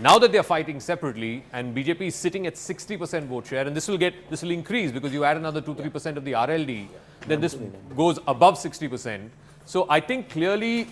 Now that they are fighting separately and BJP is sitting at 60% vote share, and this will increase because you add another 2-3% of the RLD, then this goes above 60%. So I think clearly,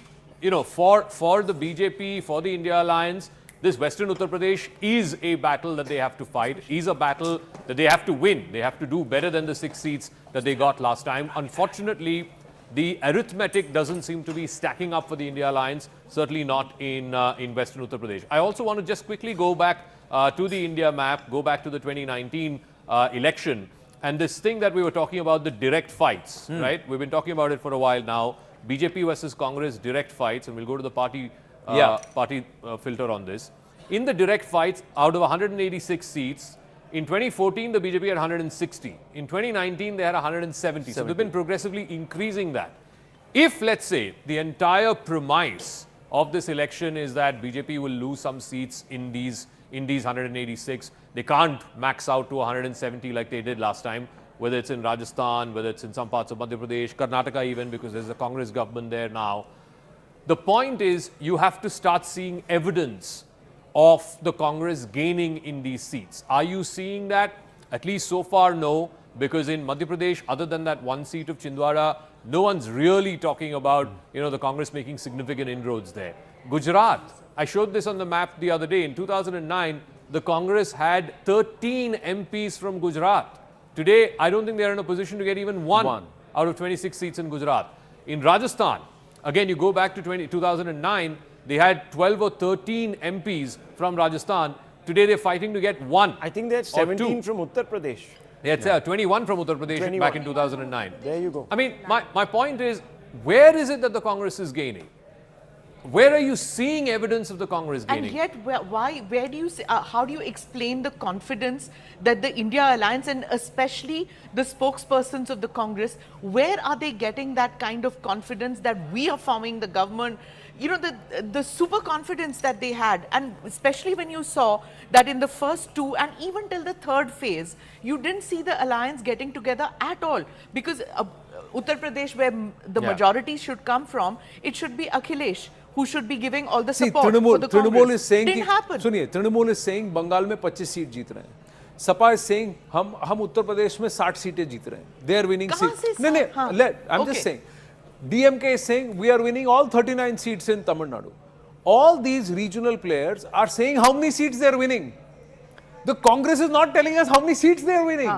for the BJP, for the India Alliance, this Western Uttar Pradesh is a battle that they have to fight, is a battle that they have to win. They have to do better than the 6 seats that they got last time. Unfortunately, the arithmetic doesn't seem to be stacking up for the India Alliance, certainly not in Western Uttar Pradesh. I also want to just quickly go back to the India map, go back to the 2019 election, and this thing that we were talking about, the direct fights, right? We've been talking about it for a while now. BJP versus Congress direct fights, and we'll go to the party filter on this. In the direct fights, out of 186 seats, in 2014, the BJP had 160. In 2019, they had 170. So they've been progressively increasing that. If, let's say, the entire premise of this election is that BJP will lose some seats in these 186, they can't max out to 170 like they did last time, whether it's in Rajasthan, whether it's in some parts of Madhya Pradesh, Karnataka even, because there's a Congress government there now. The point is, you have to start seeing evidence of the Congress gaining in these seats. Are you seeing that? At least so far, no, because in Madhya Pradesh, other than that one seat of Chhindwara, no one's really talking about, the Congress making significant inroads there. Gujarat, I showed this on the map the other day. In 2009, the Congress had 13 MPs from Gujarat. Today, I don't think they're in a position to get even one out of 26 seats in Gujarat. In Rajasthan, again, you go back to 2009, they had 12 or 13 MPs from Rajasthan. Today, they're fighting to get one. I think they had 17 from Uttar Pradesh. They had 21 from Uttar Pradesh back in 2009. There you go. I mean, my point is, where is it that the Congress is gaining? Where are you seeing evidence of the Congress gaining? And yet, where do you see, how do you explain the confidence that the India Alliance and especially the spokespersons of the Congress, where are they getting that kind of confidence that we are forming the government? The super confidence that they had, and especially when you saw that in the first 2 and even till the 3rd phase, you didn't see the alliance getting together at all, because Uttar Pradesh, where the majority should come from, it should be Akhilesh who should be giving all the support for the Congress. is saying didn't happen. सुनिए, Trinamool is saying Bengal में 25 seat जीत रहे हैं. Sapa is saying हम उत्तर प्रदेश में 60 सीटें जीत रहे हैं. They are winning seats. नहीं, I'm just saying. DMK is saying we are winning all 39 seats in Tamil Nadu. All these regional players are saying how many seats they are winning. The Congress is not telling us how many seats they are winning.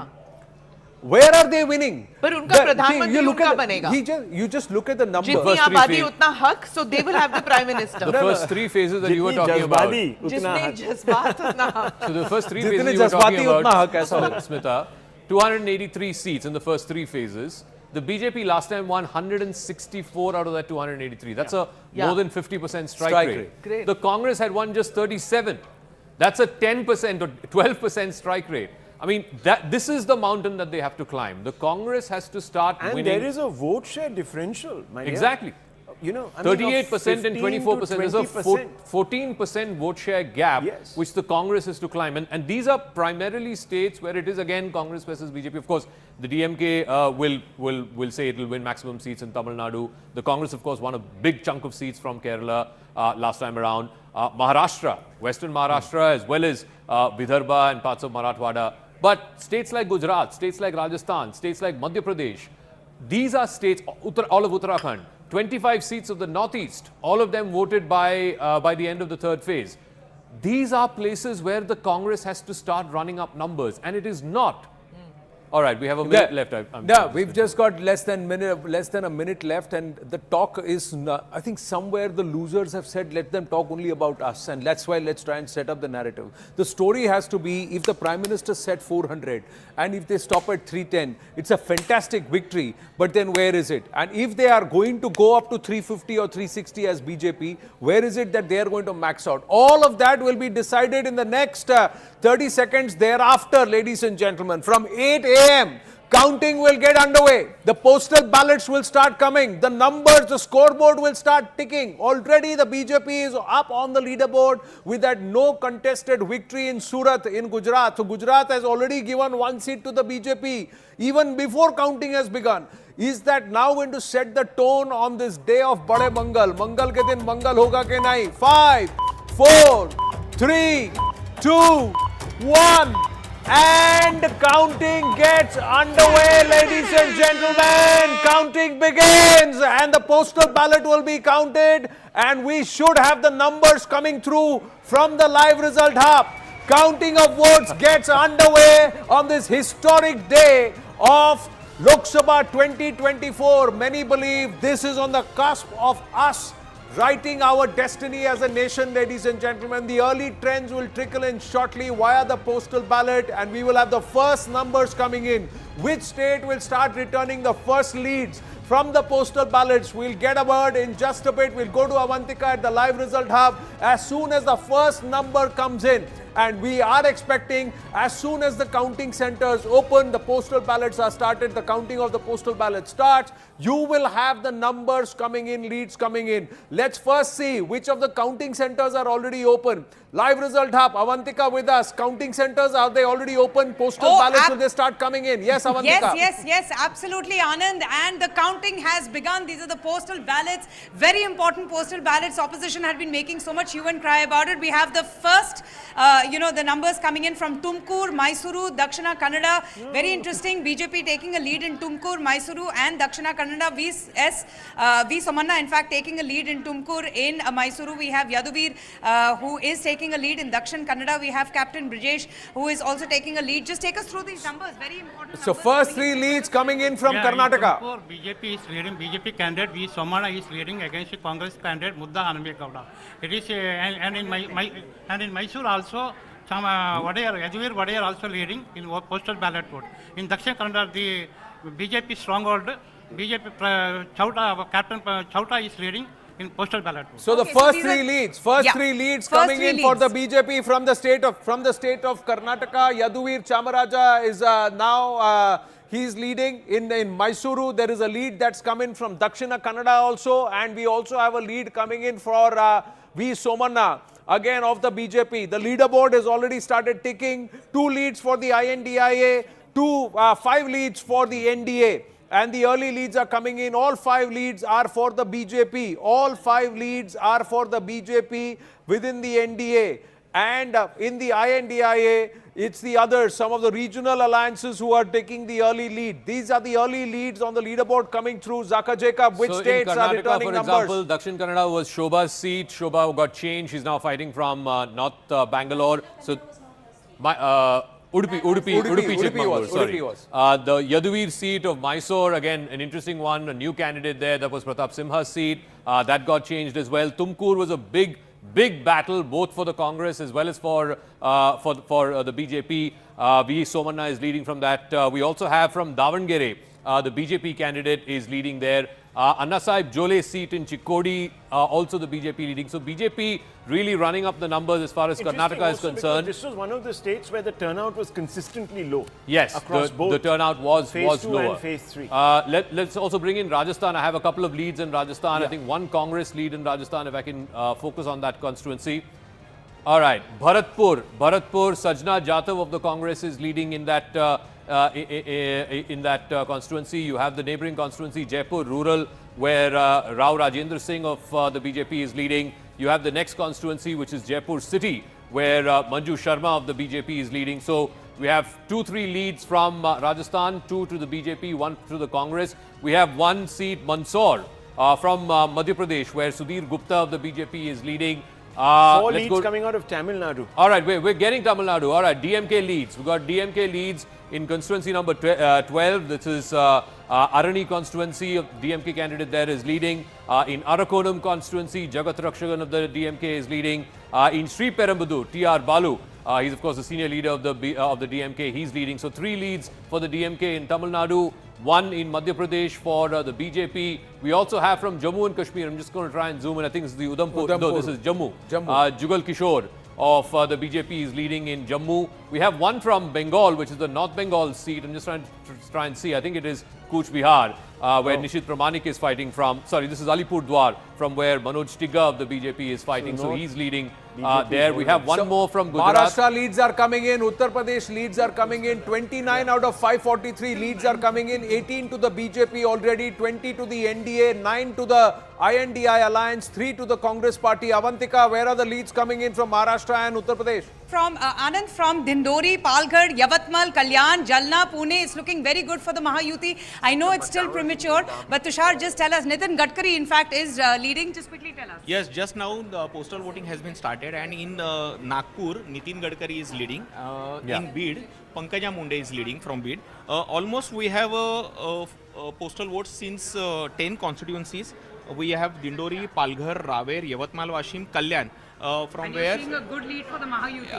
Where are they winning? But unka pradhanmantri unka banega. You just look at the numbers. Jitni abadi utna hak, so they will have the prime minister. The first 3 phases that you were talking about. Jitni jazbaat utna hak. So the first 3 phases you were talking about, Smita, 283 seats in the first 3 phases. The BJP last time won 164 out of that 283. That's a more than 50% strike rate. Great. The Congress had won just 37. That's a 10% or 12% strike rate. I mean, this is the mountain that they have to climb. The Congress has to start winning. And there is a vote share differential, my dear. Exactly. 38% and 24%. There's a 14% vote share gap, which the Congress has to climb. And these are primarily states where it is again Congress versus BJP. Of course, the DMK will say it will win maximum seats in Tamil Nadu. The Congress, of course, won a big chunk of seats from Kerala last time around. Maharashtra, Western Maharashtra, as well as Vidarbha and parts of Marathwada. But states like Gujarat, states like Rajasthan, states like Madhya Pradesh, these are states, all of Uttarakhand, 25 seats of the Northeast, all of them voted by the end of the 3rd phase. These are places where the Congress has to start running up numbers, and it is not. All right, we have a minute left. We've just got less than a minute left, and the talk is, I think somewhere the losers have said, let them talk only about us, and that's why let's try and set up the narrative. The story has to be, if the Prime Minister said 400, and if they stop at 310, it's a fantastic victory, but then where is it? And if they are going to go up to 350 or 360 as BJP, where is it that they are going to max out? All of that will be decided in the next 30 seconds thereafter, ladies and gentlemen, from 8 a.m. Counting will get underway. The postal ballots will start coming. The numbers, the scoreboard will start ticking. Already the BJP is up on the leaderboard with that no contested victory in Surat in Gujarat. So Gujarat has already given 1 seat to the BJP even before counting has begun. Is that now going to set the tone on this day of Bade Mangal? Mangal ke din Mangal hoga ke nahi? 5, 4, 3, 2, 1. And counting gets underway, ladies and gentlemen. Counting begins, and the postal ballot will be counted, and we should have the numbers coming through from the live result hub. Counting of votes gets underway on this historic day of Lok Sabha 2024. Many believe this is on the cusp of us writing our destiny as a nation, ladies and gentlemen. The early trends will trickle in shortly via the postal ballot, and we will have the first numbers coming in. Which state will start returning the first leads from the postal ballots? We'll get a word in just a bit. We'll go to Avantika at the live result hub as soon as the first number comes in. And we are expecting, as soon as the counting centers open, the postal ballots are started, the counting of the postal ballot starts, you will have the numbers coming in, leads coming in. Let's first see which of the counting centers are already open. Live result hub, Avantika with us. Counting centers, are they already open? Postal ballots, will they start coming in? Yes, Avantika. Yes, absolutely, Anand. And the counting has begun. These are the postal ballots, very important postal ballots. Opposition had been making so much hue and cry about it. We have the first, the numbers coming in from Tumkur, Mysuru, Dakshina Kannada. Very interesting. BJP taking a lead in Tumkur, Mysuru and Dakshina Kannada. V. Somanna, in fact, taking a lead in Tumkur. In Mysuru, we have Yaduvir, who is taking a lead in Dakshin Kannada. We have Captain Brijesh, who is also taking a lead. Just take us through these numbers. Very important. So first three leads coming in from Karnataka. In Tumkur, BJP is leading. BJP candidate V. Somanna is leading against the Congress candidate Mudda Hanambekauda. It is and in Mysore also. Some Yaduvir Vadayar also leading in postal ballot vote. In Dakshin Kannada, the BJP stronghold, BJP Captain Chauta is leading in postal ballot vote. So the first three leads coming in for the BJP from the state of Karnataka. Yaduvir Chamaraja is now he's leading in Mysuru. There is a lead that's coming from Dakshina Kannada also, and we also have a lead coming in for V. Somanna, again of the BJP. The leaderboard has already started ticking. 2 leads for the INDIA, 5 leads for the NDA. And the early leads are coming in. All 5 leads are for the BJP. All 5 leads are for the BJP within the NDA. And in the INDIA, it's the others, some of the regional alliances who are taking the early lead. These are the early leads on the leaderboard coming through. Zaka Jacob, which states are returning numbers? For example, Dakshin Kannada was Shobha's seat. Shobha got changed. She's now fighting from North Bangalore. So, Udupi Chikmagalur, sorry. The Yaduvir seat of Mysore, again, an interesting one, a new candidate there. That was Pratap Simha's seat. That got changed as well. Tumkur was a big battle, both for the Congress as well as for the BJP. V. Somanna is leading from that. We also have from Davangere, the BJP candidate is leading there. Anna Sahib Jole's seat in Chikkodi, also the BJP leading. So BJP really running up the numbers as far as Karnataka is concerned. This was one of the states where the turnout was consistently low. Yes, across both the turnout was phase 2 lower. and phase 3. Let's also bring in Rajasthan. I have a couple of leads in Rajasthan. I think one Congress lead in Rajasthan, if I can focus on that constituency. All right, Bharatpur, Sajna Jatav of the Congress is leading in that constituency. You have the neighbouring constituency, Jaipur Rural, where Rao Rajendra Singh of the BJP is leading. You have the next constituency, which is Jaipur City, where Manju Sharma of the BJP is leading. So we have 2-3 leads from Rajasthan, 2 to the BJP, 1 to the Congress. We have 1 seat, Mandsaur, from Madhya Pradesh, where Sudhir Gupta of the BJP is leading. 4 leads coming out of Tamil Nadu. All right, we're getting Tamil Nadu. All right, DMK leads. We've got DMK leads in constituency number 12. This is Arani constituency. Of DMK candidate there is leading. In Arakonam constituency, Jagat Rakshagan of the DMK is leading. In Sri Perambudur, T.R. Balu. He's of course the senior leader of the DMK. He's leading. So 3 leads for the DMK in Tamil Nadu. 1 in Madhya Pradesh for the BJP. We also have from Jammu and Kashmir. I'm just going to try and zoom in. I think this is the Udhampur. No, this is Jammu. Jugal Kishore of the BJP is leading in Jammu. We have 1 from Bengal, which is the North Bengal seat. I'm just trying to try and see. I think it is Cooch Bihar, where Nishit Pramanik is fighting from. Sorry, this is Alipurdwar, from where Manoj Tigga of the BJP is fighting. So he's leading there. We have 1 more from Gujarat. Maharashtra leads are coming in. Uttar Pradesh leads are coming in. 29 out of 543 leads are coming in. 18 to the BJP already. 20 to the NDA. 9 to the INDI alliance, 3 to the Congress party. Avantika, where are the leads coming in from Maharashtra and Uttar Pradesh? From Anand, from Dindori, Palghar, Yavatmal, Kalyan, Jalna, Pune, it's looking very good for the Mahayuti. I know it's still premature, but Tushar, just tell us. Nitin Gadkari, in fact, is leading. Just quickly tell us. Yes, just now the postal voting has been started, and in Nagpur, Nitin Gadkari is leading. In Bid, Pankaja Munde is leading from Bid. Almost we have postal votes since 10 constituencies. We have Dindori, Palghar, Raver, Yavatmal, Washim, Kalyan. From where Seeing a good lead for the Mahayuti.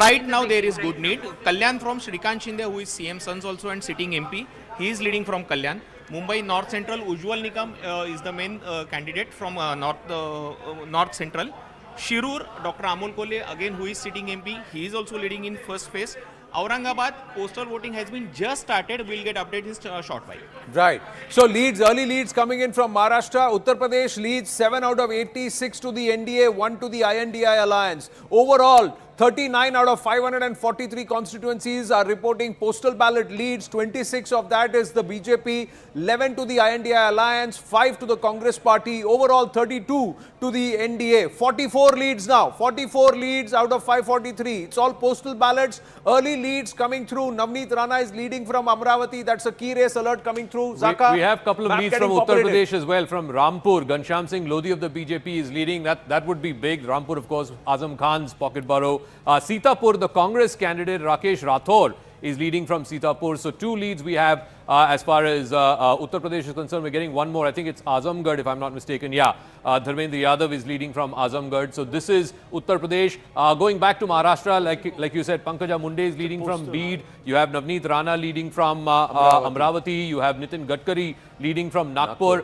right now there is good need. Kalyan from Shrikant Shinde, who is CM Sons also and sitting MP. He is leading from Kalyan. Mumbai North Central, Ujjwal Nikam is the main candidate from North Central. Shirur, Dr. Amol Kole, again who is sitting MP, he is also leading in first phase. Aurangabad, postal voting has been just started. We'll get updates in a short while. Right. So leads, early leads coming in from Maharashtra. Uttar Pradesh leads 7 out of 80, 6 to the NDA, 1 to the INDI alliance. Overall, 39 out of 543 constituencies are reporting postal ballot leads. 26 of that is the BJP, 11 to the INDI alliance, 5 to the Congress party. Overall, 32 to the NDA. 44 leads now. 44 leads out of 543. It's all postal ballots. Early leads coming through. Navneet Rana is leading from Amravati. That's a key race alert coming through. Zaka, we have a couple of map leads getting from Uttar populated. Pradesh as well. From Rampur, Ghanshyam Singh Lodhi of the BJP is leading. That would be big. Rampur, of course, Azam Khan's pocket borough. Sitapur, the Congress candidate Rakesh Rathore is leading from Sitapur. So 2 leads we have as far as Uttar Pradesh is concerned. We're getting one more. I think it's Azamgarh, if I'm not mistaken. Yeah, Dharmendra Yadav is leading from Azamgarh. So this is Uttar Pradesh. Going back to Maharashtra, like you said, Pankaja Munde is leading from Bid. You have Navneet Rana leading from Amravati. You have Nitin Gadkari leading from Nagpur.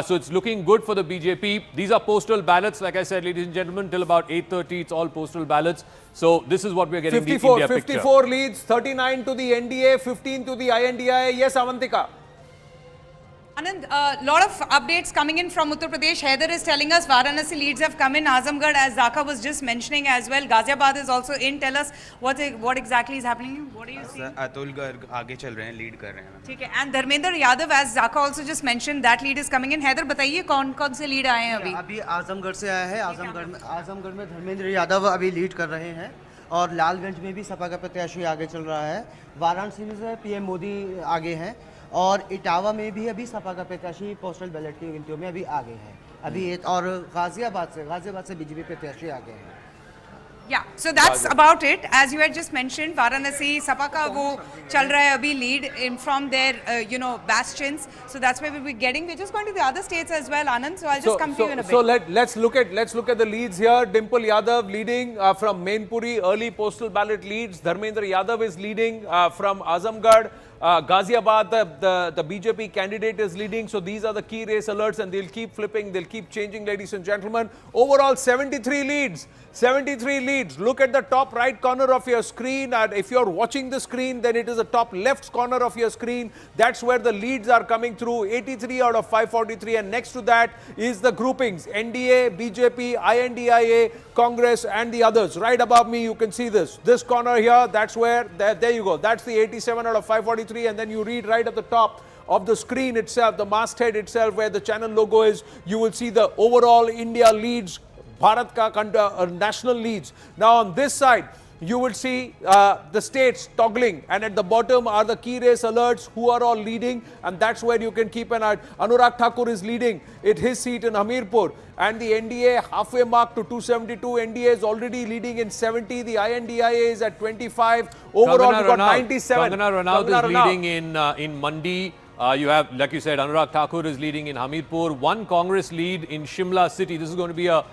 So it's looking good for the BJP. These are postal ballots, like I said, ladies and gentlemen, till about 8:30. It's all postal ballots. So this is what we're getting 54, the India picture. 54 leads, 39 to the NDA, 15 to the INDI. Yes, Avantika. Anand, a lot of updates coming in from Uttar Pradesh. Heather is telling us Varanasi leads have come in. Azamgarh, as Zaka was just mentioning as well. Ghaziabad is also in. Tell us what exactly is happening. What are you seeing? Atul Garg आगे चल रहे हैं, lead कर रहे हैं. ठीक है. And Dharmendra Yadav, as Zaka also just mentioned, that lead is coming in. Heather, बताइए कौन से lead आए हैं अभी? अभी आजमगढ़ से आया है. आजमगढ़ में धर्मेंद्र यादव अभी लीड कर रहे हैं और लालगंज में भी सपा का प्रत्याशी आगे चल रहा है. वाराणसी में से पीएम मोदी आगे हैं और इटावा में भी अभी सपा का प्रत्याशी पोस्टल बैलेट की गिनतियों में अभी आगे हैं. अभी और गाजियाबाद से बीजेपी प्रत्याशी आगे हैं. Yeah, so that's about it. As you had just mentioned, Varanasi, Sapa ka wo chal raha hai abhi lead in from their, bastions. So that's where we'll be getting. We're just going to the other states as well, Anand. So I'll just come to you in a bit. So let's look at the leads here. Dimple Yadav leading from Mainpuri, early postal ballot leads. Dharmendra Yadav is leading from Azamgarh. Ghaziabad, the BJP candidate is leading. So these are the key race alerts and they'll keep flipping, they'll keep changing, ladies and gentlemen. Overall, 73 leads. 73 leads. Look at the top right corner of your screen. And if you're watching the screen, then it is the top left corner of your screen. That's where the leads are coming through. 83 out of 543. And next to that is the groupings. NDA, BJP, INDIA, Congress and the others. Right above me, you can see this. This corner here, that's where, there you go. That's the 87 out of 543. And then you read right at the top of the screen itself, the masthead itself, where the channel logo is, you will see the overall India leads, Bharat ka national leads. Now on this side, you will see the states toggling, and at the bottom are the key race alerts who are all leading, and that's where you can keep an eye. Anurag Thakur is leading at his seat in Hamirpur, and the NDA halfway mark to 272. NDA is already leading in 70. The INDIA is at 25. Overall, we've got 97. Kangana Ranaut is leading in Mandi. You have, like you said, Anurag Thakur is leading in Hamirpur. One Congress lead in Shimla city. This is going to be a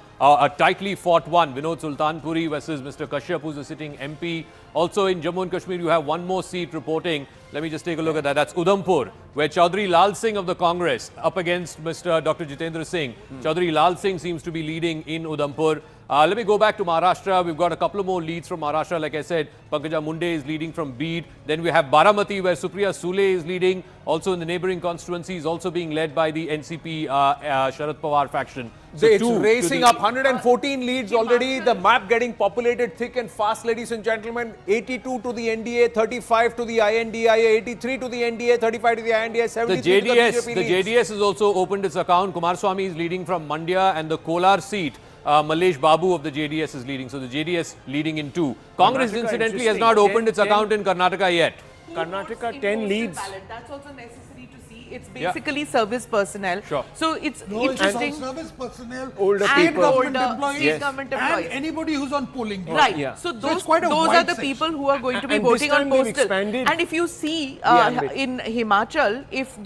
tightly fought one. Vinod Sultanpuri versus Mr. Kashyap, who's a sitting MP. Also in Jammu and Kashmir, you have one more seat reporting. Let me just take a look at that. That's Udhampur, where Chaudhry Lal Singh of the Congress up against Mr. Dr. Jitendra Singh. Chaudhry Lal Singh seems to be leading in Udhampur. Let me go back to Maharashtra. We've got a couple of more leads from Maharashtra. Like I said, Pankaja Munde is leading from Bid. Then we have Baramati, where Supriya Sule is leading. Also in the neighboring constituencies, also being led by the NCP Sharad Pawar faction. So it's racing up. 114 leads already. The map getting populated thick and fast, ladies and gentlemen. 82 to the NDA, 35 to the INDIA, 83 to the NDA, 35 to the INDA, 73 to the BJP The JDS has also opened its account. Kumaraswamy is leading from Mandya, and the Kolar seat, Malesh Babu of the JDS is leading. So the JDS leading in 2. Congress, incidentally, has not opened its account in Karnataka yet. Karnataka, 10 leads. That's also necessary to see. It's basically service personnel. Sure. So it's No, interesting. it's service personnel, Older and people. government older employees, state government and employees. anybody who's on polling day. Right. Yeah. So So those, it's quite a those wide are the section. people who are going to be And this voting on time they've postal. expanded And if you see ambit. in Himachal, if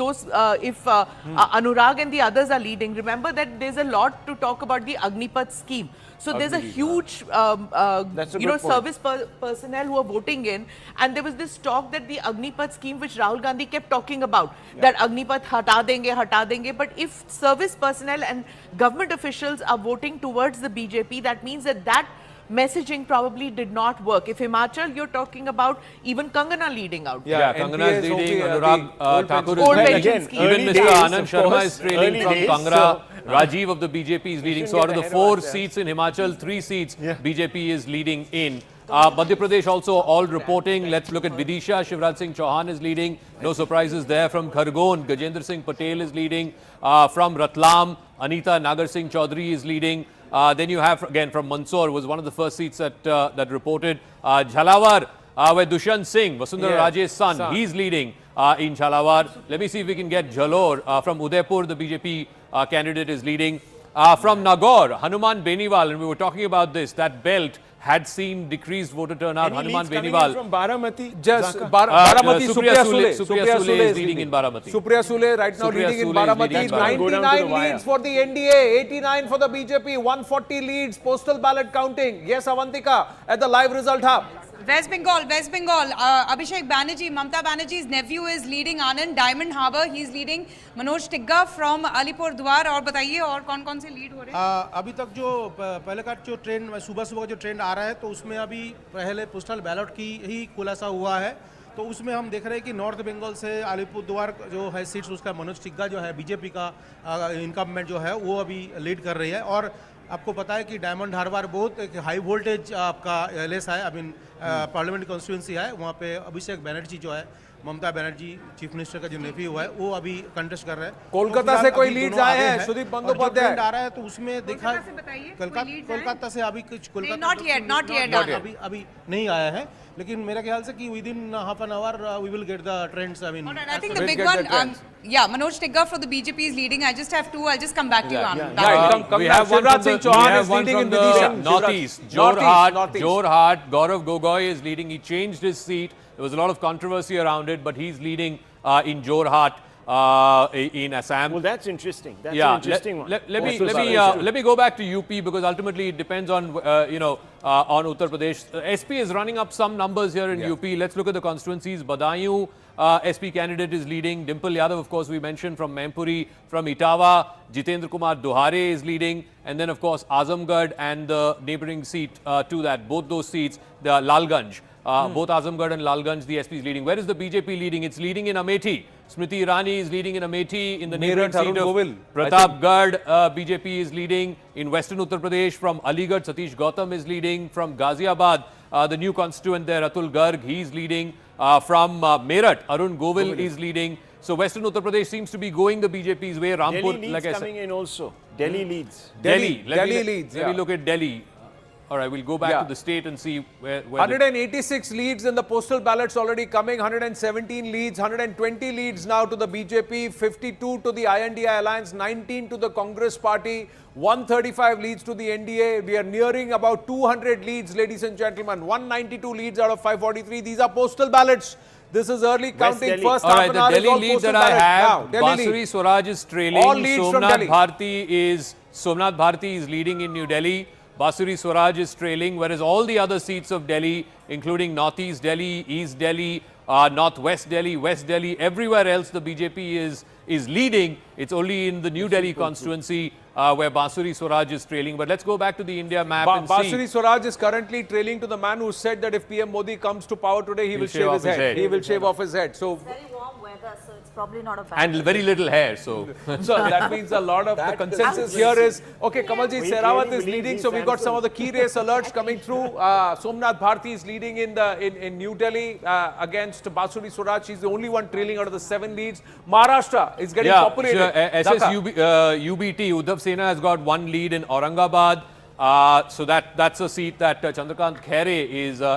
Anurag and the others are leading, remember that there's a lot to talk about the Agnipath scheme. So there's a huge, That's a good point. service personnel who are voting in, and there was this talk that the Agnipath scheme, which Rahul Gandhi kept talking about, that Agnipath hata denge. But if service personnel and government officials are voting towards the BJP, that means that messaging probably did not work. If Himachal, you're talking about even Kangana leading out. Yeah, NPA Kangana is is leading, okay, Anurag Thakur is Old leading. pension Again, scheme. Even early Mr. days, Anand of Sharma course, is trailing early from days, Kangra. so- Rajiv of the BJP is leading. So out of the get 4 ahead of seats in Himachal, 3 seats BJP is leading in. Madhya Pradesh also all reporting. Let's look at Vidisha. Shivraj Singh Chauhan is leading. No surprises there. From Khargon, Gajendra Singh Patel is leading. From Ratlam, Anita Nagar Singh Chaudhary is leading. Then you have, again, from Mandsaur, was one of the first seats that reported. Jhalawar, where Dushyant Singh, Vasundhara Raje's son, he's leading in Jhalawar. Let me see if we can get Jalore. From Udaipur, the BJP candidate is leading. From Nagaur, Hanuman Beniwal, and we were talking about this, that belt had seen decreased voter turnout. Any Hanuman leads coming in Beniwal. from Baramati? Just Zaka? Baramati, Supriya Sule. Supriya Sule is leading in Baramati. Supriya Sule right now Supriya leading in Sule is Baramati. leading in Baramati. Go down to the 99 wire. leads for the NDA, 89 for the BJP, 140 leads, postal ballot counting. Yes, Avantika at the live result hub. West Bengal. Abhishek Banerjee, Mamta Banerjee's nephew is leading Anand. Diamond Harbour, he's leading. Manoj Tigga from Alipurdwar. और बताइए और कौन-कौन से lead हो रहे हैं? अभी तक जो पहले का जो ट्रेंड सुबह का जो ट्रेंड आ रहा है तो उसमें अभी पहले पोस्टल बैलेट की ही खुलासा हुआ है तो उसमें हम देख रहे हैं कि नॉर्थ बंगाल से अलीपुरद्वार जो है सीट्स उसका मनोज टिग्गा जो है बीजेपी का इनकम्बेंट जो है वो अभी लीड कर रही है और आपको पता है कि डायमंड हार्बर बहुत एक हाई वोल्टेज आपका एलएस है आई मीन पार्लियामेंट कॉन्स्टिट्यूंसी है वहाँ पे अभिषेक बनर्जी जो है ममता बनर्जी चीफ मिनिस्टर का जो नेफ्यू हुआ है वो अभी कंटेस्ट कर रहे हैं कोलकाता से कोई लीड्स आए हैं सुदीप बंदोपाध्याय आ रहा है तो उसमें देखा कोलकाता से बताइए, कोलकाता से अभी कुछ कोलकाता Not yet. अभी नहीं आया है लेकिन मेरे ख्याल से कि within half an hour we will get the trends I mean I think the big one, Manoj Tigga for the BJP is leading. I just have 2. I'll just come back to you, Anand. Right, come we back. have one Shivraj from the, Singh Chauhan we have is one leading from in the Vidisha. Northeast. Northeast. Jorhat. Gaurav Gogoi is leading. He changed his seat. There was a lot of controversy around it, but he's leading in Jorhat in Assam. Well, that's interesting. That's an interesting one. Let me go back to UP because ultimately it depends on on Uttar Pradesh. SP is running up some numbers here in UP. Let's look at the constituencies. Badaयूं SP candidate is leading. Dimple Yadav, of course, we mentioned from Mampuri, from Itawa. Jitendra Kumar Dohare is leading, and then of course Azamgarh and the neighbouring seat to that. Both those seats, the Lalganj. Both Azamgarh and Lalganj, the SP is leading. Where is the BJP leading? It's leading in Amethi. Smriti Irani is leading in Amethi. In the neighbouring seat of Pratapgarh, BJP is leading. In Western Uttar Pradesh, from Aligarh, Satish Gautam is leading. From Ghaziabad, the new constituent there, Atul Garg, he is leading. From Meerut, Arun Govil is leading. So Western Uttar Pradesh seems to be going the BJP's way. Rampur, Delhi leads like I coming said. in also. Delhi leads. Delhi leads. Let me look at Delhi. All right, we'll go back to the state and see where 186 leads in the postal ballots already coming, 117 leads, 120 leads now to the BJP, 52 to the INDI alliance, 19 to the Congress party, 135 leads to the NDA. We are nearing about 200 leads, ladies and gentlemen, 192 leads out of 543. These are postal ballots. This is early counting. Delhi. First All half right, an the hour is Delhi all leads postal that I ballot. have, Now, Delhi lead. Basuri Swaraj is trailing. All leads from Delhi. Somnath Bharti is leading in New Delhi. Basuri Swaraj is trailing, whereas all the other seats of Delhi, including Northeast Delhi, East Delhi, Northwest Delhi, West Delhi, everywhere else the BJP is leading. It's only in the New Delhi constituency where Basuri Swaraj is trailing. But let's go back to the India map and see. Basuri Swaraj is currently trailing to the man who said that if PM Modi comes to power today, he will shave his head. He will shave off his head. So It's very warm weather, so it's probably not a bad And very little hair, so. So that means a lot of the consensus here is, okay, Kamalji, Sehrawat is leading, so we've got some of the key race alerts coming through. Somnath Bharti is leading in New Delhi against Basuri Swaraj. She's the only one trailing out of the 7 leads. Maharashtra is getting populated. UBT, Uddhav Sena has got 1 lead in Aurangabad. So that's a seat that Chandrakant Khaire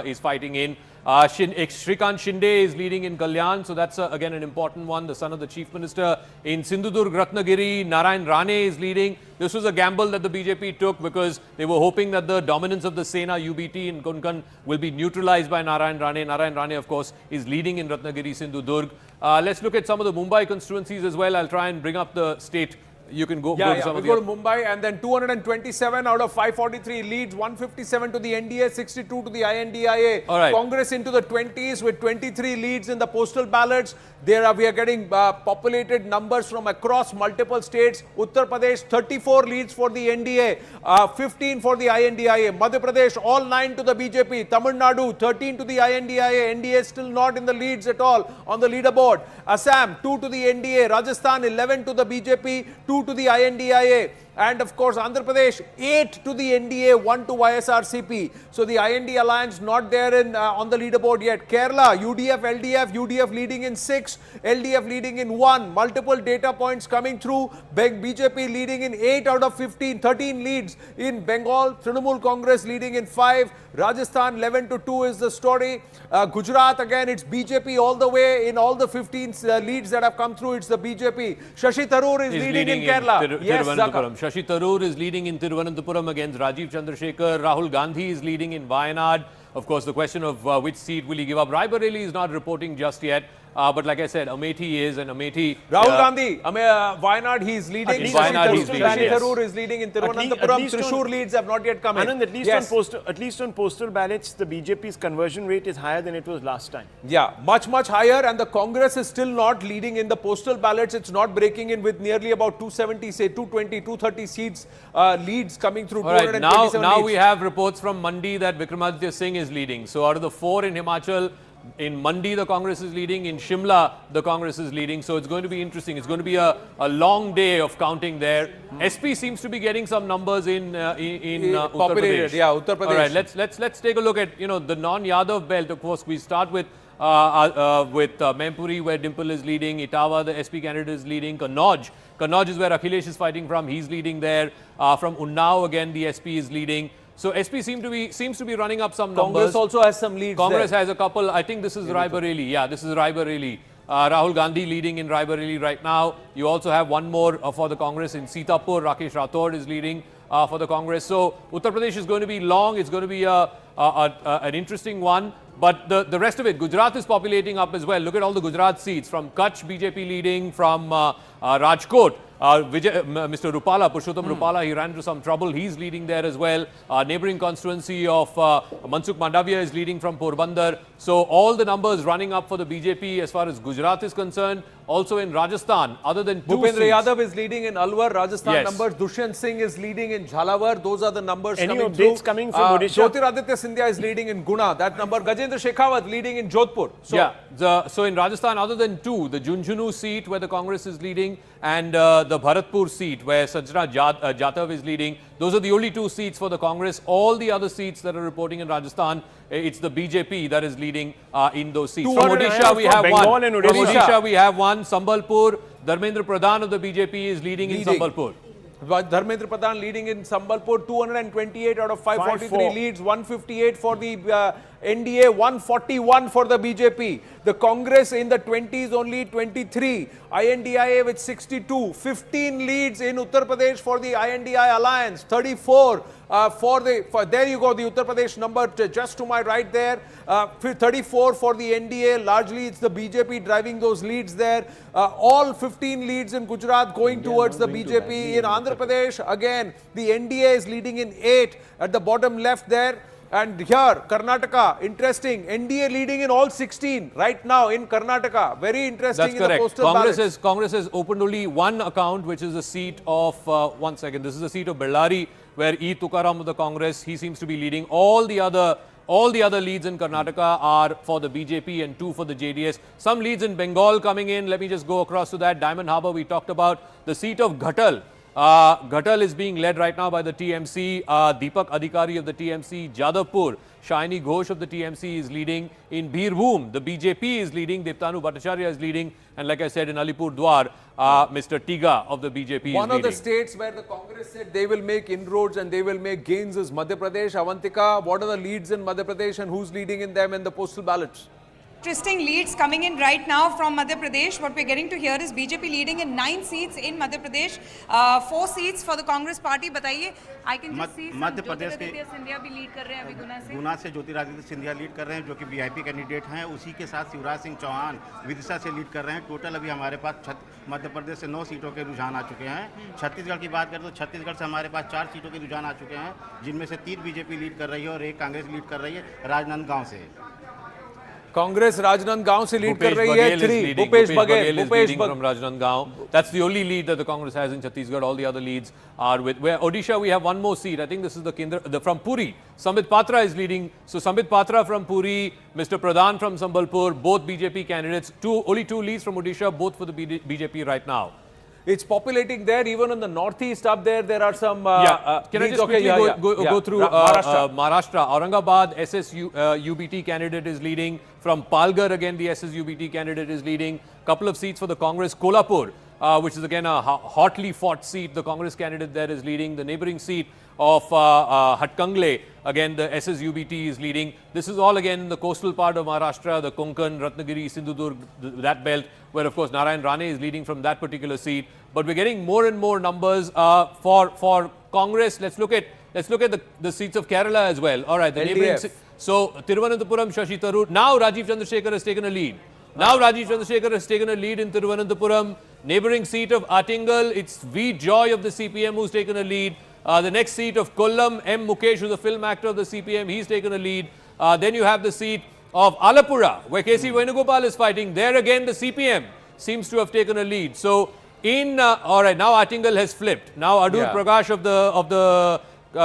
is fighting in. Shrikant Shinde is leading in Kalyan, so that's again an important one, the son of the Chief Minister. In Sindhudurg, Ratnagiri, Narayan Rane is leading. This was a gamble that the BJP took because they were hoping that the dominance of the Sena UBT in Konkan will be neutralized by Narayan Rane. Narayan Rane, of course, is leading in Ratnagiri, Sindhudurg. Let's look at some of the Mumbai constituencies as well. I'll try and bring up the state. You can go, go to some of the... We'll go to Mumbai, and then 227 out of 543 leads, 157 to the NDA, 62 to the INDIA. All right. Congress into the 20s with 23 leads in the postal ballots. We are getting populated numbers from across multiple states. Uttar Pradesh, 34 leads for the NDA, 15 for the INDIA. Madhya Pradesh, all 9 to the BJP. Tamil Nadu, 13 to the INDIA. NDA still not in the leads at all on the leaderboard. Assam, 2 to the NDA. Rajasthan, 11 to the BJP, 2 to the INDIA, and of course Andhra Pradesh 8 to the NDA, 1 to YSRCP. So the IND alliance not there in on the leaderboard yet. Kerala, UDF, LDF, UDF leading in 6, LDF leading in 1. Multiple data points coming through. BJP leading in 8 out of 15, 13 leads in Bengal. Trinamool Congress leading in 5. Rajasthan 11 to 2 is the story. Gujarat again, it's BJP all the way in all the 15 leads that have come through. It's the BJP. Shashi Tharoor is leading in Kerala. Shashi Tharoor is leading in Thiruvananthapuram against Rajiv Chandrasekhar. Rahul Gandhi is leading in Wayanad. Of course, the question of which seat will he give up. Raebareli is not reporting just yet. But like I said, Amethi is, and Amethi... Rahul Gandhi, Wayanad, he is leading. Shashi Tharoor is leading in Thiruvananthapuram. Thrissur leads have not yet come in. Anand, at least on postal ballots, the BJP's conversion rate is higher than it was last time. Yeah, much higher, and the Congress is still not leading in the postal ballots. It's not breaking in with nearly about 270, say 220, 230 seats leads coming through. All right, now we have reports from Mandi that Vikramaditya Singh is leading. So out of the 4 in Himachal, in Mandi, the Congress is leading. In Shimla, the Congress is leading. So it's going to be interesting. It's going to be a long day of counting there. SP seems to be getting some numbers in Uttar Pradesh. Yeah, Uttar Pradesh. All right, let's take a look at the non-Yadav belt. Of course, we start with Mempuri, where Dimple is leading. Etawah, the SP candidate, is leading. Kannauj is where Akhilesh is fighting from. He's leading there. From Unnao, again, the SP is leading. So SP seems to be running up some numbers. Congress also has some leads. Congress has a couple. I think this is Raebareli. Yeah, this is Raebareli. Rahul Gandhi leading in Raebareli right now. You also have one more for the Congress in Sitapur. Rakesh Rathod is leading for the Congress. So Uttar Pradesh is going to be long. It's going to be an interesting one. But the rest of it, Gujarat is populating up as well. Look at all the Gujarat seats. From Kutch, BJP leading. From Rajkot, Mr. Rupala, Purushottam Rupala, he ran into some trouble. He's leading there as well. Neighbouring constituency of Mansukh Mandavia is leading from Porbandar. So all the numbers running up for the BJP as far as Gujarat is concerned. Also in Rajasthan, other than 2 Bhupendra seats. Yadav is leading in Alwar, Rajasthan numbers. Dushyant Singh is leading in Jhalawar. Those are the numbers Any coming updates through. coming from Odisha? Jyotiraditya Scindia is leading in Guna. That number. Gajendra Shekhawat leading in Jodhpur. So, so in Rajasthan, other than 2, the Junjunu seat where the Congress is leading, and the Bharatpur seat where Sanjana Jatav is leading. Those are the only 2 seats for the Congress. All the other seats that are reporting in Rajasthan, it's the BJP that is leading in those seats. From Odisha, we have one. From Odisha, we have one. Sambalpur, Dharmendra Pradhan of the BJP is leading in Sambalpur. Dharmendra Pradhan leading in Sambalpur, 228 out of 543 leads, 158 for the NDA, 141 for the BJP. The Congress in the 20s only 23. INDIA with 62. 15 leads in Uttar Pradesh for the INDI alliance. 34 there you go, the Uttar Pradesh number just to my right there. 34 for the NDA. Largely it's the BJP driving those leads there. All 15 leads in Gujarat going towards the BJP. In Andhra Pradesh, again, the NDA is leading in 8 at the bottom left there. And here, Karnataka, interesting. NDA leading in all 16 right now in Karnataka. Very interesting. That's in the correct. postal ballots. Congress has opened only one account, which is the seat of, one second, this is the seat of Bellary, where E. Tukaram of the Congress, he seems to be leading. All the other leads in Karnataka are for the BJP and 2 for the JDS. Some leads in Bengal coming in. Let me just go across to that. Diamond Harbour, we talked about. The seat of Ghatal. Ghatal is being led right now by the TMC. Deepak Adhikari of the TMC. Jadavpur, Shaini Ghosh of the TMC is leading. In Birbhum, the BJP is leading. Deptanu Bhattacharya is leading. And like I said, in Alipur Dwar, Mr. Tiga of the BJP is leading. One of the states where the Congress said they will make inroads and they will make gains is Madhya Pradesh. Avantika, what are the leads in Madhya Pradesh and who's leading in them in the postal ballots? Interesting leads coming in right now from Madhya Pradesh. What we're getting to hear is BJP leading in 9 seats in Madhya Pradesh, 4 seats for the Congress party. बताइए, I can just see Madhya Pradesh के Jyotiraditya Scindia भी lead कर रहे हैं अभी गुना से. गुना से Jyotiraditya Scindia lead कर रहे हैं, जो कि वीआईपी कैंडिडेट हैं. उसी के साथ शिवराज सिंह चौहान विदिशा से लीड कर रहे हैं. टोटल अभी हमारे पास मध्य प्रदेश से 9 सीटों के रुझान आ चुके हैं. छत्तीसगढ़ की बात करें तो छत्तीसगढ़ से हमारे पास 4 सीटों के रुझान आ चुके हैं, जिनमें से 3 बीजेपी लीड कर रही है और 1 कांग्रेस लीड कर रही है राजनांदगांव से. Congress Rajnandgaon se lead kar rahi hai. 3. Bhupesh Baghel is leading from Rajnandgaon. That's the only lead that the Congress has in Chhattisgarh. All the other leads are with. Where Odisha, we have one more seat. I think this is the Kendra from Puri. Sambit Patra is leading. So Sambit Patra from Puri, Mr. Pradhan from Sambalpur, both BJP candidates. Only 2 leads from Odisha, both for the BJP right now. It's populating there, even in the northeast up there. There are some. Can I just quickly go through Maharashtra? Aurangabad, UBT candidate is leading. From Palghar, again, the UBT candidate is leading. Couple of seats for the Congress. Kolhapur, which is again a hotly fought seat. The Congress candidate there is leading. The neighboring seat of Hatkangle, again, the UBT is leading. This is all again in the coastal part of Maharashtra, the Konkan, Ratnagiri, Sindhudurg, that belt, where of course Narayan Rane is leading from that particular seat. But we're getting more and more numbers for Congress. Let's look at the seats of Kerala as well. All right, the neighboring. So Thiruvananthapuram, Shashi Tharoor. Now Rajiv Chandrasekhar has taken a lead. Now Rajiv Chandrasekhar has taken a lead in Thiruvananthapuram. Neighboring seat of Attingal, it's V. Joy of the CPM who's taken a lead. The next seat of Kollam, M. Mukesh, who's a film actor of the CPM, he's taken a lead. Then you have the seat of Alapura, where K.C. Venugopal is fighting. There again, the CPM seems to have taken a lead. So all right, now Attingal has flipped. Now Adur Prakash of the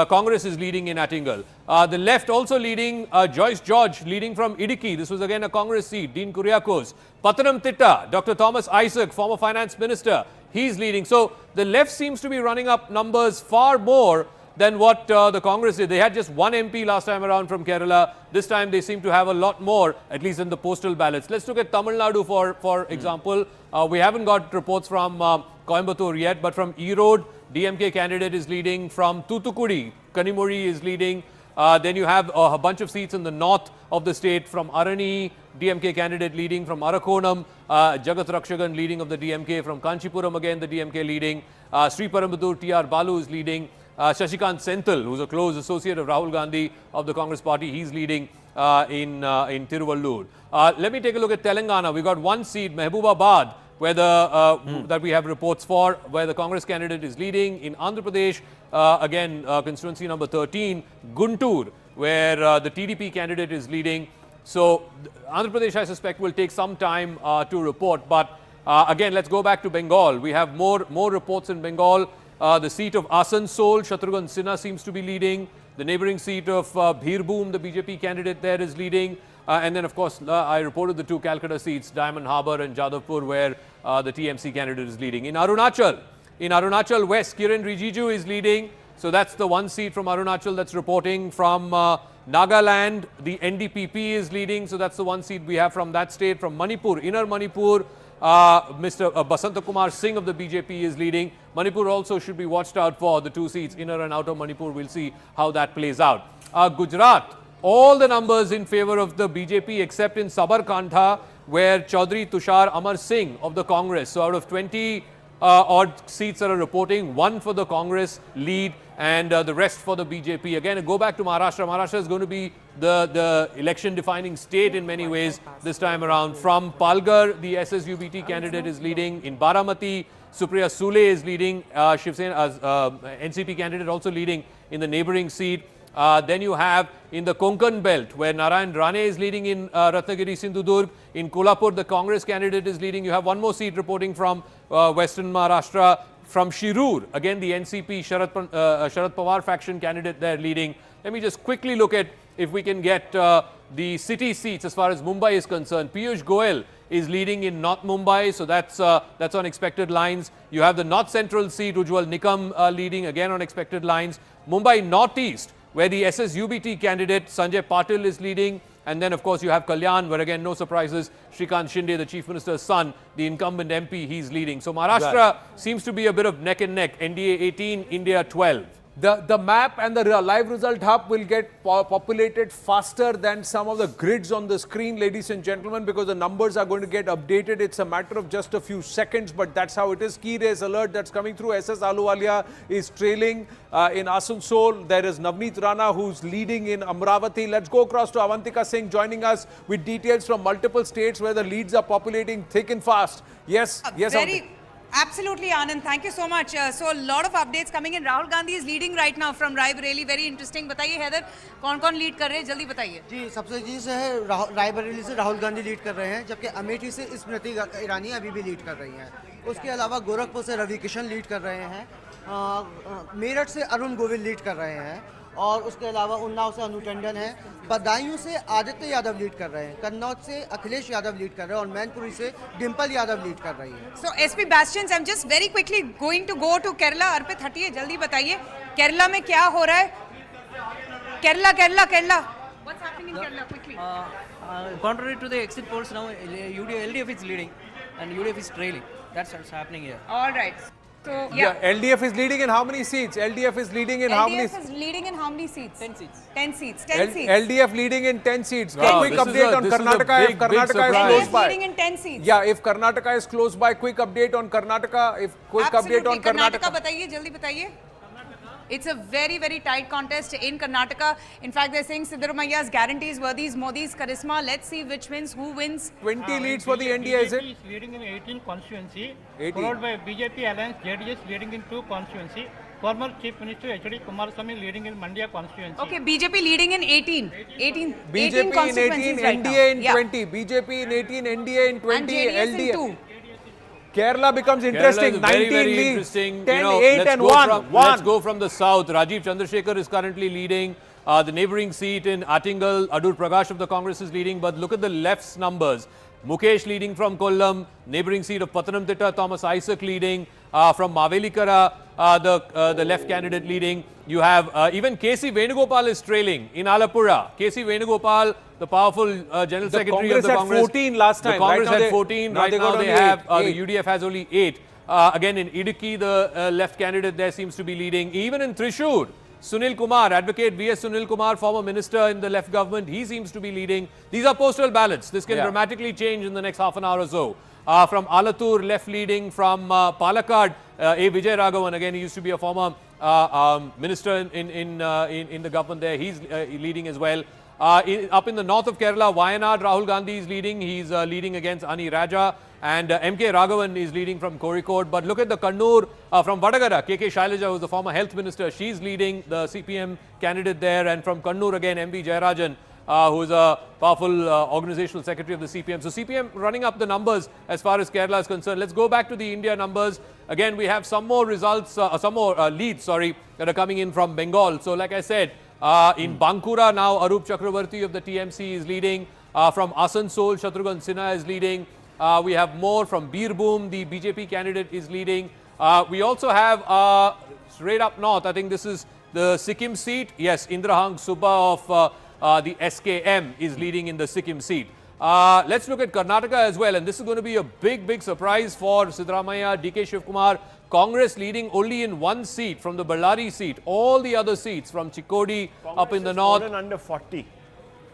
Congress is leading in Attingal. The left also leading, Joyce George leading from Idiki. This was again a Congress seat. Dean Kuriakose. Patanam Titta, Dr. Thomas Isaac, former finance minister, he's leading. So the left seems to be running up numbers far more than what the Congress did. They had just 1 MP last time around from Kerala. This time they seem to have a lot more, at least in the postal ballots. Let's look at Tamil Nadu for example. We haven't got reports from Coimbatore yet, but from Erode, DMK candidate is leading. From Thoothukudi, Kanimuri is leading. Then you have a bunch of seats in the north of the state. From Arani, DMK candidate leading. From Arakonam, Jagat Rakshagan leading of the DMK. From Kanchipuram again the DMK leading. Sri Parambadur, TR Balu is leading. Shashikant Senthil, who's a close associate of Rahul Gandhi of the Congress party, he's leading in Tiruvallur. Let me take a look at Telangana. We got 1 seat, Mehboobabaad, where that we have reports for, where the Congress candidate is leading. In Andhra Pradesh, again, constituency number 13, Guntur, where the TDP candidate is leading. So Andhra Pradesh, I suspect, will take some time to report. But again, let's go back to Bengal. We have more reports in Bengal. The seat of Asansol, Shatrughan Sinha seems to be leading. The neighboring seat of Birbhum, the BJP candidate there is leading. And then, of course, I reported the 2 Calcutta seats, Diamond Harbour and Jadavpur, where the TMC candidate is leading. In Arunachal West, Kiran Rijiju is leading. So that's the 1 seat from Arunachal that's reporting. From Nagaland, the NDPP is leading. So that's the 1 seat we have from that state. From Manipur, Inner Manipur, Mr. Basanta Kumar Singh of the BJP is leading. Manipur also should be watched out for the 2 seats, Inner and Outer Manipur. We'll see how that plays out. Gujarat, all the numbers in favor of the BJP except in Sabarkantha, where Chaudhry Tushar Amar Singh of the Congress. So out of 20 odd seats that are reporting, 1 for the Congress lead and the rest for the BJP. Again, go back to Maharashtra. Maharashtra is going to be the election defining state in many ways this time around. From Palghar, the SSUBT candidate is leading. In Baramati, Supriya Sule is leading. Shiv Sena, NCP candidate also leading in the neighboring seat. Then you have in the Konkan belt where Narayan Rane is leading in Ratnagiri, Sindhudurg. In Kolhapur, the Congress candidate is leading. You have one more seat reporting from Western Maharashtra. From Shirur, again the NCP Sharad Pawar faction candidate there leading. Let me just quickly look at if we can get the city seats as far as Mumbai is concerned. Piyush Goyal is leading in North Mumbai, so that's on expected lines. You have the North Central seat, Ujjwal Nikam leading again on expected lines. Mumbai Northeast, where the SSUBT candidate Sanjay Patil is leading. And then, of course, you have Kalyan, where again, no surprises. Shrikant Shinde, the Chief Minister's son, the incumbent MP, he's leading. So Maharashtra seems to be a bit of neck and neck. NDA 18, India 12. The map and the live result hub will get populated faster than some of the grids on the screen, ladies and gentlemen, because the numbers are going to get updated. It's a matter of just a few seconds, but that's how it is. Key race alert that's coming through. SS Ahluwalia is trailing in Asansol. There is Navneet Rana who's leading in Amravati. Let's go across to Avantika Singh joining us with details from multiple states where the leads are populating thick and fast. Yes, yes. Absolutely, Anand. Thank you so much. So a lot of updates coming in. Rahul Gandhi is leading right now from Raebareli. Very interesting. बताइए हैदर कौन-कौन lead कर रहे हैं जल्दी बताइए. जी सबसे जी से है रायबरेली से राहुल गांधी लीड कर रहे हैं जबकि अमेठी से स्मृति ईरानी अभी भी लीड कर रही हैं. उसके अलावा गोरखपुर से रवि किशन लीड कर रहे हैं. मेरठ से अरुण गोविल लीड कर रहे हैं और उसके अलावा उन्नाव से अनु टंडन है. बदायूं से आदित्य यादव लीड कर रहे हैं. कन्नौज से अखिलेश यादव लीड कर रहे हैं और मैनपुरी से डिम्पल यादव लीड कर रही है. So SP Bastions, I'm just very quickly going to go to Kerala. अर्पित हटिए जल्दी बताइए केरला में क्या हो रहा है. Kerala. What's happening in Kerala quickly? Contrary to the exit polls now, LDF is leading and UDF is trailing. That's what's happening here. All right. So yeah, LDF is leading in how many seats? LDF is leading in how many? LDF is leading in how many seats? 10 seats. 10 seats. LDF leading in 10 seats. Wow, Quick update on Karnataka if Karnataka is close by. Leading in 10 seats. Yeah, if Karnataka is close by, quick update on Karnataka. Update on Karnataka. बताइए जल्दी बताइए. It's a very, very tight contest in Karnataka. In fact, they're saying Siddaramaia's guarantees were these Modi's charisma. Let's see which wins, who wins. 20 leads for the NDA, is it? BJP is leading in 18 constituency, 18. followed by BJP alliance, JDS leading in 2 constituency. Former Chief Minister H.D. Kumaraswamy leading in Mandya constituency. Okay, BJP leading in 18 BJP in 18, right NDA in now. 20. BJP in 18, NDA in 20, And JDS in 2. Kerala becomes interesting. Kerala is very, 19 very leads, interesting. 10, You know, 8 and 1. Let's go from the south. Rajiv Chandrasekhar is currently leading. The neighbouring seat in Attingal, Adur Prakash of the Congress is leading. But look at the left's numbers. Mukesh leading from Kollam, neighbouring seat of Pathanamthitta, Thomas Isaac leading. From Mavelikara, the left candidate leading. You have even KC Venugopal is trailing in Alapura. KC Venugopal, the powerful General Secretary of the Congress. Had 14 last time. The Congress right had 14. Right now they have, the UDF has only 8. Again in Idukki, the left candidate there seems to be leading. Even in Thrissur, Sunil Kumar, advocate V.S. Sunil Kumar, former minister in the left government, he seems to be leading. These are postal ballots. This can dramatically change in the next half an hour or so. From Alatur, left leading. From Palakkad, A. Vijay Raghavan, again, he used to be a former minister in the government there. He's leading as well. Up in the north of Kerala, Wayanad, Rahul Gandhi is leading. He's leading against Ani Raja. And M.K. Raghavan is leading from Kozhikode. But look at the Kannur from Vadagara, K.K. Shailaja, who's the former health minister. She's leading, the CPM candidate there. And from Kannur again, M.V. Jayarajan, who is a powerful organizational secretary of the CPM. So CPM running up the numbers as far as Kerala is concerned. Let's go back to the India numbers. Again, we have some more results, some more leads, that are coming in from Bengal. So like I said, in Bankura now, Arup Chakravarti of the TMC is leading. From Asansol, Shatrughan Sinha is leading. We have more from Birbhum, the BJP candidate is leading. We also have straight up north, I think this is the Sikkim seat. Yes, Indrahang Subba of the SKM is leading in the Sikkim seat. Let's look at Karnataka as well, and this is going to be a big surprise for Siddaramaiah, DK Shivkumar. Congress leading only in 1 seat from the Ballari seat. All the other seats from Chikkodi up in the north. Under 40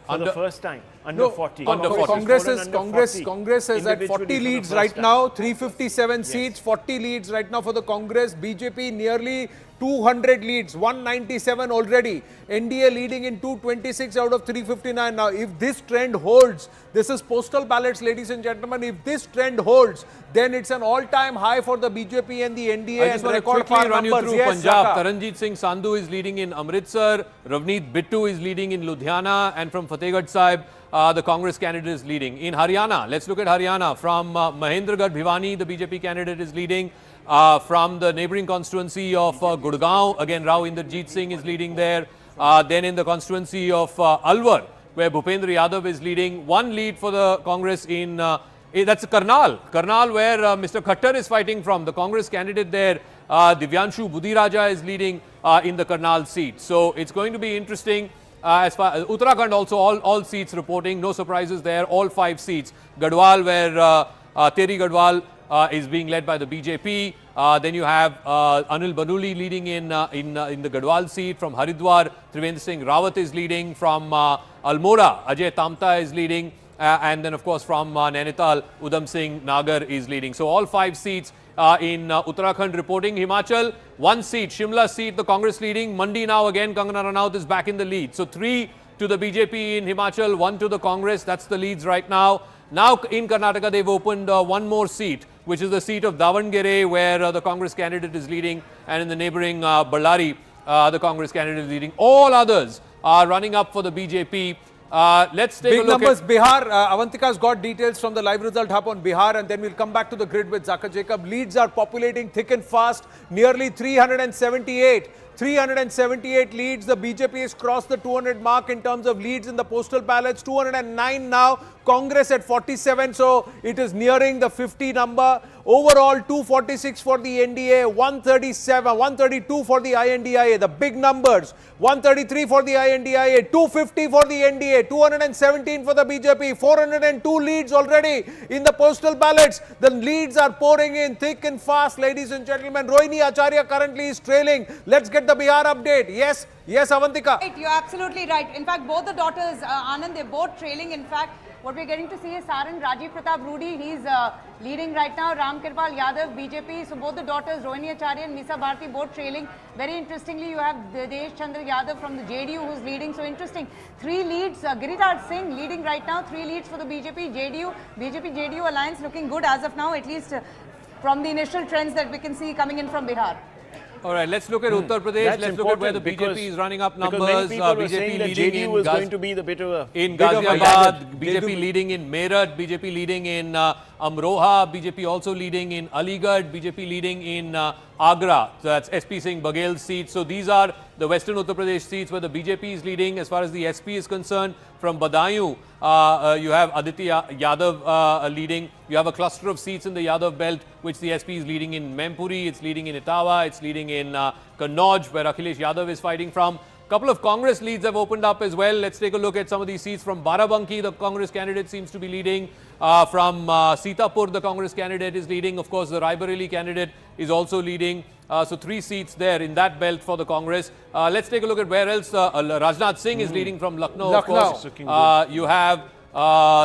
for the first time. Under No, 40. Congress is at 40 leads right now, 357 seats, 40 leads right now for the Congress. BJP nearly 200 leads, 197 already. NDA leading in 226 out of 359. Now, if this trend holds, this is postal ballots, ladies and gentlemen. If this trend holds, then it's an all-time high for the BJP and the NDA. I just want to quickly run you through Punjab. Taranjeet Singh Sandhu is leading in Amritsar. Ravneet Bittu is leading in Ludhiana. And from Fatehgarh Sahib, the Congress candidate is leading. In Haryana, let's look at Haryana. From Mahendragarh Bhiwani, the BJP candidate is leading. From the neighbouring constituency of Gurgaon, again Rao Inderjeet Singh is leading there. Then in the constituency of Alwar, where Bhupendra Yadav is leading. One lead for the Congress in, that's Karnal. Karnal, where Mr. Khattar is fighting from. The Congress candidate there, Divyanshu Budiraja, is leading in the Karnal seat. So it's going to be interesting. As far as Uttarakhand also, all seats reporting, no surprises there, all 5 seats. Gadwal, where Teri Gadwal is being led by the BJP. Then you have Anil Banuli leading in the Gadwal seat. From Haridwar, Trivendra Singh Rawat is leading. From Almora, Ajay Tamta is leading. And then, of course, from Nainital, Udham Singh Nagar is leading. So all 5 seats in Uttarakhand reporting. Himachal, 1 seat, Shimla seat, the Congress leading. Mandi now again, Kangana Ranaut is back in the lead. So 3 to the BJP in Himachal, 1 to the Congress. That's the leads right now. Now in Karnataka, they've opened 1 more seat, which is the seat of Davangere, where the Congress candidate is leading. And in the neighbouring Ballari, the Congress candidate is leading. All others are running up for the BJP. Let's take Big a look numbers. at Bihar, Avantika's got details from the live result hub on Bihar, and then we'll come back to the grid with Zaka Jacob. Leads are populating thick and fast, nearly 378. 378 leads. The BJP has crossed the 200 mark in terms of leads in the postal ballots. 209 now. Congress at 47. So it is nearing the 50 number. Overall, 246 for the NDA, 132 for the INDIA. The big numbers. 133 for the INDIA, 250 for the NDA, 217 for the BJP, 402 leads already in the postal ballots. The leads are pouring in thick and fast, ladies and gentlemen. Rohini Acharya currently is trailing. Let's get the Bihar update. Yes, Avantika. Right, you're absolutely right. In fact, both the daughters, Anand, they're both trailing. In fact, what we're getting to see is Saran Rajiv Pratap Rudy. He's leading right now. Ram Kirpal Yadav, BJP. So both the daughters, Rohini Acharya and Misa Bharti, both trailing. Very interestingly, you have Desh Chandra Yadav from the JDU who's leading. So interesting. 3 leads. Giriraj Singh leading right now. 3 leads for the BJP, JDU. BJP-JDU alliance looking good as of now, at least from the initial trends that we can see coming in from Bihar. All right, let's look at Uttar Pradesh. Let's look at where the BJP is running up numbers. Many people were BJP saying that leading JDU was going to be the bigger Ghaziabad, BJP leading in Meerut, BJP leading in Amroha, BJP also leading in Aligarh, BJP leading in Agra. So that's SP Singh Baghel's seat. So these are the Western Uttar Pradesh seats where the BJP is leading. As far as the SP is concerned, from Badaयूं, you have Aditya Yadav leading. You have a cluster of seats in the Yadav belt, which the SP is leading in Mempuri, it's leading in Etawah, it's leading in Kannauj, where Akhilesh Yadav is fighting from. Couple of Congress leads have opened up as well. Let's take a look at some of these seats. From Barabanki, the Congress candidate seems to be leading. From Sitapur, the Congress candidate is leading. Of course, the Raebareli candidate is also leading. So 3 seats there in that belt for the Congress. Let's take a look at where else. Rajnath Singh is leading from Lucknow. Of course, you have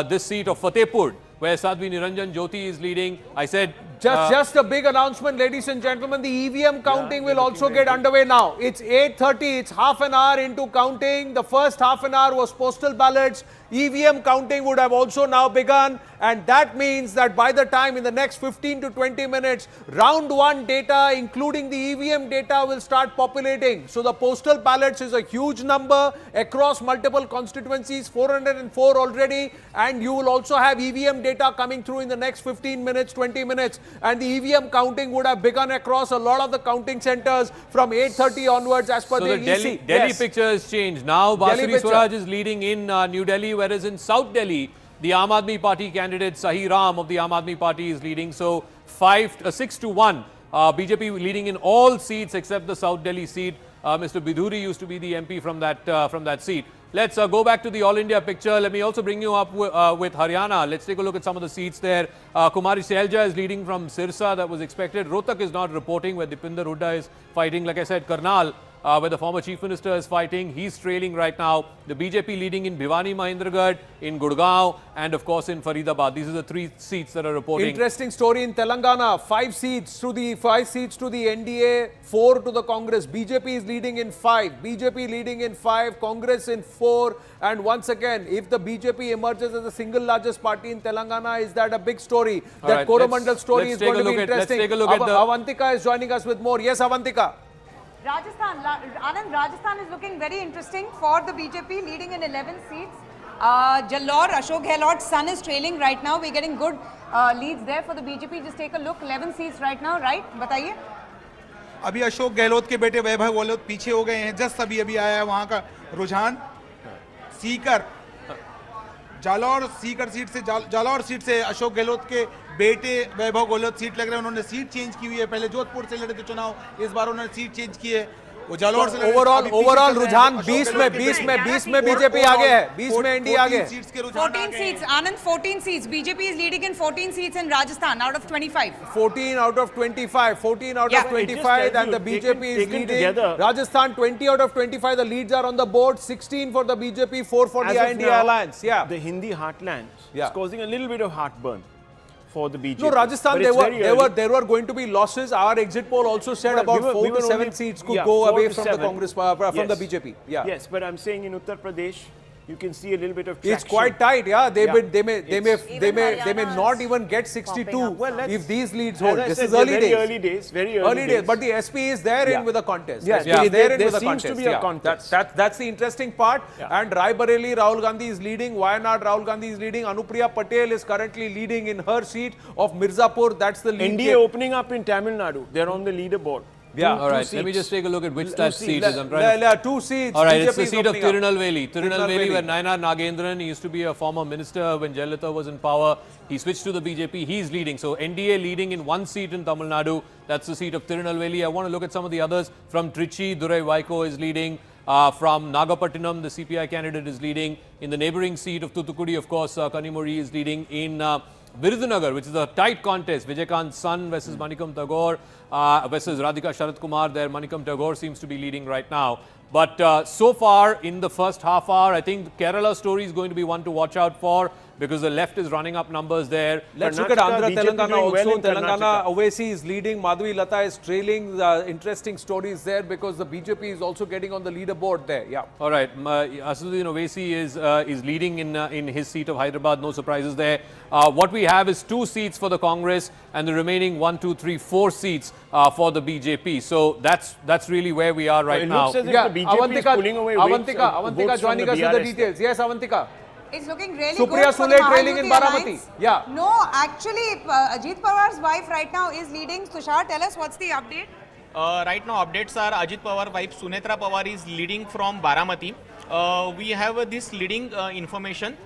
this seat of Fatehpur, where Sadhvi Niranjan Jyoti is leading. I said just a big announcement, ladies and gentlemen. The EVM counting will also get underway now. It's 8:30. It's half an hour into counting. The first half an hour was postal ballots. EVM counting would have also now begun, and that means that by the time in the next 15 to 20 minutes, round 1 data, including the EVM data, will start populating. So the postal ballots is a huge number across multiple constituencies, 404 already, and you will also have EVM data coming through in the next 15 minutes, 20 minutes, and the EVM counting would have begun across a lot of the counting centers from 8:30 onwards as per the EC. Delhi picture has changed. Now Basuri Swaraj is leading in New Delhi, whereas in South Delhi, the Aam Aadmi Party candidate Sahi Ram of the Aam Aadmi Party is leading. So 6 to 1. BJP leading in all seats except the South Delhi seat. Mr. Bidhuri used to be the MP from that seat. Let's go back to the All India picture. Let me also bring you up with Haryana. Let's take a look at some of the seats there. Kumari Selja is leading from Sirsa. That was expected. Rohtak is not reporting, where Dipinder Hooda is fighting. Like I said, Karnal, where the former Chief Minister is fighting. He's trailing right now. The BJP leading in Bhiwani Mahendragarh, in Gurgaon, and of course in Faridabad. These are the 3 seats that are reporting. Interesting story in Telangana. 5 seats to the NDA, 4 to the Congress. BJP is leading in 5. BJP leading in 5. Congress in 4. And once again, if the BJP emerges as the single largest party in Telangana, is that a big story? That Coromandel story is going to be interesting. Let's take a look at Avantika is joining us with more. Yes, Avantika. Rajasthan is looking very interesting for the BJP, leading in 11 seats. Jalore, Ashok Gehlot's son is trailing right now. We're getting good leads there for the BJP. Just take a look, 11 seats right now, right? बताइए. अभी अशोक गहलोत के बेटे वैभव गहलोत पीछे हो गए हैं. Just अभी आया है वहाँ का रुझान. सीकर जालौर सीट से अशोक गहलोत के बेटे वैभव गहलोत सीट लग रहे हैं. उन्होंने सीट चेंज की हुई है. पहले जोधपुर से लड़े थे चुनाव, इस बार उन्होंने सीट चेंज की है. वो जालौर से ओवरऑल रुझान 20 में बीजेपी आगे है. 20 में एनडीए आगे है. 14 seats, Anand, 14 seats. BJP is leading in 14 seats in Rajasthan out of 25. 14 out of 25. And the BJP is leading. Rajasthan 20 out of 25. The leads are on the board. 16 for the BJP, 4 for the INDA alliance. Yeah. The Hindi heartland is causing a little bit of heartburn for the BJP. No, Rajasthan, there were going to be losses. Our exit poll also said about 4 to 7 seats could go away from the Congress, from the BJP. Yeah. Yes, but I'm saying in Uttar Pradesh, you can see a little bit of traction. It's quite tight, yeah. They may not even get 62 if these leads hold. This is early days. Very early days. But the SP is there in with a contest. Yes, there seems to be a contest. That's the interesting part. And Raebareli, Rahul Gandhi is leading. Wayanad, Rahul Gandhi is leading. Anupriya Patel is currently leading in her seat of Mirzapur. That's the lead. NDA opening up in Tamil Nadu. They're on the leaderboard. Yeah. All right. Let me just take a look at which that seat is. I'm trying to... 2 seats. All right. It's the seat of Tirunelveli. Tirunelveli, where Nayanar Nagendran, he used to be a former minister when Jayalalitha was in power. He switched to the BJP. He's leading. So NDA leading in 1 seat in Tamil Nadu. That's the seat of Tirunelveli. I want to look at some of the others. From Trichy, Durai Vaiko is leading. From Nagapattinam, the CPI candidate is leading. In the neighboring seat of Thoothukudi, of course, Kanimuri is leading. In Virudhunagar, which is a tight contest, Vijaykant's son versus Manikam Tagore versus Radhika Sharat Kumar there. Manikam Tagore seems to be leading right now. But so far in the first half hour, I think the Kerala story is going to be one to watch out for, because the left is running up numbers there. Let's look at Andhra, Telangana also. Telangana, Owaisi is leading, Madhavi Lata is trailing. Interesting stories there because the BJP is also getting on the leaderboard there. Yeah. All right. Asduddin Owaisi is leading in his seat of Hyderabad. No surprises there. What we have is 2 seats for the Congress and the remaining 1, 2, 3, 4 seats for the BJP. So that's really where we are right now. Looks as if the BJP is pulling away Avantika joining us with the details. Yes, Avantika. It's looking really Supriya good for Sule the trailing in Mahajuti Baramati. alliance. Yeah. No, actually, Ajit Pawar's wife right now is leading. Tushar, tell us what's the update? Right now, updates are Ajit Pawar wife Sunetra Pawar is leading from Baramati. We have this leading information.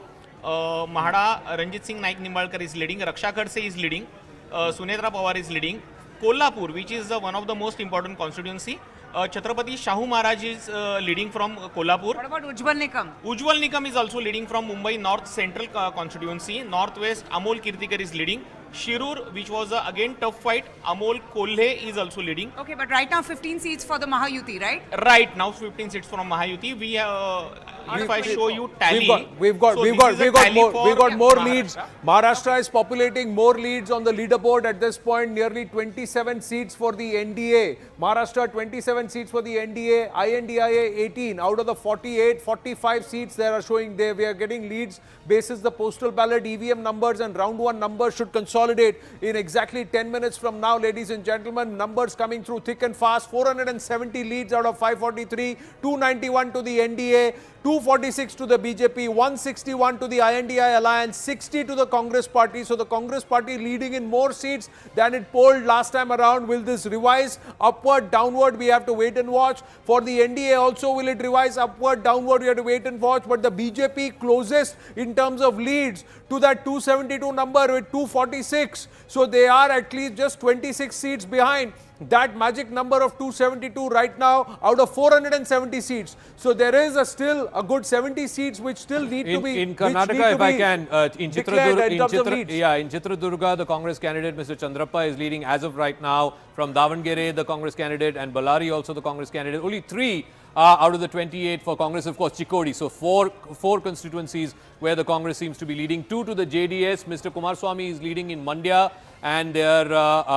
Mahada Ranjit Singh Naik Nimbalkar is leading. Raksha Khadse is leading. Sunetra Pawar is leading. Kolhapur, which is one of the most important constituency. Chhatrapati Shahu Maharaj is leading from Kolhapur. What about Ujjwal Nikam? Ujjwal Nikam is also leading from Mumbai North Central constituency. Northwest, Amol Kirtikar is leading. Shirur, which was again tough fight, Amol Kolhe is also leading. Okay, but right now 15 seats for the Mahayuti, right? Right now 15 seats from Mahayuti. We if I show you tally, we've got more leads. Maharashtra is populating more leads on the leaderboard at this point. Nearly 27 seats for the NDA. Maharashtra 27 seats for the NDA. INDIA 18 out of the 48, 45 seats they are showing there. We are getting leads basis the postal ballot EVM numbers, and round 1 numbers should consolidate in exactly 10 minutes from now, ladies and gentlemen. Numbers coming through thick and fast. 470 leads out of 543, 291 to the NDA, 246 to the BJP, 161 to the INDI alliance, 60 to the Congress party. So the Congress party leading in more seats than it polled last time around. Will this revise upward, downward? We have to wait and watch. For the NDA also, will it revise upward, downward? We have to wait and watch. But the BJP closest in terms of leads to that 272 number with 246. So they are at least just 26 seats behind. that magic number of 272 right now out of 470 seats. So there is still a good 70 seats which still need to be in Karnataka, if I can, in in Chitradurga, the Congress candidate Mr. Chandrappa is leading as of right now. From Davangere, the Congress candidate, and Ballari also the Congress candidate. Only 3 out of the 28 for Congress, of course, Chikodi. So four constituencies where the Congress seems to be leading. 2 to the JDS. Mr. Kumaraswamy is leading in Mandya, and their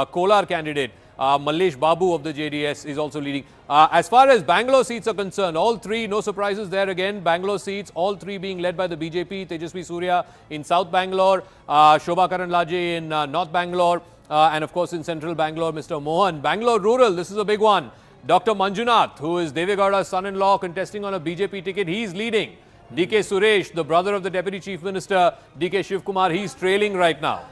Kolar candidate, Mallesh Babu of the JDS, is also leading. As far as Bangalore seats are concerned, all 3, no surprises there again. Bangalore seats, all 3 being led by the BJP. Tejasvi Surya in South Bangalore, Shobha Karanlaje in North Bangalore, and of course in Central Bangalore, Mr. Mohan. Bangalore Rural, this is a big one. Dr. Manjunath, who is Devegowda's son-in-law, contesting on a BJP ticket, he is leading. DK Suresh, the brother of the Deputy Chief Minister, DK Shivkumar, he is trailing right now.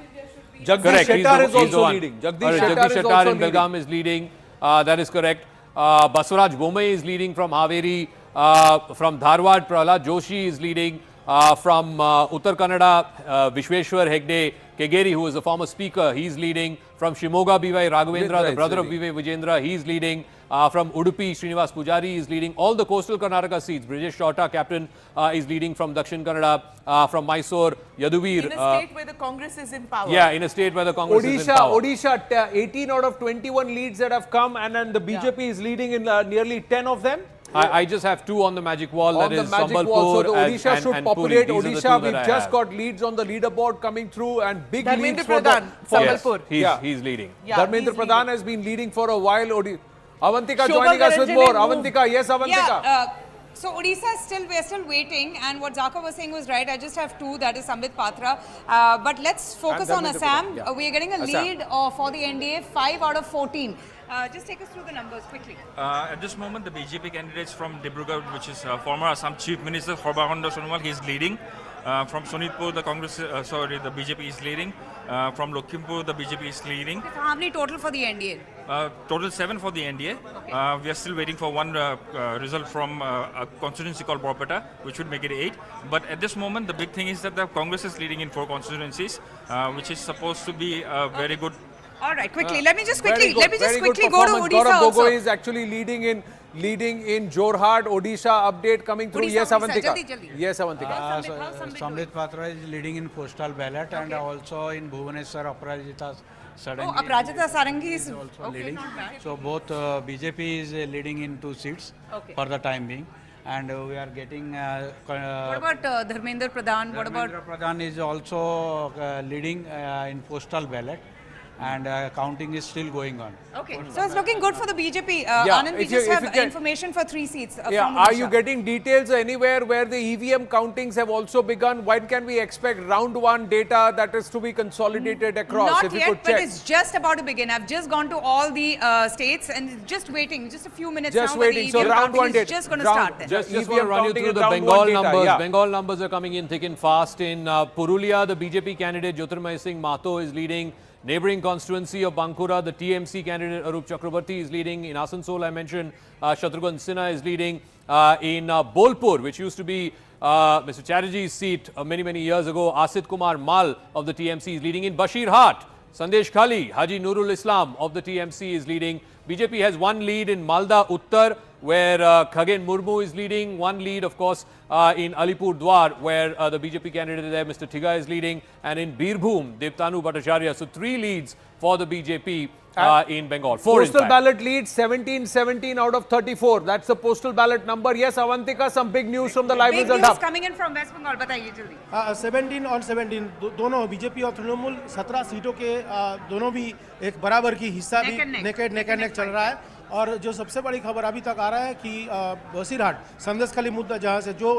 Jagdish Shettar is also leading. Jagdish Shettar in Belgaum is leading. That is correct. Baswaraj Bomay is leading from Haveri. From Dharwad, Prahlad Joshi is leading. From Uttar Kannada, Vishweshwar Hegde Kegeri, who is a former speaker, he is leading. From Shimoga, B.Y. Raghavendra, the brother of B.Y. Vijendra, he is leading. From Udupi, Srinivas Pujari is leading. All the coastal Karnataka seats, Brijesh Shorta, captain, is leading from Dakshin Kannada. From Mysore, Yaduvir. In a state where the Congress is in power. Yeah, in a state where the Congress is in power. Odisha, 18 out of 21 leads that have come, and then the BJP is leading in nearly 10 of them. I just have 2 on the magic wall. On that the is magic Sambalpur wall. So the Odisha and should populate. Puri. Odisha, we've just got leads on the leaderboard coming through, and big leads for Sambalpur. Yes, he's leading. Yeah, Dharmendra Pradhan has been leading for a while. Avantika joining us with more. Avantika, yes, Avantika. Yeah, so Odisha is we're still waiting, and what Zaka was saying was right. I just have 2, that is Sambit Patra. But let's focus on Assam. We are getting a lead for the NDA, 5 out of 14. Just take us through the numbers quickly. At this moment, the BJP candidates from Dibrugarh, which is former Assam Chief Minister Sarbaనంద Sonowal, he is leading. From Sonitpur, the the BJP is leading. From Lakhimpur, the BJP is leading. So how many total for the NDA? Total 7 for the NDA. Okay. We are still waiting for one result from a constituency called Borpeta, which would make it 8. But at this moment, the big thing is that the Congress is leading in 4 constituencies, which is supposed to be a very good. All right, quickly. Let me just quickly go to Odisha Gaurav also. Gogoi is actually leading in Jorhat. Odisha update coming through. Yes, Avantika. Yes, Avantika. Sambit Patra is leading in postal ballot, and also in Bhubaneswar, Aparajita Sarangi. Aparajita Sarangi is also leading. So both BJP is leading in 2 seats for the time being. And we are getting. What about Dharmendra Pradhan? What about Dharmendra Pradhan is also leading in postal ballot, and counting is still going on. Okay, so it's looking good for the BJP. Anand, we just have information for 3 seats. From are you getting details anywhere where the EVM countings have also begun? When can we expect round 1 data that is to be consolidated across? Not yet, but it's just about to begin. I've just gone to all the states and just waiting, just a few minutes just now. Waiting. So round 1 data is just going to start then. Just want to run you through the Bengal numbers. Bengal numbers are coming in thick and fast. In Purulia, the BJP candidate Jyotirmay Singh Mato is leading. Neighbouring constituency of Bankura, the TMC candidate Arup Chakrabarti is leading. In Asansol, I mentioned Shatrughan Sinha is leading. In Bolpur, which used to be Mr. Chatterjee's seat many years ago, Asit Kumar Mal of the TMC is leading. In Bashirhat, Sandesh Khali, Haji Nurul Islam of the TMC is leading. BJP has 1 lead in Malda Uttar, where Khagen Murmu is leading. 1 lead, of course, in Alipur Dwar, where the BJP candidate there, Mr. Thiga, is leading. And in Birbhum, Devtanu Bhattacharya. So 3 leads for the BJP in Bengal. 4 postal ballot lead 17 out of 34. That's the postal ballot number. Yes, Avantika, some big news from the live result hub. Coming in from West Bengal. बताइए जल्दी. 17 on 17 दोनों BJP और तृणमूल 17 सीटों के दोनों भी एक बराबर की हिस्सा भी नेक एंड नेक चल रहा है. और जो सबसे बड़ी खबर अभी तक आ रहा है कि बसीरहाट संदेश खाली मुद्दा जहां से जो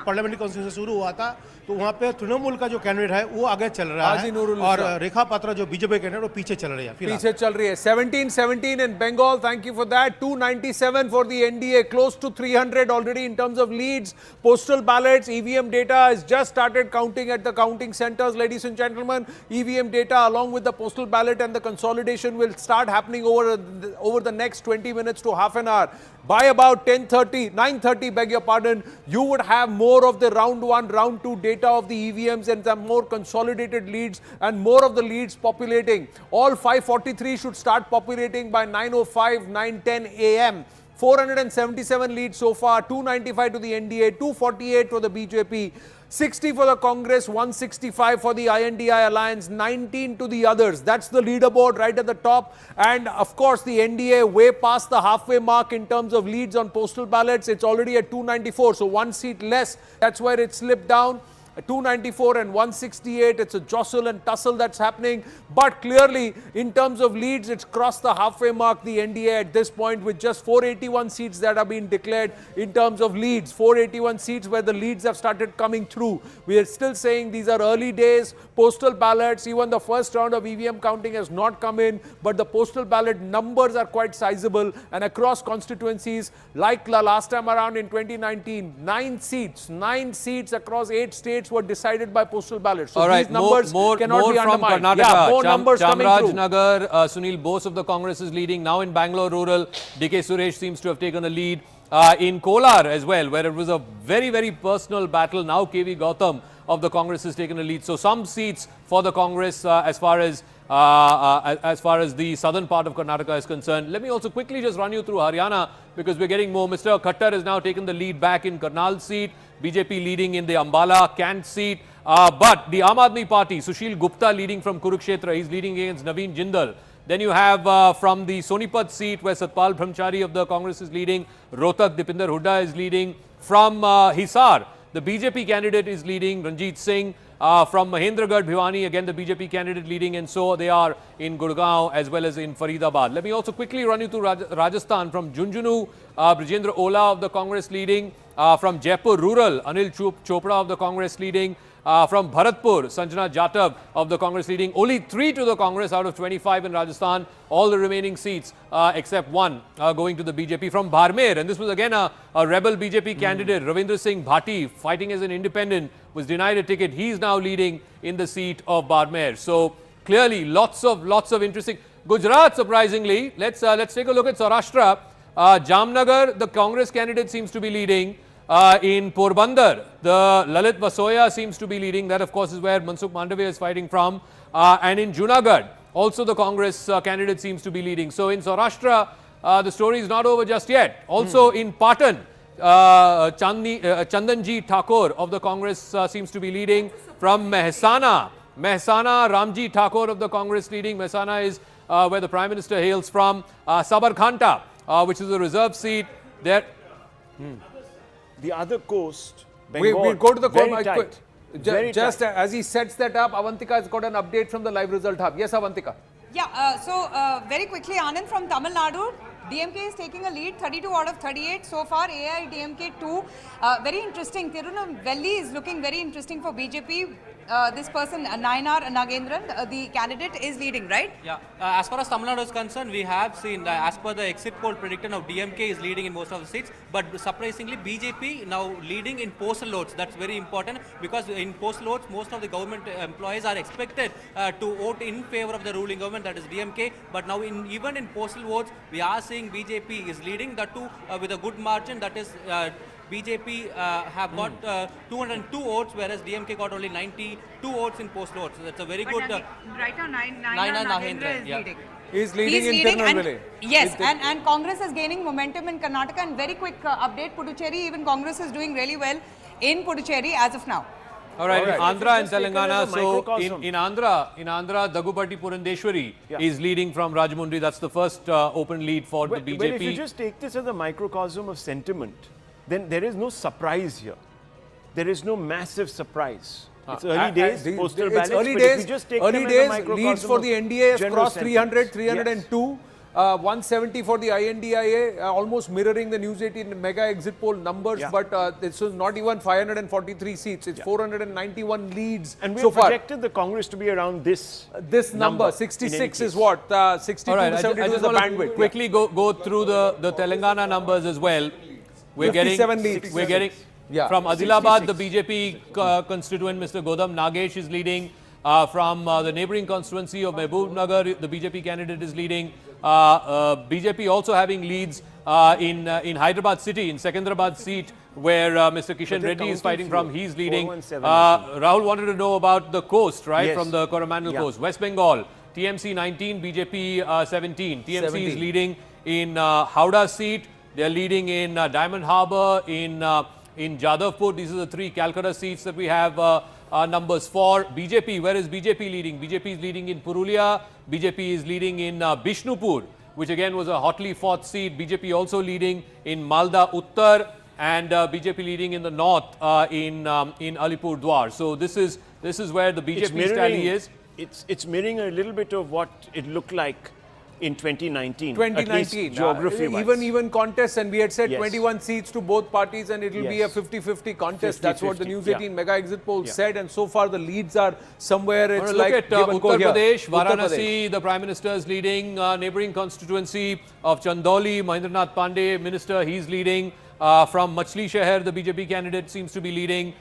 पार्लियामेंट्री कॉन्स्टिट्यूंसी शुरू हुआ था, तो वहां पे तृणमूल का जो कैंडिडेट है वो आगे चल रहा है और रेखा पात्रा जो बीजेपी कैंडिडेट वो पीछे चल रही है. 17 in Bengal. Thank you for that. 297 for the NDA, close to 300 already in terms of leads. Postal ballots, EVM data has just started counting at the counting centers, ladies and gentlemen. EVM data along with the postal ballot and the consolidation will start happening over the next 20 20 minutes to half an hour. By about 10:30, 9:30, beg your pardon, you would have more of the round 1, round 2 data of the EVMs and some more consolidated leads and more of the leads populating. All 543 should start populating by 9:05, 9:10 a.m. 477 leads so far, 295 to the NDA, 248 for the BJP, 60 for the Congress, 165 for the INDI alliance, 19 to the others. That's the leaderboard right at the top. And of course, the NDA way past the halfway mark in terms of leads on postal ballots. It's already at 294, so 1 seat less. That's where it slipped down. 294 and 168, it's a jostle and tussle that's happening. But clearly, in terms of leads, it's crossed the halfway mark, the NDA at this point, with just 481 seats that have been declared in terms of leads. 481 seats where the leads have started coming through. We are still saying these are early days. Postal ballots, even the first round of EVM counting has not come in, but the postal ballot numbers are quite sizable. And across constituencies, like the last time around in 2019, 9 seats across 8 states were decided by postal ballots. So these numbers cannot be from undermined. Karnataka. Yeah, more numbers coming through. Chamarajanagar, Sunil Bose of the Congress is leading. Now in Bangalore Rural, DK Suresh seems to have taken a lead. In Kolar as well, where it was a very, very personal battle. Now KV Gautam of the Congress has taken a lead. So some seats for the Congress as far as the southern part of Karnataka is concerned. Let me also quickly just run you through Haryana because we're getting more. Mr. Khattar has now taken the lead back in Karnal seat. BJP leading in the Ambala, Kant seat. But the Aam Aadmi Party, Sushil Gupta leading from Kurukshetra. He's leading against Naveen Jindal. Then you have from the Sonipat seat where Satpal Brahmachari of the Congress is leading. Rohtak, Dipinder Hooda is leading. From Hisar, the BJP candidate is leading, Ranjit Singh. From Mahendragarh, Bhiwani, again the BJP candidate leading, and so they are in Gurgaon as well as in Faridabad. Let me also quickly run you through Rajasthan. From Junjunu, Brijendra Ola of the Congress leading. From Jaipur Rural, Anil Chopra of the Congress leading. From Bharatpur, Sanjana Jatav of the Congress leading. Only 3 to the Congress out of 25 in Rajasthan. All the remaining seats except 1 going to the BJP. From Barmer, and this was again a rebel BJP candidate, Ravindra Singh Bhati, fighting as an independent, was denied a ticket. He's now leading in the seat of Barmer. So clearly lots of interesting. Gujarat, surprisingly, let's take a look at Saurashtra. Jamnagar, the Congress candidate seems to be leading. In Porbandar, the Lalit Vasoya seems to be leading. That, of course, is where Mansukh Mandavia is fighting from. And in Junagadh, also the Congress candidate seems to be leading. So in Saurashtra, the story is not over just yet. Also in Patan, Chandanji Thakur of the Congress seems to be leading. From Mehsana, Ramji Thakur of the Congress leading. Mehsana is where the Prime Minister hails from. Sabarkhanta, which is a reserve seat. There. The other coast, Bengal, we'll go to the very tight. Just as he sets that up, Avantika has got an update from the live result hub. Yes, Avantika. Yeah, so very quickly, Anand, from Tamil Nadu, DMK is taking a lead, 32 out of 38 so far, AIDMK 2. Very interesting, Tirunelveli is looking very interesting for BJP. This person, Nayanar Nagendran, the candidate is leading, right? Yeah, as far as Tamil Nadu is concerned, we have seen, as per the exit poll prediction of DMK is leading in most of the seats, but surprisingly, BJP now leading in postal votes. That's very important because in postal votes, most of the government employees are expected to vote in favor of the ruling government, that is DMK, but now even in postal votes, we are seeing BJP is leading, that too with a good margin, that is BJP have got 202 votes, whereas DMK got only 92 votes in post votes. So that's a very good. Right now, Nayanar Nagendra is leading. He's leading in Tirunelveli. Yes, and Congress is gaining momentum in Karnataka. And very quick update, Puducherry, even Congress is doing really well in Puducherry as of now. All right, Andhra and Telangana. So in Andhra, Dagupati Purandeshwari is leading from Rajahmundry. That's the first open lead for the BJP. But if you just take this as a microcosm of sentiment, then there is no surprise here. There is no massive surprise. It's early days, postal ballots. Early but days, if you just take early them as a days microcosm leads for the NDA has crossed 300, 302. 170 for the INDIA, almost mirroring the News 18 mega exit poll numbers, but this is not even 543 seats. It's 491 leads and we so far. projected the Congress to be around this number. 66 is what? 62 to 72 is the bandwidth. Quickly go through the Telangana numbers as well. We're getting from Adilabad, the BJP constituent, Mr. Godam Nagesh is leading. From the neighboring constituency of Mehboob Nagar, the BJP candidate is leading. BJP also having leads in Hyderabad city, in Secunderabad seat, where Mr. Kishan Reddy is fighting from. He's leading. 417, Rahul wanted to know about the coast, right? Yes. From the Coromandel coast. West Bengal, TMC 19, BJP 17. TMC is 17. leading in Howrah seat. They're leading in Diamond Harbour, in Jadavpur. These are the three Calcutta seats that we have numbers for. BJP, where is BJP leading? BJP is leading in Purulia. BJP is leading in Bishnupur, which again was a hotly fought seat. BJP also leading in Malda Uttar, and BJP leading in the north in Alipurdwar. So this is where the BJP tally is. It's mirroring a little bit of what it looked like in 2019. 2019, geography-wise. even contests, and we had said Yes. 21 seats to both parties, and it will be a Yes. 50-50 contest. That's what the 50-50, News yeah. 18 mega exit poll said, and so far the leads are somewhere. It's Look like at give and go Uttar here. Pradesh, Uttar Varanasi, Pradesh. the Prime Minister is leading. Neighbouring constituency of Chandauli, Mahendranath Pandey, Minister, he's leading. From Machli Shahar, the BJP candidate seems to be leading.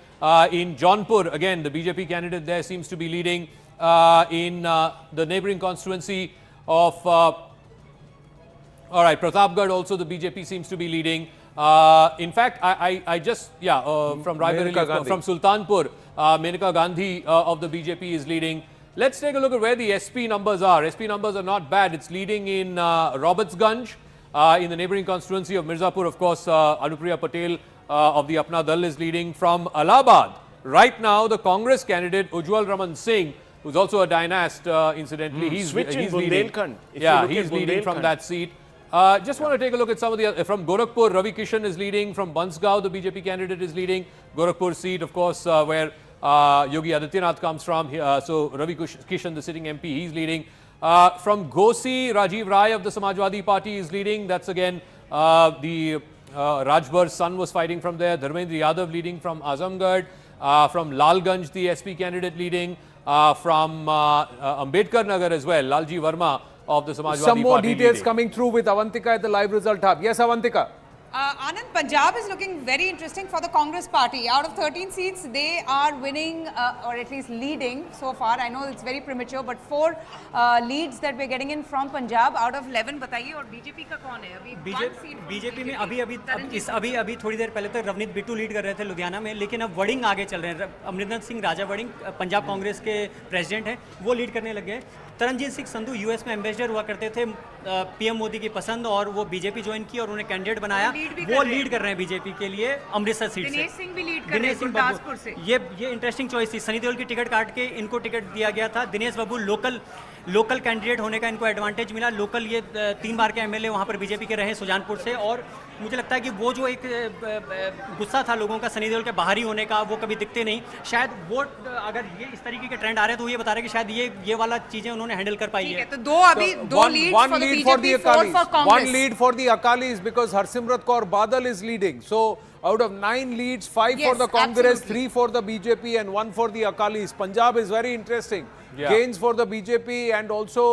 In Jaunpur, again, the BJP candidate there seems to be leading. In the neighbouring constituency of Pratapgarh also the BJP seems to be leading. In fact, I just, from Raebareli, from Sultanpur, Menaka Gandhi of the BJP is leading. Let's take a look at where the SP numbers are. SP numbers are not bad. It's leading in Robertsganj, in the neighbouring constituency of Mirzapur, of course, Anupriya Patel of the Apna Dal is leading. From Allahabad, right now, the Congress candidate Ujjwal Raman Singh, who's also a dynast, incidentally, he's Switch in leading. Bundelkhand. If you Yeah, look at he's leading from Bundelkhand. that seat. Just want to take a look at some of the from Gorakhpur, Ravi Kishan is leading. From Bansgaon, the BJP candidate is leading. Gorakhpur seat, of course, where Yogi Adityanath comes from. So Ravi Kishan, the sitting MP, he's leading. From Ghosi, Rajiv Rai of the Samajwadi Party is leading. That's again the Rajbar's son was fighting from there. Dharmendra Yadav leading from Azamgarh. From Lalganj, the SP candidate leading. From Ambedkar Nagar as well, Lalji Verma of the Samajwadi Party. Some more details leading. coming through with Avantika at the live result hub. Yes, Avantika. Anand, Punjab is looking very interesting for the Congress party. Out of 13 seats, they are winning or at least leading so far. I know it's very premature, but 4 leads that we're getting in from Punjab out of 11. बताइए और BJP का कौन है? अभी BJP में अभी थोड़ी देर पहले तक रवनीत बिट्टू लीड कर रहे थे लुधियाना में, लेकिन अब वड़िंग आगे चल रहे हैं. अमरिंदर सिंह राजा वड़िंग पंजाब कांग्रेस के प्रेसिडेंट हैं, वो लीड करने लग गए. तरनजीत सिंह संधू यूएस में एम्बेसडर हुआ करते थे, पीएम मोदी की पसंद, और वो बीजेपी ज्वाइन की और उन्हें कैंडिडेट बनाया. वो लीड कर रहे हैं बीजेपी के लिए अमृतसर सीट से. दिनेश सिंह भी लीड कर रहे हैं गुरदासपुर से. ये इंटरेस्टिंग चॉइस थी. सनी देओल की टिकट काट के इनको टिकट दिया गया था. दिनेश बाबू लोकल कैंडिडेट होने का इनको एडवांटेज मिला. लोकल ये 3 बार के एमएलए वहाँ पर बीजेपी के रहे सुजानपुर से, और मुझे लगता है कि वो जो एक गुस्सा था लोगों का सनी देओल के बाहरी होने का, वो कभी दिखते नहीं. शायद वोट अगर ये इस तरीके के ट्रेंड आ रहे हैं तो ये बता रहे हैं कि शायद ये वाला चीजें उन्होंने हैंडल कर पाई है. तो दो lead for the BJP, 4 for Congress. One lead for the Akalis because Harsimrat Kaur Badal is leading. So out of 9 leads, 5 for the Congress, 3 for the BJP and 1 for the Akalis. Punjab is very interesting. Yeah. Gains for the BJP and also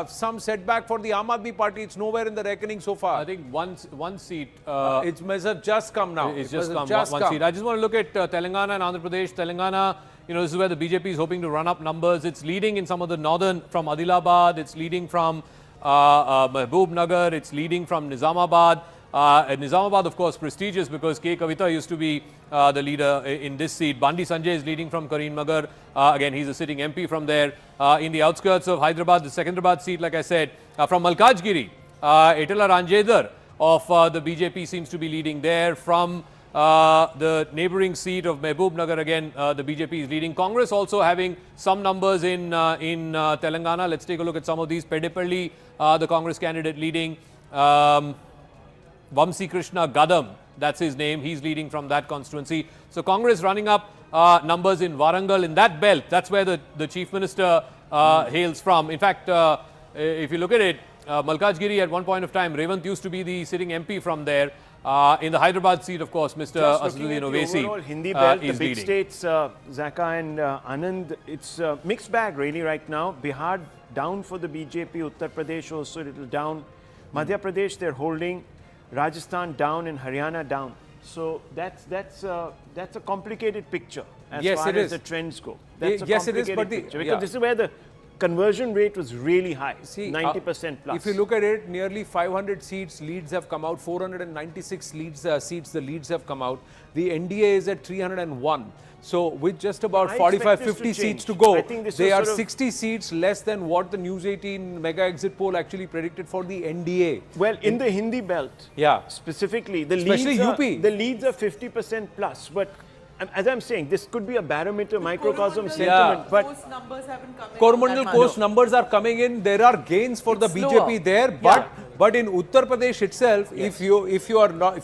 some setback for the Aam Aadmi Party. It's nowhere in the reckoning so far. I think one seat. It's measured just come now. It's just come, one seat. I just want to look at Telangana and Andhra Pradesh. Telangana, this is where the BJP is hoping to run up numbers. It's leading in some of the northern, from Adilabad. It's leading from Mahbub Nagar. It's leading from Nizamabad. Nizamabad, of course, prestigious because K. Kavita used to be the leader in this seat. Bandi Sanjay is leading from Kareemnagar. Again, he's a sitting MP from there. In the outskirts of Hyderabad, the Secunderabad seat, like I said, from Malkajgiri, Etala Ranjedar of the BJP seems to be leading there. From the neighbouring seat of Mahbub Nagar, again, the BJP is leading. Congress also having some numbers in Telangana. Let's take a look at some of these. Pedepalli, the Congress candidate leading. Vamsi Krishna Gadam, that's his name. He's leading from that constituency. So Congress running up numbers in Warangal, in that belt. That's where the Chief Minister hails from. In fact, if you look at it, Malkajgiri at one point of time, Revant used to be the sitting MP from there. In the Hyderabad seat, of course, Mr. Asaduddin Owaisi overall Hindi belt, is the big leading. states, Zaka and Anand, it's a mixed bag really right now. Bihar down for the BJP, Uttar Pradesh also a little down. Madhya Pradesh, they're holding. Rajasthan down and Haryana down. So that's a complicated picture as far as the trends go. That's a complicated picture because this is where the conversion rate was really high, See, 90% plus. If you look at it, nearly 500 seats leads have come out, 496 seats the leads have come out. The NDA is at 301. So with just about I 45, expect this 50 to seats to change. go, I think this they was are sort of- 60 seats less than what the News 18 mega exit poll actually predicted for the NDA. Well, in the Hindi belt, Yeah. specifically, the Especially leads UP. the leads are 50% plus. But as I'm saying, this could be a barometer, microcosm Coromandel sentiment. But Coast numbers haven't come in Coromandel that Coast much. numbers are coming in. There are gains for the It's BJP slower. there, but in Uttar Pradesh itself, if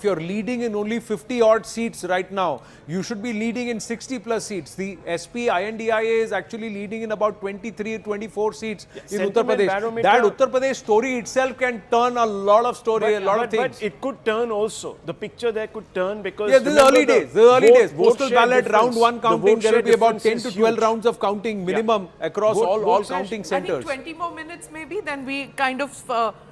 you're leading in only 50 odd seats right now, you should be leading in 60 plus seats. The SP INDIA is actually leading in about 23, 24 seats in Uttar sentiment Pradesh. barometer- That Uttar Pradesh story itself can turn a lot of things. But it could turn also. The picture there could turn because Yeah, this is remember early days. This is early vote- days. vote Postal share ballot difference. round one The counting, vote there share will be about 10 difference to is 12 huge. rounds of counting minimum across all vote counting I think centers. 20 more minutes maybe, then we kind of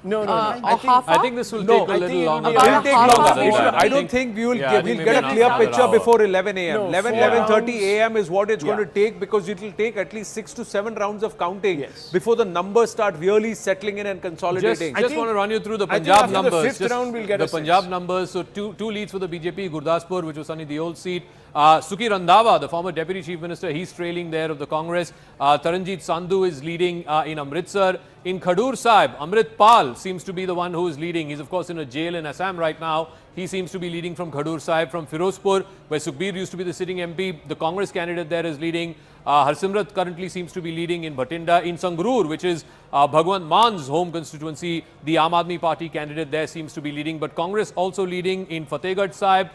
No, I think this will No, take a I little think longer. it'll Will take half longer. hour. I don't think we will Yeah, I we'll think get maybe a clear another picture hour. before 11 a.m. No, 11:30 rounds. a.m. is what it's going to Yeah. take because it will take at least 6 to 7 rounds of counting Yes. before the numbers start really settling in and Just, consolidating. just want to run you through the I think Punjab after the numbers. fifth Just round we'll get the a sense. Punjab numbers. So two leads for the BJP. Gurdaspur, which was Sunny Deol's seat. Sukhi Randhawa, the former Deputy Chief Minister, he's trailing there of the Congress. Taranjit Sandhu is leading in Amritsar. In Khadur Sahib, Amrit Pal seems to be the one who is leading. He's of course in a jail in Assam right now. He seems to be leading from Khadur Sahib. From Firozpur, where Sukhbir used to be the sitting MP, the Congress candidate there is leading. Harsimrat currently seems to be leading in Bhatinda. In Sangrur, which is Bhagwant Man's home constituency, the Aam Aadmi Party candidate there seems to be leading. But Congress also leading in Fatehgarh Sahib,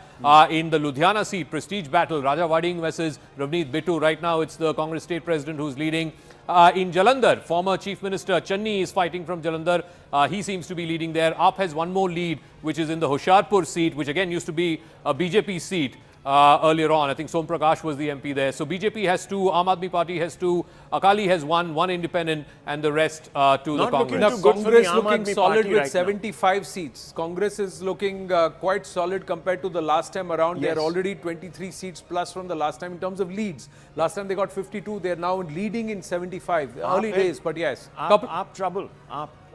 in the Ludhiana seat, prestige battle, Raja Wading versus Ravneet Bittu. Right now, it's the Congress state president who's leading. In Jalandhar, former Chief Minister Channi is fighting from Jalandhar. He seems to be leading there. AAP has one more lead, which is in the Hoshiarpur seat, which again used to be a BJP seat earlier on. I think Som Prakash was the MP there. So BJP has 2, Aam Aadmi Party has 2, Akali has 1 independent, and the rest to the Not looking Congress. too good for the Congress Aam looking Aadmi solid Party with right now. 75 seats. Congress is looking quite solid compared to the last time around. They Yes. are already 23 seats plus from the last time in terms of leads. Last time they got 52. They are now leading in 75. Early days, but yes. Aap trouble.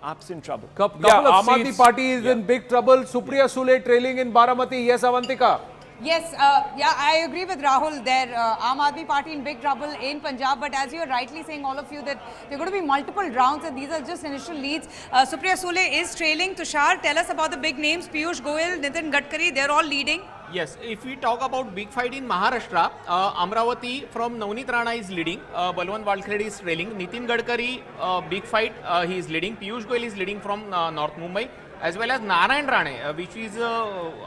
Aap's in trouble. Couple Yeah, of Aam Aadmi seats. Party is in big trouble. Supriya Sule trailing in Baramati. Yes, Avantika. Yes, yeah, I agree with Rahul there. Aam Aadmi Party in big trouble in Punjab, but as you're rightly saying, all of you, that there are going to be multiple rounds and these are just initial leads. Supriya Sule is trailing. Tushar, tell us about the big names. Piyush Goyal, Nitin Gadkari, they're all leading. Yes, if we talk about big fight in Maharashtra, Amravati from Navneet Rana is leading, Balwant Walkhred is trailing, Nitin Gadkari, big fight, he is leading, Piyush Goyal is leading from North Mumbai, as well as Narayan Rane, which is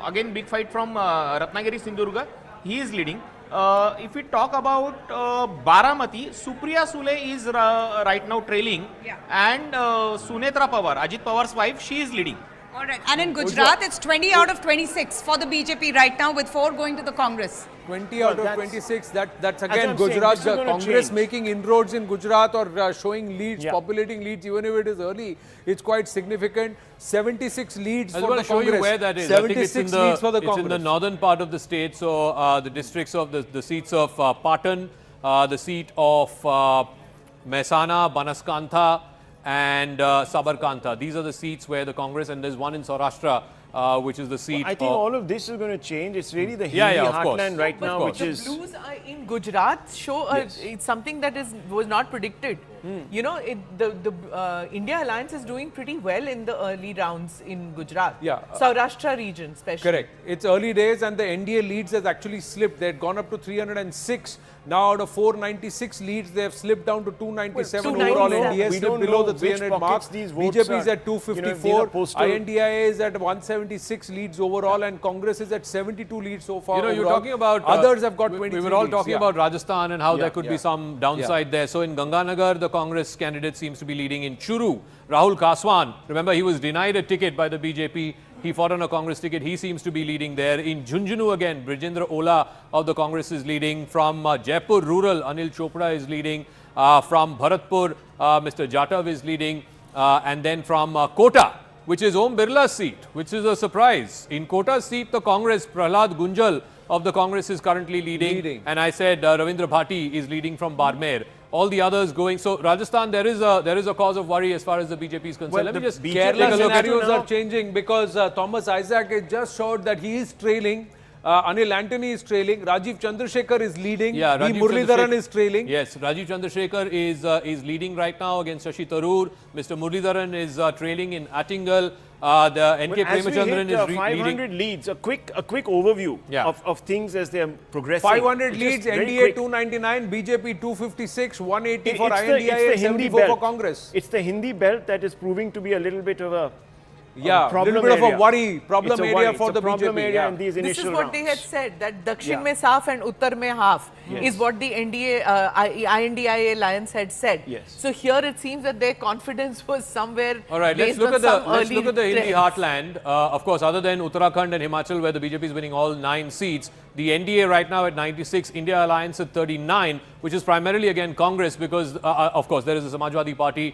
again big fight from Ratnagiri Sindhurga, he is leading. If we talk about Baramati, Supriya Sule is right now trailing, and Sunetra Pawar, Ajit Pawar's wife, she is leading. All right. And in Gujarat, it's 20 out of 26 for the BJP right now, with 4 going to the Congress. 20 out of 26, that's again I'm saying, Gujarat, this is gonna Congress change. making inroads in Gujarat or showing leads, populating leads, even if it is early, it's quite significant. 76 leads I for want the to show Congress. you where that is. I think it's 76 in the, leads for the it's Congress. in the northern part of the state. So the districts of the seats of Patan, the seat of Mehsana, Banaskantha, and Sabarkantha. These are the seats where the Congress, and there's one in Saurashtra, which is the seat. I think all of this is going to change. It's really the Hindi Yeah, of course. heartland right Of now, course. which The is Blues in Gujarat show it's something that was not predicted. You know, the India Alliance is doing pretty well in the early rounds in Gujarat. Yeah. Saurashtra region especially. Correct. It's early days and the NDA leads has actually slipped. They had gone up to 306. Now out of 496 leads, they have slipped down to 297 overall. 297. NDA We slipped don't below know the which 300 mark. pockets these votes BJP is are. at You know, these 254. are postal. INDIA is at 176 leads overall and Congress is at 72 leads so far. You know, you're overall. talking about Others have got we 23 were all leads, talking yeah. about Rajasthan and how Yeah, there could be yeah. some downside there. So in Ganganagar, the Congress candidate seems to be leading. In Churu, Rahul Kaswan, remember he was denied a ticket by the BJP. He fought on a Congress ticket. He seems to be leading there. In Jhunjhunu again, Brijendra Ola of the Congress is leading. From Jaipur Rural, Anil Chopra is leading. From Bharatpur, Mr. Jatav is leading. And then from Kota, which is Om Birla's seat, which is a surprise. In Kota's seat, the Congress, Prahlad Gunjal of the Congress is currently leading. And I said Ravindra Bhati is leading from Barmer. all the others going. So Rajasthan, there is a cause of worry as far as the BJP is concerned. Well, Let me the just BJP take a Kerala look at scenarios are changing because Thomas Isaac has just showed that he is trailing. Anil Antony is trailing. Rajiv Chandrasekhar is leading. Yeah, V. Rajiv Muralidharan Chandrasekhar is trailing. Yes, Rajiv Chandrasekhar is leading right now against Shashi Tharoor. Mr. Muralidharan is trailing in Attingal. The NK Premachandran is 500 leading. leads. A quick overview of things as they are progressing. 500 Just leads, very NDA quick. 299, BJP 256, 180 for It's INDI, and 74 for belt. Congress. It's the Hindi belt that is proving to be a little bit of a little bit of a worry, problem area for the problem BJP. area in these This initial is what they had rounds. said, that Dakshin mein half and Uttar mein half is what the INDI alliance had said. Yes. So here it seems that their confidence was somewhere. All right, let's based look on at the some early Hindi trends. heartland. Of course, other than Uttarakhand and Himachal, where the BJP is winning all 9 seats, the NDA right now at 96, India Alliance at 39, which is primarily again Congress, because of course there is a Samajwadi Party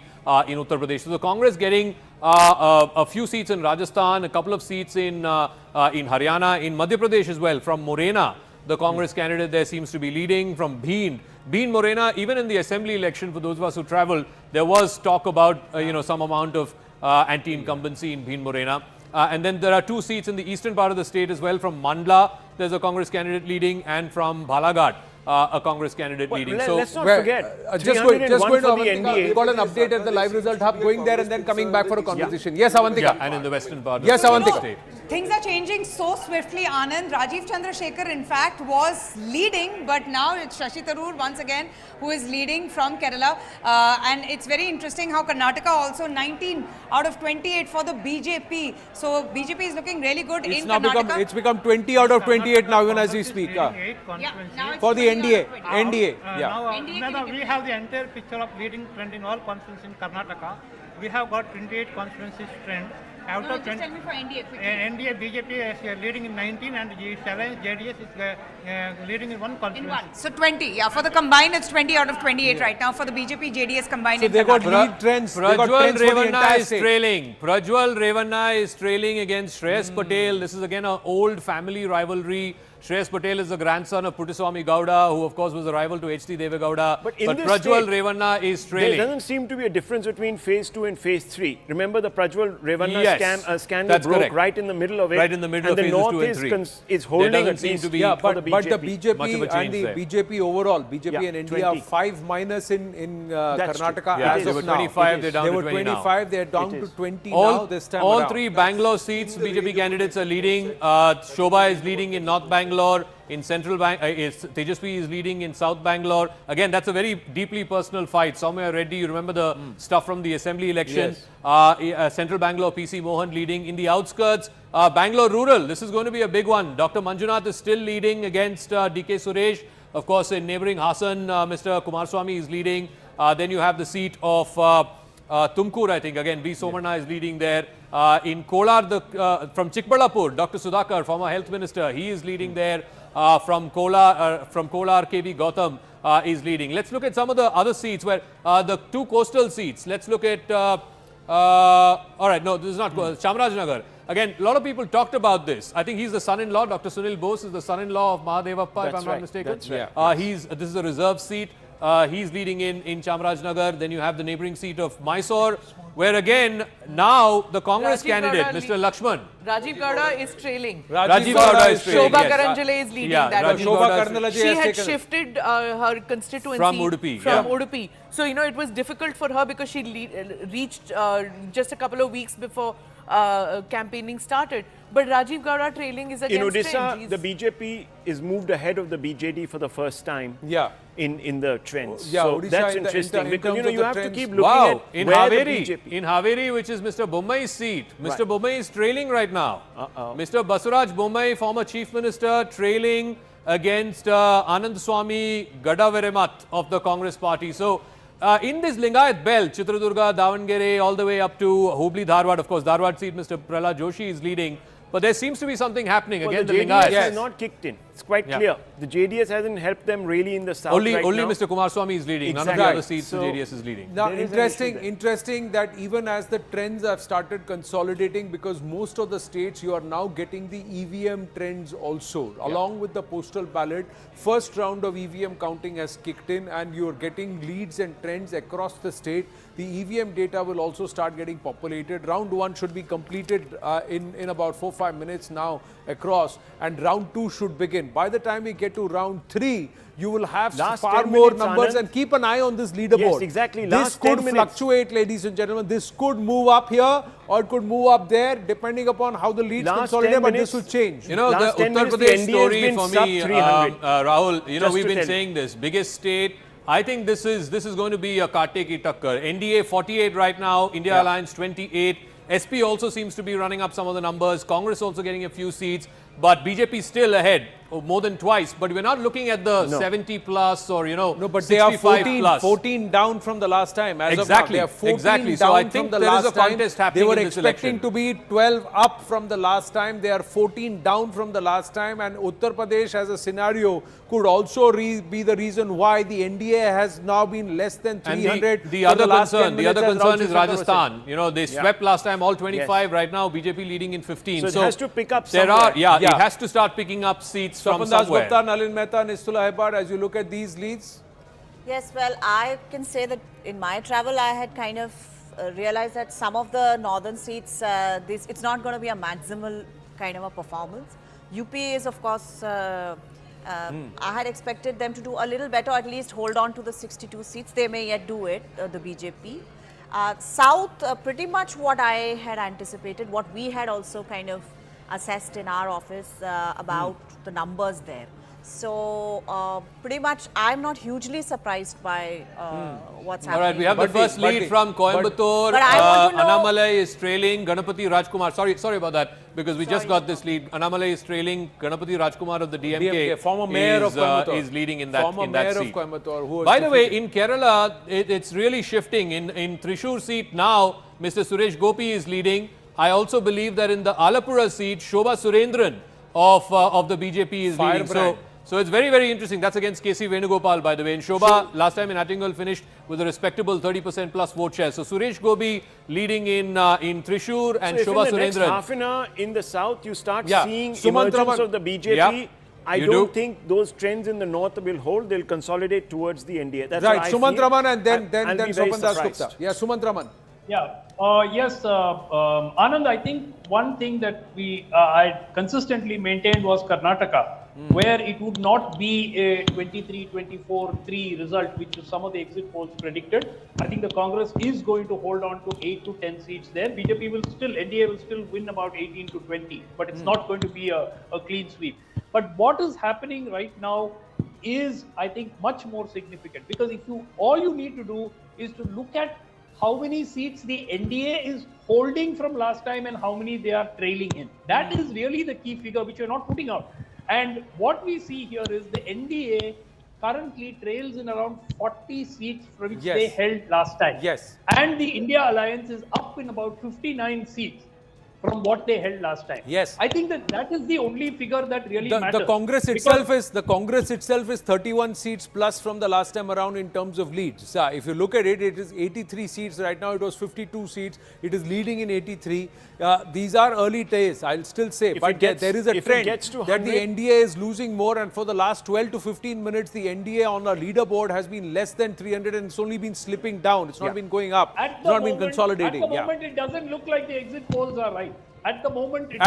in Uttar Pradesh. So the Congress getting a few seats in Rajasthan, a couple of seats in Haryana, in Madhya Pradesh as well. From Morena, the Congress candidate there seems to be leading. From Bheen Morena, even in the assembly election, for those of us who travelled, there was talk about some amount of anti-incumbency in Bheen Morena. And then there are 2 seats in the eastern part of the state as well. From Mandla, there's a Congress candidate leading, and from Balaghat, a Congress candidate leading. Let's not forget, just going to for the Avantika. NDA. We got an update at the live result hub, going there and then coming back for a conversation. Yes, Avantika. Yeah, and in the western part Yes, of the Avantika. state. Things are changing so swiftly, Anand. Rajiv Chandrasekhar, in fact, was leading, but now it's Shashi Tharoor once again who is leading from Kerala. And it's very interesting how Karnataka also 19 out of 28 for the BJP. So BJP is looking really good in Karnataka. It's become 20 out of 28 now, even as we speak. now For the it's NDA. 20 out of 20. Now we have the entire picture of leading trend in all constituencies in Karnataka. We have got 28 constituencies trend. Out of 20, tell me for NDA quickly. NDA BJP is leading in 19 and JDS is leading in 1 constituency. So 20, yeah. For the combined, it's 20 out of 28 right now for the BJP JDS combined. So in they got Karnataka. lead trends. They got Prajwal trends for the Revanna entire is state. trailing. Prajwal Revanna is trailing against Shreyas Patel. This is again an old family rivalry. Shreyas Patel is the grandson of Puttaswamy Gowda, who of course was a rival to H.D. Deve Gowda. But in this Prajwal state, Revanna is There trailing. doesn't seem to be a difference between phase 2 and phase 3. Remember the Prajwal Revanna Yes, scandal that's broke correct. right in the middle of it. Right in the middle and of the phases North 2 and 3. is holding There doesn't at seem least to be for the But the BJP. Much of a BJP and change the there. BJP overall, BJP Yeah, and India 20. are 5 minus in That's true. Karnataka Yeah, as they of were now. 25, they're down They to were 20 now. 25, they're down It to is. 20 now this time All around. 3 Bangalore seats, BJP candidates are leading. Shobha is leading in North Bangalore. In Central Tejaswi is leading in South Bangalore. Again, that's a very deeply personal fight. Soumya Reddy, you remember the stuff from the assembly election. Central Bangalore, PC Mohan leading. In the outskirts, Bangalore Rural, this is going to be a big one. Dr. Manjunath is still leading against DK Suresh. Of course, in neighbouring Hassan, Mr. Kumaraswamy is leading. Then you have the seat of Tumkur, I think. Again, V. Somarna is leading there. In Kolar, from Chikballapur, Dr. Sudhakar, former health minister, he is leading there. From Kolar, KV Gautam is leading. Let's look at some of the other seats where the 2 coastal seats. Let's look at, all right, no, this is not Chamarajanagar. Again, a lot of people talked about this. I think he's the son-in-law. Dr. Sunil Bose is the son-in-law of Mahadevappa, if I'm not mistaken. That's right. This is a reserve seat. He's leading in Chamarajanagar. Then you have the neighbouring seat of Mysore, where again, now the Congress Rajiv candidate, Gowda Mr. Lakshman. Rajiv Gowda is trailing. Rajiv Gowda is trailing. Shobha yes. Karanjale is leading Yeah, that. Rajiv Shobha Gowda is- Karandalaje She has had taken shifted her constituency From Udupi, from yeah. Udupi. So, it was difficult for her because she reached just a couple of weeks before campaigning started. But Rajiv Gowda trailing is In against Odisha, trend. the BJP is moved ahead of the BJD for the first time. Yeah. In the trends. Yeah, so Odisha that's in the- interesting in because terms of you the have to trends. keep looking Wow, at in where the Haveri, BJP. in Haveri, which is Mr. Bommai's seat. Mr. Right. Bommai is trailing right now. Uh-oh. Mr. Basuraj Bommai, former chief minister, trailing against Anand Swami Gadaveremat of the Congress party. So, in this Lingayat belt, Chitradurga, Davangere, all the way up to Hubli, Dharwad, of course, Dharwad seat, Mr. Prahlad Joshi is leading. But there seems to be something happening. Well, Again, the the JDS Lingayats. has not kicked in. It's quite clear. The JDS hasn't helped them really in the south Only right now. Mr. Kumaraswamy is leading. None of the other seats the JDS is leading. Now, interesting that even as the trends have started consolidating, because most of the states you are now getting the EVM trends also, along with the postal ballot. First round of EVM counting has kicked in, and you are getting leads and trends across the state. The EVM data will also start getting populated. Round 1 should be completed in about 4-5 minutes now across, and round 2 should begin. By the time we get to round 3, you will have far more numbers, and keep an eye on this leaderboard. Yes, exactly. This could fluctuate, ladies and gentlemen. This could move up here or it could move up there, depending upon how the leads consolidate, but this will change. You know, the Uttar Pradesh story for me, Rahul, you know, we've been saying this. Biggest state. I think this is going to be a kaate ki takkar. NDA 48 right now, India Alliance 28. SP also seems to be running up some of the numbers. Congress also getting a few seats. But BJP still ahead, more than twice. But we're not looking at the 70 plus or, you know, but they are 14 down from the last time. As exactly. Of now. They are 14 down So I think there is a contest happening in this election. They were expecting to be 12 up from the last time. They are 14 down from the last time. And Uttar Pradesh as a scenario could also be the reason why the NDA has now been less than 300. And the other concern is Rajasthan. You know, they swept last time all 25. Right now, BJP leading in 15. So it has to pick up there somewhere. are, it has to start picking up seats from somewhere. Gupta, Nalin Mehta, Nistula Hebbar, as you look at these leads? Yes, well, I can say that in my travel, I had kind of realized that some of the northern seats, it's not going to be a maximal kind of a performance. UP is, of course, I had expected them to do a little better, at least hold on to the 62 seats. They may yet do it, the BJP. South, pretty much what I had anticipated, what we had also kind of assessed in our office about the numbers there. So pretty much I'm not hugely surprised by what's happening. All right, we have the first lead from Coimbatore. Annamalai is trailing Ganapati Rajkumar. Sorry about that, because we just got this lead. Annamalai is trailing Ganapati Rajkumar of the DMK. Former mayor of Coimbatore. Is leading in that former mayor seat. Of Coimbatore, who By the way, in Kerala, it's really shifting. In Thrissur seat now, Mr. Suresh Gopi is leading. I also believe that in the Alapura seat, Shobha Surendran of the BJP is leading. So it's very, very interesting. That's against KC Venugopal, by the way. And Shobha, last time in Attingal, finished with a respectable 30% plus vote share. So Suresh Gopi leading in Thrissur, and so Shobha if in the next Surendran. half an hour in the south, you start seeing emergence of the BJP. Yeah. I don't think those trends in the north will hold. They'll consolidate towards the NDA. That's right. what I Sumant feel. Raman and then Sopan Das Gupta. Yeah, Sumant Raman. Yeah. Yes, Anand, I think one thing that I consistently maintained was Karnataka, where it would not be a 23-24-3 result, which some of the exit polls predicted. I think the Congress is going to hold on to 8 to 10 seats there. BJP will still, NDA will still win about 18 to 20, but it's not going to be a clean sweep. But what is happening right now is, I think, much more significant, because all you need to do is to look at how many seats the NDA is holding from last time and how many they are trailing in. That is really the key figure which you're not putting out. And what we see here is the NDA currently trails in around 40 seats from which they held last time. Yes. And the India Alliance is up in about 59 seats from what they held last time. Yes. I think that is the only figure that really matters. The Congress itself is 31 seats plus from the last time around in terms of leads. If you look at it, it is 83 seats. Right now it was 52 seats. It is leading in 83. These are early days, I'll still say. But there is a trend that the NDA is losing more, and for the last 12 to 15 minutes, the NDA on a leaderboard has been less than 300 and it's only been slipping down. It's not been going up. It's not been consolidating. At the moment, it doesn't look like the exit polls are right. At the moment, he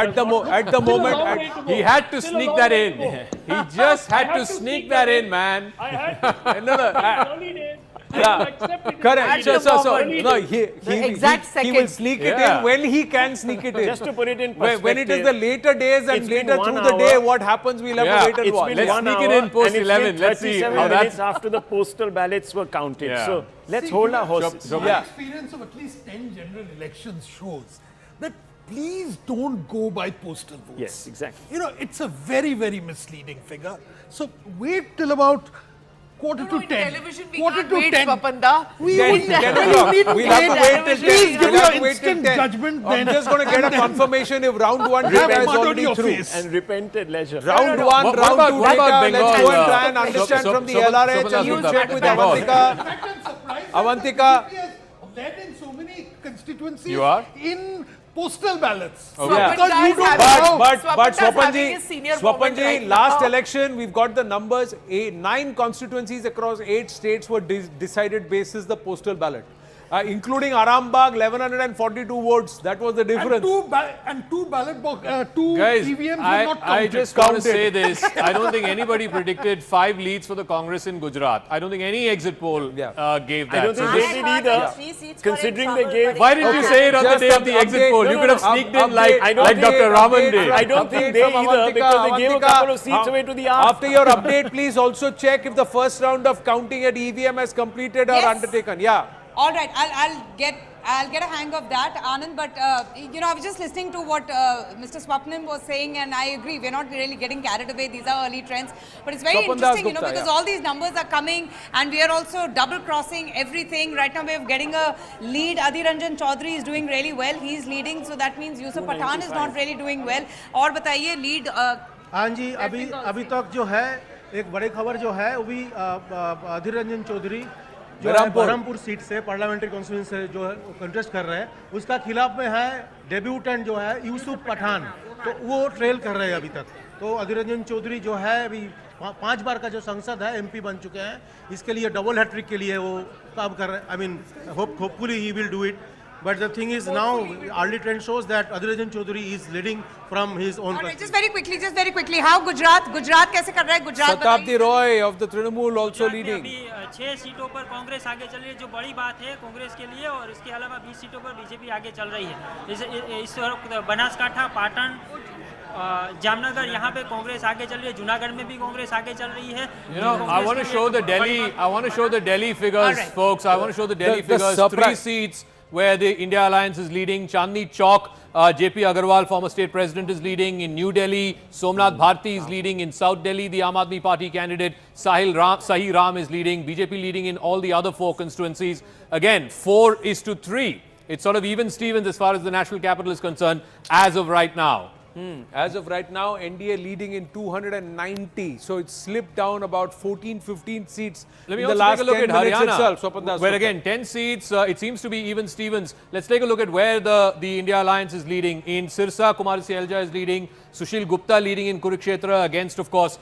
had to sneak that in. He just had to sneak that in, man. I had to. Early days. Correct. He will sneak it in when he can sneak it in. Just to put it in perspective. When it is the later days and later through the day, what happens, we'll have to wait and watch. Let's sneak it in post 11. Let's see how that's after the postal ballots were counted. So let's hold our horses. My experience of at least 10 general elections shows that please don't go by postal votes. Yes, exactly. You know, it's a very, very misleading figure. So wait till about quarter to 10. Television, we Quarter can't to wait, 10. Swapanda. We 10, need 10 we o'clock. need We'll have to wait till 10. Please give We'll have your to wait till instant 10. judgment I'm then. just going to get a confirmation if round 1 Have data is mud on already your through. face. And repent at leisure. Round No. 1, What round about- 2 what about data, let's Bengal? go and try and understand from the LRH and you check with Avantika. Avantika. BJP has led in so many constituencies You are? in postal ballots. Okay. Yeah. Because you don't But having his senior moment Swapanji, right last now. election, we've got the numbers. 9 constituencies across 8 states were decided basis the postal ballot. Including Arambagh, 1142 votes. That was the and difference. two ballot box, two Guys, EVMs were I not counted. just want to say this. I don't think anybody predicted 5 leads for the Congress in Gujarat. I don't think any exit poll gave that. I don't think So they this- did either. Considering they gave. Why didn't you say it on the day of the exit poll? You could have sneaked in like Dr. Raman did. I don't think they either because they gave a couple of seats away to the arms. After your update, please also check if the first round of counting at EVM has completed or Yes. undertaken. Yeah. All right, I'll get a hang of that, Anand. But I was just listening to what Mr. Swapnim was saying, and I agree. We're not really getting carried away. These are early trends, but it's very Swapan interesting, Dasgupta, because yeah. all these numbers are coming, and we are also double crossing everything. Right now, we're getting a lead. Adhir Ranjan Chaudhary is doing really well. He's leading, so that means Yusuf Pathan is not really doing well. और बताइए lead. हाँ जी, अभी तक जो है एक बड़ी खबर जो है वो भी अधीर रंजन चौधरी जो है बरहमपुर सीट से पार्लियामेंट्री कॉन्स्टिट्यूंसी से जो है कंटेस्ट कर रहे हैं, उसका खिलाफ में है डेब्यूटेंट जो है यूसुफ पठान, तो वो ट्रेल कर रहे हैं अभी तक। तो अधीर रंजन चौधरी जो है अभी 5 बार का जो संसद है एमपी बन चुके हैं, इसके लिए डबल हैट्रिक के लिए वो काम कर रहे हैं। I mean hopefully he will do it, but the thing is now early trend shows that Adhir Ranjan Chaudhary is leading from his own. All right, just very quickly, how Gujarat कैसे कर रहा है? Gujarat Shatabdi Roy of the Trinamool also leading. अभी 6 सीटों पर कांग्रेस आगे चल रही है, जो बड़ी बात है कांग्रेस के लिए, और इसके अलावा 20 सीटों पर बीजेपी आगे चल रही है। इस वक्त बनासकांठा, पाटन, जामनगर, यहाँ पे कांग्रेस आगे चल रही है। जूनागढ़ में भी कांग्रेस आगे चल रही है। I want to show the Delhi figures, folks. I want to show the Delhi figures. 3 seats where the India Alliance is leading. Chandni Chowk, JP Agarwal, former state president, is leading. In New Delhi, Somnath Bharti is leading. In South Delhi, the Aam Aadmi Party candidate Sahi Ram is leading. BJP leading in all the other 4 constituencies. Again, 4:3. It's sort of even Stevens as far as the national capital is concerned as of right now. As of right now, NDA leading in 290. So it's slipped down about 14-15 seats Let me in the also last take a look 10 at minutes Haryana, itself. Swapan Das where Gupta. again 10 seats. It seems to be even Stevens. Let's take a look at where the India Alliance is leading. In Sirsa, Kumar Sialja is leading. Sushil Gupta leading in Kurukshetra against, of course,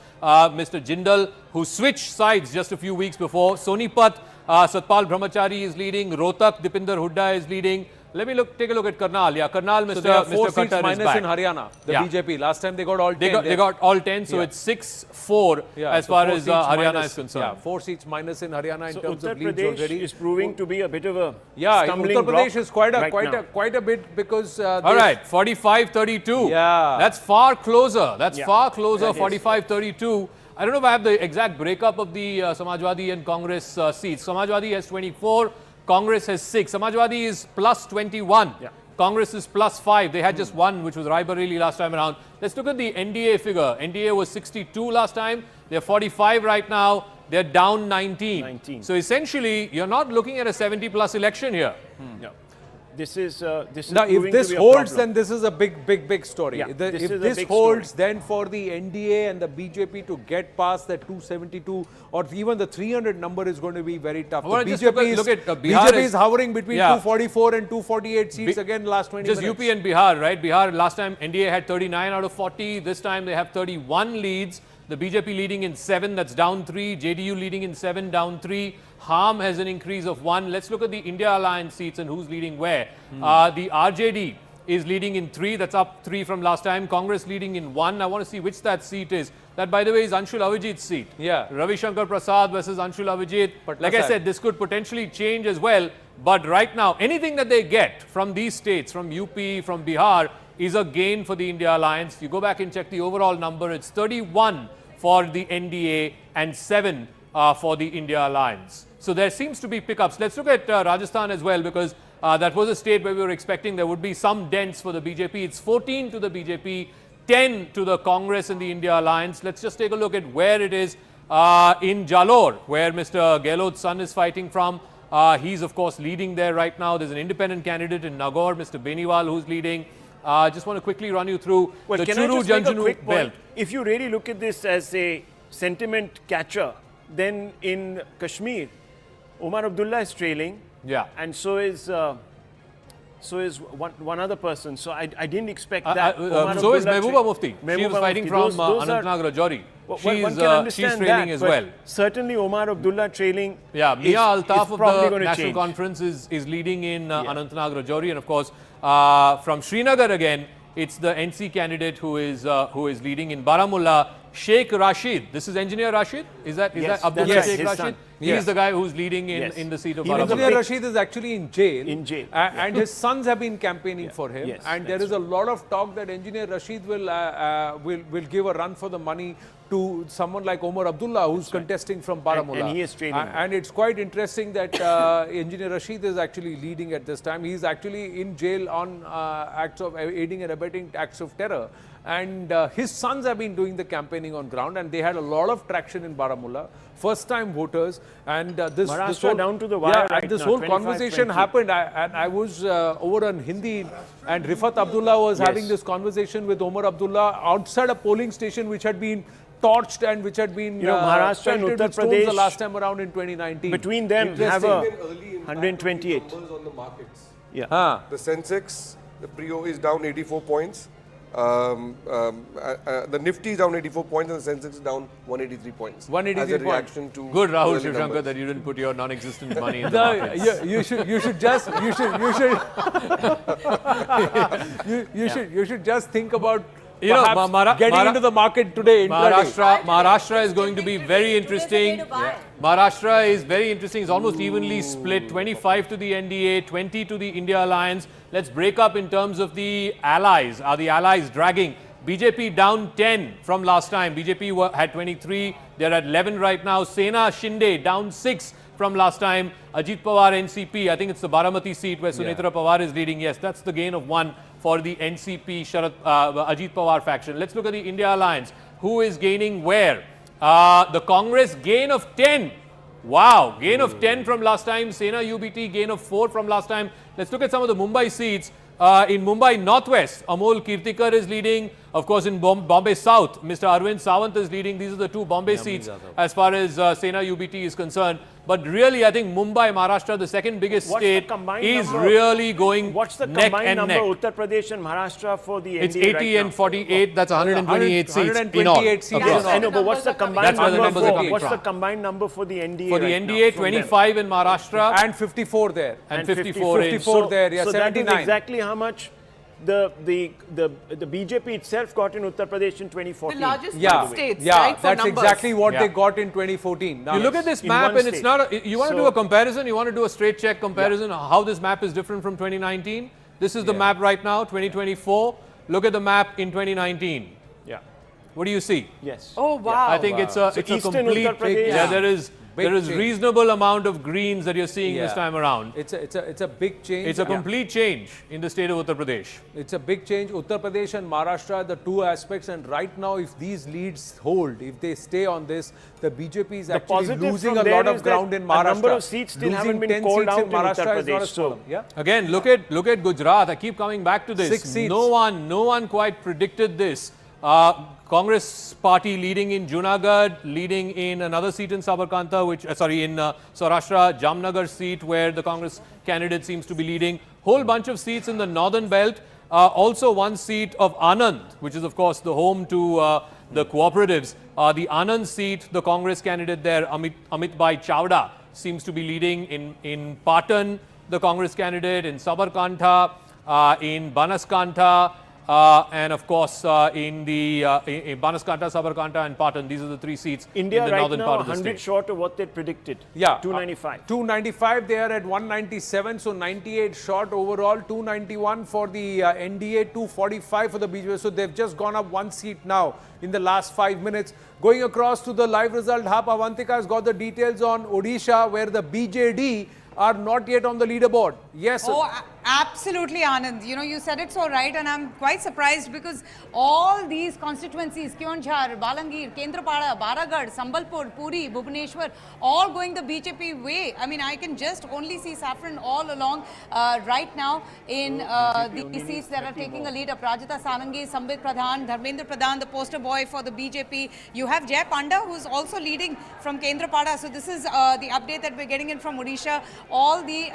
Mr. Jindal, who switched sides just a few weeks before. Sonipat, Satpal Brahmachari is leading. Rohtak, Dipinder Hooda is leading. Let me take a look at Karnal. Yeah, Karnal, So Mr. they have 4 Mr. seats Khattar is minus back. in Haryana, the Yeah. BJP. Last time they got all 10. They got all 10, so it's 6-4 as so far 4 as seats Haryana minus, is concerned. Yeah, 4 seats minus in Haryana in So terms Uttar of leads Pradesh already. is proving to be a bit of a Yeah, stumbling Uttar Pradesh block is quite right a bit because. All right, 45-32. Yeah. That's far closer. That's Yeah. far closer, That is. 45-32. I don't know if I have the exact breakup of the Samajwadi and Congress seats. Samajwadi has 24, Congress has 6. Samajwadi is plus 21. Yeah. Congress is plus 5. They had just 1, which was Rai Bareli last time around. Let's look at the NDA figure. NDA was 62 last time. They're 45 right now. They're down 19. So essentially, you're not looking at a 70-plus election here. Yeah. This is Now, proving if this to be a holds, problem. then this is a big story. Yeah, If this is a this big holds, story. then for the NDA and the BJP to get past that 272 or even the 300 number is going to be very tough. I wanna The just BJP look at Bihar BJP is- is hovering between Yeah. 244 and 248 seats again last 20 Just minutes. UP and Bihar, right? Bihar, last time NDA had 39 out of 40. This time they have 31 leads. The BJP leading in 7, that's down 3. JDU leading in 7, down 3. Harm has an increase of 1. Let's look at the India Alliance seats and who's leading where. The RJD is leading in 3, that's up 3 from last time. Congress leading in 1. I want to see which that seat is. That, by the way, is Anshul Avijit's seat. Yeah. Ravi Shankar Prasad versus Anshul Avijit. But Like I said, this could potentially change as well. But right now, anything that they get from these states, from UP, from Bihar, is a gain for the India Alliance. You go back and check the overall number, it's 31 for the NDA and 7 for the India Alliance. So there seems to be pickups. Let's look at Rajasthan as well, because that was a state where we were expecting there would be some dents for the BJP. It's 14 to the BJP, 10 to the Congress and the India Alliance. Let's just take a look at where it is. In Jalore, where Mr. Gehlot's son is fighting from, he's of course leading there right now. There's an independent candidate in Nagaur, Mr. Beniwal, who's leading. Just want to quickly run you through the can I Churu just make a Janjanu quick belt. point? If you really look at this as a sentiment catcher, then in Kashmir, Omar Abdullah is trailing. Yeah. And so is one other person. So I didn't expect that. Omar So is Abdullah Mehbooba Mufti. She Mehbooba was fighting Mufti. from Those are- Anantnag Rajouri. One She's can understand trailing that, as but well. certainly Omar Abdullah trailing. Yeah, Mia Altaf of probably the going to National change. Conference is leading in Anantnag Rajouri, and of course from Srinagar again, it's the NC candidate who is leading in Baramulla. Sheikh Rashid. This is Engineer Rashid. Is that Yes, Abdullah that's right, Sheikh his Rashid? son. He Yes. is the guy who's leading Yes. in the seat of Engineer Baramulla. Rashid is actually in jail. In jail. And his sons have been campaigning for him. Yes, and there is a lot of talk that Engineer Rashid will give a run for the money to someone like Omar Abdullah, who's contesting from Baramulla. And he is trailing. And it's quite interesting that Engineer Rashid is actually leading at this time. He's actually in jail on acts of aiding and abetting acts of terror. And his sons have been doing the campaigning on ground, and they had a lot of traction in Baramulla. First-time voters, and this Maharashtra whole, down to the wire yeah, right and this now, whole 25, conversation 20. happened. I was over on Hindi, and Rifat Abdullah was having this conversation with Omar Abdullah outside a polling station which had been torched and which had been Maharashtra and pelted Uttar with stones Pradesh, the last time around in 2019. Between them have a Interesting. 128. On the markets. Yeah. The Sensex, the Prio is down 84 points. The Nifty is down 84 points and the Sensex is down 183 points. 183 as a reaction to Good, Rahul early Shivshankar, numbers. that you didn't put your non-existent money in the markets. You should just think about You know, perhaps getting into the market today. intraday. Maharashtra is going to be very interesting. Maharashtra is very interesting. It's almost evenly split, 25 to the NDA, 20 to the India Alliance. Let's break up in terms of the allies. Are the allies dragging? BJP down 10 from last time. BJP had 23. They're at 11 right now. Sena Shinde down 6 from last time. Ajit Pawar NCP, I think it's the Baramati seat where Sunetra Pawar is leading. Yes, that's the gain of 1 for the NCP Ajit Pawar faction. Let's look at the India Alliance. Who is gaining where? The Congress gain of 10. Wow, gain of 10 from last time. Sena UBT gain of 4 from last time. Let's look at some of the Mumbai seats. In Mumbai Northwest, Amol Kirtikar is leading. Of course, in Bombay South, Mr. Arvind Sawant is leading. These are the two Bombay seats as far as Sena UBT is concerned. But really, I think Mumbai, Maharashtra, the second biggest state, is really going What's the neck combined and number, neck. Uttar Pradesh and Maharashtra for the NDA It's 80 right and now? 48. That's 128 seats in all. 128 seats across. in all. I know, but what's the combined That's where the number numbers are for? coming What's from. the combined number for the NDA? For the right now NDA, from them? 25 in Maharashtra. And 54 there. And 54 in. 54 there, yeah, so that is 79. exactly how much the BJP itself got in Uttar Pradesh in 2014. The largest Yeah, states, yeah, right, for that's numbers. exactly what Yeah. they got in 2014. Now, You look at this in map one and it's state. not, you want to do So- a comparison, you want to do a straight check comparison, how this map is different from 2019. This is the map right now, 2024. Look at the map in 2019. Yeah. What do you see? Yes. Oh, wow. I think it's a Eastern complete, Uttar Pradesh. yeah, there is Big change. reasonable amount of greens that you're seeing this Yeah. time around. It's a big change. It's a complete change in the state of Uttar Pradesh. It's a big change. Uttar Pradesh and Maharashtra are the two aspects, and right now, if these leads hold, if they stay on this, the BJP is actually positive losing from a there lot is of that ground in a Maharashtra. number of seats still haven't Losing been 10 called seats out in in Uttar Maharashtra is not a Pradesh, so- problem. Yeah. Again, look at Gujarat. I keep coming back to this. 6 seats. No one quite predicted this. Congress party leading in Junagadh, leading in another seat in Sabarkantha, in Saurashtra, Jamnagar seat where the Congress candidate seems to be leading. Whole bunch of seats in the northern belt. Also one seat of Anand, which is of course the home to the cooperatives. The Anand seat, the Congress candidate there, Amit Bhai Chawda, seems to be leading in Patan, the Congress candidate, in Sabarkantha, in Banaskantha, and of course in Banaskantha, Sabarkantha and Patan. These are the three seats India in the right northern now part of the 100 state. short of what they predicted. Yeah. 295. 295, they are at 197, so 98 short overall, 291 for the NDA, 245 for the BJP. So they've just gone up 1 seat now in the last 5 minutes. Going across to the live result hub, Avantika has got the details on Odisha, where the BJD are not yet on the leaderboard. Yes. Absolutely, Anand. You know, you said it so right, and I'm quite surprised because all these constituencies, Kyonjhar, Balangir, Kendrapada, Baragarh, Sambalpur, Puri, Bhubaneswar, all going the BJP way. I mean, I can just only see saffron all along right now in the seats that are taking a lead. Aprajita Sarangi, Sambit Pradhan, Dharmendra Pradhan, the poster boy for the BJP. You have Jay Panda, who's also leading from Kendrapada. So this is the update that we're getting in from Odisha. All the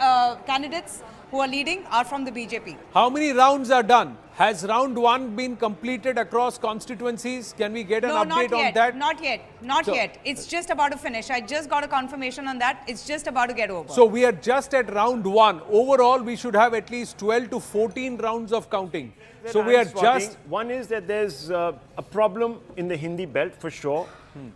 candidates who are leading are from the BJP. How many rounds are done? Has round 1 been completed across constituencies? Can we get an update on that? Not yet. It's just about to finish. I just got a confirmation on that. It's just about to get over. So we are just at round 1. Overall, we should have at least 12 to 14 rounds of counting. So we are just... One is that there's a problem in the Hindi belt for sure.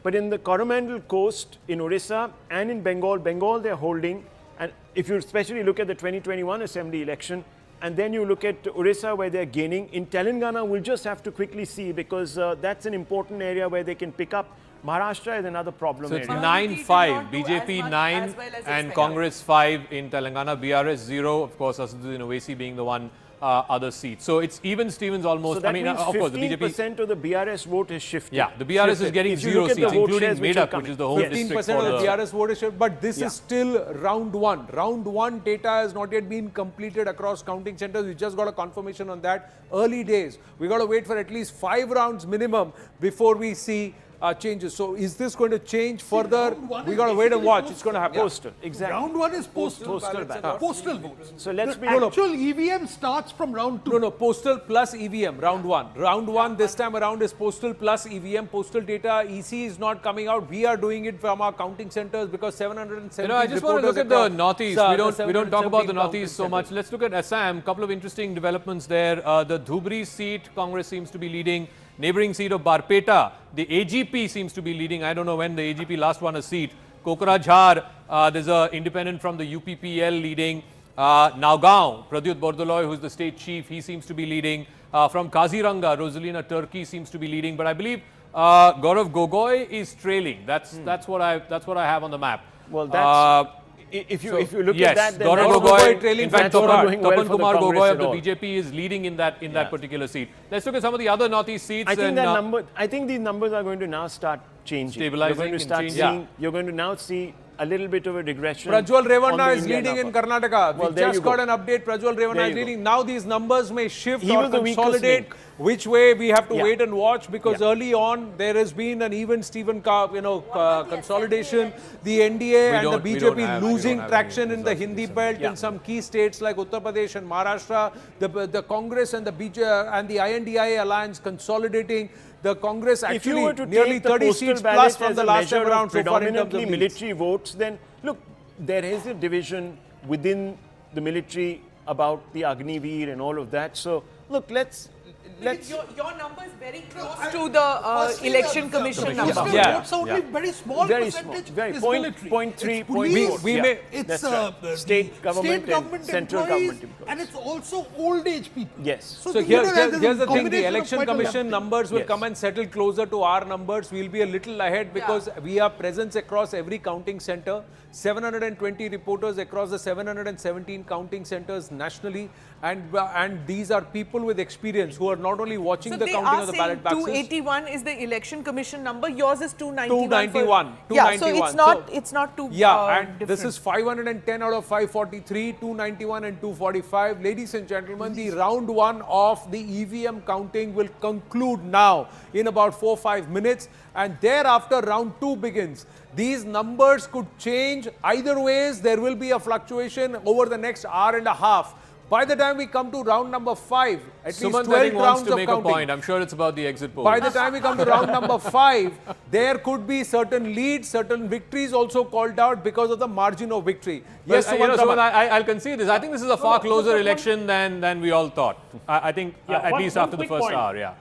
But in the Coromandel coast, in Orissa and in Bengal, they're holding. And if you especially look at the 2021 assembly election, and then you look at Orissa where they're gaining, in Telangana we'll just have to quickly see because that's an important area where they can pick up. Maharashtra is another problem so it's area. 9-5, BJP 9 and Congress 5 in Telangana, BRS 0, of course Asaduddin Owaisi being the one other seat. So it's even Stevens almost. So that I mean, means of course, the 15% of the BRS vote has shifted. Yeah, the BRS is getting 0 seats, including Medak, which is the home district. 15% of the BRS vote is shifted, but this is still round 1. Round 1 data has not yet been completed across counting centers. We just got a confirmation on that. Early days. We got to wait for at least 5 rounds minimum before we see changes. So is this going to change further? We got to wait and watch. It's going to happen. Postal, exactly. Round 1 is postal ballot. Postal votes. So let's the actual EVM starts from round 2. No, postal plus EVM, round 1. Round 1 this time around is postal plus EVM. Postal data, EC is not coming out. We are doing it from our counting centers because 770 I just want to look at the Northeast. We don't talk about the Northeast so much. Let's look at Assam. Couple of interesting developments there. The Dhubri seat, Congress seems to be leading. Neighbouring seat of Barpeta, the AGP seems to be leading. I don't know when the AGP last won a seat. Kokrajhar, there's an independent from the UPPL leading. Nagaon, Pradyut Bordoloy, who's the state chief, he seems to be leading. From Kaziranga, Rosalina Turkey seems to be leading. But I believe Gaurav Gogoi is trailing. That's what I have on the map. Well, that's... If you look at that, then Gaurav Gogoi trailing. In fact, Tapan Kumar Gogoi of the BJP is leading in that particular seat. Let's look at some of the other Northeast seats. I think these numbers are going to now start changing. Stabilizing. You're going to start seeing. You're going to now see a little bit of a regression. Prajwal Revanna is leading in Karnataka. Well, we just got an update. Prajwal Revanna is leading. Now these numbers may shift or consolidate. Which way we have to wait and watch because early on there has been an even Steven consolidation. The NDA and the BJP losing traction in the Hindi belt in some key states like Uttar Pradesh and Maharashtra. The Congress and the BJP and the INDIA alliance consolidating. The Congress actually nearly 30 seats plus from the last time around so far in terms of military votes. Then look, there is a division within the military about the Agniveer and all of that. So look, let's your number is very close to the election commission number. Votes only very small percentage is military. 0.3, 0.4. It's state government and central government employees. And it's also old age people. Yes. So here's the thing, the election commission numbers will come and settle closer to our numbers. We'll be a little ahead because we have presence across every counting center. 720 reporters across the 717 counting centers nationally, and these are people with experience who are not only watching the counting of the ballot boxes. 281 is the election commission number. Yours is 291. 291. Yeah, so it's not too and different. This is 510 out of 543, 291 and 245. Ladies and gentlemen, the round 1 of the EVM counting will conclude now in about 4-5 minutes, and thereafter round 2 begins. These numbers could change either ways. There will be a fluctuation over the next hour and a half. By the time we come to round number 5, at least 12 rounds to of make counting. a point. I'm sure it's about the exit poll. By the time we come to round number 5, there could be certain leads, certain victories also called out because of the margin of victory. Yes, Suman, I'll concede this. I think this is a far closer election than we all thought. I think at least after the first hour,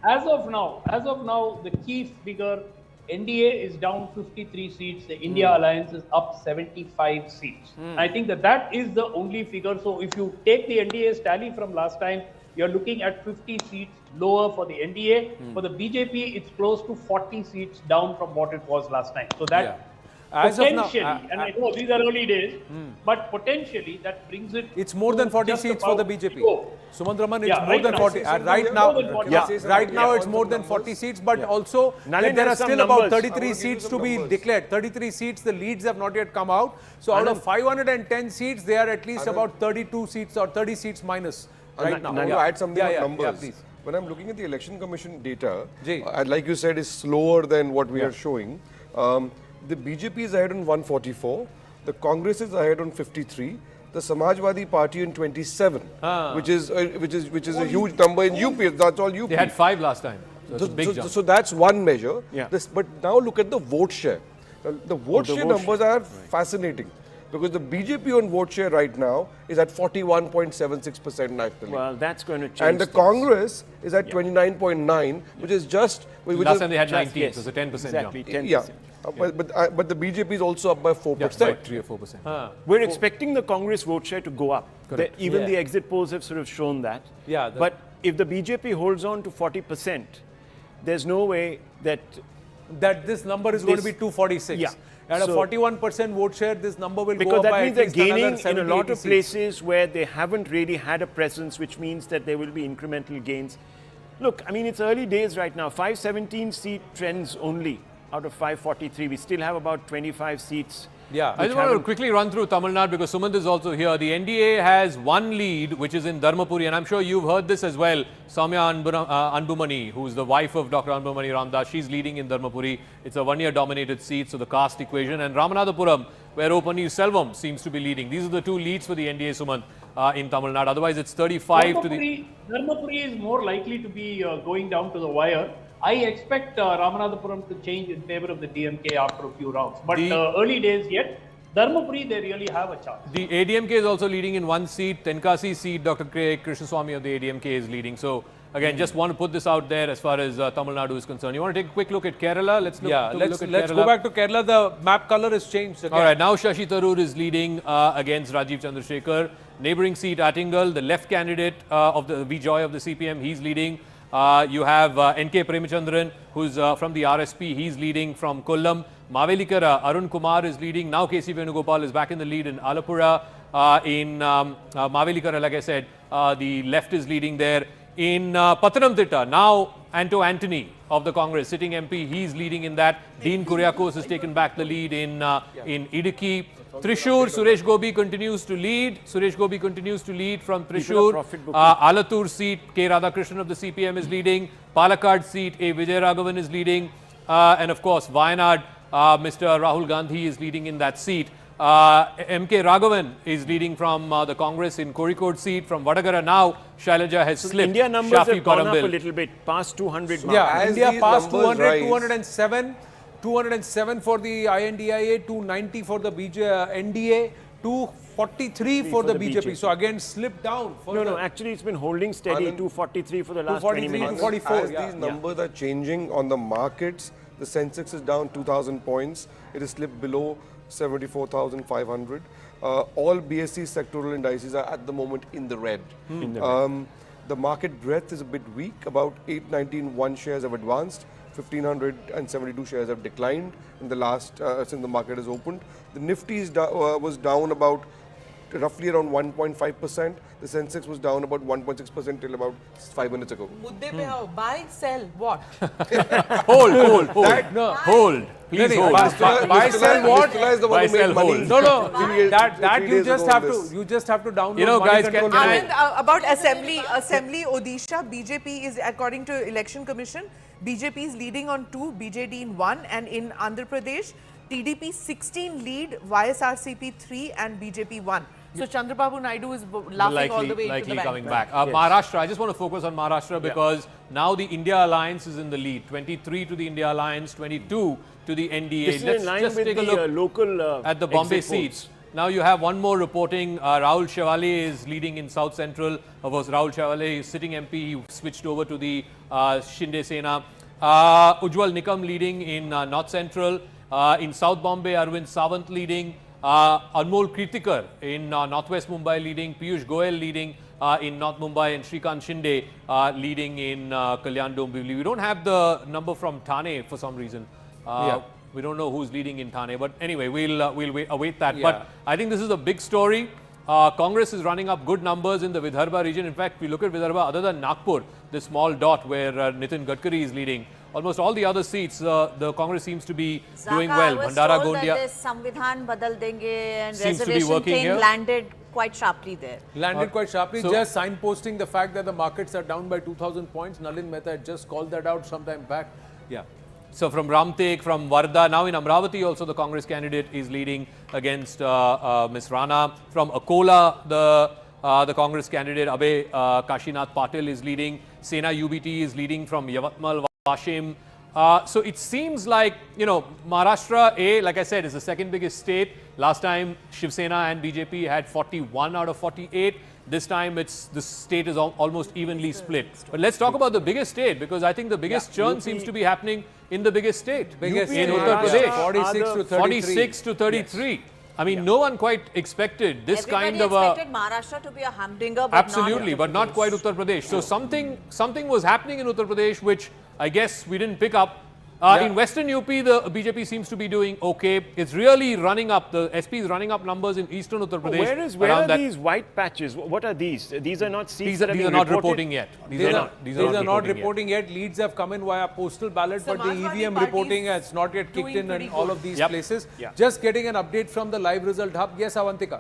As of now, the key figure, NDA is down 53 seats, the India Alliance is up 75 seats. I think that is the only figure. So if you take the NDA's tally from last time, you're looking at 50 seats lower for the NDA. For the BJP, it's close to 40 seats down from what it was last time. So that As of now, potentially, and I know these are early days, but potentially that brings it. it's more than 40 seats for the BJP. Sumant Raman, it's Yeah, more right than now. 40. Right now, More than 40. right now it's more than 40 seats, but also Nalin there are has some still about numbers. 33 seats to be declared. 33 seats, the leads have not yet come out. So out of 510 seats, they are at least about 32 seats or 30 seats minus right now. I want to add something on numbers. Yeah, please. When I'm looking at the Election Commission data, like you said, is slower than what we are showing. The BJP is ahead on 144, the Congress is ahead on 53, the Samajwadi Party in 27, which is a huge number in UP. That's all UP. They had 5 last time. So, it's a big jump. So that's one measure. But now look at the vote share. The vote share numbers are fascinating. Because the BJP on vote share right now is at 41.76% nationally. Well, that's going to change. And the Congress is at 29.9, which is just... Last time they had 19, so it's a 10% exactly, jump. 10%. Yeah, but the BJP is also up by 4%. Yeah, by 3 or 4%. We're expecting the Congress vote share to go up. Even the exit polls have sort of shown that. But if the BJP holds on to 40%, there's no way that this number is going to be 246. Yeah. At a 41% vote share, this number will because go up that by means at they're least gaining another in a lot of 70-80 places where they haven't really had a presence, which means that there will be incremental gains. Look, I mean, it's early days right now. 517 seat trends only out of 543. We still have about 25 seats. Yeah, I just want to quickly run through Tamil Nadu because Sumant is also here. The NDA has one lead, which is in Dharmapuri, and I'm sure you've heard this as well. Soumya Anbumani, who's the wife of Dr. Anbumani Ramdas, she's leading in Dharmapuri. It's a one-year dominated seat, so the caste equation. And Ramanathapuram, where Selvam seems to be leading. These are the two leads for the NDA, Sumant, in Tamil Nadu. Otherwise, it's 35 to the... Dharmapuri is more likely to be going down to the wire. I expect Ramanathapuram to change in favor of the DMK after a few rounds. But early days yet, Dharmapuri, they really have a chance. The ADMK is also leading in one seat. Tenkasi seat, Dr. K. Krishnaswamy of the ADMK is leading. So, again, just want to put this out there as far as Tamil Nadu is concerned. You want to take a quick look at Kerala? Let's look at let's Kerala. go back to Kerala. The map color has changed again. All right, now Shashi Tharoor is leading against Rajiv Chandrasekhar. Neighbouring seat, Attingal, the left candidate of the Vjoy of the CPM, he's leading. You have N.K. Premachandran, who's from the RSP. He's leading from Kollam. Mavelikara, Arun Kumar is leading. Now K.C. Venugopal is back in the lead in Alapura. In Mavelikara, like I said, the left is leading there. In Pathanamthitta, now Anto Antony of the Congress, sitting MP, he's leading in that. Dean Kuriakose has taken back the lead in Idukki. Thrissur, Suresh Gopi continues to lead. Suresh Gopi continues to lead from Thrissur. Alatur seat, K. Radhakrishnan of the CPM is leading. Palakkad seat, A. Vijay Raghavan is leading. And of course, Wayanad, Mr. Rahul Gandhi is leading in that seat. M.K. Raghavan is leading from the Congress in Kozhikode seat. From Vadagara now, Shailaja has slipped. India numbers Shafi have gone up Parambil. a little bit, past 200 mark. Yeah, India passed 200, 207. 207 for the INDIA, 290 for the NDA, 243 for the BJP. So again, slipped down. No, actually it's been holding steady, 243 for the last 20 minutes. 244. As these numbers are changing on the markets, the Sensex is down 2,000 points. It is slipped below 74,500. All BSE sectoral indices are at the moment in the red. The market breadth is a bit weak. About 819 shares have advanced. 1,572 shares have declined in the last since the market has opened. The Nifty was down about roughly around 1.5%. The Sensex was down about 1.6% till about 5 minutes ago. Mudde pe aao, buy, sell, what? Hold. Hold. Please hold. Buy, sell what? Buy, sell, hold. No. That you just have to download. You know, guys, can Anand, about Assembly Odisha, BJP is, according to Election Commission, BJP is leading on 2, BJD in 1, and in Andhra Pradesh, TDP 16 lead, YSRCP 3 and BJP 1. So Chandrababu Naidu is laughing all the way to the bank. Coming back. Maharashtra, I just want to focus on Maharashtra because now the India Alliance is in the lead. 23 to the India Alliance, 22 to the NDA. This is in line just with take a the look local at the Bombay seats. Now you have one more reporting. Rahul Chevalier is leading in South Central. Of course, Rahul Chevalier is sitting MP. He switched over to the Shinde Sena. Ujjwal Nikam leading in North Central. In South Bombay, Arvind Sawant leading. Anmol Kritikar in Northwest Mumbai leading. Piyush Goyal leading in North Mumbai. And Shrikant Shinde leading in Kalyan Dombivli. We don't have the number from Thane for some reason. We don't know who's leading in Thane, but anyway, we'll await that. Yeah. But I think this is a big story. Congress is running up good numbers in the Vidarbha region. In fact, if we look at Vidarbha, other than Nagpur, this small dot where Nitin Gadkari is leading, almost all the other seats, the Congress seems to be doing well. I was Bhandara told Gondia that this Samvidhan Badal Denge and seems to be reservation working thing here. landed quite sharply there. Landed quite sharply, so- just signposting the fact that the markets are down by 2,000 points. Nalin Mehta had just called that out sometime back. Yeah. So from Ramtek, from Varda, now in Amravati also the Congress candidate is leading against Ms. Rana. From Akola, the Congress candidate Abhay Kashinath Patil is leading. Sena UBT is leading from Yavatmal, Washim. So it seems like, you know, Maharashtra, like I said, is the second biggest state. Last time Shiv Sena and BJP had 41 out of 48. This time the state is almost evenly split. But let's talk about the biggest state, because I think the biggest churn UP seems to be happening in the biggest state, Biggest in state, Uttar yeah. Pradesh. 46 to 33. 46 to 33. Yes. I mean, no one quite expected this Everybody kind of a... expected Maharashtra to be a humdinger, but Absolutely, not but not quite Uttar Pradesh. So something was happening in Uttar Pradesh, which I guess we didn't pick up. In Western UP, the BJP seems to be doing okay. It's really running up. The SP is running up numbers in Eastern Uttar Pradesh. Where are these white patches? What are these? These are not seats These that are are being not reported? reporting yet. These are not reporting yet. Leads have come in via postal ballot, but the Samajwadi EVM Party reporting is has not yet kicked doing in pretty all of good. these Yep. places. Yeah. Just getting an update from the live result hub. Yes, Avantika.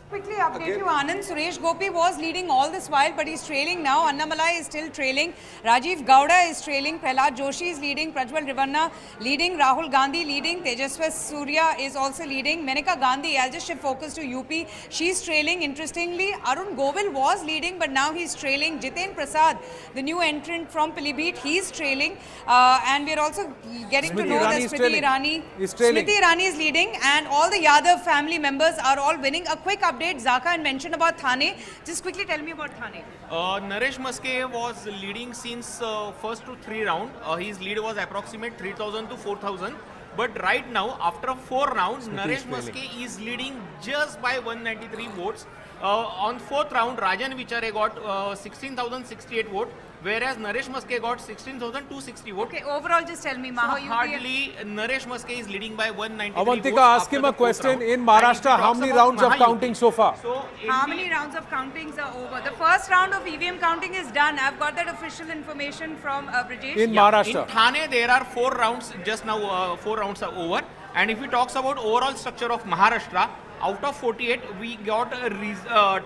Quickly update you, Anand. Suresh Gopi was leading all this while, but he's trailing now. Annamalai is still trailing. Rajiv Gowda is trailing. Prahlad Joshi is leading. Prajwal Rivanna leading. Rahul Gandhi leading. Tejaswa Surya is also leading. Menaka Gandhi, I'll just shift focus to UP. She's trailing. Interestingly, Arun Govil was leading, but now he's trailing. Jiten Prasad, the new entrant from Pilibhit, he's trailing. And we're also getting to Smriti know Irani that is Smriti trailing. Irani. Is trailing. Smriti Irani is leading, and all the Yadav family members are all winning. A quick update, Zaka had mentioned about Thane. Just quickly tell me about Thane. Naresh Maske was leading since first to 3 round. His lead was approximate 3,000 to 4,000. But right now, after 4 rounds, Naresh Maske is leading just by 193 votes. On 4th round, Rajan Vichare got 16,068 votes, whereas Naresh Maske got 16,260 votes. Okay, overall, just tell me, Maha, UP. Hardly Naresh Maske is leading by 193 Avantika, votes. ask him after a the 4th question. round. In And if Maharashtra, he how talks many about rounds of Maha counting so far? So, How many rounds of countings are over? The first round of EVM counting is done. I've got that official information from Brajesh. In Maharashtra. In Thane, there are 4 rounds, just now 4 rounds are over. And if we talk about overall structure of Maharashtra, out of 48, we got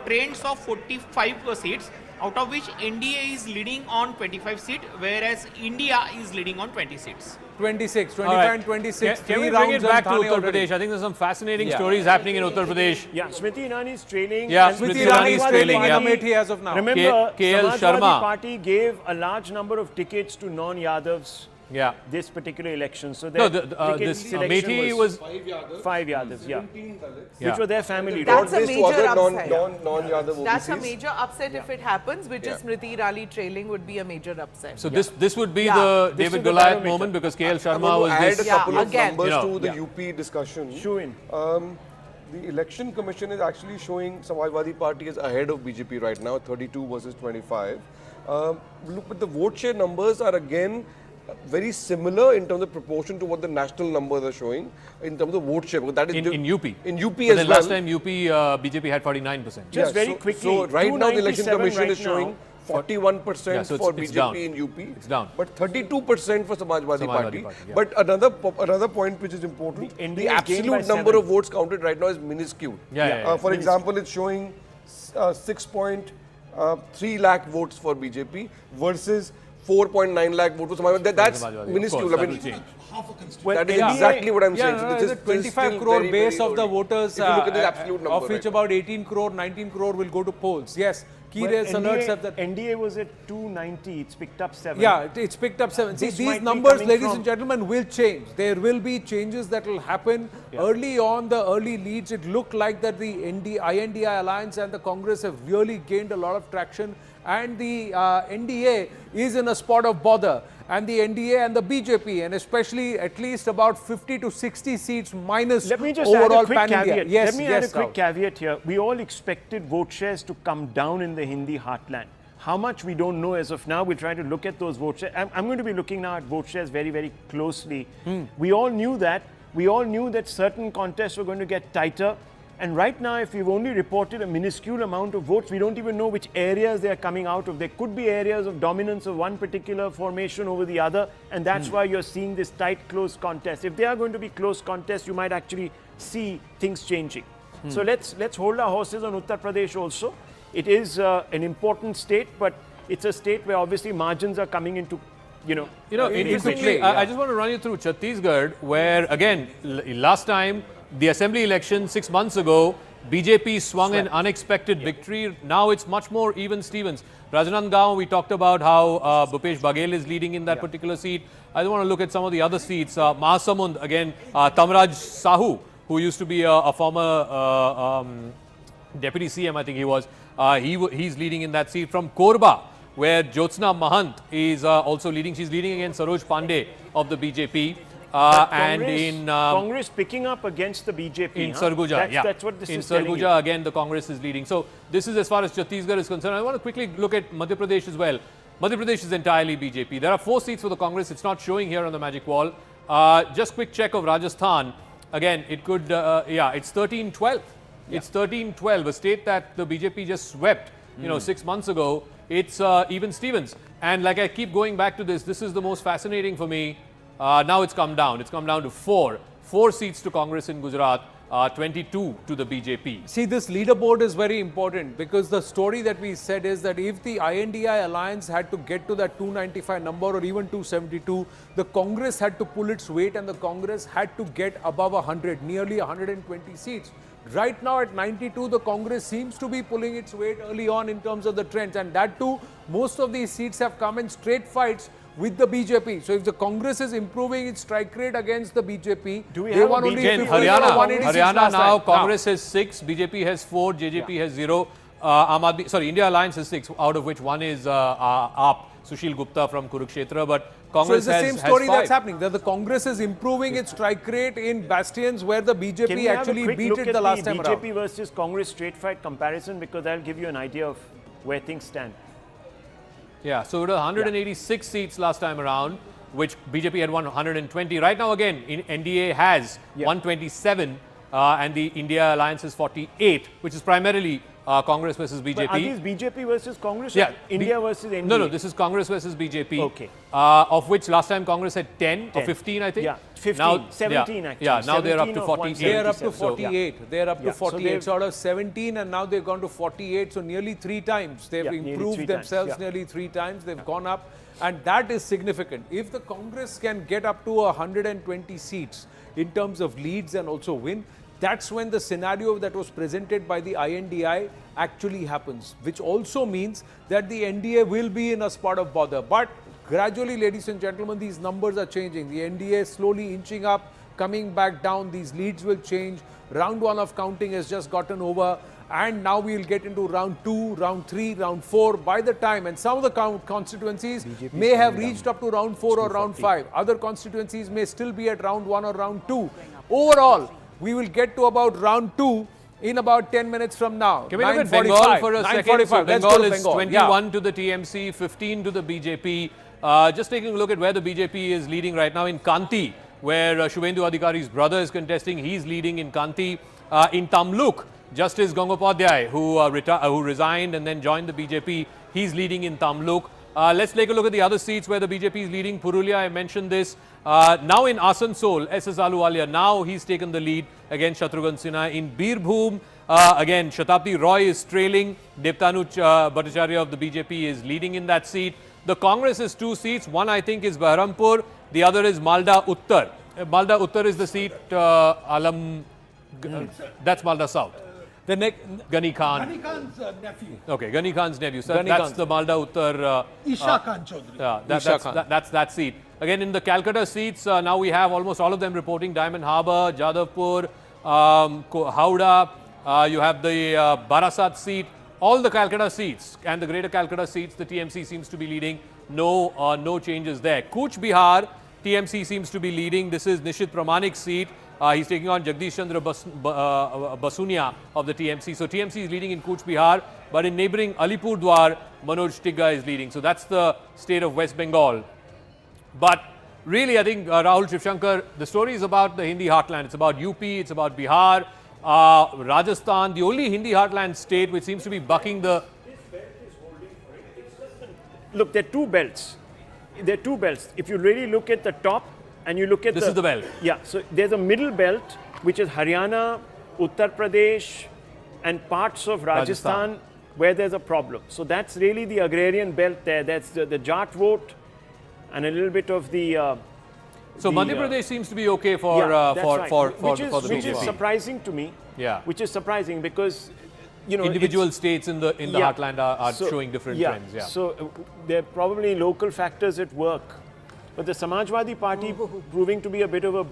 trends of 45 seats, out of which NDA is leading on 25 seats, whereas India is leading on 20 seats. 26, 25 All right. and 26. Can Three we bring it rounds back to and Thane Uttar already. Pradesh? I think there's some fascinating Yeah. stories happening in Uttar Pradesh. Yeah, Smriti Irani is trailing. Yeah, and Smriti Irani Irani is trailing. Yeah. Amethi as of now. Remember, KL Samajwadi Sharma. Party gave a large number of tickets to non-Yadavs Yeah. this particular election. So No, their ticket this selection Amethi was 5 Yadavs, yeah. Yeah. Which were their family. That's a Broad-based to major other upset. non-Yadav That's a OBCs. major upset if it happens, which is Smriti Irani trailing would be a major upset. So this would be Yeah. the This David is the Goliath barometer. moment, because KL I'm Sharma going was to add this. a couple of again. numbers You know, to the yeah. UP discussion. Shoe in. The election commission is actually showing Samajwadi Party is ahead of BJP right now, 32 versus 25. Look, but the vote share numbers are again very similar in terms of proportion to what the national numbers are showing in terms of vote share. Because that is in UP. In UP But as then well. last time UP BJP had 49%. Just very quickly, So right now the election 297 commission right is showing now. 41% Yeah, so for it's down. BJP in UP. It's down. But 32% for Samajwadi Party. Party, yeah. But another point which is important, The NDA the gained by absolute number 7. of votes counted right now is minuscule. Yeah. For example, it's showing 6.3 lakh votes for BJP versus 4.9 lakh votes for Samajwadi. That's Samajwadi, of minuscule. course, I that mean, will change. Well, that is NDA exactly what I'm Yeah, saying. no, So no, this the is 25 still crore very, base very of the early. voters, If you look at the absolute number, of which right? about 18 crore, 19 crore will go to polls. Yes, key Well, rates alerts have that. NDA was at 290. It's picked up 7. Yeah, it's picked up 7. See, This might these be numbers, coming ladies from- and gentlemen, will change. There will be changes that will happen. Early on, the early leads, it looked like that the INDI alliance and the Congress have really gained a lot of traction. And the NDA is in a spot of bother. And the NDA and the BJP, and especially at least about 50 to 60 seats minus Let me just overall add a quick pan-India. caveat. Yes, Let me add a yes, quick Rahul. caveat here. We all expected vote shares to come down in the Hindi heartland. How much we don't know as of now. We'll try to look at those vote shares. I'm going to be looking now at vote shares very, very closely. We all knew that. We all knew that certain contests were going to get tighter. And right now, if we've only reported a minuscule amount of votes, we don't even know which areas they are coming out of. There could be areas of dominance of one particular formation over the other, and that's why you're seeing this tight, close contest. If they are going to be close contests, you might actually see things changing. So let's hold our horses on Uttar Pradesh also. It is an important state, but it's a state where obviously margins are coming into, Interestingly, I just want to run you through Chhattisgarh, where again, last time, the assembly election 6 months ago, BJP swung an unexpected victory. Now it's much more even Stevens. Rajnandgaon, we talked about how Bhupesh Baghel is leading in that particular seat. I want to look at some of the other seats. Mahasamund, again, Tamraj Sahu, who used to be a former deputy CM, I think he was. He's leading in that seat. From Korba, where Jyotsna Mahant is also leading. She's leading against Saroj Pandey of the BJP. And in Congress picking up against the BJP. In Sarguja, that's what this in is telling you. Sarguja, again, the Congress is leading. So this is as far as Chhattisgarh is concerned. I want to quickly look at Madhya Pradesh as well. Madhya Pradesh is entirely BJP. There are 4 seats for the Congress. It's not showing here on the magic wall. Just quick check of Rajasthan. Again, it could, it's 13-12. It's 13-12, a state that the BJP just swept, 6 months ago. It's even Stevens. And like I keep going back to this is the most fascinating for me. Now it's come down. It's come down to 4 seats to Congress in Gujarat, 22 to the BJP. See, this leaderboard is very important because the story that we said is that if the INDI alliance had to get to that 295 number or even 272, the Congress had to pull its weight and the Congress had to get above 100, nearly 120 seats. Right now at 92, the Congress seems to be pulling its weight early on in terms of the trends, and that too, most of these seats have come in straight fights with the BJP. So if the Congress is improving its strike rate against the BJP, they won only 50 Haryana now, Congress has 6, BJP has 4, JJP has 0. India Alliance has 6, out of which 1 is AAP, Sushil Gupta from Kurukshetra, but Congress so it's the same story that's happening, that the Congress is improving its strike rate in bastions where the BJP actually beat it the last time around. BJP versus Congress straight fight comparison, because that'll give you an idea of where things stand. Yeah, so it was 186 seats last time around, which BJP had won 120. Right now, again, NDA has 127, and the India Alliance is 48, which is primarily Congress versus BJP. But are these BJP versus Congress? Yeah. Or India versus NDA? No, this is Congress versus BJP. Okay. Of which last time Congress had 10 or 15, I think. Yeah, 15, now, 17 actually. Yeah, now they're up to 48. They're up to 48. So, they're up to 48. So out of 17 and now they've gone to 48. So nearly 3 times. They've improved themselves nearly 3 times. They've gone up. And that is significant. If the Congress can get up to 120 seats in terms of leads and also win, that's when the scenario that was presented by the INDI actually happens, which also means that the NDA will be in a spot of bother. But gradually, ladies and gentlemen, these numbers are changing. The NDA is slowly inching up, coming back down. These leads will change. Round 1 of counting has just gotten over. And now we'll get into round 2, round 3, round 4 by the time. And some of the constituencies may have reached up to round 4 or round 5. Other constituencies may still be at round 1 or round 2. Overall, we will get to about round 2 in about 10 minutes from now. Can we look at Bengal for a second? So Bengal is 21 to the TMC, 15 to the BJP. Just taking a look at where the BJP is leading right now in Kanti, where Shubhendu Adhikari's brother is contesting. He's leading in Kanti. In Tamluk, Justice Gangopadhyay, who resigned and then joined the BJP, he's leading in Tamluk. Let's take a look at the other seats where the BJP is leading. Purulia, I mentioned this. Now in Asansol, SS Ahluwalia, now he's taken the lead against Shatrughan Sinha. In Birbhum, again, Shatabdi Roy is trailing. Deptanuj Bhattacharya of the BJP is leading in that seat. The Congress is 2 seats. One, I think, is Baharampur. The other is Malda Uttar. Malda Uttar is the seat, that's Malda South. The next, Ghani Khan. Ghani Khan's nephew. Okay, Ghani Khan's nephew. So that's the Malda Uttar. Isha Khan Chaudhary. That's that seat. Again, in the Calcutta seats, now we have almost all of them reporting. Diamond Harbour, Jadavpur, Howrah. You have the Barasat seat. All the Calcutta seats and the greater Calcutta seats, the TMC seems to be leading. No changes there. Cooch Behar, TMC seems to be leading. This is Nishit Pramanik's seat. He's taking on Jagdish Chandra Basunia of the TMC. So TMC is leading in Cooch Behar, but in neighboring Alipurdwar, Manoj Tigga is leading. So that's the state of West Bengal. But really, I think Rahul Shivshankar, the story is about the Hindi heartland. It's about UP, it's about Bihar, Rajasthan, the only Hindi heartland state which seems to be bucking the... Look, there are two belts. There are two belts. If you really look at the top and you look at This is the belt. Yeah, so there's a middle belt which is Haryana, Uttar Pradesh and parts of Rajasthan where there's a problem. So that's really the agrarian belt there. That's the Jat vote and a little bit of the... So Madhya Pradesh seems to be okay for that's right. for which the is BJP. surprising to me. Yeah. Which is surprising because, you know, individual states in the heartland are showing different trends. Yeah. So there are probably local factors at work, but the Samajwadi Party proving to be a bit of a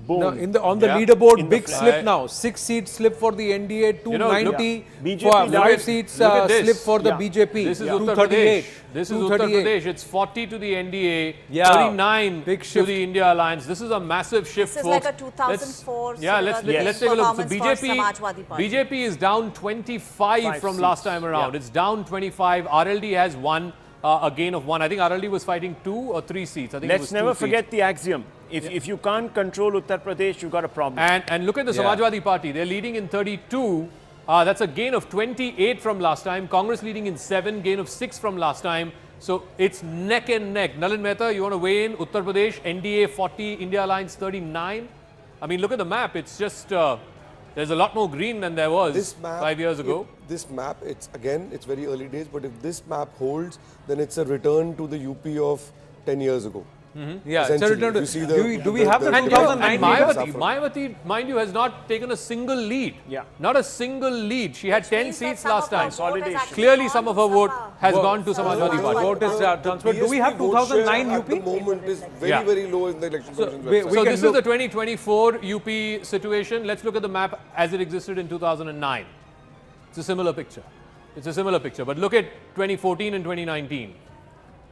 bone. No, on the leaderboard, big slip now. 6 seats slip for the NDA, 290. BJP 5 seats slip for the BJP. This is Uttar Pradesh. This is Uttar Pradesh. It's 40 to the NDA, 39 to the India Alliance. This is a massive shift, This is folks. like a 2004 let's take a look. So BJP is down 25 from last time around. It's down 25. RLD has won. A gain of 1. I think RLD was fighting 2 or 3 seats. I think Let's never forget the axiom. If you can't control Uttar Pradesh, you've got a problem. And look at the Samajwadi Party. They're leading in 32. That's a gain of 28 from last time. Congress leading in 7, gain of 6 from last time. So it's neck and neck. Nalin Mehta, you want to weigh in? Uttar Pradesh, NDA 40, India Alliance 39. I mean, look at the map. It's just... there's a lot more green than there was 5 years ago. This map, it's very early days, but if this map holds, then it's a return to the UP of 10 years ago. Yeah, it's a return to, do we have the 2009 Mayawati, mind you, has not taken a single lead. Yeah. Not a single lead. She had 10 seats last time. Consolidation. Clearly, some of her vote has gone to Samajwadi Party. Vote is transferred. Do we have 2009 UP? At the moment is very low in the election commission's website. So this is the 2024 UP situation. Let's look at the map as it existed in 2009. It's a similar picture. It's a similar picture. But look at 2014 and 2019.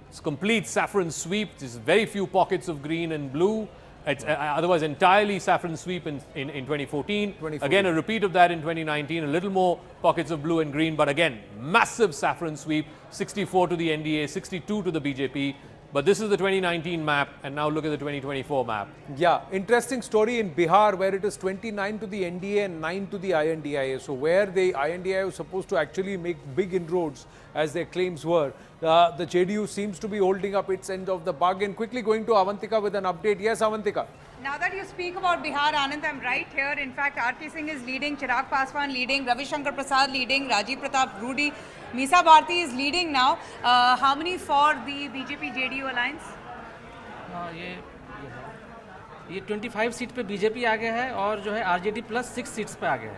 It's complete saffron sweep. There's very few pockets of green and blue. It's otherwise entirely saffron sweep in 2014. Again, a repeat of that in 2019. A little more pockets of blue and green, but again, massive saffron sweep. 64 to the NDA, 62 to the BJP. But this is the 2019 map, and now look at the 2024 map. Yeah, interesting story in Bihar where it is 29 to the NDA and 9 to the INDIA. So where the INDIA was supposed to actually make big inroads as their claims were, the JDU seems to be holding up its end of the bargain. Quickly going to Avantika with an update. Yes, Avantika. Now that you speak about Bihar, Anand, I'm right here. In fact, RK Singh is leading, Chirag Paswan leading, Ravi Shankar Prasad leading, Rajiv Pratap Rudy, Misa Bharti is leading now. How many for the BJP-JDU alliance? ये 25 seat पे BJP आगे है और जो है RJD plus 6 seats पे आगे है।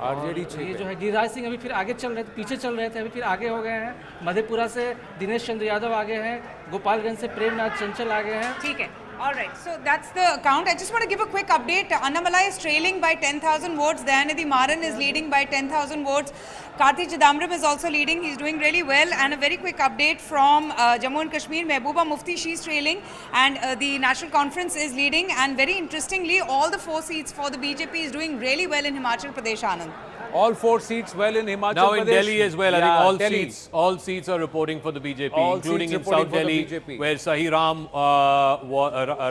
आरजेडी ये जो है गिरिराज सिंह अभी फिर आगे चल रहे थे, पीछे चल रहे थे, अभी फिर आगे हो गए हैं। मधेपुरा से दिनेश चंद्र यादव आगे हैं, गोपालगंज से प्रेमनाथ चंचल आगे हैं। ठीक है। All right, so that's the count. I just want to give a quick update. Annamalai is trailing by 10,000 votes. Dayanidhi Maran is leading by 10,000 votes. Karthi Chidambaram is also leading. He's doing really well. And a very quick update from Jammu and Kashmir. Mehbooba Mufti, she's trailing. And the National Conference is leading. And very interestingly, all the 4 seats for the BJP is doing really well in Himachal Pradesh, Anand. All 4 seats well in Himachal now Pradesh. In Delhi as well. I think all seats are reporting for the BJP, including in South Delhi, where Sahi Ram,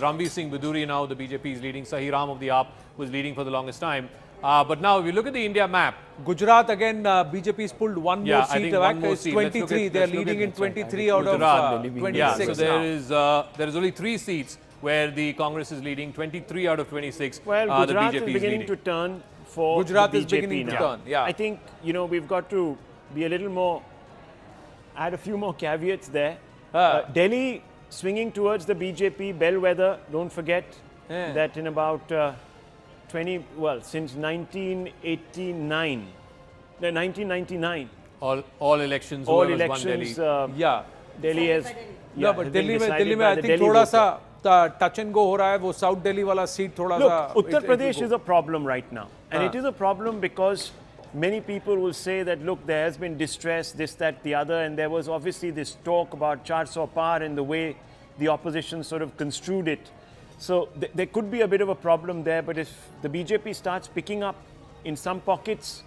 Ramveer Singh Biduri, now the BJP is leading. Sahi Ram of the AAP was leading for the longest time. But now, if you look at the India map, Gujarat again, BJP's pulled one more seat back. It's 23. They're leading in 23 out of 26. Yeah, so there is only 3 seats where the Congress is leading. 23 out of 26. Well, the Gujarat BJP is beginning to turn for Gujarat the BJP is beginning to turn. Yeah, I think we've got to be a little more. Add a few more caveats there. Delhi swinging towards the BJP bellwether. Don't forget that in about since 1989, 1999. All elections. All elections. Delhi has. Yeah, but Delhi में I think थोड़ा सा touch and go हो रहा है. वो South Delhi वाला seat थोड़ा सा. Look, Uttar Pradesh is a problem right now, and it is a problem because many people will say that look, there has been distress, this, that, the other, and there was obviously this talk about 400 par and the way the opposition sort of construed it. So there could be a bit of a problem there, but if the BJP starts picking up in some pockets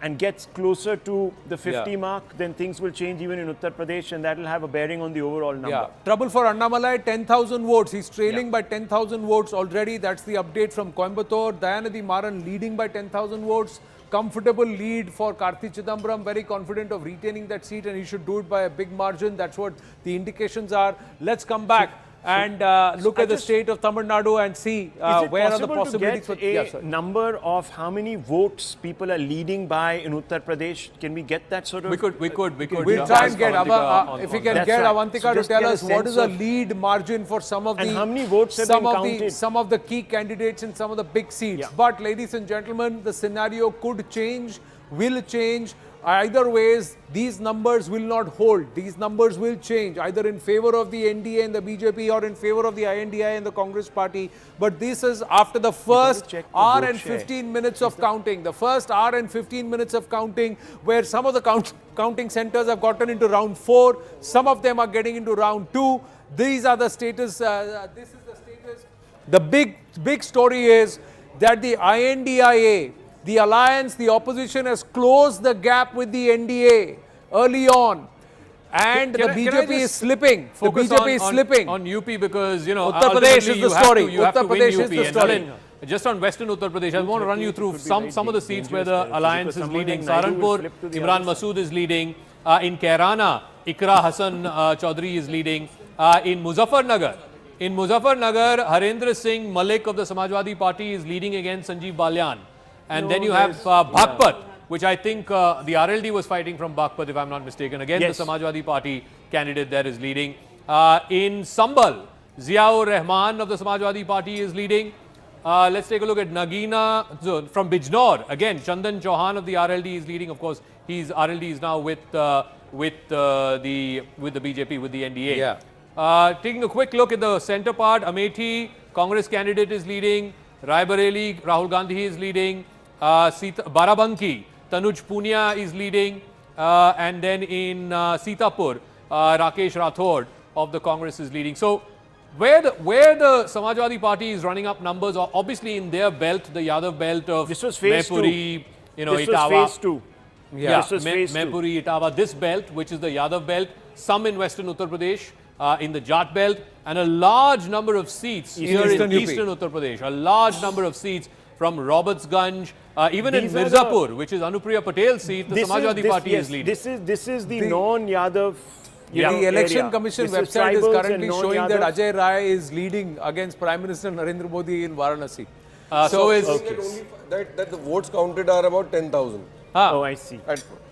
and gets closer to the 50 mark, then things will change even in Uttar Pradesh, and that will have a bearing on the overall number. Yeah. Trouble for Annamalai, 10,000 votes. He's trailing by 10,000 votes already. That's the update from Coimbatore. Dayanidhi Maran leading by 10,000 votes. Comfortable lead for Karthi Chidambaram. Very confident of retaining that seat, and he should do it by a big margin. That's what the indications are. Let's come back and look at the state of Tamil Nadu and see where are the possibilities. To get a number of how many votes people are leading by in Uttar Pradesh? Can we get that sort of? We could. We'll try and get if we can get Avantika to tell us what is the lead margin for some of the how many votes have been counted? Some of the key candidates in some of the big seats. But ladies and gentlemen, the scenario could change, will change. Either ways, these numbers will not hold. These numbers will change either in favor of the NDA and the BJP or in favor of the INDI and the Congress party. But this is after the first hour and 15 minutes of counting. The first hour and 15 minutes of counting, where some of the counting centers have gotten into round 4. Some of them are getting into round 2. These are the status. This is the status. The big story is that the INDIA, the alliance, the opposition has closed the gap with the NDA early on, and the BJP is slipping. The BJP is slipping on UP because Uttar Pradesh is the story. Uttar Pradesh is the story. Just on Western Uttar Pradesh, I want to run you through some of the seats where the alliance is leading. Saharanpur, Imran Masood is leading. In Kairana, Ikra Hassan Chaudhary is leading. In Muzaffarnagar, Harendra Singh Malik of the Samajwadi Party is leading against Sanjeev Balyan. And then you have Baghpat, which I think the RLD was fighting from Baghpat, if I'm not mistaken. Again, the Samajwadi Party candidate there is leading. In Sambal, Ziaur Rahman of the Samajwadi Party is leading. Let's take a look at Nagina from Bijnor. Again, Chandan Chauhan of the RLD is leading. Of course, RLD is now with the BJP, with the NDA. Taking a quick look at the centre part, Amethi, Congress candidate is leading. Raebareli, Rahul Gandhi is leading. Barabanki, Tanuj Punia is leading, and then in Sitapur, Rakesh Rathod of the Congress is leading. So, where the Samajwadi Party is running up numbers, obviously in their belt, the Yadav belt of Maipuri, this Itawa. was phase 2. This was phase 2. Maipuri, Itawa, this belt, which is the Yadav belt, some in Western Uttar Pradesh, in the Jat belt, and a large number of seats here in Eastern Uttar Pradesh. A large number of seats from Robertsganj, even in Mirzapur, which is Anupriya Patel's seat, the Samajwadi Party is leading. This is the non-Yadav. The Election Commission website is currently showing that Ajay Rai is leading against Prime Minister Narendra Modi in Varanasi. That the votes counted are about 10,000. Oh, I see.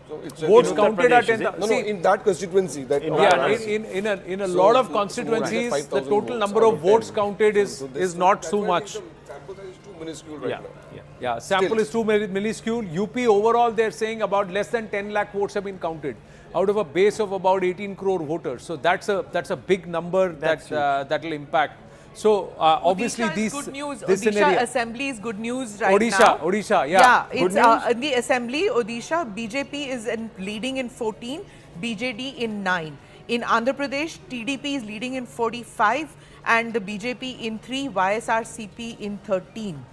So it's votes counted at 10,000. No, in that constituency. In a lot of constituencies, the total number of votes counted is not so much. Sample is too minuscule right now. Yeah, sample is too minuscule. UP overall, they're saying about less than 10 lakh votes have been counted out of a base of about 18 crore voters. So that's a big number that will impact. So obviously Odisha is good news. this Odisha scenario. Assembly is good news right now. Odisha, It's in the Assembly, Odisha, BJP is leading in 14, BJD in 9. In Andhra Pradesh, TDP is leading in 45 and the BJP in 3, YSRCP in 13,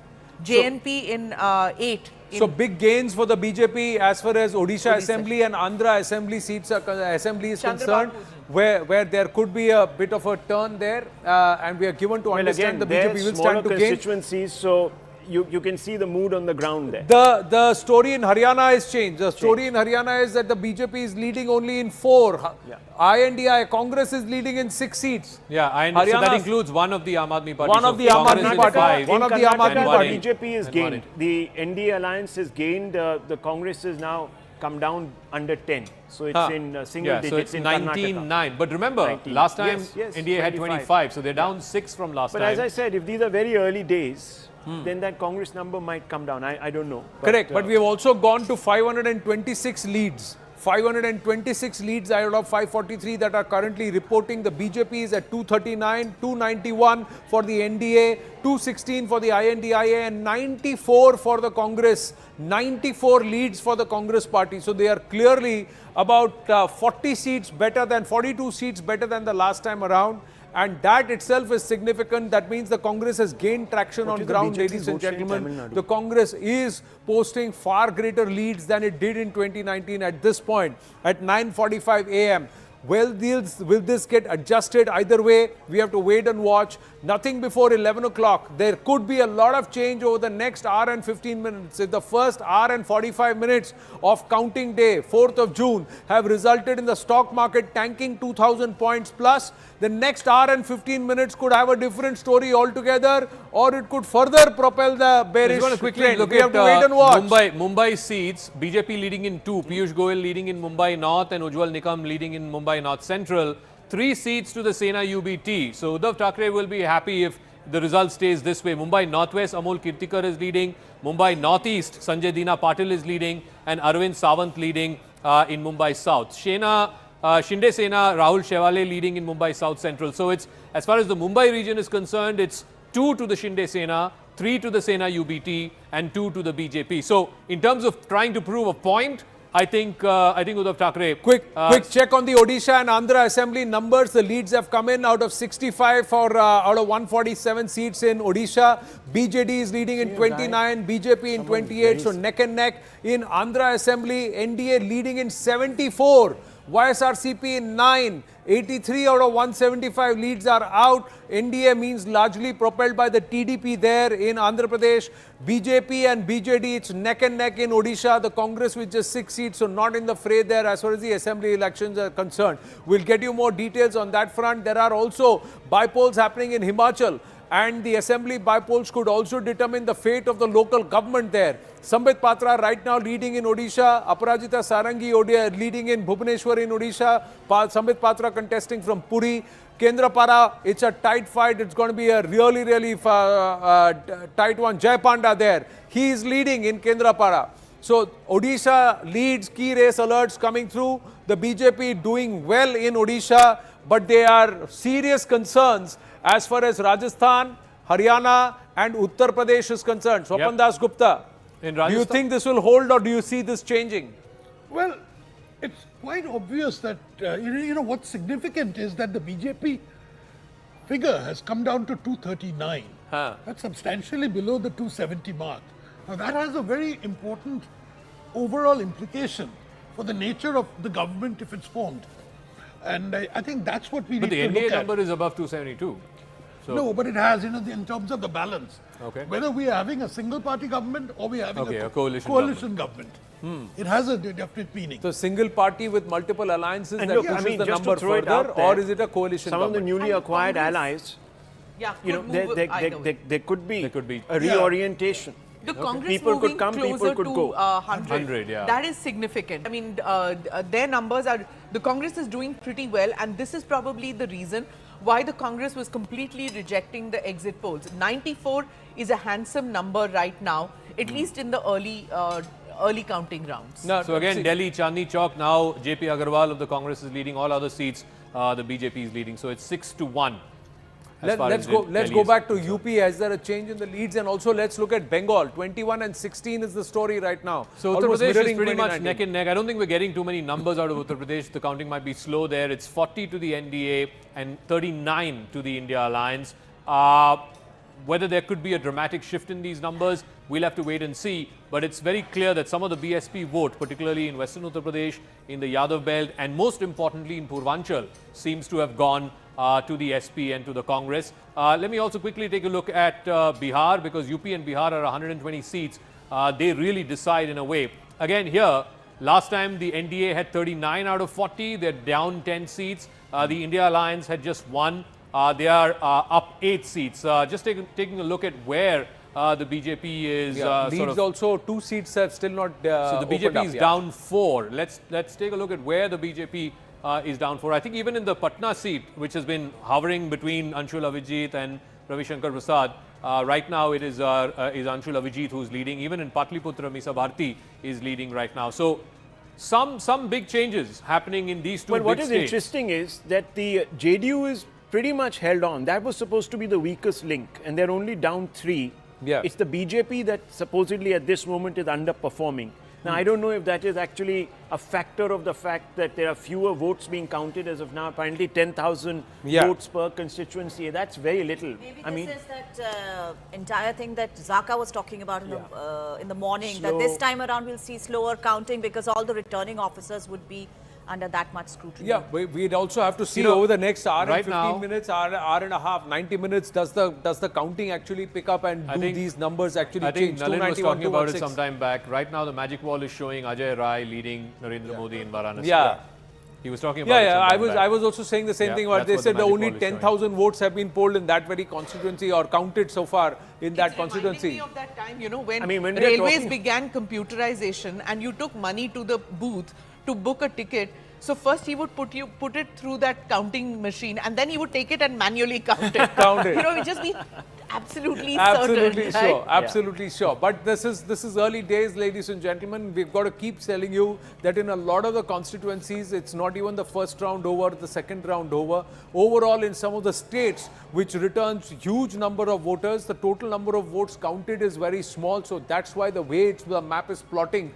JNP in 8. So big gains for the BJP as far as Odisha Assembly and Andhra Assembly seats is concerned, where there could be a bit of a turn there, and we are given to understand the BJP will stand to gain. Constituencies, so you can see the mood on the ground there. The story in Haryana has changed. The story in Haryana is that the BJP is leading only in 4. INDI, Congress is leading in 6 seats. Yeah, so that includes one of the Aam Aadmi Party. One of the Aam Aadmi Party. One of the Aam Aadmi Party. BJP has gained. The NDA alliance has gained. The Congress has now come down under 10. So it's in single digits. So it's in 19-9. But remember, last time NDA had 25. So they're down 6 from last time. But as I said, if these are very early days, then that Congress number might come down. I don't know. Correct. But we have also gone to 526 leads. 526 leads out of 543 that are currently reporting. The BJP is at 239, 291 for the NDA, 216 for the INDIA and 94 for the Congress. 94 leads for the Congress party. So they are clearly about 40 seats better than, 42 seats better than the last time around. and that itself is significant. That means the Congress has gained traction on ground, ladies and gentlemen. The Congress is posting far greater leads than it did in 2019 at this point, at 9:45 a.m. Will this get adjusted? Either way, we have to wait and watch. Nothing before 11 o'clock. There could be a lot of change over the next hour and 15 minutes. If the first hour and 45 minutes of counting day, 4th of June, have resulted in the stock market tanking 2,000 points plus, the next hour and 15 minutes could have a different story altogether, or it could further propel the bearish trend. Look we have to wait and watch. Mumbai seats, BJP leading in 2, Piyush Goyal leading in Mumbai North and Ujjwal Nikam leading in Mumbai North Central. 3 seats to the Sena UBT. So Uddhav Thackeray will be happy if the result stays this way. Mumbai Northwest, Amol Kirtikar is leading. Mumbai Northeast, Sanjay Dina Patil is leading. And Arvind Sawant leading in Mumbai South. Shinde Sena, Rahul Shewale leading in Mumbai South Central. So it's, as far as the Mumbai region is concerned, it's 2 to the Shinde Sena, 3 to the Sena UBT and 2 to the BJP. So in terms of trying to prove a point, I think Uddhav Thackeray. Quick check on the Odisha and Andhra Assembly numbers. The leads have come in out of 65 for out of 147 seats in Odisha. BJD is leading in 29, BJP in 28. So neck and neck in Andhra Assembly. NDA leading in 74. YSRCP in 9, 83 out of 175 leads are out. NDA means largely propelled by the TDP there in Andhra Pradesh. BJP and BJD, it's neck and neck in Odisha. The Congress with just 6 seats, so not in the fray there as far as the assembly elections are concerned. We'll get you more details on that front. There are also by-polls happening in Himachal, and the assembly by-polls could also determine the fate of the local government there. Sambit Patra right now leading in Odisha, Aparajita Sarangi leading in Bhubaneswar in Odisha, Sambit Patra contesting from Puri. Kendrapara, it's a tight fight. It's going to be a really tight one. Jai Panda there, he is leading in Kendrapara. So Odisha leads, key race alerts coming through. The BJP doing well in Odisha, but there are serious concerns as far as Rajasthan, Haryana and Uttar Pradesh is concerned. Swapan Das Gupta, do you think this will hold or do you see this changing? Well, it's quite obvious that, what's significant is that the BJP figure has come down to 239. That's substantially below the 270 mark. Now that has a very important overall implication for the nature of the government if it's formed. And I think that's what we need to look at. But the NDA number is above 272. So no, but it has, in terms of the balance. Okay. Whether we are having a single party government or we are having a coalition government. It has a definite meaning. So single party with multiple alliances and that look, pushes the just number to throw it further, out there, or is it a coalition some government? of the newly acquired allies, there could be a reorientation. The Congress people moving could come, closer people could to go. 100, yeah. That is significant. I mean, their numbers are, the Congress is doing pretty well, and this is probably the reason why the Congress was completely rejecting the exit polls. 94 is a handsome number right now, at least in the early counting rounds. So again, Delhi, Chandni Chowk, now JP Agarwal of the Congress is leading all other seats. The BJP is leading. So it's 6-1. Let's go back to UP. Is there a change in the leads? And also let's look at Bengal. 21 and 16 is the story right now. So Uttar Pradesh is pretty much neck and neck. I don't think we're getting too many numbers out of Uttar Pradesh. The counting might be slow there. It's 40 to the NDA and 39 to the India Alliance. Whether there could be a dramatic shift in these numbers, we'll have to wait and see. But it's very clear that some of the BSP vote, particularly in Western Uttar Pradesh, in the Yadav belt, and most importantly in Purvanchal, seems to have gone to the SP and to the Congress. Let me also quickly take a look at Bihar, because UP and Bihar are 120 seats. They really decide in a way. Again here, last time the NDA had 39 out of 40. They're down 10 seats. The India Alliance had just 1. They are up 8 seats. Just taking a look at where the BJP is. Leads also 2 seats have still not so the BJP is down 4. Let's take a look at where the BJP is down 4. I think even in the Patna seat, which has been hovering between Anshul Avijit and Ravi Shankar Prasad, right now it is Anshul Avijit who's leading. Even in Patliputra, Misa Bharti is leading right now. So some big changes happening in these two big states. But what is interesting is that the JDU is pretty much held on. That was supposed to be the weakest link, and they're only down 3. Yeah. It's the BJP that supposedly at this moment is underperforming. Now, I don't know if that is actually a factor of the fact that there are fewer votes being counted as of now. Apparently 10,000 votes per constituency. That's very little. Maybe this is that entire thing that Zaka was talking about in the morning, that this time around we'll see slower counting because all the returning officers would be under that much scrutiny. Yeah, we'd also have to see over the next hour and 15 minutes, hour and a half, 90 minutes, does the counting actually pick up and do these numbers actually change? I think Nalin was talking about it some time back. Right now, the magic wall is showing Ajay Rai leading Narendra Modi in Varanasi. Yeah. He was talking about it some time I was also saying the same thing. But they said only 10,000 votes have been polled in that very constituency or counted so far in that constituency. Me of that time, you know, when railways began computerization and you took money to the booth to book a ticket. So first he would put it through that counting machine, and then he would take it and manually count it. You know, it just be absolutely certain. Sure, absolutely sure. But this is early days, ladies and gentlemen. We've got to keep telling you that in a lot of the constituencies, it's not even the first round over, the second round over. Overall, in some of the states which returns huge number of voters, the total number of votes counted is very small. So that's why the way the map is plotting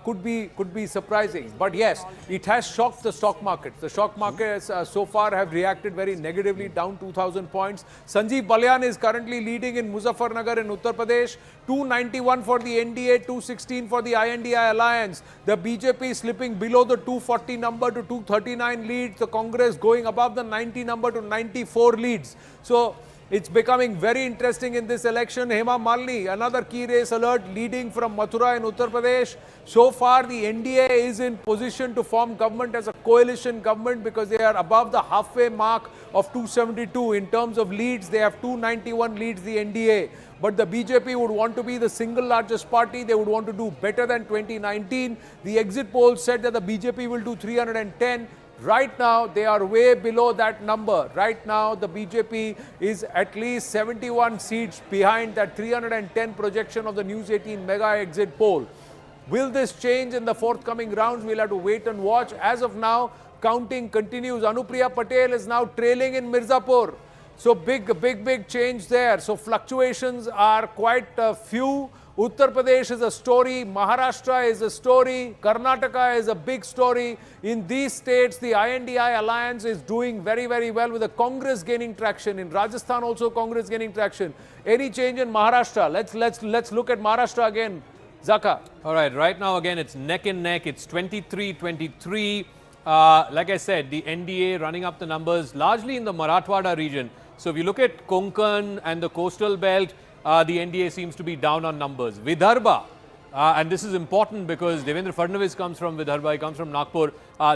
could be surprising. But yes, it has shocked the stock markets. The stock markets so far have reacted very negatively, down 2,000 points. Sanjeev Balyan is currently leading in Muzaffarnagar in Uttar Pradesh. 291 for the NDA, 216 for the INDI alliance. The BJP slipping below the 240 number to 239 leads. The Congress going above the 90 number to 94 leads. So it's becoming very interesting in this election. Hema Malini, another key race alert, leading from Mathura in Uttar Pradesh. So far, the NDA is in position to form government as a coalition government because they are above the halfway mark of 272. In terms of leads, they have 291 leads, the NDA. But the BJP would want to be the single largest party. They would want to do better than 2019. The exit polls said that the BJP will do 310. Right now, they are way below that number. Right now, the BJP is at least 71 seats behind that 310 projection of the News 18 mega exit poll. Will this change in the forthcoming rounds? We'll have to wait and watch. As of now, counting continues. Anupriya Patel is now trailing in Mirzapur. So big change there. So fluctuations are quite few. Uttar Pradesh is a story, Maharashtra is a story, Karnataka is a big story. In these states, the INDI alliance is doing very well with the Congress gaining traction. In Rajasthan also Congress gaining traction. Any change in Maharashtra? Let's look at Maharashtra again. Zaka. All right now again it's neck and neck. It's 23-23. Like I said, the NDA running up the numbers largely in the Marathwada region. So if you look at Konkan and the coastal belt, the NDA seems to be down on numbers. Vidarbha, and this is important because Devendra Fadnavis comes from Vidarbha, he comes from Nagpur.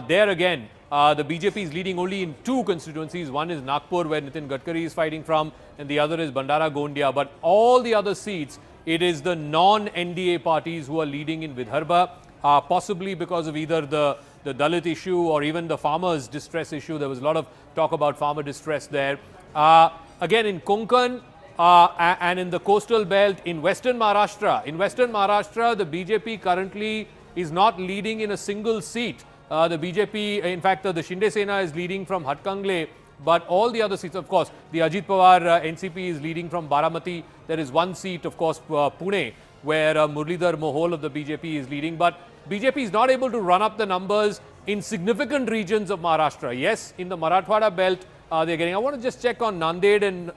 There again, the BJP is leading only in two constituencies. One is Nagpur, where Nitin Gadkari is fighting from, and the other is Bandara Gondia. But all the other seats, it is the non-NDA parties who are leading in Vidarbha, possibly because of either the Dalit issue or even the farmers' distress issue. There was a lot of talk about farmer distress there. Again, in Konkan, and in the coastal belt in Western Maharashtra. In Western Maharashtra, the BJP currently is not leading in a single seat. The BJP, in fact, the Shinde Sena is leading from Hatkangle, but all the other seats, of course, the Ajit Pawar NCP is leading from Baramati. There is one seat, of course, Pune, where Muralidhar Mohol of the BJP is leading. But BJP is not able to run up the numbers in significant regions of Maharashtra. Yes, in the Marathwada belt, they're getting. I want to just check on Nanded, and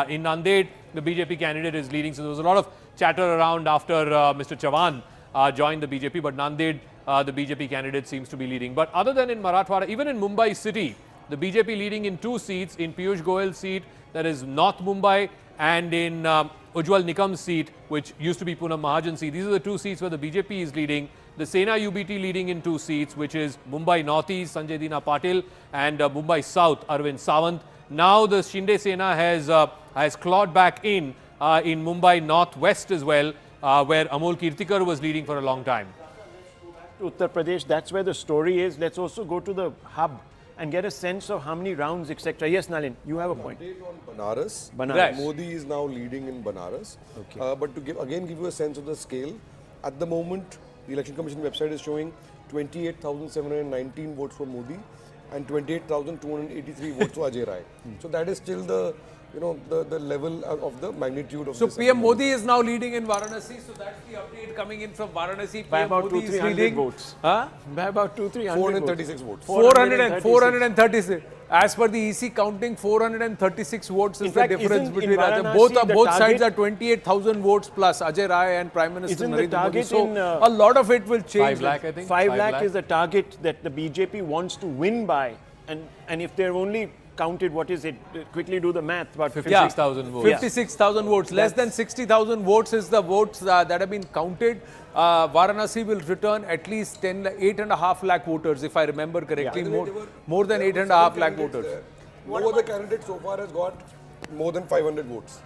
in Nanded, the BJP candidate is leading. So there was a lot of chatter around after Mr. Chavan joined the BJP, but Nanded, the BJP candidate seems to be leading. But other than in Marathwada, even in Mumbai city, the BJP leading in two seats, in Piyush Goyal's seat, that is North Mumbai, and in Ujjwal Nikam's seat, which used to be Poonam Mahajan seat. These are the two seats where the BJP is leading. The Sena UBT leading in two seats, which is Mumbai Northeast, Sanjay Dina Patil, and Mumbai South, Arvind Sawant. Now the Shinde Sena has clawed back in Mumbai Northwest as well, where Amol Kirtikar was leading for a long time. Uttar Pradesh, that's where the story is. Let's also go to the hub and get a sense of how many rounds, etc. Yes, Nalin, you have a point. On Banaras. Banaras. Modi is now leading in Banaras. Okay. But to give you a sense of the scale, at the moment, the Election Commission website is showing 28,719 votes for Modi and 28,283 votes for Ajay Rai. So that is still the the level of the magnitude of So this. PM Modi is now leading in Varanasi. So that's the update coming in from Varanasi. By PM about Modi is 200-300 leading. votes. Huh? By about 200-300 436 votes. 436. As per the EC counting, 436 votes is In fact, the difference isn't in between Varanasi both the sides are target- 28,000 votes plus Ajay Rai and Prime Minister Isn't the Narendra Modi. target So in, a lot of it will change. 5 lakh, I think. 5 lakh is the target that the BJP wants to win by. And if they're only counted, what is it? Quickly do the math. About 56,000 votes. 56,000 votes. Less than 60,000 votes is the votes that have been counted. Varanasi will return at least 8.5 lakh voters, if I remember correctly. More than 8.5 lakh voters. No other candidate so far has got more than 500 votes.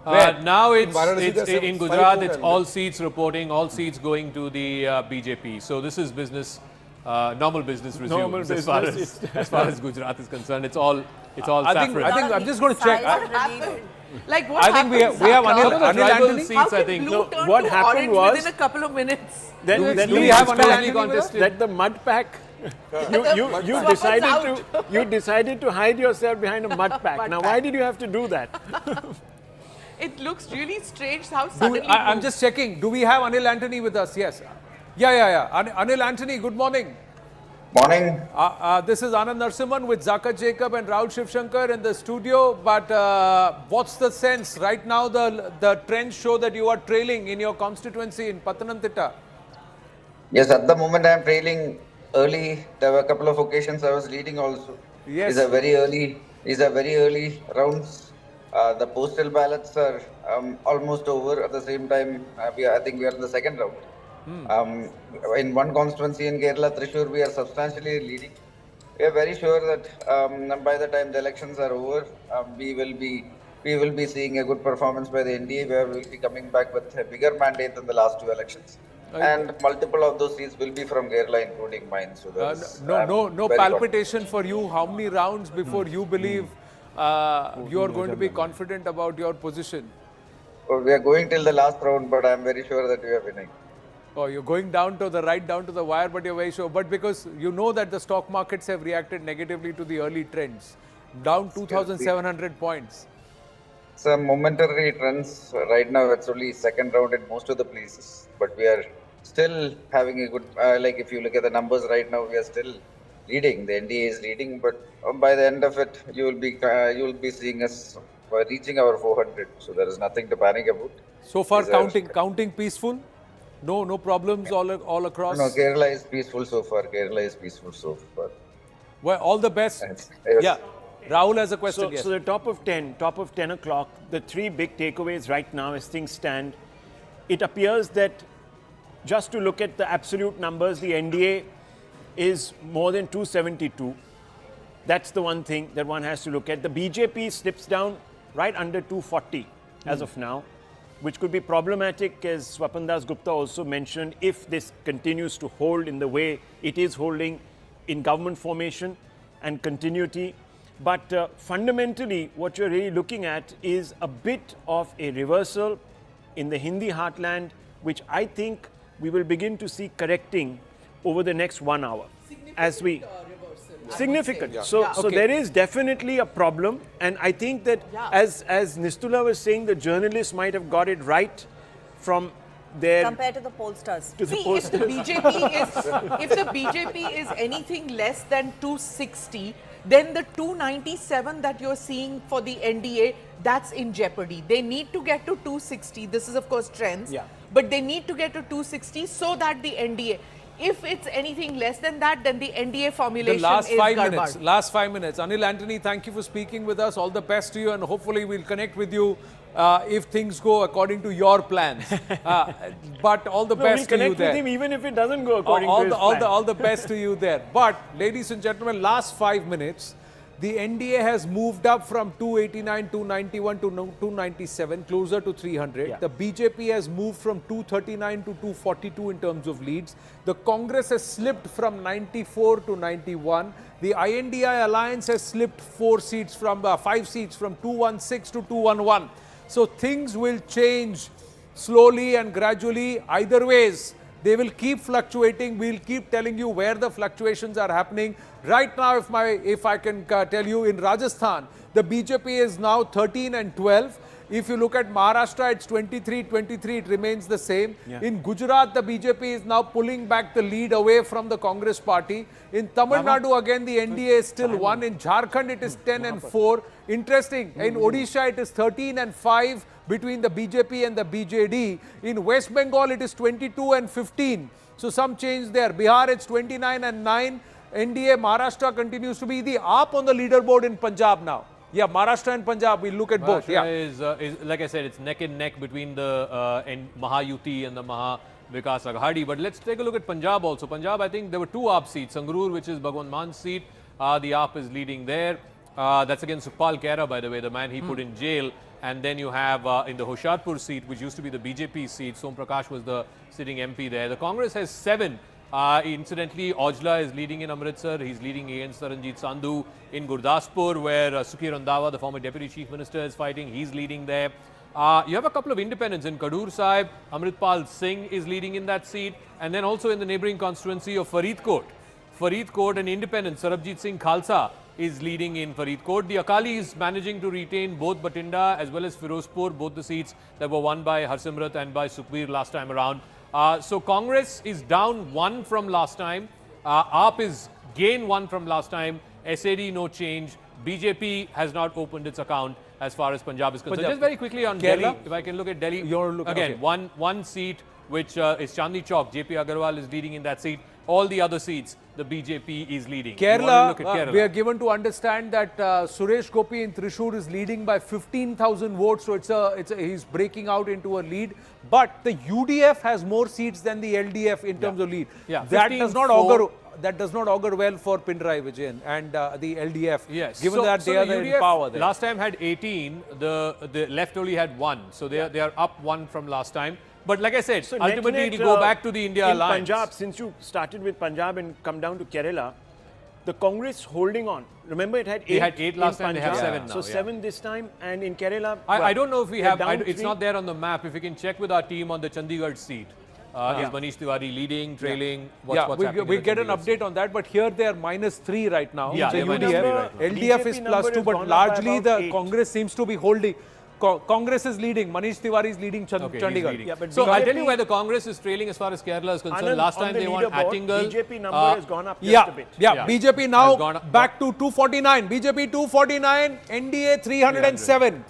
Now In it's Varanasi, there's in 500 Gujarat, it's and- all seats reporting, all seats going to the BJP. So this is business, normal business resumes Normal as far as Gujarat is concerned. It's all saffron. I think I'm just going to check. Like what I think we happens, have Saka? Anil, Some of the Anil tribal Antony. seats, How I can think. blue turn what to happened orange was- within a couple of minutes? Then do you we have discovered Anil Antony with us? that the mud pack, you decided to hide yourself behind a mud pack. Mud Now, pack. why did you have to do that? It looks really strange how Do we, suddenly. I'm just checking. Do we have Anil Antony with us? Yes. Yeah. Anil Antony, good morning. Morning. This is Anand Narsimhan with Zakat Jacob and Rahul Shivshankar in the studio. But what's the sense? Right now, the trends show that you are trailing in your constituency in Pathanamthitta. Yes, at the moment I am trailing early. There were a couple of occasions I was leading also. Yes. These are very early rounds. The postal ballots are almost over. At the same time, I think we are in the second round. In one constituency in Kerala, Thrissur, we are substantially leading. We are very sure that by the time the elections are over, we will be seeing a good performance by the NDA, where we will be coming back with a bigger mandate than the last two elections. And multiple of those seats will be from Kerala, including mine. So No palpitation for you. How many rounds before you believe you are going to be confident about your position? We are going till the last round, but I am very sure that we are winning. Oh, you're going down to the wire, but you're very sure. But because you know that the stock markets have reacted negatively to the early trends, down 2,700 points. Some momentary trends. Right now, it's only second round in most of the places, but we are still having a good. Like if you look at the numbers right now, we are still leading. The NDA is leading, but by the end of it, you will be seeing us reaching our 400. So there is nothing to panic about. So far, counting peaceful. No problems all across. No, Kerala is peaceful so far. Well, all the best. Yeah. Rahul has a question. Yes. So the top of 10 o'clock, the three big takeaways right now as things stand, it appears that just to look at the absolute numbers, the NDA is more than 272. That's the one thing that one has to look at. The BJP slips down right under 240 as of now, which could be problematic, as Swapan Das Gupta also mentioned, if this continues to hold in the way it is holding in government formation and continuity. But fundamentally, what you're really looking at is a bit of a reversal in the Hindi heartland, which I think we will begin to see correcting over the next 1 hour. Significant. So there is definitely a problem, and I think that as Nistula was saying, the journalists might have got it right from their compared to the pollsters. If the BJP is anything less than 260, then the 297 that you're seeing for the NDA, that's in jeopardy. They need to get to 260. This is of course trends, but they need to get to 260 so that the NDA. If it's anything less than that, then the NDA formulation Last is 5 minutes. Anil Antony, thank you for speaking with us. All the best to you, and hopefully we'll connect with you if things go according to your plans. But all the best to you there. We'll connect with him even if it doesn't go according to his plan. All the best to you there. But, ladies and gentlemen, last 5 minutes, the NDA has moved up from 289, 291 to 297, closer to 300. The BJP has moved from 239 to 242 in terms of leads. The Congress has slipped from 94 to 91. The INDI alliance has slipped 5 seats from 216 to 211. So things will change slowly and gradually. Either ways, They will keep fluctuating. We'll keep telling you where the fluctuations are happening. Right now, if I can tell you, in Rajasthan, the BJP is now 13 and 12. If you look at Maharashtra, it's 23-23. It remains the same. Yeah. In Gujarat, the BJP is now pulling back the lead away from the Congress party. In Tamil Nadu, again, the NDA is still 1. In Jharkhand, it is 10 and 4. Interesting. In Odisha, it is 13 and 5 between the BJP and the BJD. In West Bengal, it is 22 and 15. So some change there. Bihar, it's 29 and 9. NDA, Maharashtra continues to be the AAP on the leaderboard in Punjab now. Yeah, Maharashtra and Punjab, we'll look at both. Yeah. Is like I said, it's neck and neck between the Mahayuti and the Maha Vikas Aghadi. But let's take a look at Punjab also. Punjab, I think there were 2 AAP seats. Sangrur, which is Bhagwant Man's seat. The AAP is leading there. That's against Sukhpal Khera, by the way, the man he put in jail. And then you have in the Hoshiarpur seat, which used to be the BJP seat, Som Prakash was the sitting MP there. The Congress has 7. Incidentally, Aujla is leading in Amritsar. He's leading against Taranjit Sandhu in Gurdaspur, where Sukhi Randhawa, the former Deputy Chief Minister, is fighting. He's leading there. You have a couple of independents in Kadur Sahib. Amritpal Singh is leading in that seat. And then also in the neighbouring constituency of Faridkot. Faridkot, an independent, Sarabjit Singh Khalsa, is leading in Faridkot. The Akali is managing to retain both Batinda as well as Firozpur, both the seats that were won by Harsimrat and by Sukhbir last time around. So Congress is down 1 from last time. AAP is gain 1 from last time. SAD no change. BJP has not opened its account as far as Punjab is concerned. Just very quickly on Kerala. Delhi, if I can look at Delhi. Again, one seat which is Chandni Chowk. JP Agarwal is leading in that seat. All the other seats, the BJP is leading. Kerala, we are given to understand that Suresh Gopi in Thrissur is leading by 15,000 votes. So he's breaking out into a lead. But the UDF has more seats than the LDF in terms of lead. Yeah, that does not augur well for Pinarayi Vijayan and the LDF. Yes. Given that they are in power there. Last time had 18. The left only had 1. So they are up 1 from last time. But like I said, So ultimately net, it will go back to the India in alliance. Punjab, since you started with Punjab and come down to Kerala, the Congress holding on. Remember, it had 8. They had 8 last in time, they have Punjab. 7 now. So 7 this time, and in Kerala. I don't know if we have, it's 3. not there on the map. If you can check with our team on the Chandigarh seat. Is Manish Tiwari leading, trailing? What's happening? We'll get an update on that, but here they are -3 right now. Yeah, the they're UDF. -3 right now. LDF is +2, but largely the 8. Congress seems to be holding. Congress is leading. Manish Tiwari is leading Chandigarh. Yeah, so I'll tell you why the Congress is trailing as far as Kerala is concerned. Anand, Last time they won Attingal. BJP number has gone up just a bit. Yeah, BJP now back to 249. BJP 249, NDA 307.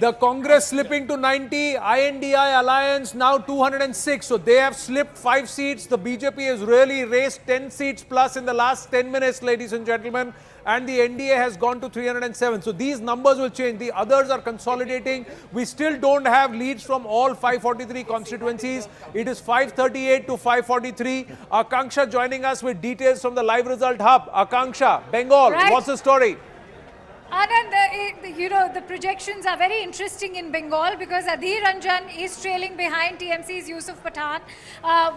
The Congress slipping to 90, INDI alliance now 206. So they have slipped 5 seats. The BJP has really raised 10 seats plus in the last 10 minutes, ladies and gentlemen. And the NDA has gone to 307. So these numbers will change. The others are consolidating. We still don't have leads from all 543 constituencies. It is 538 to 543. Akanksha joining us with details from the live result hub. Akanksha, Bengal, what's the story? Anand, the projections are very interesting in Bengal because Adhir Ranjan is trailing behind TMC's Yusuf Pathan.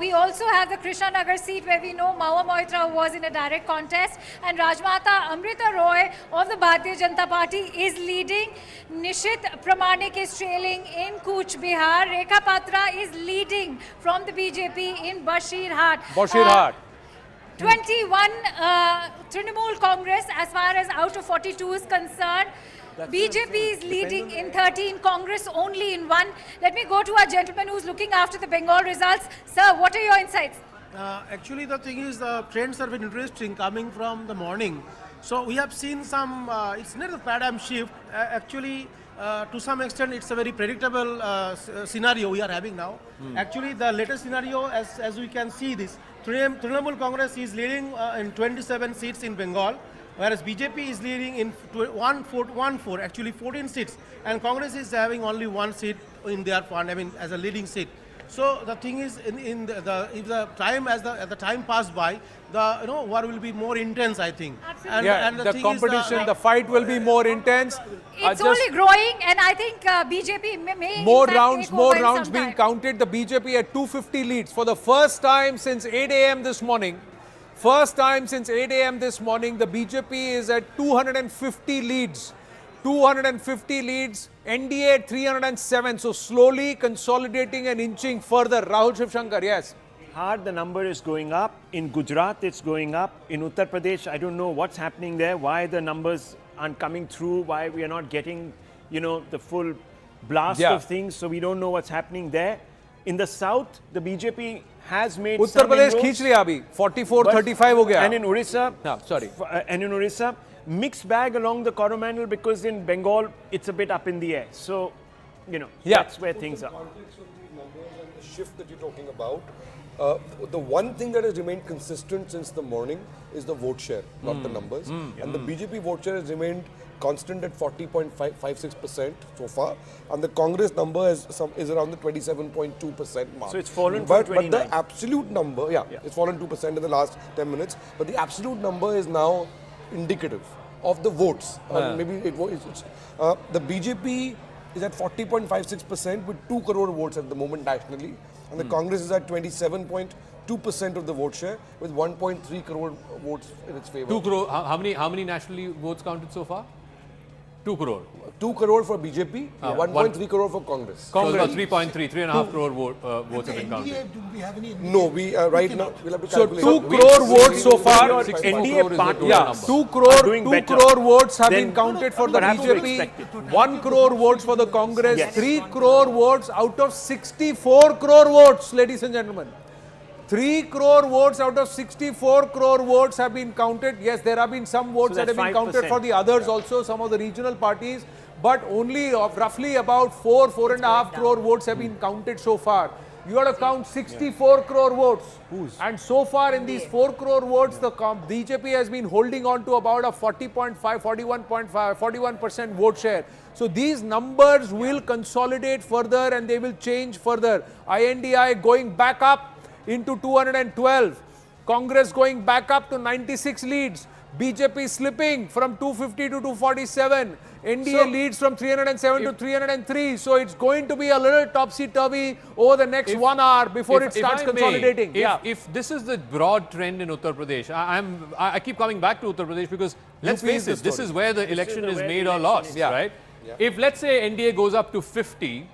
We also have the Krishnanagar seat where we know Mahua Moitra was in a direct contest, and Rajmata Amrita Roy of the Bharatiya Janata Party is leading. Nishit Pramanik is trailing in Cooch Behar. Rekha Patra is leading from the BJP in Bashirhat. 21 Trinamool Congress as far as out of 42 is concerned. BJP is leading in 13, Congress only in 1. Let me go to our gentleman who's looking after the Bengal results. Sir, what are your insights? Actually, the thing is, the trends are very interesting coming from the morning. So we have seen some, it's not a paradigm shift. Actually, to some extent, it's a very predictable scenario we are having now. Actually, the latest scenario, as we can see this, Trinamool Congress is leading in 27 seats in Bengal, whereas BJP is leading in 14 seats, and Congress is having only 1 seat in their fund, as a leading seat. So the thing is, if the time pass by, the war will be more intense, I think. Absolutely. The competition, the fight will be more intense. It's only growing, and I think BJP may more rounds being counted. The BJP at 250 leads for the first time since 8 a.m. this morning. First time since 8 a.m. this morning, the BJP is at 250 leads. 250 leads, NDA at 307. So slowly consolidating and inching further. Rahul Shivshankar, yes. Bihar, the number is going up. In Gujarat, it's going up. In Uttar Pradesh, I don't know what's happening there, why the numbers aren't coming through, why we are not getting, the full blast of things. So we don't know what's happening there. In the south, the BJP has made Uttar some Pradesh inroads, खींच लिया अभी 44-35 हो गया. And in Orissa, sorry. And in Orissa, mixed bag along the Coromandel, because in Bengal, it's a bit up in the air. So, that's where things are. The shift that you're talking about, the one thing that has remained consistent since the morning is the vote share, not the numbers. And the BJP vote share has remained constant at 40.56% so far, and the Congress number is around the 27.2% mark. So it's fallen but, from 29. But the absolute number, it's fallen 2% in the last 10 minutes, but the absolute number is now indicative of the votes. Maybe the BJP is at 40.56% with 2 crore votes at the moment nationally, and the Congress is at 27.2% of the vote share with 1.3 crore votes in its favor. 2 crore. How many nationally votes counted so far? 2 crore. 2 crore for BJP, 1.3 crore for Congress. So about 3.5 crore votes have been counted. Do we have any? No, we right now we'll have to So calculate. 2 crore votes so far. NDA part, 2 crore votes have been counted for the BJP. 1 crore votes for the Congress. 3 crore votes out of 64 crore votes, ladies and gentlemen. 3 crore votes out of 64 crore votes have been counted. Yes, there have been some votes that have been counted for the others also, some of the regional parties, but only of roughly about 4.5 crore votes have been counted so far. You got to count 64 crore votes. And so far in these 4 crore votes, the BJP has been holding on to about a 41% vote share. So these numbers will consolidate further and they will change further. INDI going back up into 212, Congress going back up to 96 leads, BJP slipping from 250 to 247, NDA leads from 307 to 303. So it's going to be a little topsy-turvy over the next 1 hour before it starts consolidating. If this is the broad trend in Uttar Pradesh, I keep coming back to Uttar Pradesh because let's face it, this is where the election is made or lost, right? If let's say NDA goes up to 50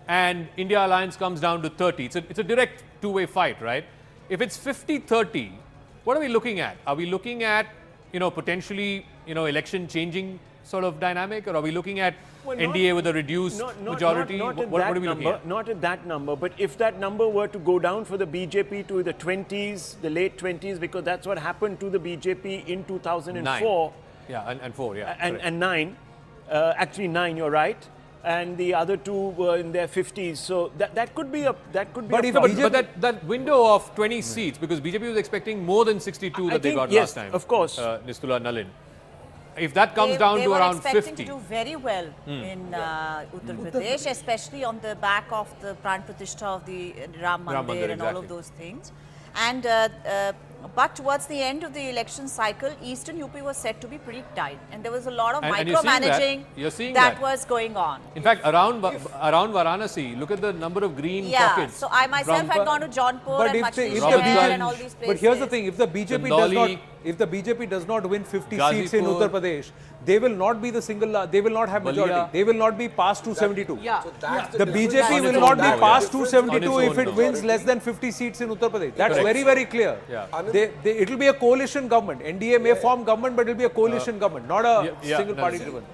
and India Alliance comes down to 30, it's a direct two-way fight, right? If it's 50-30, what are we looking at? Are we looking at, potentially, election changing sort of dynamic, or are we looking at NDA with a reduced majority? What are we looking at? Not at that number, but if that number were to go down for the BJP to the 20s, the late 20s, because that's what happened to the BJP in 2004. 9. Yeah, and 4, yeah. And 9. Actually 9, you're right. And the other two were in their 50s, so that could be a problem. But that window of 20 seats, because BJP was expecting more than 62 that they got last time. Of course. Nistula Nalin. If that comes down to around 50, they were expecting to do very well in Uttar Pradesh, especially on the back of the Pran Pratishtha of the Ram Mandir and all of those things. And but towards the end of the election cycle, Eastern UP was said to be pretty tight, and there was a lot of micromanaging that was going on. In fact, around Varanasi, look at the number of green pockets. So I myself had gone to Jaunpur and Machli and all these places. But here's the thing: if the BJP does not win 50 seats in Uttar Pradesh, they will not be they will not have majority. They will not be past 272. So the BJP will not be past 272 if it wins less than 50 seats in Uttar Pradesh. That's very, very clear. It will be a coalition government. NDA may form government, but it will be a coalition government, not a single party driven.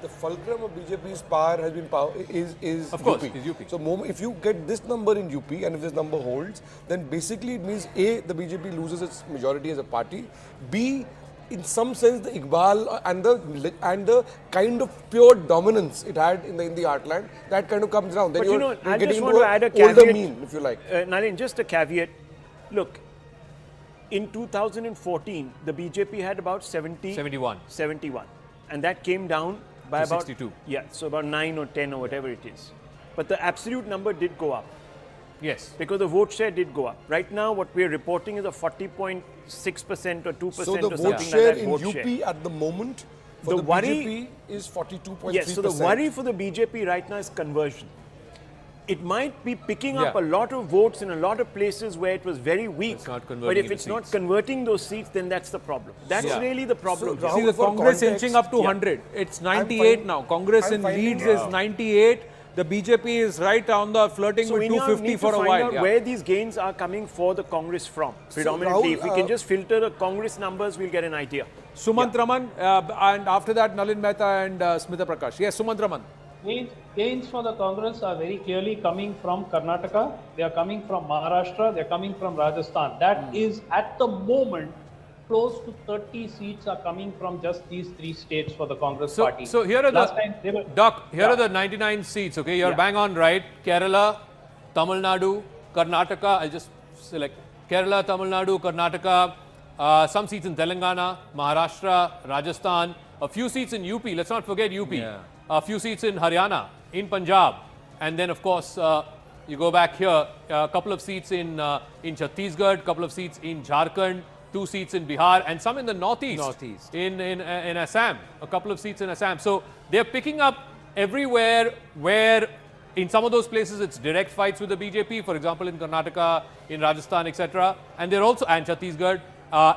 The fulcrum of BJP's power has been is of course, UP. Is UP. So if you get this number in UP and if this number holds, then basically it means A, the BJP loses its majority as a party. B, in some sense, the Iqbal and the kind of pure dominance it had in the heartland, that kind of comes down. Then you're I getting just want into to add a older caveat, mean, if you like. Nalin, just a caveat. Look, in 2014, the BJP had about 71. And that came down by about 62. Yeah, so about 9 or 10 or whatever it is. But the absolute number did go up. Yes. Because the vote share did go up. Right now, what we're reporting is a 40.6% or 2% so the or vote something share like that. in UP at the moment for the BJP is 42.3%. Yes, so the worry for the BJP right now is conversion. It might be picking up a lot of votes in a lot of places where it was very weak. But if it's not converting those seats, then that's the problem. That's really the problem. See, the Congress inching up to 100. It's 98 now. Congress in Leeds is 98. The BJP is right on the flirting with we now 250 need for to a find while. out Yeah. where these gains are coming for the Congress from, predominantly. Rahul, if we can just filter the Congress numbers, we'll get an idea. Sumant Raman, and after that Nalin Mehta and Smita Prakash. Yes, Sumant Raman. Gains for the Congress are very clearly coming from Karnataka, they are coming from Maharashtra, they are coming from Rajasthan. That is at the moment close to 30 seats are coming from just these three states for the Congress party. So here are Doc, here are the 99 seats, okay? You're bang on right. Kerala, Tamil Nadu, Karnataka, I'll just select Kerala, Tamil Nadu, Karnataka, some seats in Telangana, Maharashtra, Rajasthan, a few seats in UP, let's not forget UP, a few seats in Haryana, in Punjab, and then of course you go back here, a couple of seats in Chhattisgarh, a couple of seats in Jharkhand, 2 seats in Bihar, and some in the northeast. In Assam, a couple of seats in Assam. So they're picking up everywhere where in some of those places it's direct fights with the BJP, for example in Karnataka, in Rajasthan, etc. And they're also, and Chhattisgarh,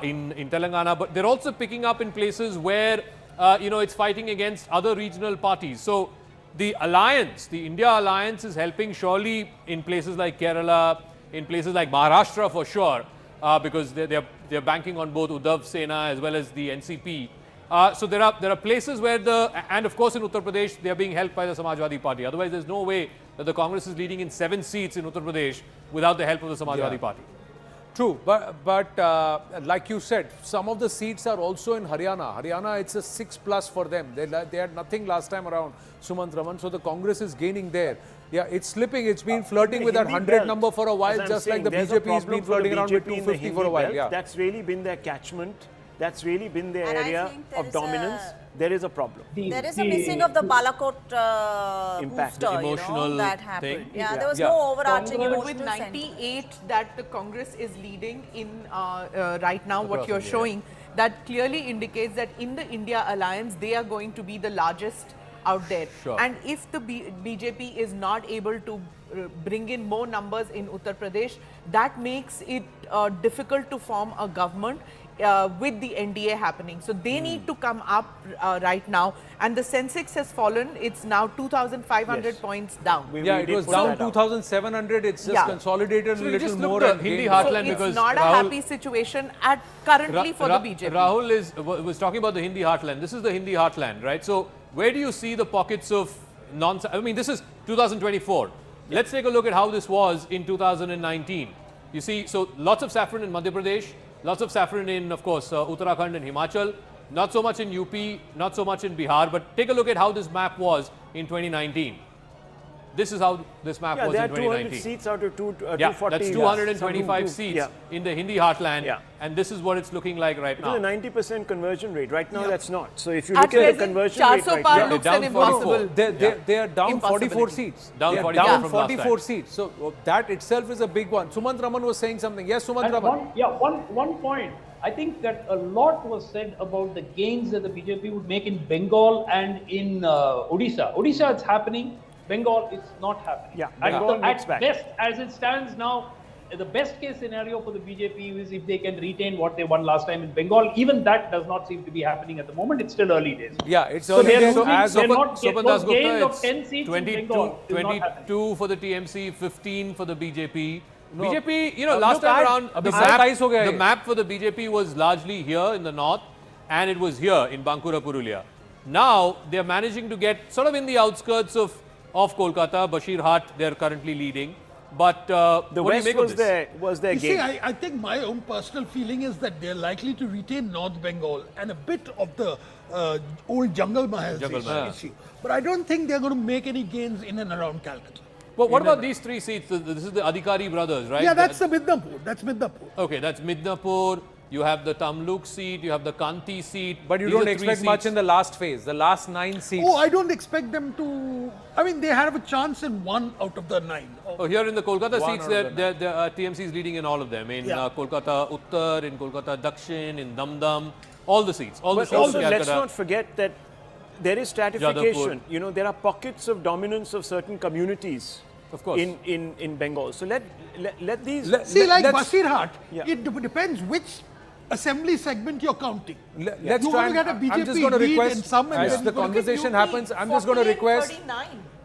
in Telangana, but they're also picking up in places where it's fighting against other regional parties. So the alliance, the India alliance is helping surely in places like Kerala, in places like Maharashtra for sure, because they're banking on both Uddhav Sena as well as the NCP. So there are places where and of course in Uttar Pradesh they are being helped by the Samajwadi Party. Otherwise there's no way that the Congress is leading in 7 seats in Uttar Pradesh without the help of the Samajwadi Party. True, but like you said, some of the seats are also in Haryana. Haryana, it's a 6+ for them. They had nothing last time around, Sumant Raman. So the Congress is gaining there. Yeah, it's slipping. It's been flirting with that 100 number for a while, just like the BJP has been flirting around with 250 for a while. Yeah, that's really been their catchment. That's really been their area of dominance. There is a problem. There is a missing of the Balakot impact, booster, emotional that happened. thing. Yeah, there was no overarching emotional with 98 that the Congress is leading in right now, what you're showing, that clearly indicates that in the India alliance, they are going to be the largest out there. Sure. And if the BJP is not able to bring in more numbers in Uttar Pradesh, that makes it difficult to form a government with the NDA happening. So they need to come up right now. And the Sensex has fallen. It's now 2,500 points down. It was down 2,700. It's just consolidated So a little just more. look And the Hindi gained. heartland So because it's not a Rahul, happy situation currently for the BJP. Rahul was talking about the Hindi heartland. This is the Hindi heartland, right? So where do you see the pockets of I mean, this is 2024. Let's take a look at how this was in 2019. You see, so lots of saffron in Madhya Pradesh, lots of saffron in, of course, Uttarakhand and Himachal, not so much in UP, not so much in Bihar, but take a look at how this map was in 2019. This is how this map was in 2019. There are 200 seats out of 240. That's 225 seats in the Hindi heartland, and this is what it's looking like right now. It is a 90% conversion rate. Right now, that's not. So if you look at the conversion rate right now, looks an impossible. They are down 44 seats. Down they are 44 down from 44 seats. So that itself is a big one. Sumant Raman was saying something. Yes, Sumant Raman. One point. I think that a lot was said about the gains that the BJP would make in Bengal and in Odisha. Odisha, it's happening. Bengal, it's not happening. Yeah, Bengal at best, as it stands now, the best case scenario for the BJP is if they can retain what they won last time in Bengal. Even that does not seem to be happening at the moment. It's still early days. Yeah, it's early days. So as Sopan Das Gupta, of 10 seats 22 for the TMC, 15 for the BJP. No. BJP, last time around, the the map for the BJP was largely here in the north, and it was here in Bankura, Purulia. Now, they're managing to get sort of in the outskirts of Kolkata. Bashir Hat, they're currently leading. But the what West do you make was their You game. see, I think my own personal feeling is that they're likely to retain North Bengal and a bit of the old Jungle Mahal issue. But I don't think they're going to make any gains in and around Calcutta. But what about these 3 seats? This is the Adhikari brothers, right? Yeah, that's the Midnapur. That's Midnapur. Okay, that's Midnapur. You have the Tamluk seat, you have the Kanti seat. But you These don't are 3 expect seats. much in the last phase, the last 9 seats. Oh, I don't expect them to. I mean, they have a chance in 1 out of the 9. Oh, here in the Kolkata One seats, out of TMC is leading in all of them. In Kolkata Uttar, in Kolkata Dakshin, in Damdam, all the seats. All the But seats also, in let's Calcutta. not forget that there is stratification. There are pockets of dominance of certain communities. Of course. In Bengal. So let these. See, like Bashir Hat, it depends which assembly segment you're counting. Let's you're try going to get a I'm BJP just going to lead request, in some, and as then the you're gonna get conversation UP. happens, I'm just going to request.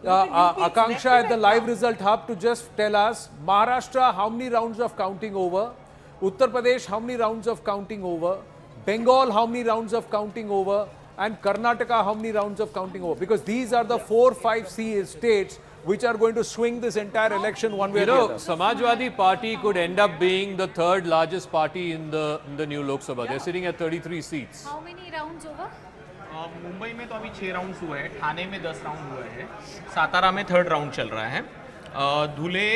Akanksha at the live result hub to just tell us Maharashtra, how many rounds of counting over? Uttar Pradesh, how many rounds of counting over? Bengal, how many rounds of counting over? And Karnataka, how many rounds of counting over? Because these are the 4-5 states which are going to swing this entire election one way or the other. Samajwadi Party could end up being the third largest party in the new Lok Sabha. They're sitting at 33 seats. How many rounds over? Mumbai में तो अभी 6 rounds हुए हैं, ठाणे में 10 round हुए हैं, सातारा में 3rd round चल रहा है, Dhule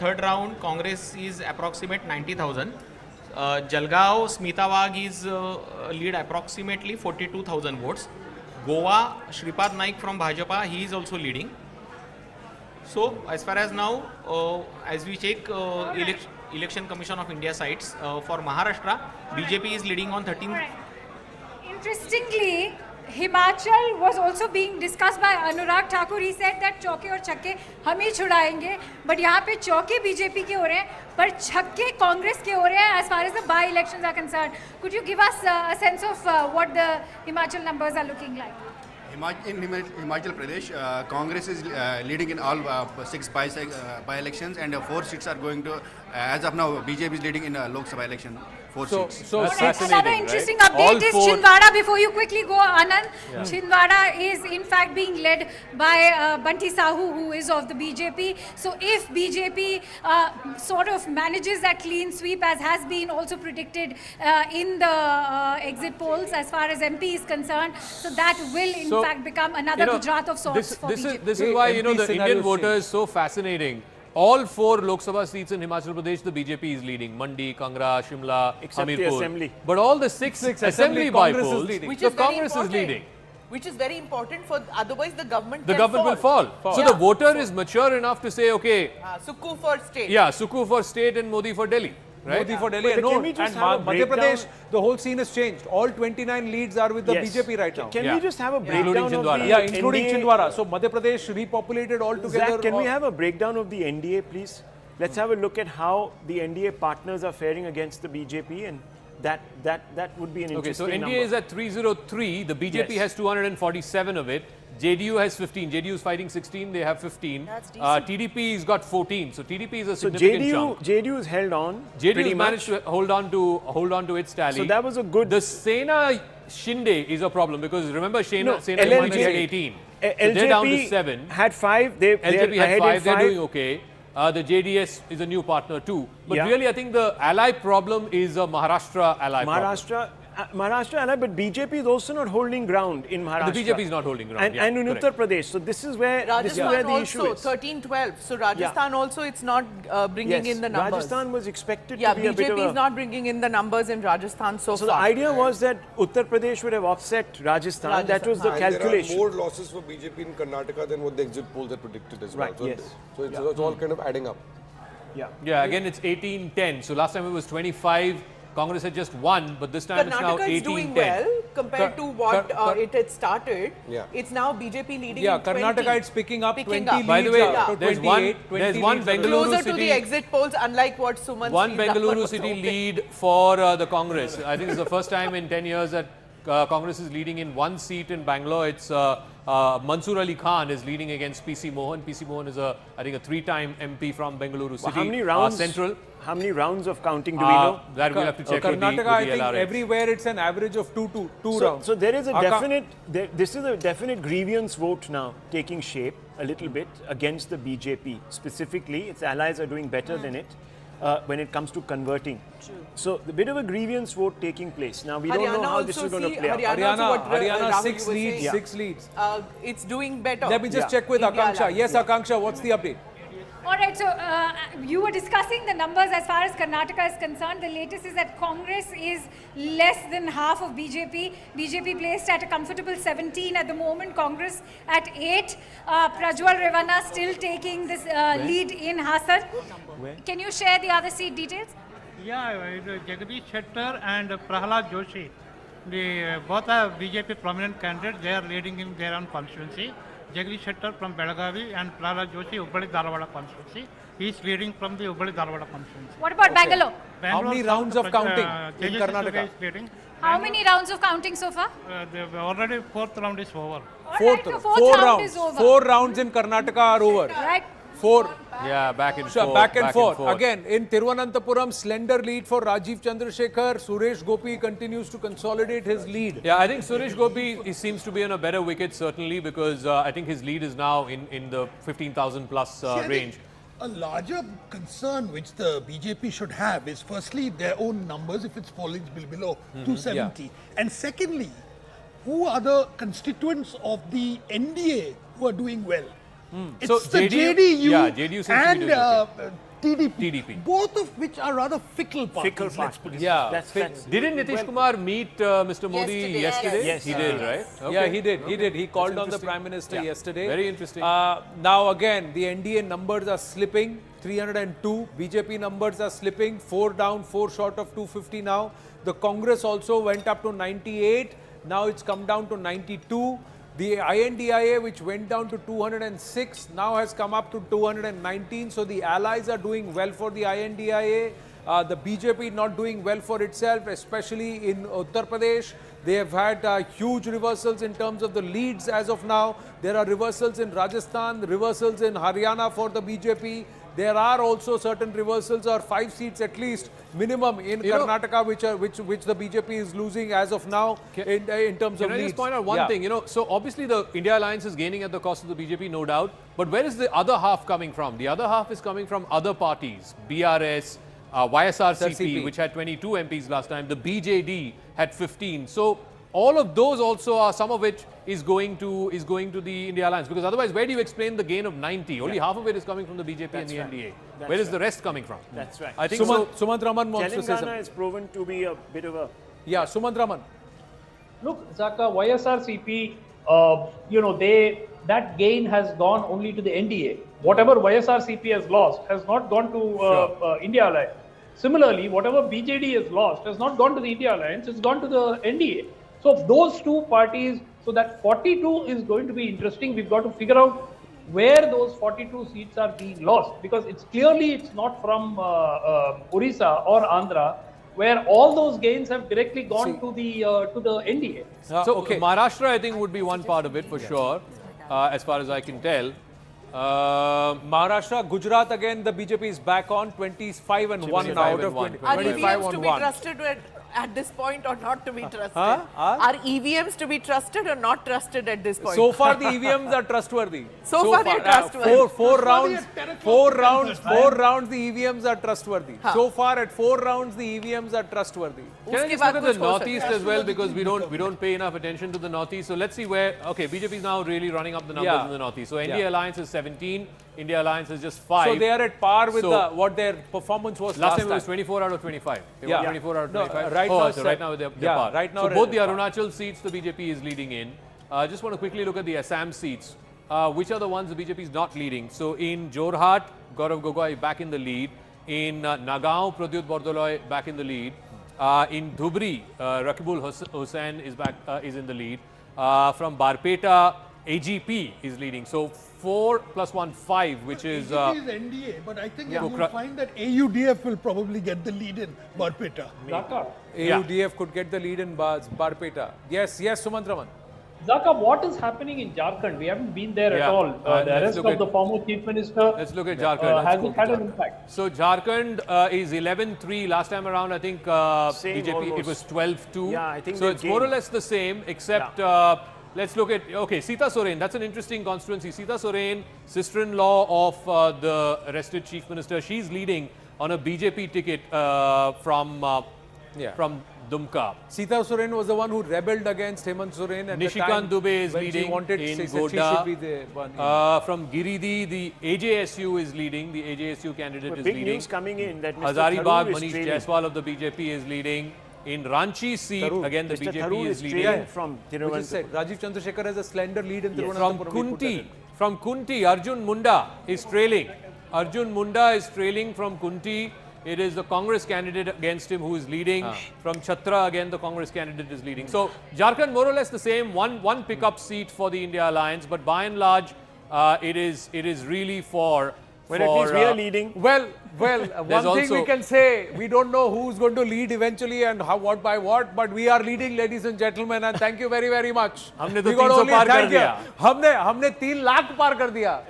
3rd round Congress is approximate 90,000, Jalgaon Smita Wagh is lead approximately 42,000 votes, Goa Shripad Naik from Bhajpa he is also leading. So as far as now, as we check Election Commission of India sites, for Maharashtra, BJP is leading on 13. Interestingly, Himachal was also being discussed by Anurag Thakur. He said that चौके और छक्के हम ही छुड़ाएंगे, but यहाँ पे चौके BJP के हो रहे हैं, पर छक्के कांग्रेस के हो रहे हैं as far as the by-elections are concerned. Could you give us a sense of what the Himachal numbers are looking like? In Himachal Pradesh, Congress is leading in all 6 by-elections, and 4 seats are going to, as of now, BJP is leading in Lok Sabha election, 4 seats. So another interesting update is Chhindwara. Before you quickly go, Anand, Chhindwara is in fact being led by Banti Sahu, who is of the BJP. So if BJP sort of manages that clean sweep, as has been also predicted in the exit polls as far as MP is concerned, so that will in fact become another Gujarat of sorts for BJP. This is why, the Indian voter is so fascinating. All 4 Lok Sabha seats in Himachal Pradesh, the BJP is leading. Mandi, Kangra, Shimla, except Hamirpur. the assembly. But all the 6 assembly by polls, which the is very Congress is leading. Which is very important for, otherwise the government will fall. So the voter is mature enough to say, okay. Sukhu for state. Yeah, Sukhu for state and Modi for Delhi. Right? Modi for Delhi. No, and Madhya Pradesh, the whole scene has changed. All 29 leads are with the BJP right now. Can we just have a breakdown of the including NDA? Chhindwara. So Madhya Pradesh repopulated altogether. Zach, can we have a breakdown of the NDA, please? Let's have a look at how the NDA partners are faring against the BJP, and that would be an interesting number. So NDA is at 303. The BJP has 247 of it. JDU has 15. JDU is fighting 16. They have 15. That's decent. TDP has got 14. So TDP is a significant chunk. JDU has held on. JDU has managed to hold on to its tally. So that was a good. The Sena Shinde is a problem because remember Sena had 18. So they're down to 7. Had 5. LJP had 5. They're doing okay. The JDS is a new partner too. But really, I think the ally problem is a Maharashtra ally problem. Maharashtra ally, but BJP is also not holding ground in Maharashtra. The BJP is not holding ground. And in Uttar Pradesh. So this is where the issue is. 13-12. So Rajasthan also, it's not bringing in the numbers. Rajasthan was expected to be a bit of BJP is not bringing in the numbers in Rajasthan so far. So the idea was that Uttar Pradesh would have offset Rajasthan. That was the calculation. There are more losses for BJP in Karnataka than what the exit polls had predicted as well. So it's all kind of adding up. Yeah, again it's 18-10. So last time it was 25. Congress had just won, but this time it's now 18-10. Karnataka is doing well compared to what it had started. It's now BJP leading. Yeah, Karnataka it's picking up 20 leads. By the way, there's one Bengaluru closer city. To the exit polls, unlike what Suman. One Bengaluru city lead for the Congress. I think it's the first time in 10 years that Congress is leading in one seat in Bangalore. It's Mansoor Ali Khan is leading against PC Mohan. PC Mohan is I think a 3-time MP from Bengaluru city. How many rounds? Central. How many rounds of counting do we know? That we'll have to check with the Karnataka, I think LRH. everywhere it's an average of two rounds. So there is a definite, this is a definite grievance vote now taking shape a little bit against the BJP. Specifically, its allies are doing better than it when it comes to converting. So a bit of a grievance vote taking place. Now we don't know how this is going to play out. Haryana 6 leads, 6 leads. It's doing better. Let me just check with Akanksha. Yes, Akanksha, what's the update? All right, so you were discussing the numbers as far as Karnataka is concerned. The latest is that Congress is less than half of BJP. BJP placed at a comfortable 17 at the moment. Congress at 8. Prajwal Revana still taking this lead in Hassan. Can you share the other seat details? Yeah, Jagdish Shettar and Prahalad Joshi. Both are BJP prominent candidates. They are leading in their own constituency. Jagdish Shettar from Belagavi and Prahalad Joshi, Hubballi Dharwada constituency. He is leading from the Hubballi Dharwada constituency. What about Bangalore? How many rounds of counting in Karnataka? How many rounds of counting so far? Already 4th round is over. Fourth, the fourth round is over. 4 rounds in Karnataka are over. Right. 4. Yeah, back and So forth. back and forth. Again, in Thiruvananthapuram, slender lead for Rajiv Chandrasekhar. Suresh Gopi continues to consolidate his lead. Yeah, I think Suresh Gopi he seems to be on a better wicket, certainly, because I think his lead is now in the 15,000 plus range. A larger concern which the BJP should have is firstly their own numbers if it's falling below 270. And secondly, who are the constituents of the NDA who are doing well? It's So the JDU JDU, yeah, JDU seems to be and doing okay. TDP, both of which are rather fickle parties. Let's put it Yeah. that's Didn't Nitish Kumar meet Mr. Modi yesterday? Yes. He did, right? Okay. Yeah, he did. He called on the Prime Minister yesterday. Very interesting. Now again, the NDA numbers are slipping. 302. BJP numbers are slipping. 4 down, 4 short of 250 now. The Congress also went up to 98. Now it's come down to 92. The INDIA, which went down to 206, now has come up to 219. So the allies are doing well for the INDIA. The BJP not doing well for itself, especially in Uttar Pradesh. They have had huge reversals in terms of the leads as of now. There are reversals in Rajasthan, reversals in Haryana for the BJP. There are also certain reversals, or 5 seats at least minimum in Karnataka, which the BJP is losing as of now in terms of leads. Can I just point out one thing? So obviously the India Alliance is gaining at the cost of the BJP, no doubt. But where is the other half coming from? The other half is coming from other parties, BRS, YSRCP, which had 22 MPs last time. The BJD had 15. So all of those also are, some of which is going to the India Alliance, because otherwise where do you explain the gain of 90? Only half of it is coming from the BJP and the NDA. Where is the rest coming from? That's right. I think Sumant Raman wants to say something. Telangana has proven to be a bit of a... Yeah, Sumant Raman. Look, Zaka, YSRCP, that gain has gone only to the NDA. Whatever YSRCP has lost has not gone to India Alliance. Similarly, whatever BJD has lost has not gone to the India Alliance, it's gone to the NDA. So those two parties, so that 42 is going to be interesting. We've got to figure out where those 42 seats are being lost, because it's not from Orissa or Andhra, where all those gains have directly gone to the NDA. So Maharashtra, I think, would be one part of it for sure, as far as I can tell. Maharashtra, Gujarat, again the BJP is back on 25 and 1 now out of 20. Are 25 EVMs on to be 1. trusted at this point or not to be trusted? Are EVMs to be trusted or not trusted at this point? So far the EVMs are trustworthy. So far they're trustworthy. Four rounds, the EVMs are trustworthy. So far at 4 rounds the EVMs are trustworthy. Can I just look at the Northeast as well, because we don't pay enough attention to the Northeast. So let's see where, BJP is now really running up the numbers in the Northeast. So NDA Alliance is 17, India Alliance is just 5. So they are at par with what their performance was last time. It was 24 out of 25. They were 24 out of 25. Right now they're par. Right now so both the Arunachal seats the BJP is leading in. Just want to quickly look at the Assam seats. Which are the ones the BJP is not leading? So in Jorhat, Gaurav Gogoi back in the lead. In Nagaon, Pradyut Bordoloi back in the lead. In Dhubri, Rakibul Hussain is in the lead. From Barpeta, AGP is leading. So 4 plus 1, 5, which is... AGP is NDA, but I think you'll find that AUDF will probably get the lead in Barpeta. AUDF could get the lead in Barpeta. Yes, Sumant Raman. Zaka, what is happening in Jharkhand? We haven't been there at all. The arrest of the former Chief Minister. Let's look at Jharkhand. Has it had an impact? So Jharkhand is 11-3. Last time around, I think BJP, almost. it was 12-2. Yeah, I think so it's more or less the same, except let's look at, Sita Soren. That's an interesting constituency. Sita Soren, sister-in-law of the arrested Chief Minister. She's leading on a BJP ticket from Dumka. Sita Soren was the one who rebelled against Hemant Soren at Nishikant the time. Dubey is leading in Goda. From Giridih, the AJSU is leading. The AJSU candidate is big leading. news coming in that Mr. Hazaribagh, Tharoor is Manish trailing. Jaiswal of the BJP is leading. In Ranchi seat, again the Mr. BJP Tharoor is leading. trailing from Which is said, Rajiv Chandrasekhar has a slender lead in Thiruvananthapuram. From Kunti, Arjun Munda is trailing. Arjun Munda is trailing from Kunti. It is the Congress candidate against him who is leading. From Chhatra, again, the Congress candidate is leading. So, Jharkhand more or less the same, one pickup seat for the India Alliance, but by and large, it is really for Well, at least we are leading. Well, one thing we can say, we don't know who's going to lead eventually and how, what by what, but we are leading, ladies and gentlemen, and thank you very, very much. हमने तो We got 300 only पार कर thank you. दिया. हमने 3 lakh पार कर दिया.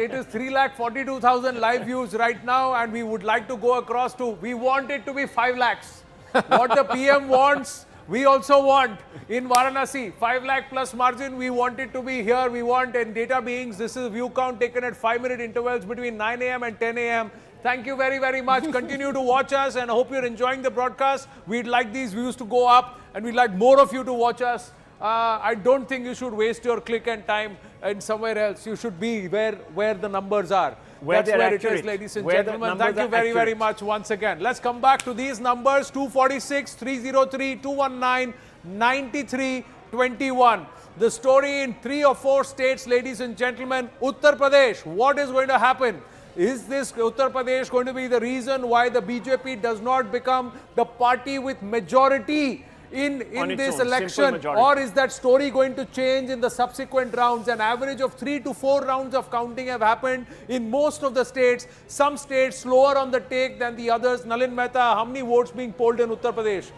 It is 3,42,000 live views right now, and we would like to go across to, we want it to be 5 lakhs. What the PM wants, we also want. In Varanasi, 5 lakh plus margin, we want it to be here. We want in data beings, this is view count taken at 5-minute intervals between 9 a.m. and 10 a.m. Thank you very, very much. Continue to watch us, and I hope you're enjoying the broadcast. We'd like these views to go up, and we'd like more of you to watch us. I don't think you should waste your click and time in somewhere else. You should be where the numbers are. That's where it is, ladies and gentlemen. Thank you very, very much once again. Let's come back to these numbers: 246, 303, 219, 93, 21. The story in 3 or 4 states, ladies and gentlemen. Uttar Pradesh, what is going to happen? Is this Uttar Pradesh going to be the reason why the BJP does not become the party with majority in this election, or is that story going to change in the subsequent rounds? An average of 3 to 4 rounds of counting have happened in most of the states. Some states slower on the take than the others. Nalin Mehta, how many votes being polled in Uttar Pradesh?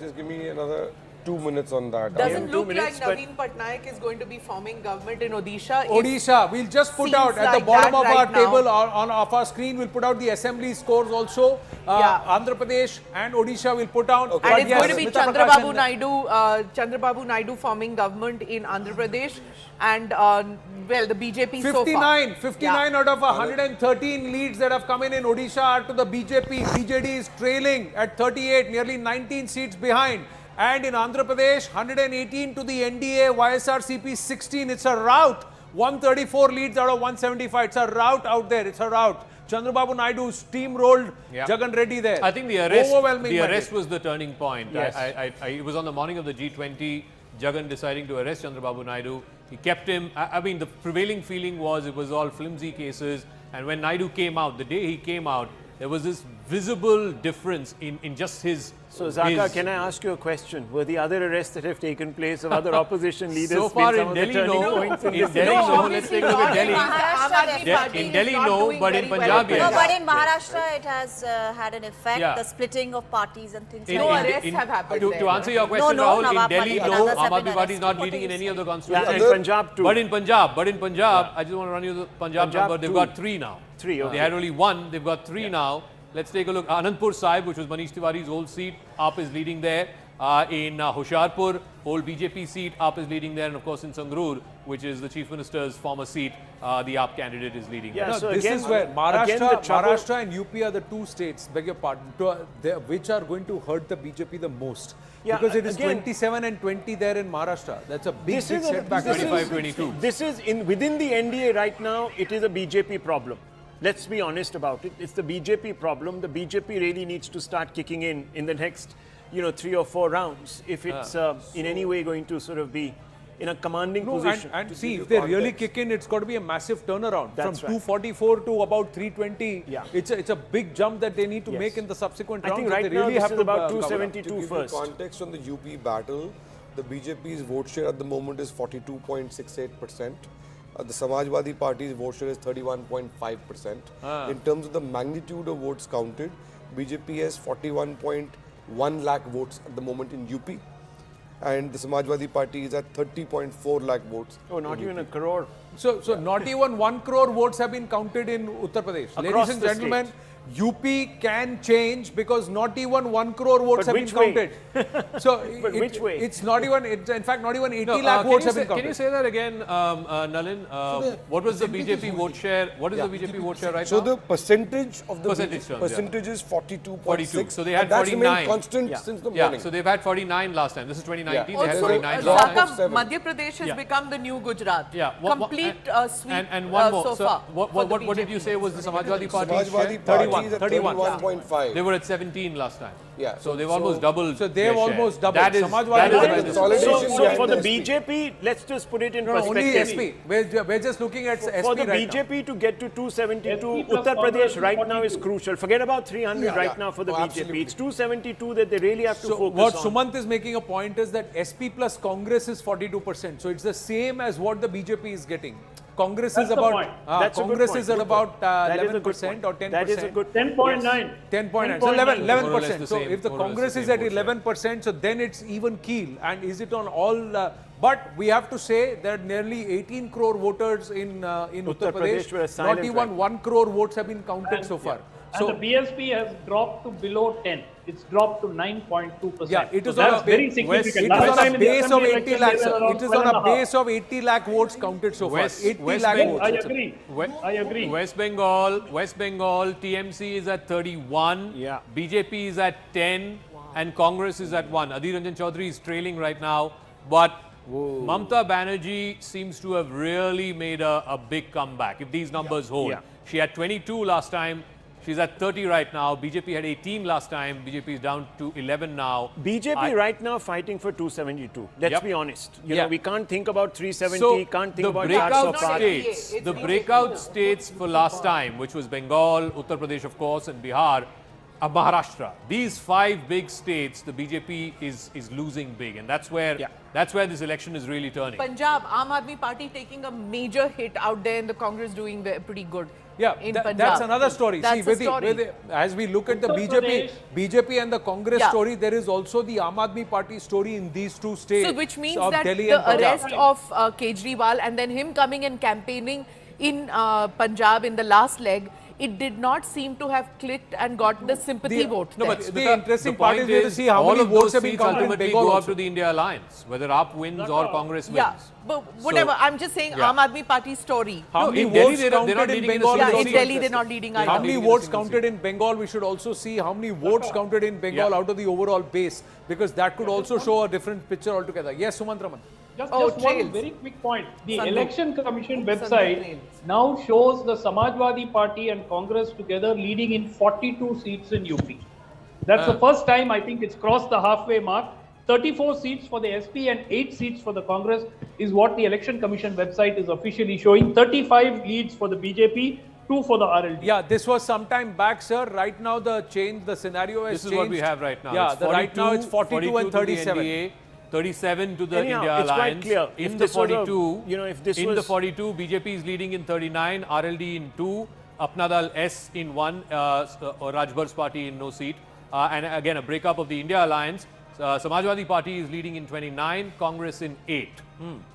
Just give me another 2 minutes on that. Doesn't look like Naveen Patnaik is going to be forming government in Odisha. Odisha, we'll just put out at the bottom of our table on our screen, we'll put out the assembly scores also. Andhra Pradesh and Odisha will put out. And it's going to be Chandrababu Naidu forming government in Andhra Pradesh, and well, the BJP 59, so far. 59 out of 113 leads that have come in Odisha are to the BJP. BJD is trailing at 38, nearly 19 seats behind. And in Andhra Pradesh, 118 to the NDA, YSRCP 16. It's a rout. 134 leads out of 175. It's a rout out there. It's a rout. Chandrababu Naidu steamrolled Jagan Reddy there. I think the arrest was the turning point. Yes. It was on the morning of the G20, Jagan deciding to arrest Chandrababu Naidu. He kept him. I mean, the prevailing feeling was it was all flimsy cases. And when Naidu came out, the day he came out, there was this visible difference in just his... So, Zaka, can I ask you a question? Were the other arrests that have taken place of other opposition leaders so far in Delhi, no. In Delhi, no. Let's take a look at Delhi. In Delhi, no, but in Punjab, yes. No, but in Maharashtra, it has had an effect, the splitting of parties and things like that. No arrests have happened To answer your question, Rahul, in Delhi, no, Aam Aadmi Party is not leading in any of the constituencies. In Punjab too. But in Punjab, I just want to run you the Punjab number. They've got 3 now. 3, okay. They had only 1. They've got 3 now. Let's take a look. Anandpur Sahib, which was Manish Tiwari's old seat, AAP is leading there. In Hoshiarpur, old BJP seat, AAP is leading there. And of course in Sangrur, which is the Chief Minister's former seat, the AAP candidate is leading there. So this is where Maharashtra and UP are the 2 states, beg your pardon, which are going to hurt the BJP the most. Because it is 27 and 20 there in Maharashtra. That's a big setback. 25-22. This is within the NDA right now, it is a BJP problem. Let's be honest about it. It's the BJP problem. The BJP really needs to start kicking in the next, 3 or 4 rounds if it's in any way going to sort of be in a commanding position. And see, if they really kick in, it's got to be a massive turnaround. From 244 to about 320. It's a big jump that they need to make in the subsequent rounds. I think right now this is about 272 first. To give context on the UP battle, the BJP's vote share at the moment is 42.68%. The Samajwadi Party's vote share is 31.5%. In terms of the magnitude of votes counted, BJP has 41.1 lakh votes at the moment in UP. And the Samajwadi Party is at 30.4 lakh votes. Oh, not even a crore. So not even 1 crore votes have been counted in Uttar Pradesh. Ladies and gentlemen, UP can change because not even 1 crore votes have been counted. So which way? It's not even, in fact, not even 80 lakh votes have been counted. Can you say that again, Nalin? What was the BJP vote share? What is the BJP vote share right now? So the percentage of the percentage is 42.6. So they had 49. That's remained constant since the morning. So they've had 49 last time. This is 2019. They had Also, 49 last time. Madhya Pradesh has become the new Gujarat. Complete sweep and one more. so So far. what did you say was the Samajwadi Party? Samajwadi Party is at 31.5. They were at 17 last time. Yeah. So they've almost doubled. So they've almost doubled. That is so for the BJP, let's just put it in perspective. Only SP. We're just looking at SP for the right BJP now. to get to 272, Uttar Pradesh right now is crucial. Forget about 300 right now for the BJP. Absolutely. It's 272 that they really have to focus on. What Sumant is making a point is that SP plus Congress is 42%. So it's the same as what the BJP is getting. Congress That's is the about point. That's a good Congress point. is at Good about point. That is a good 11% point. or 10%. That is a good 10.9. 10.9. So 10.9. 11%. the So same, if the more or less Congress the is same at vote share. 11%, so then it's even keel. And is it on all? But we have to say that nearly 18 crore voters in Uttar Pradesh were Pradesh, silent not even right. 1 crore votes have been counted so far. And the BSP has dropped to below 10. It's dropped to 9.2%. Yeah, it is so on that's a very It significant. is Last on time a in the base of assembly 80 election, lakhs. they were around It is on a 12.5. base of 80 lakh votes counted so far. 80 lakh votes. I agree. I agree. West Bengal, TMC is at 31. Yeah. BJP is at 10. And Congress is at 1. Adhir Ranjan Chaudhary is trailing right now. But Mamata Banerjee seems to have really made a big comeback, if these numbers hold. Yeah. She had 22 last time. She's at 30 right now. BJP had 18 last time. BJP is down to 11 now. BJP right now fighting for 272. Let's Yep. be honest. You Yeah. know, we can't think about 370, So can't think the about breakout 400. states, the breakout states for last time, which was Bengal, Uttar Pradesh, of course, and Bihar, Maharashtra. These 5 big states, the BJP is losing big, and that's where this election is really turning. Punjab, Aam Aadmi Party taking a major hit out there and the Congress doing pretty good. Yeah, in Punjab. that's another story. That's See, a story. as we look at the Uttar BJP and the Congress Yeah. story, there is also the Aam Aadmi Party story in these two states. So which means of that Delhi the and Punjab. arrest of Kejriwal and then him coming and campaigning in Punjab in the last leg, it did not seem to have clicked and got the sympathy vote. No, there. but the interesting part point is to see how all many of votes those have been seats counted in ultimately Bengal go up also. to the India Alliance, whether AAP wins or Congress wins. Yeah, but whatever. I'm just saying Yeah. Aam Aadmi Party story. How No, many in Delhi votes they're not counted in leading in a Bengal? single Yeah, is in seat. Delhi they're not leading either. How many leading in a votes single counted in Bengal? We should also see how many votes counted in Bengal Yeah. out of the overall base, because that could also show a different picture altogether. Yes, Sumantraman. Just trails. one very quick point. The Sandu. Election Commission Sandu website trails. now shows the Samajwadi Party and Congress together leading in 42 seats in UP. That's the first time I think it's crossed the halfway mark. 34 seats for the SP and 8 seats for the Congress is what the Election Commission website is officially showing. 35 leads for the BJP, 2 for the RLD. Yeah, this was some time back, sir. Right now the scenario has This is changed. what we have right now. Yeah, It's right now it's 42 and to the 37. NDA, 37 to the Anyhow, India it's quite Alliance. clear. If In the this was a- 42, you know, if this in was- the 42, BJP is leading in 39, RLD in 2, Apnadal S in 1, Rajbhar's party in no seat. And again, a breakup of the India Alliance. Samajwadi Party is leading in 29, Congress in 8.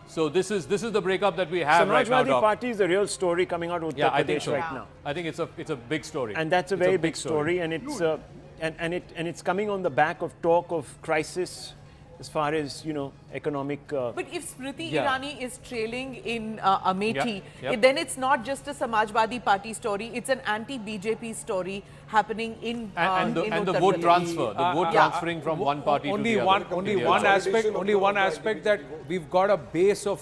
So this is the breakup that we have right now. Samajwadi Doc. Party is the real story coming out of Uttar Yeah, I think Pradesh so. right now. I think it's a big story. And that's a It's very big story, and it's and it's coming on the back of talk of crisis as far as economic. But if Smriti Yeah. Irani is trailing in Amethi, Yep. then it's not just a Samajwadi Party story, it's an anti-BJP story happening in And the Uttar vote Pradesh. transfer, the vote transferring from one party only to the one, other. only to the one other. aspect that we've got a base of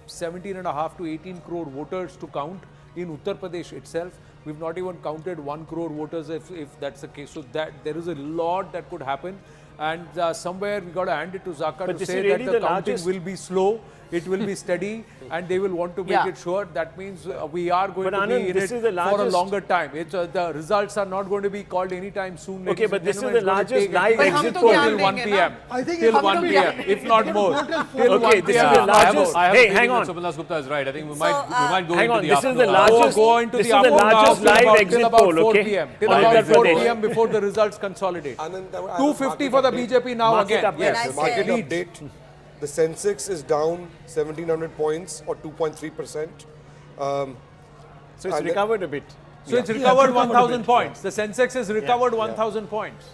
17.5 to 18 crore voters to count in Uttar Pradesh itself. We've not even counted 1 crore voters if that's the case. So that there is a lot that could happen. And somewhere we got to hand it to Zaka But to this say is really that the the counting largest- will be slow, it will be steady, and they will want to make Yeah. it sure. That means we are going But to Anand, be in this it is the for a largest- longer time. It's, the results are not going to be called anytime soon. Okay, ladies but and this is gentlemen. the It's going to largest take live at least exit to poll. gyan till 1 denge p.m. I think Till it's 1 going to p.m. be- if not more. Till Okay, 1 this is p.m. the largest- I have Hey, a feeling hang that on. Subhalas Gupta is right. I think we So, might go hang into on, the this is the afternoon. largest- Go into this the is the afternoon largest till live about- exit till about poll, 4 okay? p.m. Till On about Uttar 4 Pradesh. p.m. before the results consolidate. Anand, 250 for the BJP now Market again. update. Yes, Market leads. update. The Sensex is down 1,700 points or 2.3%. So it's And recovered a bit. So it's Yeah, recovered it's recovered a 1,000 bit. points. The Sensex has recovered Yeah. 1,000 points.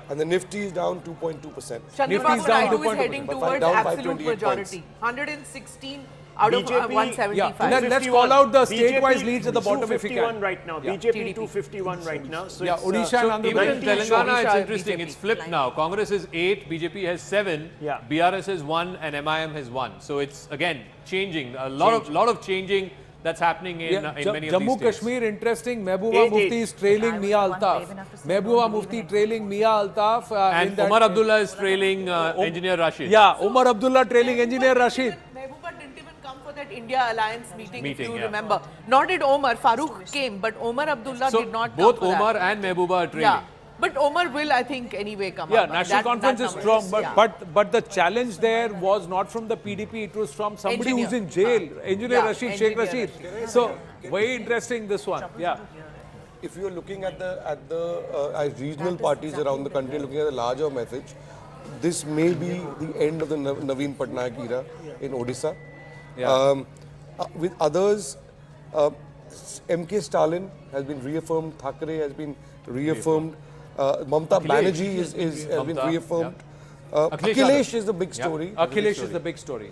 And the Nifty is down 2.2%. Nifty is Chandrababu down Naidu is 2.2%, heading but towards down absolute 528 majority. 116 out of BJP 175. Yeah, let's call out the statewise leads at the bottom if we 251 can. right now. Yeah. BJP 251 right now. So Yeah, it's, Odisha and Andhra Even in Pradesh. Telangana, Odisha it's is interesting. BJP. It's flipped now. Congress is 8, BJP has 7, Yeah. BRS has 1, and MIM has 1. So it's again changing. A lot of changing that's happening in many of Jammu these states. Kashmir, interesting. Mehbooba 8-8. Mufti is trailing Mia Altaf. Mehbooba Mufti trailing Mia Altaf. in And that- Omar Abdullah is trailing Engineer Rashid. Yeah, Omar Abdullah trailing Engineer Rashid. Mehbooba didn't even come for that India Alliance meeting if you yeah. remember. Nor did Omar. Farooq came, but Omar Abdullah So did not both come for Omar that. and Mehbooba are trailing. Yeah. But Omar will, I think, anyway come Yeah, up. National Conference is strong, but the challenge there was not from the PDP, it was from somebody who's in jail, Engineer Rashid, Sheikh Rashid. So, very interesting this one. Yeah. If you're looking at the regional parties around the country, looking at the larger message, this may be the end of the Naveen Patnaik era in Odisha. Yeah. With others, MK Stalin has been reaffirmed, Thackeray has been reaffirmed, Mamata Banerjee has been reaffirmed. Akhilesh is the big story. Akhilesh is the big story.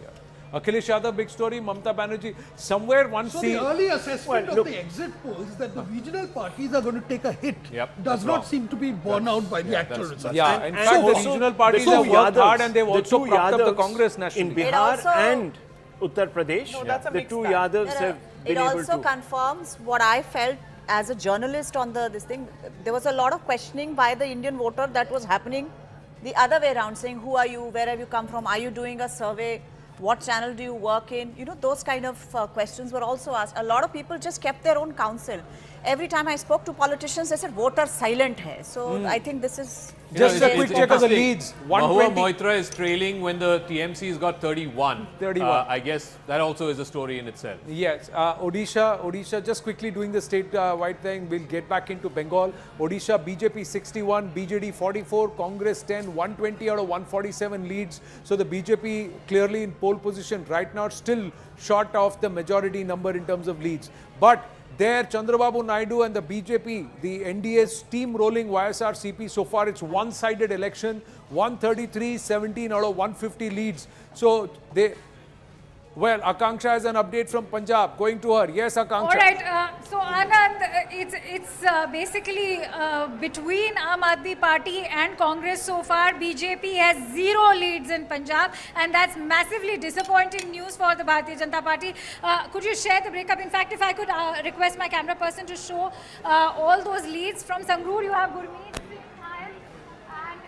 Akhilesh Yadav, big story. Mamata Banerjee, somewhere one So see. the early assessment of the exit polls that the regional parties are going to take a hit does not seem to be borne out by the actual results. Yeah, in fact, the regional parties have worked hard and they've also propped up the Congress nationally. In Bihar and Uttar Pradesh, the two Yadavs have been able to. It also confirms what I felt as a journalist on this thing. There was a lot of questioning by the Indian voter that was happening the other way around, saying, who are you, where have you come from, are you doing a survey, what channel do you work in? You know, those kind of questions were also asked. A lot of people just kept their own counsel. Every time I spoke to politicians, they said, voter silent hai. So I think this is... Just a quick check of the leads. Mahua Moitra is trailing when the TMC's got 31. 31. I guess that also is a story in itself. Yes, Odisha, just quickly doing the state-wide thing, we'll get back into Bengal. Odisha, BJP 61, BJD 44, Congress 10, 120 out of 147 leads. So the BJP clearly in pole position right now, still short of the majority number in terms of leads. But there, Chandrababu Naidu and the BJP, the NDA's steamrolling YSRCP. So far, it's one-sided election, 133, 17 out of 150 leads. So they... Well, Akanksha has an update from Punjab. Going to her. Yes, Akanksha. All right. So, Anand, it's basically between Aam Aadmi Party and Congress so far. BJP has 0 leads in Punjab, and that's massively disappointing news for the Bharatiya Janata Party. Could you share the breakup? In fact, if I could request my camera person to show all those leads. From Sangrur, you have Gurmeet Singh Nair, and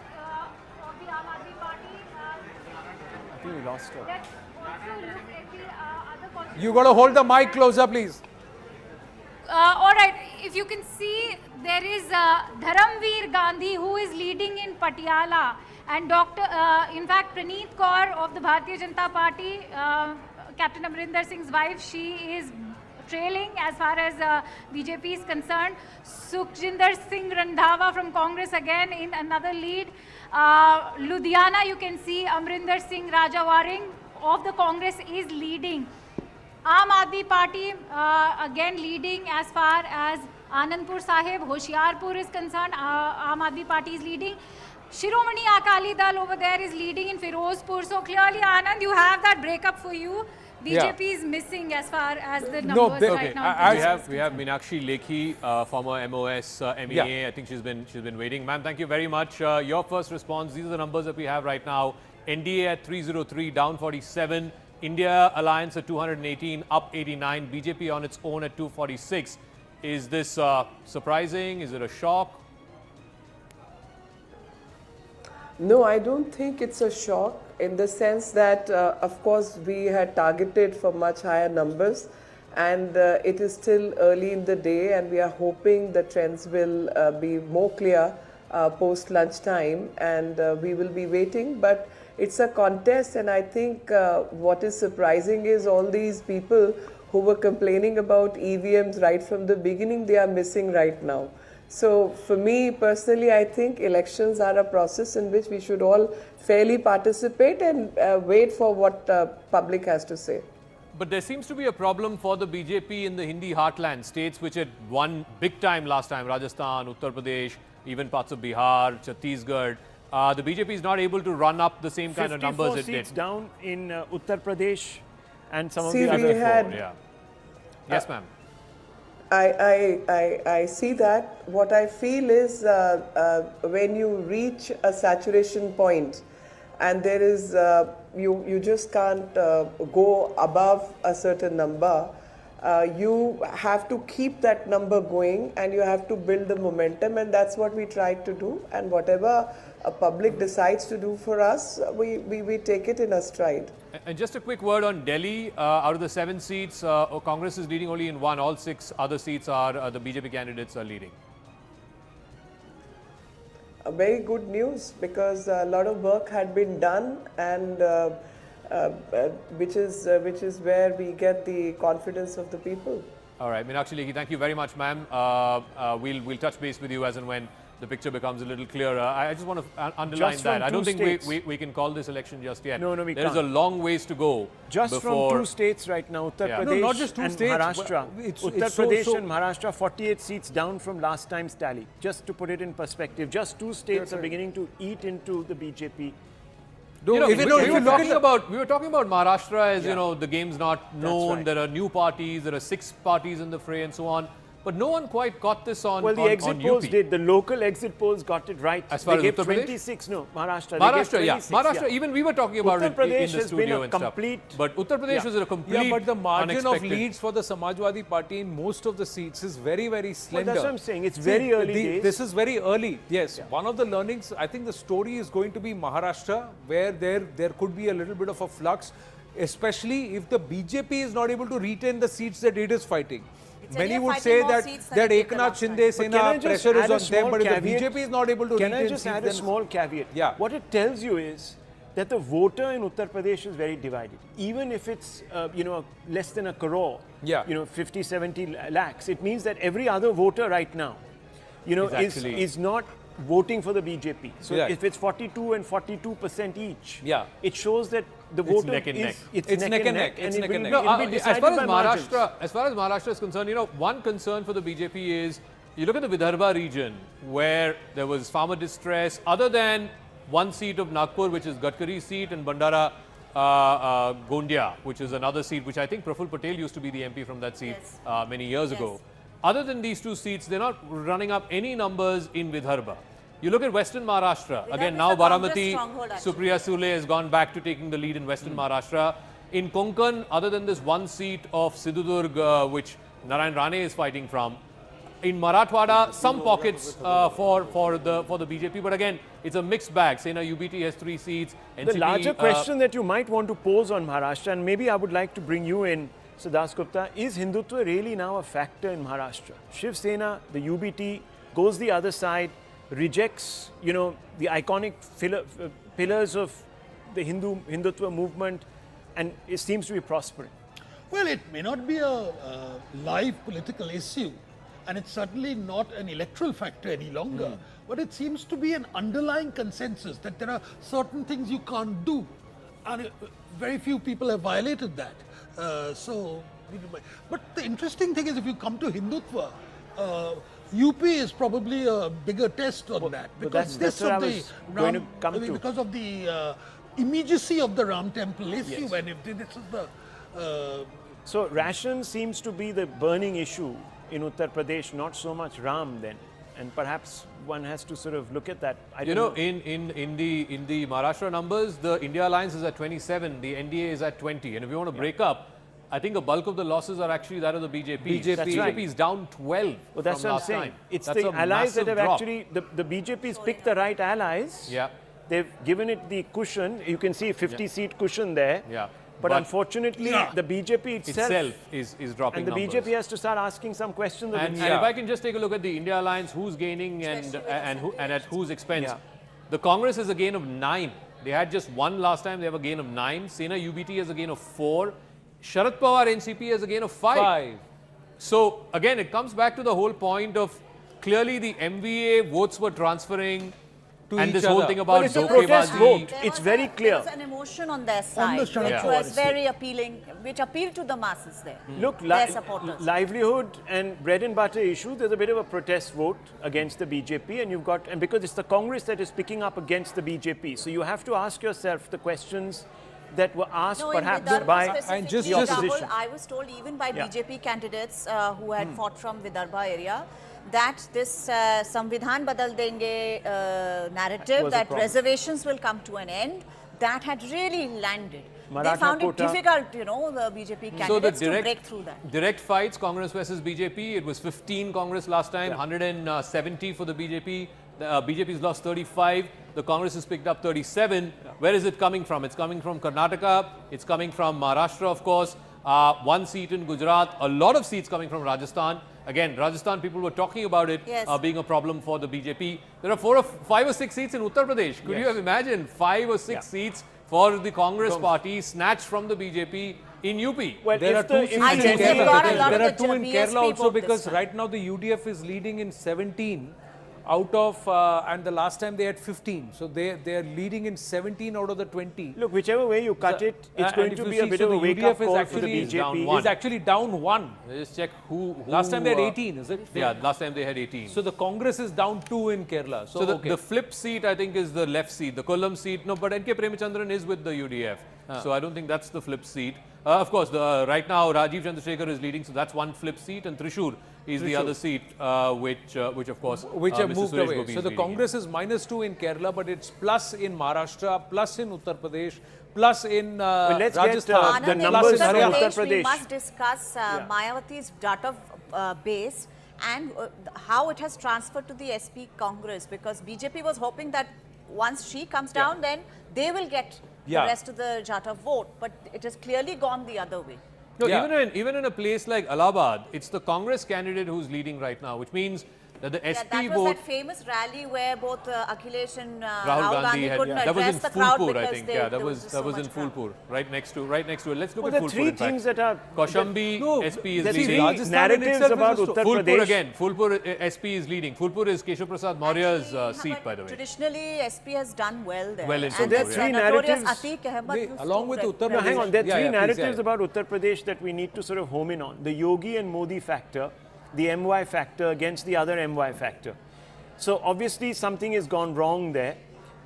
of the Aam Aadmi Party. I think we lost her. Let's also look at the other... You got to hold the mic closer, please. All right, if you can see, there is Dharamveer Gandhi who is leading in Patiala, and in fact, Praneet Kaur of the Bharatiya Janata Party, Captain Amrinder Singh's wife, she is trailing as far as BJP is concerned. Sukhjinder Singh Randhawa from Congress again in another lead. Ludhiana, you can see Amrinder Singh Rajawaring of the Congress is leading. Aam Aadmi Party again leading as far as Anandpur Sahib, Hoshiarpur is concerned. Aam Aadmi Party is leading. Shiromani Akali Dal over there is leading in Firozpur. So clearly, Anand, you have that breakup for you. BJP is missing as far as the numbers right now. We have Meenakshi Lekhi, former MOS MEA. I think she's been waiting. Ma'am, thank you very much. Your first response. These are the numbers that we have right now. NDA at 303, down 47. India Alliance at 218, up 89. BJP on its own at 246. Is this surprising? Is it a shock? No, I don't think it's a shock in the sense that, of course, we had targeted for much higher numbers, and it is still early in the day, and we are hoping the trends will be more clear post lunchtime, and we will be waiting. But it's a contest, and I think what is surprising is all these people who were complaining about EVMs right from the beginning, they are missing right now. So for me personally, I think elections are a process in which we should all fairly participate and wait for what public has to say. But there seems to be a problem for the BJP in the Hindi heartland, states which had won big time last time, Rajasthan, Uttar Pradesh, even parts of Bihar, Chhattisgarh. The BJP is not able to run up the same kind of numbers it did. 54 seats down in Uttar Pradesh and some of See, the other yeah. Yes, ma'am. I see that. What I feel is when you reach a saturation point and there is, you just can't go above a certain number, you have to keep that number going and you have to build the momentum, and that's what we try to do. And whatever a public decides to do for us, we take it in a stride. And just a quick word on Delhi. Out of the 7 seats, Congress is leading only in 1. All 6 other seats are the BJP candidates are leading. very good news, because a lot of work had been done, and which is where we get the confidence of the people. All right, Meenakshi Lekhi, thank you very much, ma'am. We'll touch base with you as and when the picture becomes a little clearer. I just want to underline Just that. from I don't two think states. we can call this election just yet. No, we There's can't. a long ways to go. Just before from two states right now, Uttar Yeah. Pradesh No, not just two and states, Maharashtra. but it's Uttar so- Pradesh so- and Maharashtra, 48 seats down from last time's tally. Just to put it in perspective, just two states are beginning to eat into the BJP. You know, if you- we if were you look talking at about Maharashtra as you know the game's not known. right. There are new parties. There are 6 parties in the fray and so on. But no one quite got this on. Well, the on exit UP. polls did. The local exit polls got it right. As far they as gave Uttar Pradesh? 26. No, Maharashtra. They Maharashtra, gave yeah. 26, Maharashtra, even we were talking about Uttar it in Pradesh the has been studio a and stuff. complete. But Uttar Pradesh Yeah. was a complete Yeah, but the margin of unexpected. leads for the Samajwadi Party in most of the seats is very, very slender. that's what I'm saying. It's very early days. This is very early. Yes. One of the learnings, I think the story is going to be Maharashtra, where there could be a little bit of a flux, especially if the BJP is not able to retain the seats that it is fighting. Many would say that Eknath Shinde Sena pressure is on them, but if the BJP is not able to Can retain I just seats, add a then small caveat? Yeah. What it tells you is that the voter in Uttar Pradesh is very divided. Even if it's less than a crore, 50, 70 lakhs, it means that every other voter right now, is not voting for the BJP. So Yeah. if it's 42 and 42% each, Yeah. it shows that the It's voter neck and neck. It's neck and neck. It's and neck it and will neck. be- No, it'll be as decided far as by margins. Maharashtra is concerned, one concern for the BJP is you look at the Vidarbha region where there was farmer distress. Other than one seat of Nagpur, which is Gadkari's seat, and Bandara Gondia, which is another seat, which I think Praful Patel used to be the MP from that seat many years ago. Other than these two seats, they're not running up any numbers in Vidarbha. You look at Western Maharashtra, again now is the Congress Baramati, stronghold, actually. Supriya Sule has gone back to taking the lead in Western Maharashtra. In Konkan, other than this one seat of Sidhudurg, which Narayan Rane is fighting from, in Marathwada, some pockets for the BJP, but again, it's a mixed bag. Sena UBT has 3 seats. The NCP, larger question that you might want to pose on Maharashtra, and maybe I would like to bring you in, Siddharth Gupta, is Hindutva really now a factor in Maharashtra? Shiv Sena, the UBT, goes the other side, rejects, the iconic pillars of the Hindutva movement, and it seems to be prospering. Well, it may not be a live political issue, and it's certainly not an electoral factor any longer, but it seems to be an underlying consensus that there are certain things you can't do, and very few people have violated that. But the interesting thing is, if you come to Hindutva, UP is probably a bigger test on that, because that's what I was going to come to. because of the immediacy of the Ram temple issue, and if this is the So ration seems to be the burning issue in Uttar Pradesh, not so much Ram then, and perhaps one has to sort of look at that. I don't know. in the Maharashtra numbers, the India Alliance is at 27, the NDA is at 20, and if you want to break up, I think a bulk of the losses are actually that of the BJP. That's right. BJP is down 12 Well, that's from what I'm last saying. time. It's That's the a allies that massive have drop. actually, the BJP's picked the right allies. Yeah. They've given it the cushion. You can see 50-seat cushion there. Yeah. But unfortunately, the BJP itself is dropping and the numbers. BJP has to start asking some questions of And itself. if I can just take a look at the India Alliance, who's gaining and at whose expense. Yeah. The Congress has a gain of 9. They had just 1 last time. They have a gain of 9. Sena UBT has a gain of 4. Sharad Pawar NCP has a gain of 5. So again, it comes back to the whole point of clearly the MVA votes were transferring to and each this whole other. thing about But it's a protest Dhokebaazi. vote. There It's was very clear. There was an emotion on their side, which Sharad was Pawar very appealing, which appealed to the masses there. Look, their supporters. livelihood and bread and butter issue, there's a bit of a protest vote against the BJP, and because it's the Congress that is picking up against the BJP. So you have to ask yourself the questions that were asked No, perhaps in Vidarbha by specifically, the opposition. Rahul, I was told even by Yeah. BJP candidates who had fought from Vidarbha area that this Samvidhan Badal Denge narrative, was a that problem. reservations will come to an end, that had really landed. Maratha They found quota. it difficult, the BJP candidates to break through that. Direct fights, Congress versus BJP. It was 15 Congress last time, 170 for the BJP. The BJP's lost 35. The Congress has picked up 37. Where is it coming from? It's coming from Karnataka. It's coming from Maharashtra, of course. 1 seat in Gujarat. A lot of seats coming from Rajasthan. Again, Rajasthan, people were talking about it Yes. being a problem for the BJP. There are 5 or 6 seats in Uttar Pradesh. Could you have imagined 5 or 6 seats for the Congress party snatched from the BJP in UP? Well, There are if two the, seats I in think they've Kerala. got a lot There of are the two in BSP Kerala also vote this because time. right now the UDF is leading in 17 out of, and the last time they had 15. So they are leading in 17 out of the 20. look, whichever way you cut it, it's And going if to you be a see, bit so of a the wake-up UDF is call for the actually down BJP. one. Is actually down 1. Just check who Last time they had 18, is it? Yeah, last time they had 18. So the Congress is down 2 in Kerala. So, So the, okay. the flip seat, I think, is the left seat. The Kollam seat, no, but N.K. Premachandran is with the UDF. So I don't think that's the flip seat. Of course, right now Rajiv Chandrasekhar is leading, so that's one flip seat, and Thrissur is the other seat, which of course, which have Mr. moved Suresh away. Gopi So is the leading. Congress is -2 in Kerala, but it's plus in Maharashtra, plus in Uttar Pradesh, plus in let's get, Rajasthan, the Anand, numbers in from Uttar Uttar Pradesh, we Pradesh. must discuss Mayawati's data base and how it has transferred to the SP Congress, because BJP was hoping that once she comes down, then they will get the rest of the Jata vote, but it has clearly gone the other way. No, even in a place like Allahabad, it's the Congress candidate who's leading right now, which means that the SP That was vote. that famous rally where both Akhilesh and Rahul Gandhi had, couldn't that was in address the crowd Fulpur, I because think. they, Yeah, there that was just so in much crowd. Fulpur, right next to it. Let's look Well, at the Fulpur. three in fact. things that are Kaushambi, SP is the leading. three Rajasthan narratives itself is about a sto- Uttar Fulpur Pradesh. again. Fulpur SP is leading. Fulpur is Keshav Prasad Maurya's seat, by the way. Traditionally, SP has done well there. Well in and Fulpur, there's yeah. notorious Narratives- Atiq Ahmed. Wait, who's along with too Uttar No, hang on. There are Yeah, three yeah, please, narratives yeah. about Uttar Pradesh that we need to sort of home in on. The Yogi and Modi factor, the MY factor against the other MY factor. So obviously something has gone wrong there.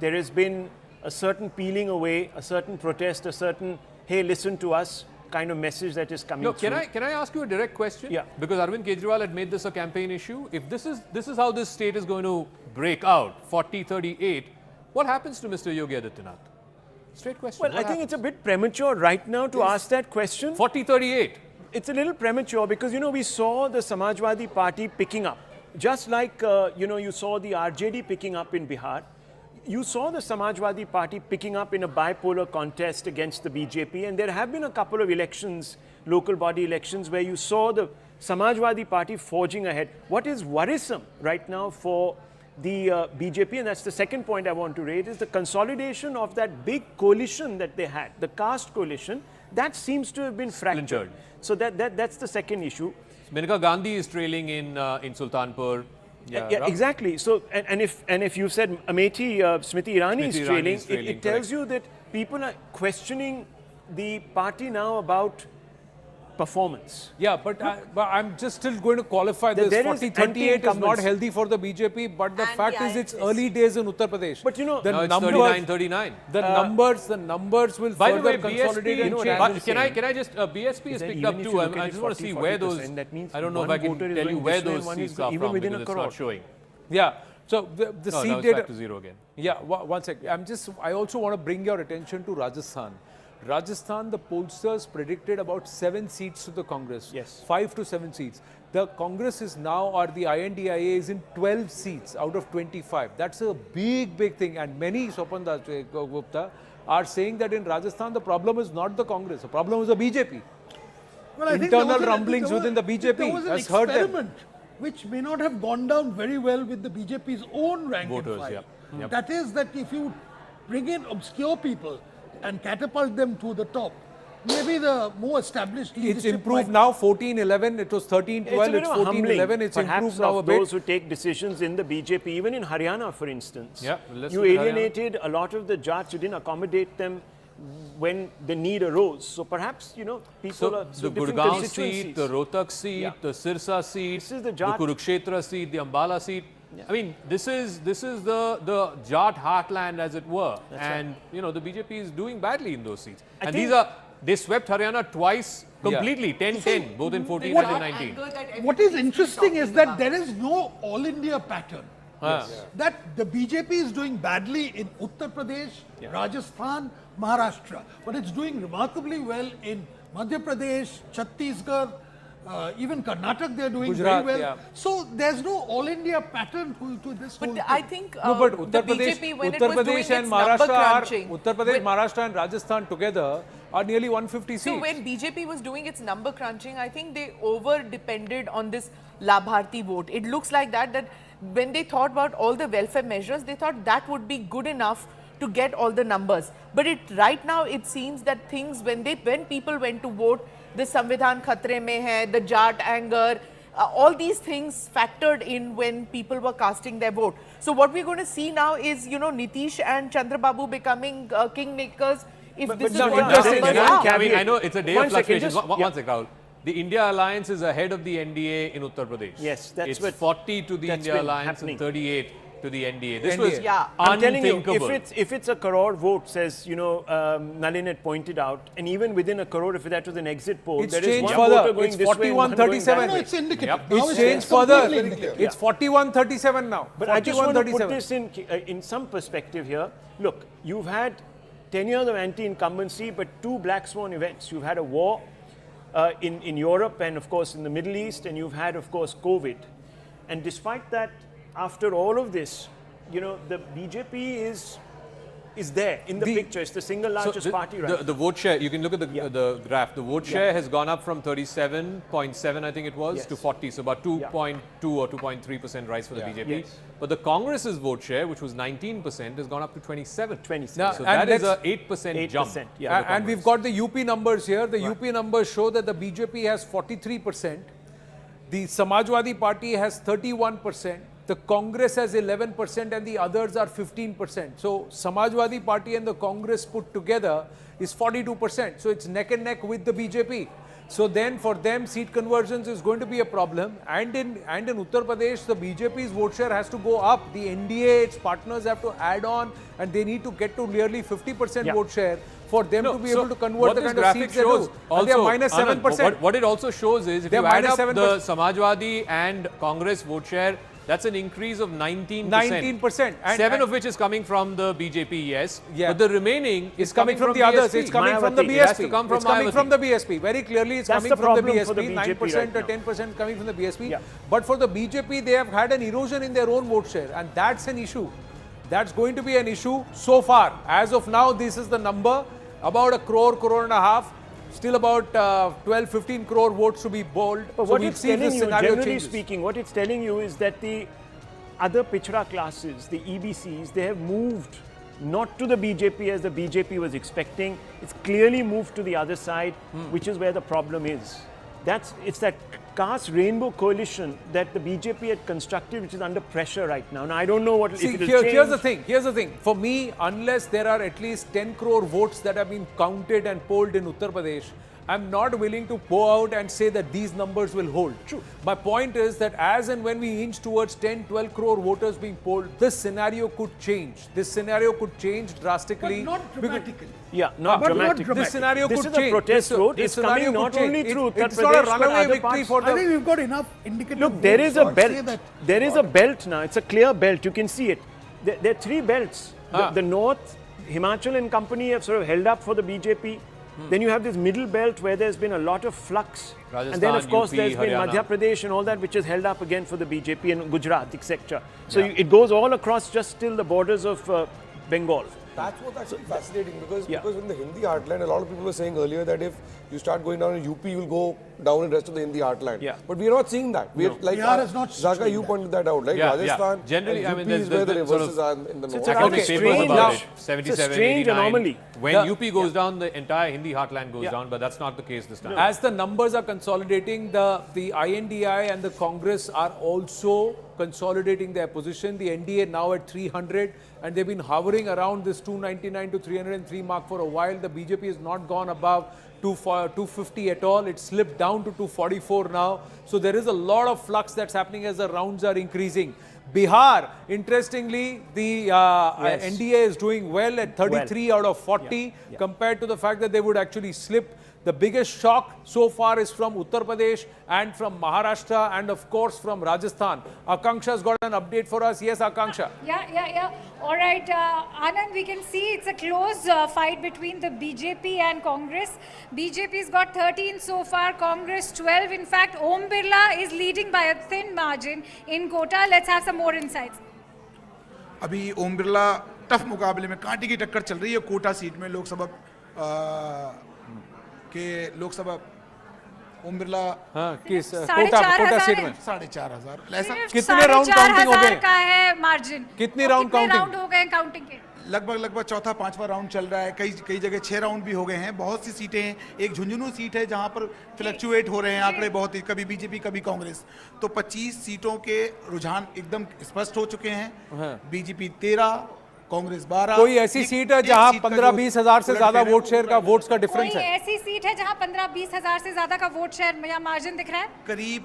There has been a certain peeling away, a certain protest, a certain, hey, listen to us kind of message that is coming No, through. can I ask you a direct question? Yeah. Because Arvind Kejriwal had made this a campaign issue. If this is how this state is going to break out, 40-38, what happens to Mr. Yogi Adityanath? Straight question. Well, I think it's a bit premature right now to ask that question. 40-38. It's a little premature because, you know, we saw the Samajwadi Party picking up. Just like, you know, you saw the RJD picking up in Bihar. You saw the Samajwadi Party picking up in a bipolar contest against the BJP. And there have been a couple of elections, local body elections, where you saw the Samajwadi Party forging ahead. What is worrisome right now for the BJP, and that's the second point I want to raise, is the consolidation of that big coalition that they had, the caste coalition, that seems to have been fractured. Splintered. So that's the second issue. Maneka Gandhi is trailing in Sultanpur. Yeah, exactly. So, and if you said Amethi, Smriti Irani is trailing, it tells you that people are questioning the party now about performance. Yeah, but I'm just still going to qualify this. There is 40-38 is not anti-incumbents. healthy for the BJP, but the And fact the is it's ISS. early days in Uttar Pradesh. But you know, the Now it's numbers, 39-39. the numbers will By the further way, consolidate and BSP, change. can I just, BSP has that picked even up if too. you look I at just it want to see 40%, where those, that means I don't know if one I can voter is tell you going where this way and those one is seats are even from within because a it's crore. not showing. Yeah. So the No, seat now it's data. back to zero again. Yeah, one sec. I also want to bring your attention to Rajasthan. Rajasthan, the pollsters predicted about 7 seats to the Congress. Yes. 5 to 7 seats. The Congress is now, or the INDIA is in 12 seats out of 25. That's a big thing. And many, Sopan Gupta, are saying that in Rajasthan, the problem is not the Congress. The problem is the BJP. Well, I think there Internal was rumblings within the BJP there was an has hurt them. experiment which may not have gone down very well with the BJP's own rank Voters, and file. yeah. Yep. That is that if you bring in obscure people and catapult them to the top, maybe the more established It's leadership improved might- now, 14-11. It was 13-12. It's 14-11. It's perhaps improved now a of bit. those who take decisions in the BJP, even in Haryana, for instance. Yeah, let's You look at Haryana. alienated a lot of the Jats. You didn't accommodate them when the need arose. So perhaps, you know, people So are the different Gurgaon constituencies. seat, the Rohtak seat, Yeah. the Sirsa seat, This is the the Jat- Kurukshetra seat, the Ambala seat. I mean, this is the Jat heartland, as it were, and you know the BJP is doing badly in those seats. And these are they swept Haryana twice completely, 10-10, both in 14 and in 19. What is interesting is that there is no all India pattern. That the BJP is doing badly in Uttar Pradesh, Rajasthan, Maharashtra, but it's doing remarkably well in Madhya Pradesh, Chhattisgarh, Even Karnataka, they're doing Gujarat, very well. yeah. So there's no all India pattern to this whole But thing. I think No, but the Uttar Pradesh, BJP, when Uttar it was doing Pradesh its and number Maharashtra are, crunching, Uttar Pradesh, Maharashtra and Rajasthan together are nearly 150 seats. so when BJP was doing its number crunching, I think they over depended on this Labharti vote. It looks like that when they thought about all the welfare measures, they thought that would be good enough to get all the numbers. But right now it seems that things, when people went to vote, the Samvidhan khatre mein hai, the Jat anger, all these things factored in when people were casting their vote. So what we're going to see now is, Nitish and Chandrababu becoming kingmakers. If this is what the numbers are. I mean, I know it's a day of fluctuations. Just, One second, Rahul. The India Alliance is ahead of the NDA in Uttar Pradesh. Yes, that's it's what 40 to the India Alliance happening. and 38 to the NDA. This NDA. was I'm telling you, unthinkable. if it's a crore vote, says, Nalin had pointed out, and even within a crore, if that was an exit poll, It's there is changed one further. voter going It's this way and one going 41-37. that No, way. it's indicative. Yep. Now It's it's changed completely further. indicative. It's 41-37 now. But I just want to 41-37. put this in some perspective here. Look, you've had 10 years of anti-incumbency, but 2 black swan events. You've had a war in Europe and, of course, in the Middle East, and you've had, of course, COVID. And despite that, after all of this, the BJP is there in the picture. It's the single largest party right now. The vote share, you can look at the graph. The vote share has gone up from 37.7, I think it was, to 40. So about 2.2 or 2.3% rise for the BJP. Yes. But the Congress's vote share, which was 19%, has gone up to 27. 27. Now, So and that is let's- a 8% jump. Yeah, And we've got the UP numbers here. The UP numbers show that the BJP has 43%. The Samajwadi Party has 31%. The Congress has 11% and the others are 15%. So Samajwadi Party and the Congress put together is 42%. So it's neck and neck with the BJP. So then for them, seat conversions is going to be a problem. And in Uttar Pradesh, the BJP's vote share has to go up. The NDA, its partners have to add on, and they need to get to nearly 50% vote share for them to be able to convert the kind of seats they do. And they are minus 7%. What it also shows is, if They're you add minus up 7%. the Samajwadi and Congress vote share, that's an increase of 19%. 19%. And 7 of which is coming from the BJP, yes. Yeah. But the remaining is It's coming from the BSP. others. It's coming from the It has BSP. to come from It's coming Mayawati. from the BSP. Very clearly, it's That's coming the from the problem for the BSP. BJP 9% or right now. 10% coming from the BSP. Yeah. But for the BJP, they have had an erosion in their own vote share. And that's an issue. That's going to be an issue so far. As of now, this is the number. About a crore and a half. Still about 12-15 crore votes to be polled. But So what we'll it's see if telling the you, scenario generally changes. speaking, what it's telling you is that the other Pichra classes, the EBCs, they have moved not to the BJP as the BJP was expecting. It's clearly moved to the other side, which is where the problem is. It's that caste rainbow coalition that the BJP had constructed, which is under pressure right now. Now, I don't know what See, if it'll here's the change. thing. Here's the thing. For me, unless there are at least 10 crore votes that have been counted and polled in Uttar Pradesh, I'm not willing to go out and say that these numbers will hold. True. My point is that as and when we inch towards 10-12 crore voters being polled, this scenario could change. This scenario could change drastically. But not dramatically. Yeah, not dramatically. This scenario This could is a change. protest vote. This It's scenario coming not could change. only through Uttar It's not a Pradesh, but runaway other victory parts. for I think the... we've got enough indicative Look, there is a votes to say belt. that- There is a belt now. It's a clear belt. You can see it. There are 3 belts. The north, Himachal and company have sort of held up for the BJP. Then you have this middle belt where there's been a lot of flux. And then, of Rajasthan, course, UP, there's been Haryana. Madhya Pradesh and all that, which is held up again for the BJP and Gujarat, etc. So it goes all across just till the borders of Bengal. That's what's actually fascinating because Yeah. in the Hindi heartland, a lot of people were saying earlier that if you start going down in UP, you will go down in the rest of the Hindi heartland. Yeah. But we are not seeing that. We're like Bihar is not Zaka, showing you that. pointed that out, like Yeah, Rajasthan. Generally, and I mean, UP is there's where the sort reverses of are in the it's north. a Academic Strange papers about now. it. It's a 77, strange 89. anomaly. When Yeah. UP goes down, the entire Hindi heartland goes Yeah. down, but that's not the case this time. As the numbers are consolidating, the INDI and the Congress are also consolidating their position. The NDA now at 300 and they've been hovering around this 299 to 303 mark for a while. The BJP has not gone above 250 at all. It slipped down to 244 now. So there is a lot of flux that's happening as the rounds are increasing. Bihar, interestingly, the NDA is doing well at 33 out of 40 compared to the fact that they would actually slip. The biggest shock so far is from Uttar Pradesh and from Maharashtra and of course from Rajasthan. Akanksha's got an update for us. Yes, Akanksha. Yeah. All right, Anand, we can see it's a close fight between the BJP and Congress. BJP's got 13 so far, Congress 12. In fact, Om Birla is leading by a thin margin in Kota. Let's have some more insights. अभी Om Birla tough मुकाबले में कांटे की टक्कर चल रही है Kota seat में लोकसभा ओम बिरला किस कोटा सीट में 4,500 ऐसा कितने राउंड काउंटिंग हो गए का है मार्जिन कितनी राउंड राउंड हो गए काउंटिंग के लगभग चौथा पांचवा राउंड चल रहा है कई जगह 6 राउंड भी हो गए हैं बहुत सी सीटें हैं एक झुंझुनू सीट है जहां पर फ्लक्चुएट हो रहे हैं आंकड़े बहुत ही कभी बीजेपी कभी कांग्रेस तो 25 सीटों के रुझान एकदम स्पष्ट हो चुके हैं बीजेपी 13 कांग्रेस 12 कोई ऐसी सीट है जहां 15-20 हजार से ज्यादा वोट शेयर का वोट्स का डिफरेंस है ऐसी सीट है जहां 15-20 हजार से ज्यादा का वोट शेयर या मार्जिन दिख रहा है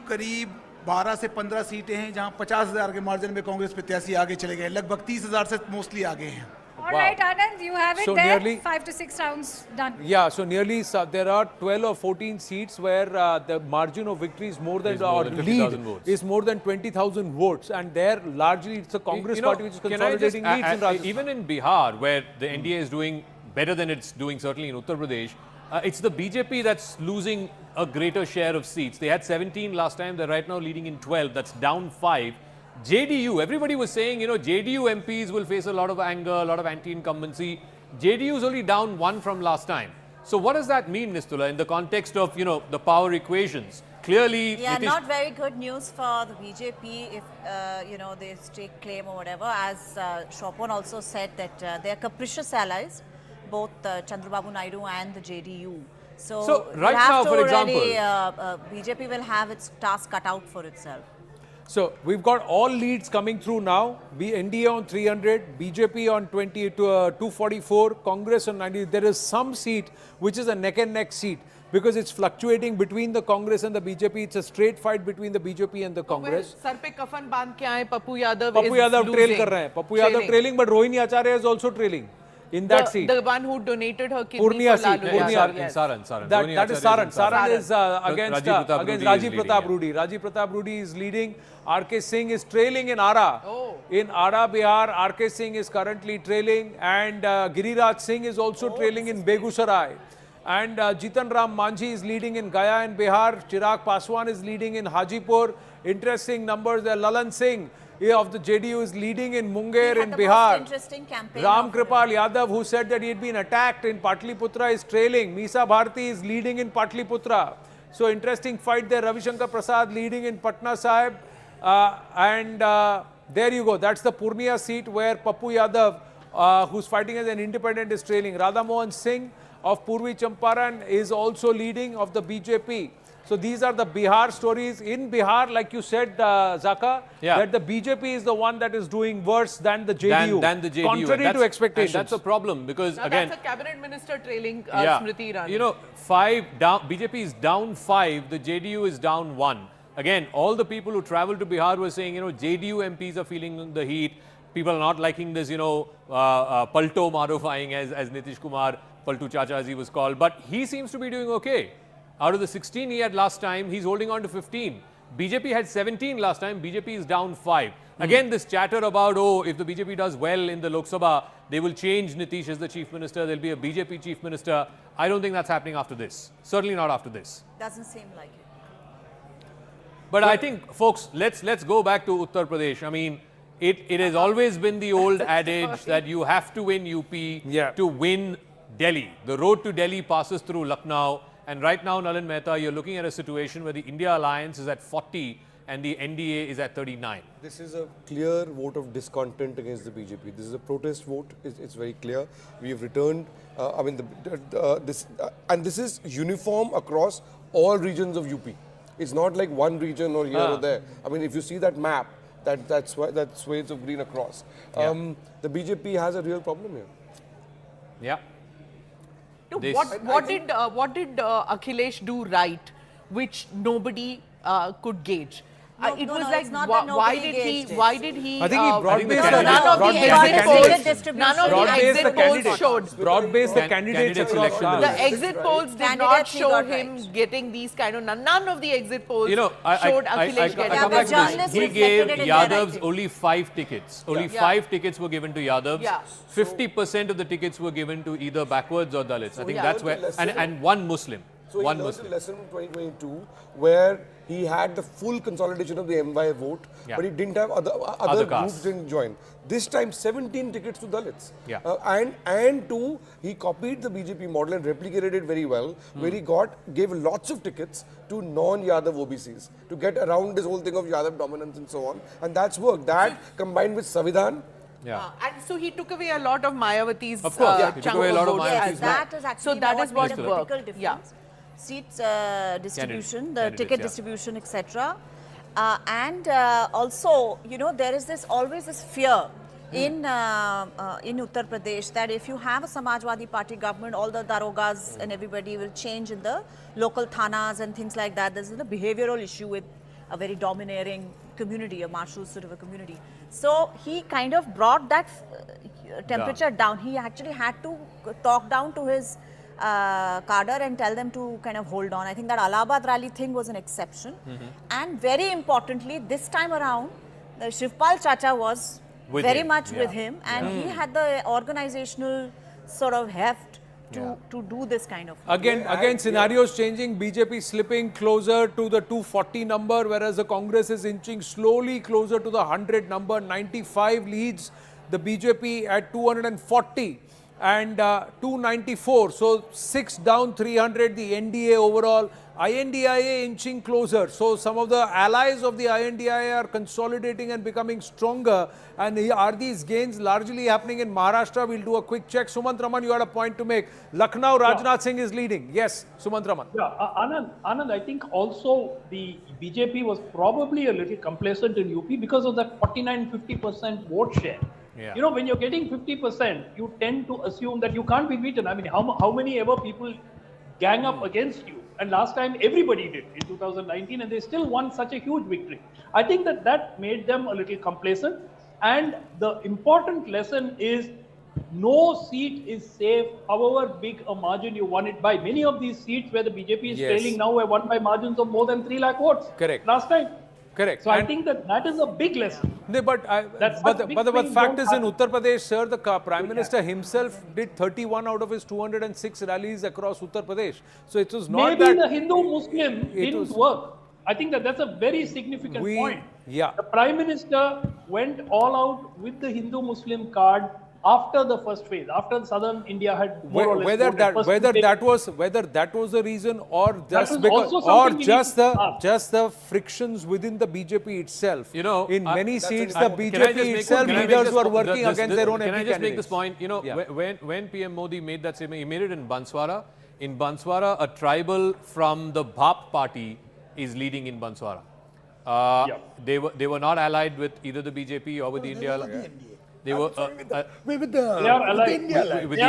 करीब 12 से 15 सीटें हैं जहां 50,000 के मार्जिन में कांग्रेस प्रत्याशी आगे चले गए लगभग 30,000 से मोस्टली आगे हैं All right, Anand, you have it there. 5 to 6 rounds done. Yeah, so nearly there are 12 or 14 seats where the margin of victory is more than or lead is more than 20,000 votes, and there largely it's a Congress party which is consolidating leads in Rajasthan. Even in Bihar, where the NDA is doing better than it's doing certainly in Uttar Pradesh, it's the BJP that's losing a greater share of seats. They had 17 last time. They're right now leading in 12. That's down 5. JDU, everybody was saying, JDU MPs will face a lot of anger, a lot of anti-incumbency. JDU is only down 1 from last time. So what does that mean, Nistula, in the context of, the power equations? Clearly, yeah, not very good news for the BJP if, they stake claim or whatever. As Shopon also said that they are capricious allies, both Chandrababu Naidu and the JDU. So right now, for example, BJP will have its task cut out for itself. So we've got all leads coming through now. NDA on 300, BJP on 244, Congress on 90. There is some seat which is a neck and neck seat because it's fluctuating between the Congress and the BJP. It's a straight fight between the BJP and the Congress. Sir पे कफन बांध के आए Pappu Yadav trail कर रहे हैं. Pappu Yadav trailing, but Rohini Acharya is also trailing. In that seat. The one who donated her kidney Purnia for Lalu. Saran. Saran. That is Saran. Saran is against Rajiv Pratap Rudy. Rajiv Pratap Rudy is leading. RK Singh is trailing in Ara. In Ara, Bihar, RK Singh is currently trailing. And Giriraj Singh is also trailing in Begusarai. And Jitan Ram Manjhi is leading in Gaya in Bihar. Chirag Paswan is leading in Hajipur. Interesting numbers there. Lalan Singh of the JDU is leading in Munger in Bihar. Interesting campaign. Ram Kripal Yadav, who said that he had been attacked in Patliputra, is trailing. Misa Bharti is leading in Patliputra. So interesting fight there. Ravi Shankar Prasad leading in Patna Sahib. There you go. That's the Purnia seat where Pappu Yadav, who's fighting as an independent, is trailing. Radha Mohan Singh of Purvi Champaran is also leading of the BJP. So these are the Bihar stories. In Bihar, like you said, Zaka, that the BJP is the one that is doing worse than the JDU. Than the JDU. Contrary to expectations. And that's a problem because, now again... That's a cabinet minister trailing Smriti Irani. 5 down, BJP is down 5, the JDU is down 1. Again, all the people who traveled to Bihar were saying, JDU MPs are feeling the heat. People are not liking this, Palto Marufying as Nitish Kumar, Paltu Chacha as he was called. But he seems to be doing okay. Out of the 16 he had last time, he's holding on to 15. BJP had 17 last time, BJP is down 5. Again, this chatter about, if the BJP does well in the Lok Sabha, they will change Nitish as the chief minister, there'll be a BJP chief minister. I don't think that's happening after this. Certainly not after this. Doesn't seem like it. But I think, folks, let's go back to Uttar Pradesh. I mean, it has always been the old adage that you have to win UP to win Delhi. The road to Delhi passes through Lucknow. And right now, Nalin Mehta, you're looking at a situation where the India alliance is at 40 and the NDA is at 39. This is a clear vote of discontent against the BJP. This is a protest vote. It's very clear. We have returned. This is uniform across all regions of UP. It's not like one region or here or there. I mean, if you see that map, that's swathes of green across. The BJP has a real problem here. Yeah. What did Akhilesh do right, which nobody could gauge? It was no, like, it's not that why nobody did he? gauged it. Why did he? I think he broad-based none of the exit polls showed. Broad-based the candidates across The stars. exit polls did not Candidates he show got him right. getting these kind of. None of the exit polls I showed I Akhilesh getting. come but back to journalists this. He reflected gave it in their Yadav's writing. only 5 tickets. Only Yeah. 5 tickets were given to Yadav's. Yeah. 50% of the tickets were given to either backwards or Dalits. I think yeah. that's where, and one Muslim. So he One learned Muslim. a lesson from 2022 where he had the full consolidation of the MY vote, Yeah. but he didn't have other Other groups castes. didn't join. This time 17 tickets to Dalits. Yeah. And two, he copied the BJP model and replicated it very well, where he gave lots of tickets to non-Yadav OBCs to get around this whole thing of Yadav dominance and so on. And that's worked. That combined with Savidhan. Yeah. And so he took away a lot of Mayawati's Of course, he took chunk away a lot of votes Mayawati's as Yes, well. that is actually So that is what made a worked. critical Yeah. difference. Seats distribution, the Candidates, ticket yeah. distribution, etc. And also, there is always this fear in Uttar Pradesh that if you have a Samajwadi Party government, all the darogas and everybody will change in the local thanas and things like that. There's a behavioral issue with a very domineering community, a martial sort of a community. So he kind of brought that temperature down. He actually had to talk down to his cadre and tell them to kind of hold on. I think that Allahabad rally thing was an exception. And very importantly, this time around, the Shivpal Chacha was With very him, much yeah. with him, and he had the organizational sort of heft to do this kind of. Again, scenarios changing. BJP slipping closer to the 240 number, whereas the Congress is inching slowly closer to the 100 number. 95 leads the BJP at 240 and 294. So 6 down 300. The NDA overall. INDIA inching closer. So some of the allies of the INDIA are consolidating and becoming stronger. And are these gains largely happening in Maharashtra? We'll do a quick check. Sumant Raman, you had a point to make. Lucknow, Rajnath Singh is leading. Yes, Sumant Raman. Yeah, Anand, I think also the BJP was probably a little complacent in UP because of that 49-50% vote share. Yeah. When you're getting 50%, you tend to assume that you can't be beaten. I mean, how many ever people gang up against you? And last time everybody did in 2019, and they still won such a huge victory. I think that made them a little complacent. And the important lesson is no seat is safe, however big a margin you won it by. Many of these seats where the BJP is trailing now were won by margins of more than 3 lakh votes. Correct. Last time. Correct. So I think that is a big lesson. But the fact is, in Uttar Pradesh, sir, the Prime Minister himself did 31 out of his 206 rallies across Uttar Pradesh. So it was not Maybe that the Hindu-Muslim didn't work. I think that's a very significant point. Yeah. The Prime Minister went all out with the Hindu-Muslim card after the first phase, after Southern India had more or less whether that was the reason, or just because, or just the frictions within the BJP itself. In many seats, the BJP itself leaders were working against their own MP candidates. Can I just make this candidates. point? When PM Modi made that statement, he made it in Banswara. In Banswara, a tribal from the Bhap party is leading in Banswara. They were not allied with either the BJP or with the India Alliance. They were with They are allied. with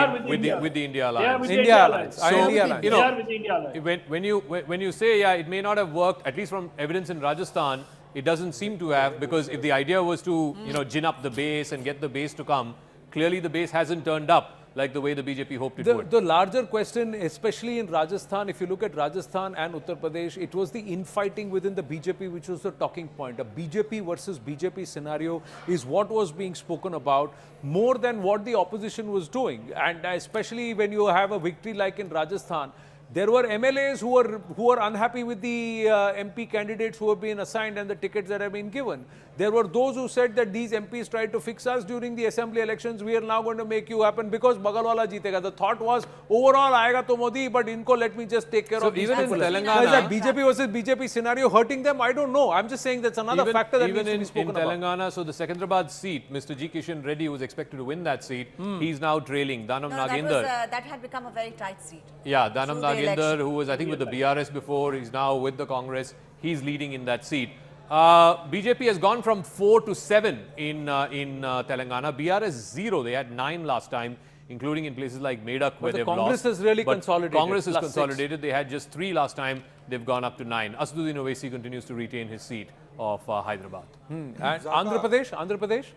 the India Alliance. India Alliance. So, India Alliance. you They know, are with the India Alliance. when you say, yeah, it may not have worked, at least from evidence in Rajasthan, it doesn't seem to have, because if the idea was to, gin up the base and get the base to come, clearly the base hasn't turned up like the way the BJP hoped it would. The larger question, especially in Rajasthan, if you look at Rajasthan and Uttar Pradesh, it was the infighting within the BJP which was the talking point. A BJP versus BJP scenario is what was being spoken about more than what the opposition was doing. And especially when you have a victory like in Rajasthan, there were MLAs who were unhappy with the MP candidates who have been assigned and the tickets that have been given. There were those who said that these MPs tried to fix us during the assembly elections. We are now going to make you happen because Bagalwala jeetega. The thought was overall aayega to Modi, but inko let me just take care of these even in people. Telangana- Now, is that BJP versus BJP scenario hurting them? I don't know. I'm just saying that's another factor that needs to be spoken in about. Telangana, so the Secunderabad seat, Mr. G. Kishan Reddy was expected to win that seat. He's now trailing Danam Nagendar. That had become a very tight seat. Yeah, Danam through the Nagendar, election. who was, I think, with the BRS before, he's now with the Congress. He's leading in that seat. BJP has gone from 4 to 7 in Telangana. BRS 0. They had 9 last time. including in places like Medak, where the they've Congress lost. has really But consolidated, Congress has +6. consolidated. They had just 3 last time. They've gone up to 9. Asaduddin Owaisi continues to retain his seat of Hyderabad. And Andhra Pradesh?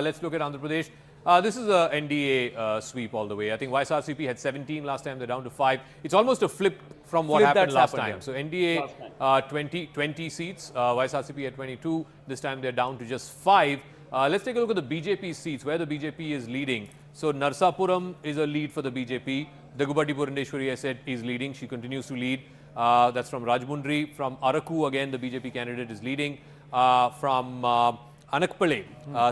Let's look at Andhra Pradesh. This is a NDA sweep all the way. I think YSRCP had 17 last time. They're down to 5. It's almost a flip from what happened last time. Yeah. So NDA 20 seats. YSRCP had 22. This time they're down to just 5. Let's take a look at the BJP seats, where the BJP is leading. So Narsapuram is a lead for the BJP. Dagubati Purandeshwari, I said, is leading. She continues to lead. That's from Rajmundry. From Araku, again, the BJP candidate is leading. From Anakpale,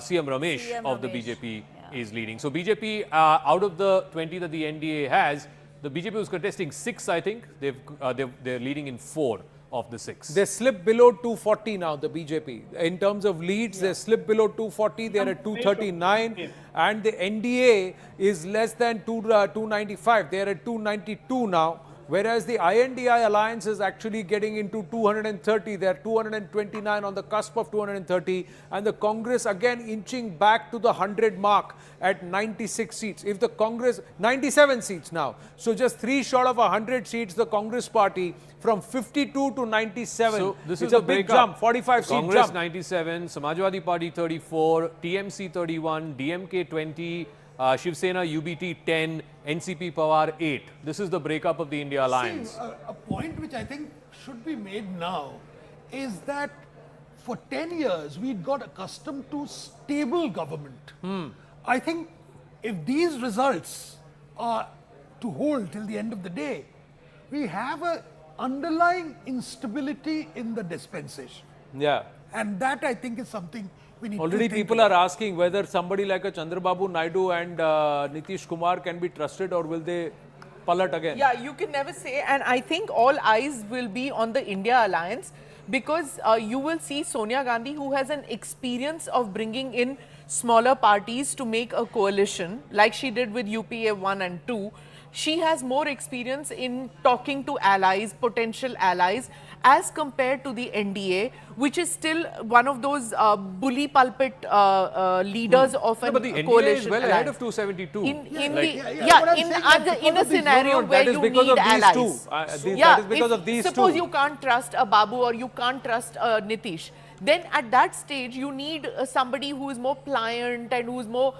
CM Ramesh of the BJP is leading. So BJP, out of the 20 that the NDA has, the BJP was contesting 6, I think. They're leading in 4 of the 6. They slipped below 240 now, the BJP. In terms of leads, they slipped below 240. They're at 239. And the NDA is less than 295. They're at 292 now. Whereas the INDI alliance is actually getting into 230. They're 229 on the cusp of 230. And the Congress again inching back to the 100 mark at 96 seats. If the Congress, 97 seats now. So just 3 short of 100 seats, the Congress party from 52 to 97. So this it's is a big jump, 45 seat Congress jump. 97, Samajwadi Party 34, TMC 31, DMK 20, Shiv Sena UBT 10, NCP Pawar 8. This is the breakup of the India Alliance. See, a point which I think should be made now is that for 10 years we'd got accustomed to stable government. I think if these results are to hold till the end of the day, we have an underlying instability in the dispensation. Yeah. And that I think is something we need Already to think people about. are asking whether somebody like a Chandrababu Naidu and Nitish Kumar can be trusted, or will they palat again? Yeah, you can never say. And I think all eyes will be on the India Alliance, because you will see Sonia Gandhi, who has an experience of bringing in smaller parties to make a coalition, like she did with UPA 1 and 2. She has more experience in talking to allies, potential allies, as compared to the NDA, which is still one of those bully pulpit leaders of a But the NDA coalition. is well alliance. ahead of 272. In a scenario where you need allies. That is because of these Suppose two. you can't trust a Babu or you can't trust a Nitish, then at that stage you need somebody who is more pliant and who is more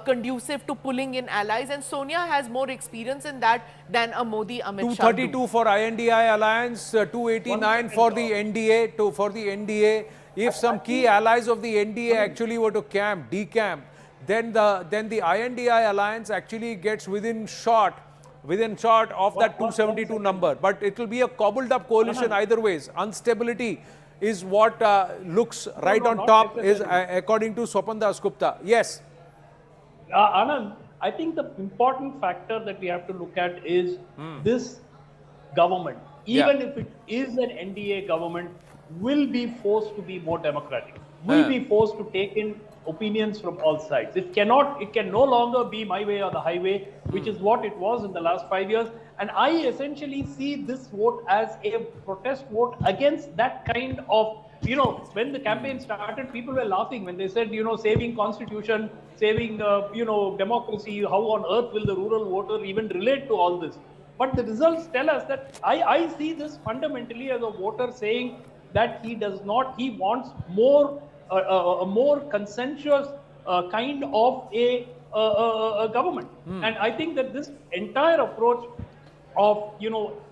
conducive to pulling in allies, and Sonia has more experience in that than a Modi, Amit Shah. 232 for INDI alliance, 289 for the NDA. If some key allies of the NDA actually were to decamp, then the INDI alliance actually gets within shot of that 272 number. But it will be a cobbled up coalition either ways. Instability is what looks right on top, is according to Swapan Dasgupta. Yes. Anand, I think the important factor that we have to look at is this government, even if it is an NDA government, will be forced to be more democratic, will be forced to take in opinions from all sides. It can no longer be my way or the highway, which is what it was in the last 5 years. And I essentially see this vote as a protest vote against that kind of, when the campaign started, people were laughing when they said, saving constitution, saving, democracy, how on earth will the rural voter even relate to all this? But the results tell us that I see this fundamentally as a voter saying that he wants more, a more consensuous kind of a government. And I think that this entire approach of,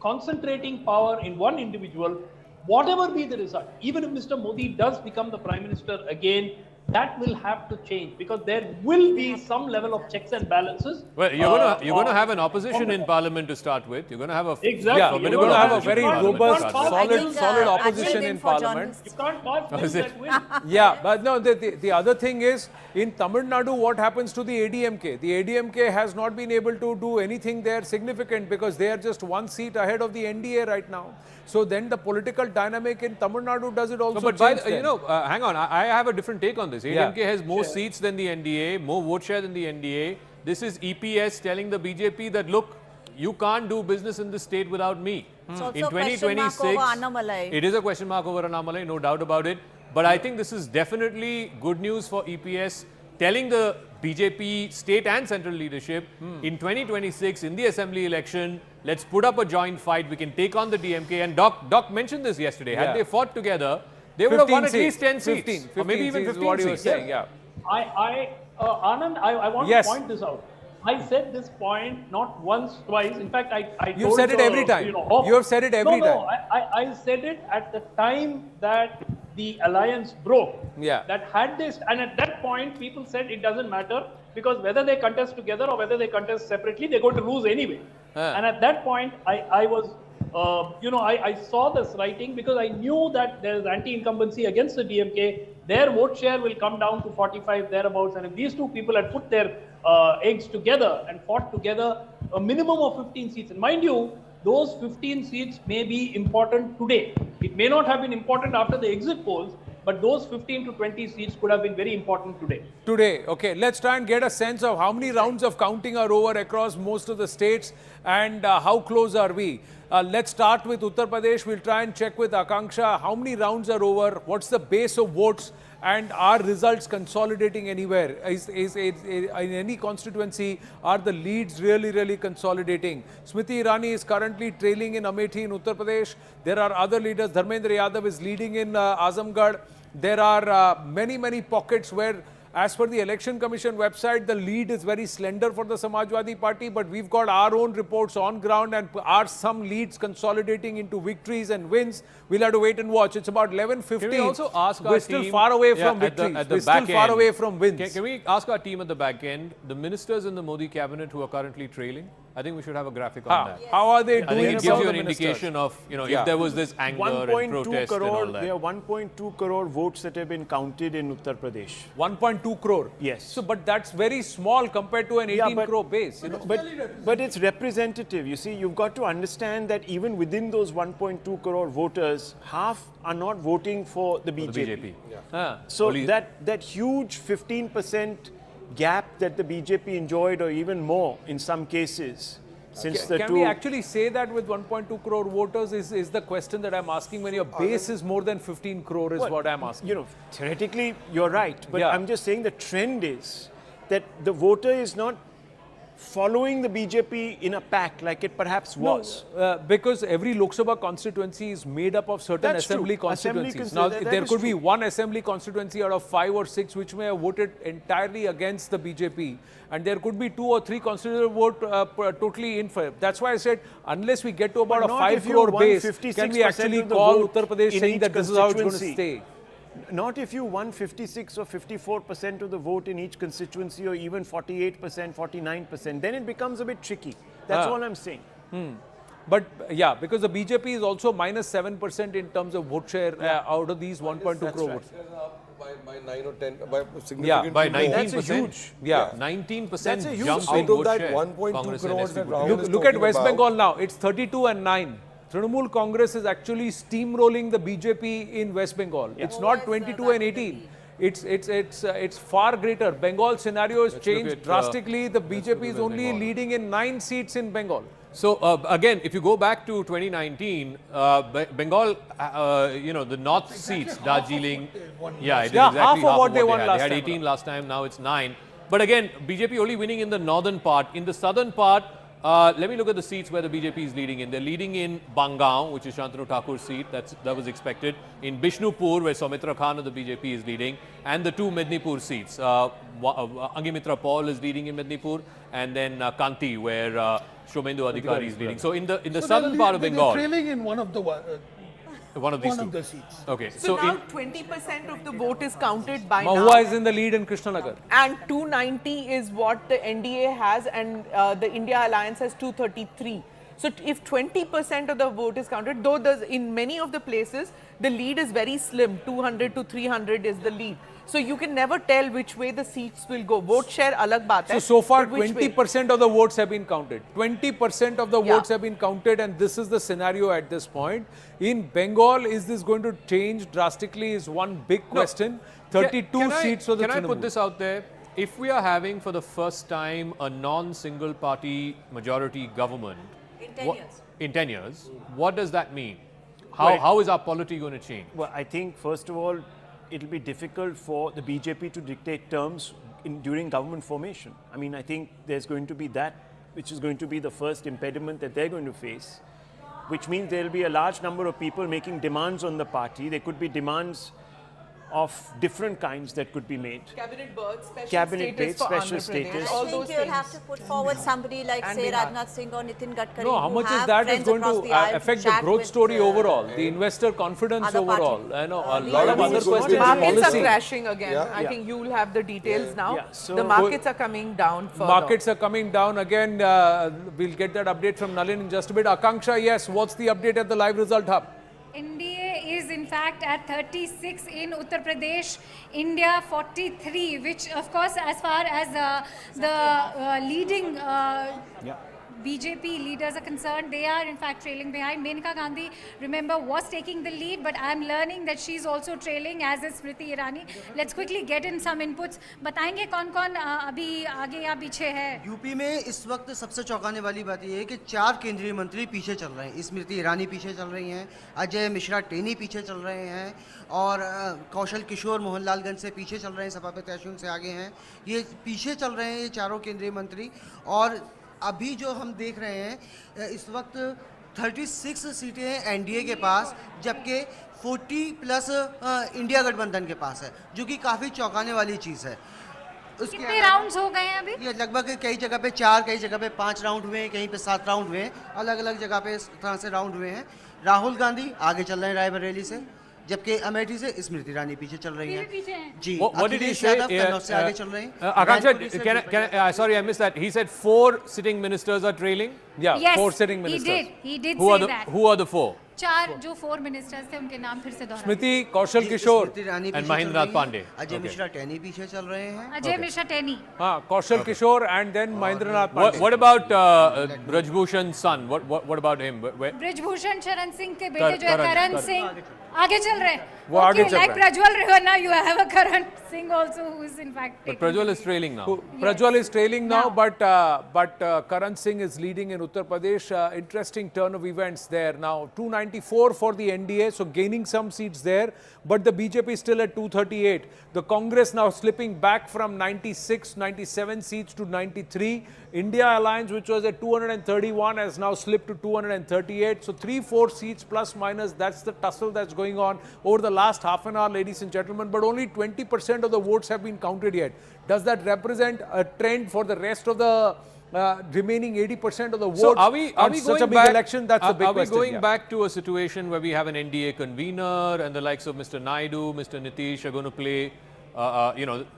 concentrating power in one individual, whatever be the result, even if Mr. Modi does become the Prime Minister again, that will have to change, because there will be some level of checks and balances. Well, you're going to have an opposition in Parliament to start with. You're going to have a you're going to have a very robust, solid opposition in Parliament. You can't pass bills that will. Yeah, but no, the other thing is, in Tamil Nadu, what happens to the ADMK? The ADMK has not been able to do anything there significant, because they are just 1 seat ahead of the NDA right now. So then the political dynamic in Tamil Nadu, does it also change? Hang on, I have a different take on this. ADMK has more seats than the NDA, more vote share than the NDA. This is EPS telling the BJP that, look, you can't do business in this state without me. In 2026, it is a question mark over Annamalai, no doubt about it. But I think this is definitely good news for EPS telling the BJP state and central leadership in 2026 in the assembly election, let's put up a joint fight. We can take on the DMK. And Doc mentioned this yesterday. Had they fought together, they would have won at least 10 seats. 15 or maybe even 15 what he was seats. saying, yeah. Anand, I want Yes. to point this out. I said this point not once, twice. In fact, I You've told said it every time. You have said it every time. No, I said it at the time that the alliance broke. Yeah. That had this, and at that point, people said it doesn't matter because whether they contest together or whether they contest separately, they're going to lose anyway. And at that point, I was, I saw this writing because I knew that there is anti-incumbency against the DMK. Their vote share will come down to 45 thereabouts, and if these two people had put their eggs together and fought together, a minimum of 15 seats. And mind you, those 15 seats may be important today. It may not have been important after the exit polls, but those 15 to 20 seats could have been very important today. Today, okay. Let's try and get a sense of how many rounds of counting are over across most of the states and how close are we. Let's start with Uttar Pradesh. We'll try and check with Akanksha how many rounds are over, what's the base of votes, and are results consolidating anywhere? Is in any constituency, are the leads really consolidating? Smriti Irani is currently trailing in Amethi in Uttar Pradesh. There are other leaders. Dharmendra Yadav is leading in Azamgarh. There are many pockets where, as per the Election Commission website, the lead is very slender for the Samajwadi Party, but we've got our own reports on ground, and are some leads consolidating into victories and wins? We'll have to wait and watch. It's about 11:15. Can we also ask our We're team, still far away from at victories. the We're back still far end, away from wins. Can we ask our team at the back end, the ministers in the Modi cabinet who are currently trailing? I think we should have a graphic on that. How are they I think doing? it gives you an indication of, if there was this anger and protest and all that. There are 1.2 crore votes that have been counted in Uttar Pradesh. 1.2 crore? Yes. So, but that's very small compared to an 18 crore base. But it's representative. You see, you've got to understand that even within those 1.2 crore voters, half are not voting for the BJP. So that huge 15% gap that the BJP enjoyed, or even more in some cases, since the Can we actually say that with 1.2 crore voters is the question that I'm asking, when your base is more than 15 crore is what I'm asking. Theoretically, you're right. But I'm just saying the trend is that the voter is not following the BJP in a pack like it perhaps was. Because every Lok Sabha constituency is made up of certain assembly constituencies. Now, there could be one assembly constituency out of 5 or 6 which may have voted entirely against the BJP, and there could be 2 or 3 constituencies vote totally in favor. That's why I said, unless we get to about a 5 crore base, can we actually call Uttar Pradesh saying that this is how it's going to stay? Not if you won 56 or 54% of the vote in each constituency, or even 48%, 49%. Then it becomes a bit tricky. That's all I'm saying. But yeah, because the BJP is also minus 7% in terms of vote share out of these 1.2 crore votes. By 9 or 10, by significantly by more. 19%. That's a huge. 19% jump Out in of vote that share. 1.2 Congress and crores ST that put Rahul together. is Look at talking West about. Bengal now. It's 32-9. Trinamool Congress is actually steamrolling the BJP in West Bengal. It's not 22-18. It's far greater. Bengal scenario has changed drastically. The BJP is only leading in 9 seats in Bengal. So again, if you go back to 2019, Bengal, the north seats, Darjeeling, it is exactly half of what they won had. last They had time 18 last time, now it's 9. But again, BJP only winning in the northern part. In the southern part, let me look at the seats where the BJP is leading in. They're leading in Bangaon, which is Shantanu Thakur's seat. That was expected. In Bishnupur, where Soumitra Khan of the BJP is leading, and the 2 Mednipur seats. Angimitra Paul is leading in Mednipur, and then Kanti, where Shomendu Adhikari is leading. So in the southern part of Bengal, they're trailing in one of the these two. of the seats. Okay, So now 20% of the vote is counted by Mahua now. is in the lead in Krishnanagar. And 290 is what the NDA has, and the India Alliance has 233. So if 20% of the vote is counted, though in many of the places, the lead is very slim, 200 to 300 is the lead. So you can never tell which way the seats will go. Vote share alag baat hai. So far, but which way? 20% of the votes have been counted. 20% of the votes have been counted, and this is the scenario at this point. In Bengal, is this going to change drastically is one big question. 32 seats for the Can I Trinamool. put this out there? If we are having for the first time a non-single party majority government in 10 years, what does that mean? How is our polity going to change? Well, I think first of all, it'll be difficult for the BJP to dictate terms during government formation. I mean, I think there's going to be that, which is going to be the first impediment that they're going to face, which means there'll be a large number of people making demands on the party. There could be demands of different kinds that could be made. Cabinet berths, special Cabinet status berths, for special Andhra Pradesh, status. all I those think you'll things. have to put forward somebody like, And say, Bihar. Rajnath Singh or Nitin Gadkari. No, how who much is have that is friends going across to the aisle affect to the chat growth with, story overall, the investor confidence other overall? party. I know a leaders. lot of other questions. Markets are Policy. crashing again. Yeah. I think you will have the details now. Yeah, so- the markets are coming down further. Markets are coming down again. We'll get that update from Nalin in just a bit. Akanksha, yes, what's the update at the live result hub? NDA is in fact at 36 in Uttar Pradesh, India 43, which of course as far as the leading BJP leaders are concerned, they are in fact trailing behind. Menaka Gandhi, remember, was taking the lead, but I am learning that she is also trailing, as is Smriti Irani. Let's quickly get in some inputs. बताएंगे कौन-कौन अभी आगे या पीछे है? UP में इस वक्त सबसे चौंकाने वाली बात यह है कि 4 केंद्रीय मंत्री पीछे चल रहे हैं। स्मृति ईरानी पीछे चल रही हैं, अजय मिश्रा टेनी पीछे चल रहे हैं और कौशल किशोर मोहनलालगंज से पीछे चल रहे हैं, सपा प्रत्याशियों से आगे हैं। ये पीछे चल रहे हैं ये चारों केंद्रीय मंत्री। और अभी जो हम देख रहे हैं इस वक्त 36 सीटें हैं एनडीए के पास, जबकि 40 प्लस इंडिया गठबंधन के पास है, जो कि काफ़ी चौंकाने वाली चीज़ है। कितने राउंड्स हो गए हैं अभी? ये लगभग कई जगह पे 4, कई जगह पे 5 राउंड हुए हैं, कहीं पे 7 राउंड हुए हैं, अलग अलग जगह पे इस तरह से राउंड हुए हैं। राहुल गांधी आगे चल रहे हैं रायबरेली से, जबकि अमेठी से स्मृति ईरानी पीछे चल रही हैं। जी, What did he Akhilesh say? Yadav Kannauj से आगे चल रहे हैं। Akanksha, sorry, I missed that. He said 4 sitting ministers are trailing. Yeah, Yes, 4 sitting ministers. He did Who say are the that. Who are the 4? 4 जो 4 मिनिस्टर्स थे उनके नाम फिर से दोहरा। Smriti, Kaushal Kishore and Mahendranath Pandey. Ajay Mishra Teni पीछे चल रहे हैं। अजय मिश्रा टेनी। हाँ, Kaushal Kishore and then Mahendranath What, Pandey. what about Brajbhushan's son? What about him? Brijbhushan Sharan Singh के बेटे जो है Karan, करण Karan. सिंह आगे चल रहे हैं। वो आगे चल like रहा है। Prajwal Revanna, you have a Karan Singh also who is in fact But taking Prajwal is trailing now. Prajwal is trailing now, but Karan Singh is leading in Uttar Pradesh. Interesting turn of events there now. 294 for the NDA, so gaining some seats there, but the BJP is still at 238. The Congress now slipping back from 96, 97 seats to 93. India Alliance, which was at 231, has now slipped to 238. So 3-4 seats plus minus, that's the tussle that's going on over the last half an hour, ladies and gentlemen. But only 20% of the votes have been counted yet. Does that represent a trend for the rest of the remaining 80% of the votes? So are we such going a big back, election? That's the big Are we question. going yeah. back to a situation where we have an NDA convener and the likes of Mr. Naidu, Mr. Nitish are going to play,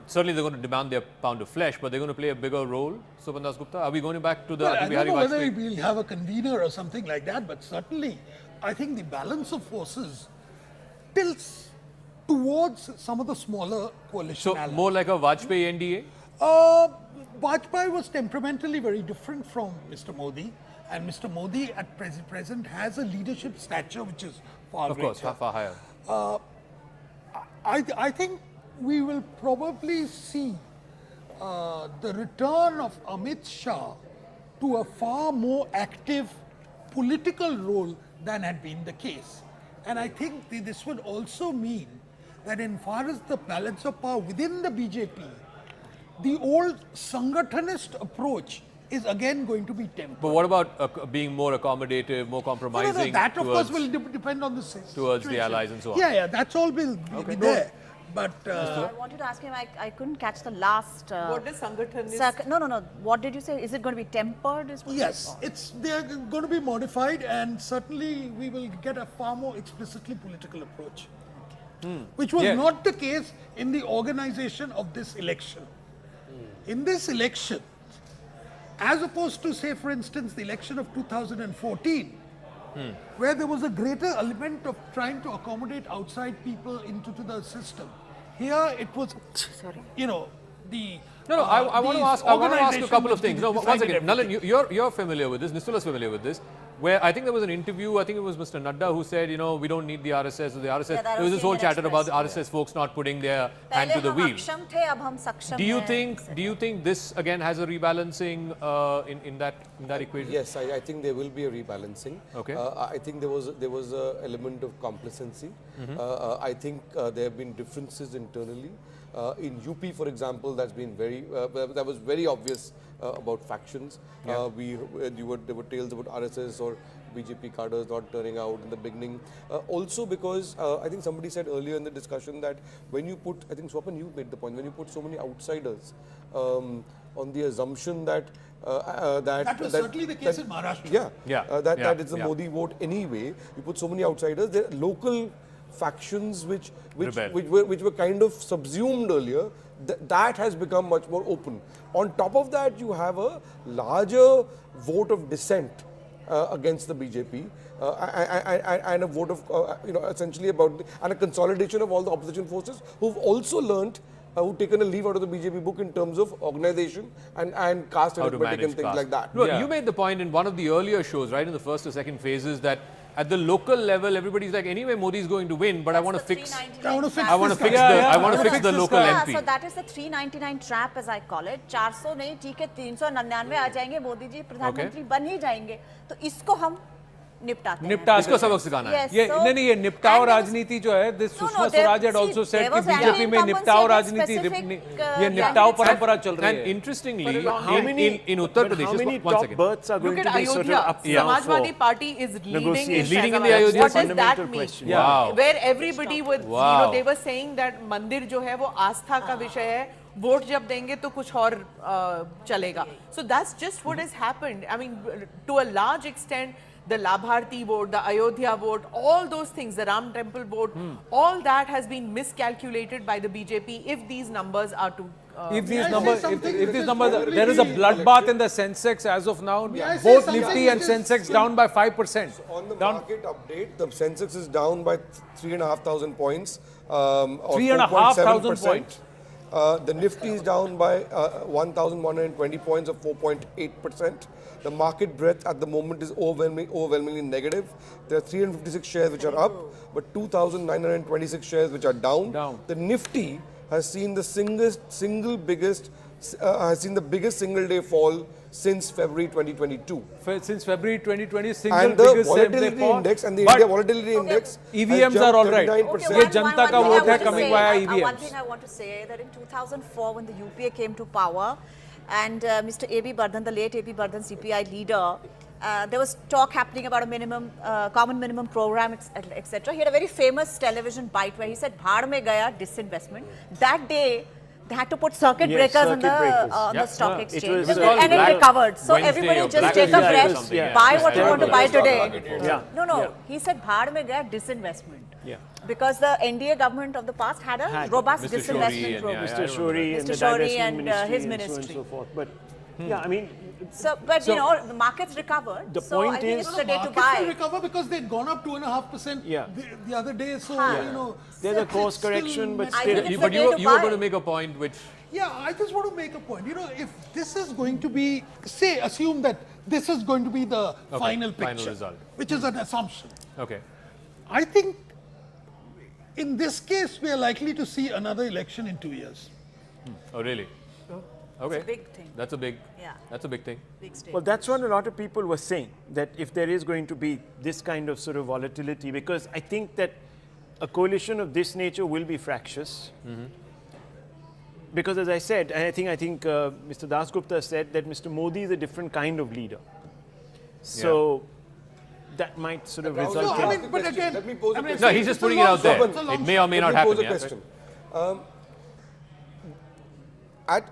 certainly they're going to demand their pound of flesh, but they're going to play a bigger role. Sopan Das Gupta, are we going back to the Well, I Atal don't know Bihari whether Vajpayee? we'll have a convener or something like that, but certainly I think the balance of forces tilts towards some of the smaller coalition So allies. more like a Vajpayee NDA? Vajpayee was temperamentally very different from Mr. Modi, and Mr. Modi at present has a leadership stature which is far Of course, greater. far higher. I think we will probably see the return of Amit Shah to a far more active political role than had been the case. And I think this would also mean that in far as the balance of power within the BJP, the old Sangathanist approach is again going to be tempered. But what about being more accommodative, more compromising? That of course towards- will depend on the towards the situation. allies and so on. Yeah, that's all will be there. But I wanted to ask him, I couldn't catch the last. What does Sangathan is? No. What did you say? Is it going to be tempered? Is what you yes, they're going to be modified, and certainly we will get a far more explicitly political approach, which was not the case in the organization of this election. In this election, as opposed to, say, for instance, the election of 2014, where there was a greater element of trying to accommodate outside people into the system. Here it was, the... No, I want to ask a couple of things. No, once again, Nalan, you're familiar with this, Nistula's familiar with this. where I think there was an interview, I think it was Mr. Nadda who said, we don't need the RSS or the RSS. Yeah, that there was was this whole Indian chatter about the Express, RSS folks not putting their hand to the wheel. Do you think this again has a rebalancing in that equation? Yes, I think there will be a rebalancing. Okay. I think there was an element of complacency. I think there have been differences internally. In UP, for example, that was very obvious about factions. Yeah. There were tales about RSS or BJP cadres not turning out in the beginning. Also because I think somebody said earlier in the discussion that when you put, I think Swapan, you made the point, when you put so many outsiders on the assumption that that was certainly the case in Maharashtra. That it's the Modi vote anyway. You put so many outsiders. There are local factions which were kind of subsumed earlier. That has become much more open. On top of that, you have a larger vote of dissent against the BJP and a vote of essentially and a consolidation of all the opposition forces who've also learnt. Who've taken a leaf out of the BJP book in terms of organization and caste arithmetic and things like that. Look, you made the point in one of the earlier shows, right, in the first or second phases, that at the local level, everybody's like, anyway, Modi is going to win, but I want to fix the local MP. So that is the 399 trap, as I call it. 400 नहीं, ठीक है, 399 आ जाएंगे, मोदी जी प्रधानमंत्री बन ही जाएंगे. तो इसको हम इसको सबक सिखाना है. ये निपटाव राजनीति जो है, this Sushma Swaraj had also said कि बीजेपी में निपटाव राजनीति, ये निपटाव परंपरा चल रही है. And interestingly, in Uttar Pradesh, how many top berths are going to be sort of up now Samajwadi Party is leading in the Ayodhya. What does that mean? Wow. Where everybody would, they were saying that मंदिर जो है वो आस्था का विषय है. Vote जब देंगे तो कुछ और चलेगा. So that's just what has happened. I mean, to a large extent, the Labharti vote, the Ayodhya vote, all those things, the Ram Temple vote, all that has been miscalculated by the BJP if these numbers are to... If these numbers, there is a bloodbath in the Sensex as of now. Both Nifty and Sensex down by 5%. So on the market update, the Sensex is down by 3,500 points. 3,500 points. The Nifty is down by 1,120 points, of 4.8%. The market breadth at the moment is overwhelmingly negative. There are 356 shares which are up, but 2,926 shares which are down. The Nifty has seen the biggest single-day fall since February 2022. Since February 2020, and the volatility index and the India volatility index EVMs are all right. ये जनता का vote है coming via EVMs. One thing I want to say that in 2004, when the UPA came to power, and Mr. A.B. Bardhan, the late A.B. Bardhan, CPI leader, there was talk happening about a minimum, common minimum program, etc. He had a very famous television bite where he said, "Bhaad mein gaya disinvestment." That day, they had to put circuit breakers on the stock exchange, and it recovered. So everybody just take a breath, buy what you want to buy today. No. He said, "Bhaad mein gaya disinvestment." Because the NDA government of the past had a robust disinvestment program. Mr. Shori and his ministry. And so forth. But yeah, I mean. But you know, the markets recovered. The so point I think is, it's the day to Markets buy. will recover because they'd gone up 2.5% the other day. So you know, there's a course correction, but still. But you were going to make a point which. Yeah, I just want to make a point. You know, if this is going to be, say, assume that this is going to be the final picture, final result, which is an assumption. Okay. I think in this case, we are likely to see another election in 2 years. Oh, really? Okay. It's a big thing. That's a big thing. Big state. Well, that's what a lot of people were saying, that if there is going to be this kind of sort of volatility, because I think that a coalition of this nature will be fractious. Because as I said, and I think Mr. Dasgupta said that Mr. Modi is a different kind of leader. So that might sort of result in... But again, let me pose a question. No, he's just putting it out there. It may or may not happen. Let me pose a question.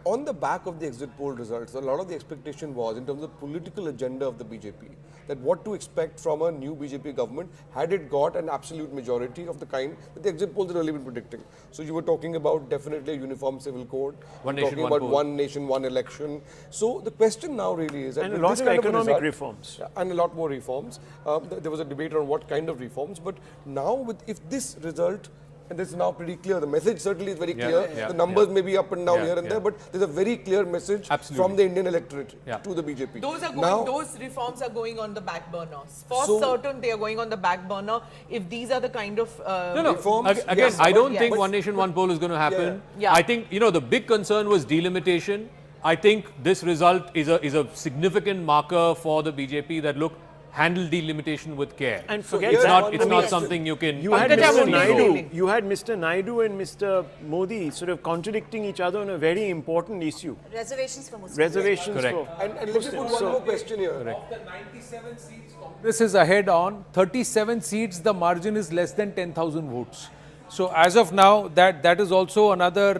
On the back of the exit poll results, a lot of the expectation was in terms of political agenda of the BJP, that what to expect from a new BJP government had it got an absolute majority of the kind that the exit polls had earlier been predicting. So you were talking about definitely a uniform civil code, talking about one nation, one election. So the question now really is... And a lot of economic reforms. And a lot more reforms. There was a debate on what kind of reforms, but now if this result and this is now pretty clear. The message certainly is very Yeah, clear. yeah, the numbers yeah. may be up and down Yeah, here and yeah. there, but there's a very clear message from the Indian electorate to the BJP. Those are going, now, those reforms are going on the back burner. For So- certain, they are going on the back burner. If these are the kind of reforms, Again, yes, I don't yes. think But- one nation, one poll is going to happen. Yeah. I think, the big concern was delimitation. I think this result is a significant marker for the BJP that, look, handle delimitation with care. And forget it's that. not something you can. You had Pankaj, I Mr. won't be Naidu. revealing. You had Mr. Naidu and Mr. Modi sort of contradicting each other on a very important issue. Reservations for Muslims. Reservations Correct. for and let me put one more question here. Of the 97 seats Congress is ahead on, 37 seats, the margin is less than 10,000 votes. So as of now, that is also another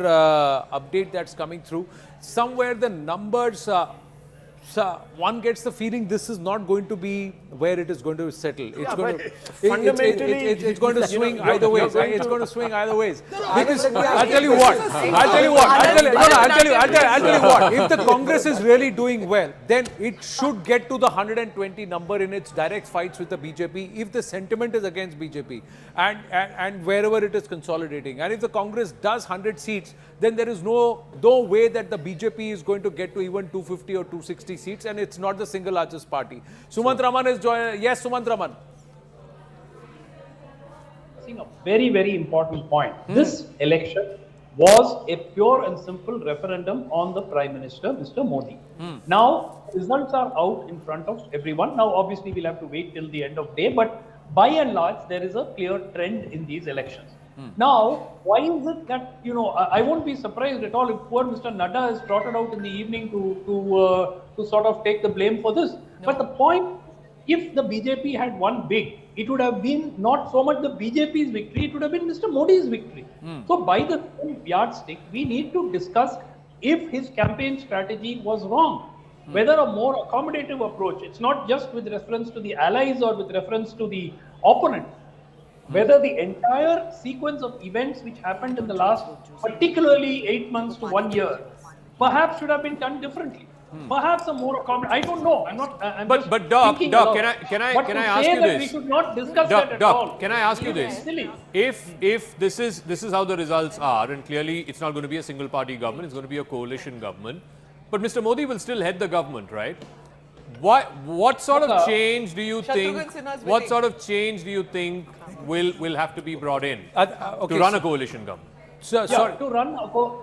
update that's coming through. Somewhere the numbers, one gets the feeling this is not going to be where it is going to settle. It's going to fundamentally, it's going to swing either ways. It's going to swing either ways. Because let me ask I'll tell you what. If the Congress is really doing well, then it should get to the 120 number in its direct fights with the BJP. If the sentiment is against BJP and wherever it is consolidating, and if the Congress does 100 seats, then there is no way that the BJP is going to get to even 250 or 260 seats, and it's not the single largest party. Sumant Raman is joining. Yes, Sumant Raman. I think a very, very important point. This election was a pure and simple referendum on the Prime Minister, Mr. Modi. Now, results are out in front of everyone. Now, obviously, we'll have to wait till the end of the day, but by and large, there is a clear trend in these elections. Now, why is it that, I won't be surprised at all if poor Mr. Nadda is trotted out in the evening to sort of take the blame for this. No. But the point, if the BJP had won big, it would have been not so much the BJP's victory, it would have been Mr. Modi's victory. So by the same yardstick, we need to discuss if his campaign strategy was wrong. Whether a more accommodative approach, it's not just with reference to the allies or with reference to the opponent, whether the entire sequence of events which happened in the last, particularly 8 months to 1 year, perhaps should have been done differently. Perhaps a more accommodative. I don't know. I'm not. I'm But Doc, can I ask you this? We should not discuss that at all. Can I ask you this? Silly. If this is how the results are, and clearly it's not going to be a single party government, it's going to be a coalition government. But Mr. Modi will still head the government, right? What sort of change do you think? What sort of change do you think will have to be brought in to run a coalition government? To run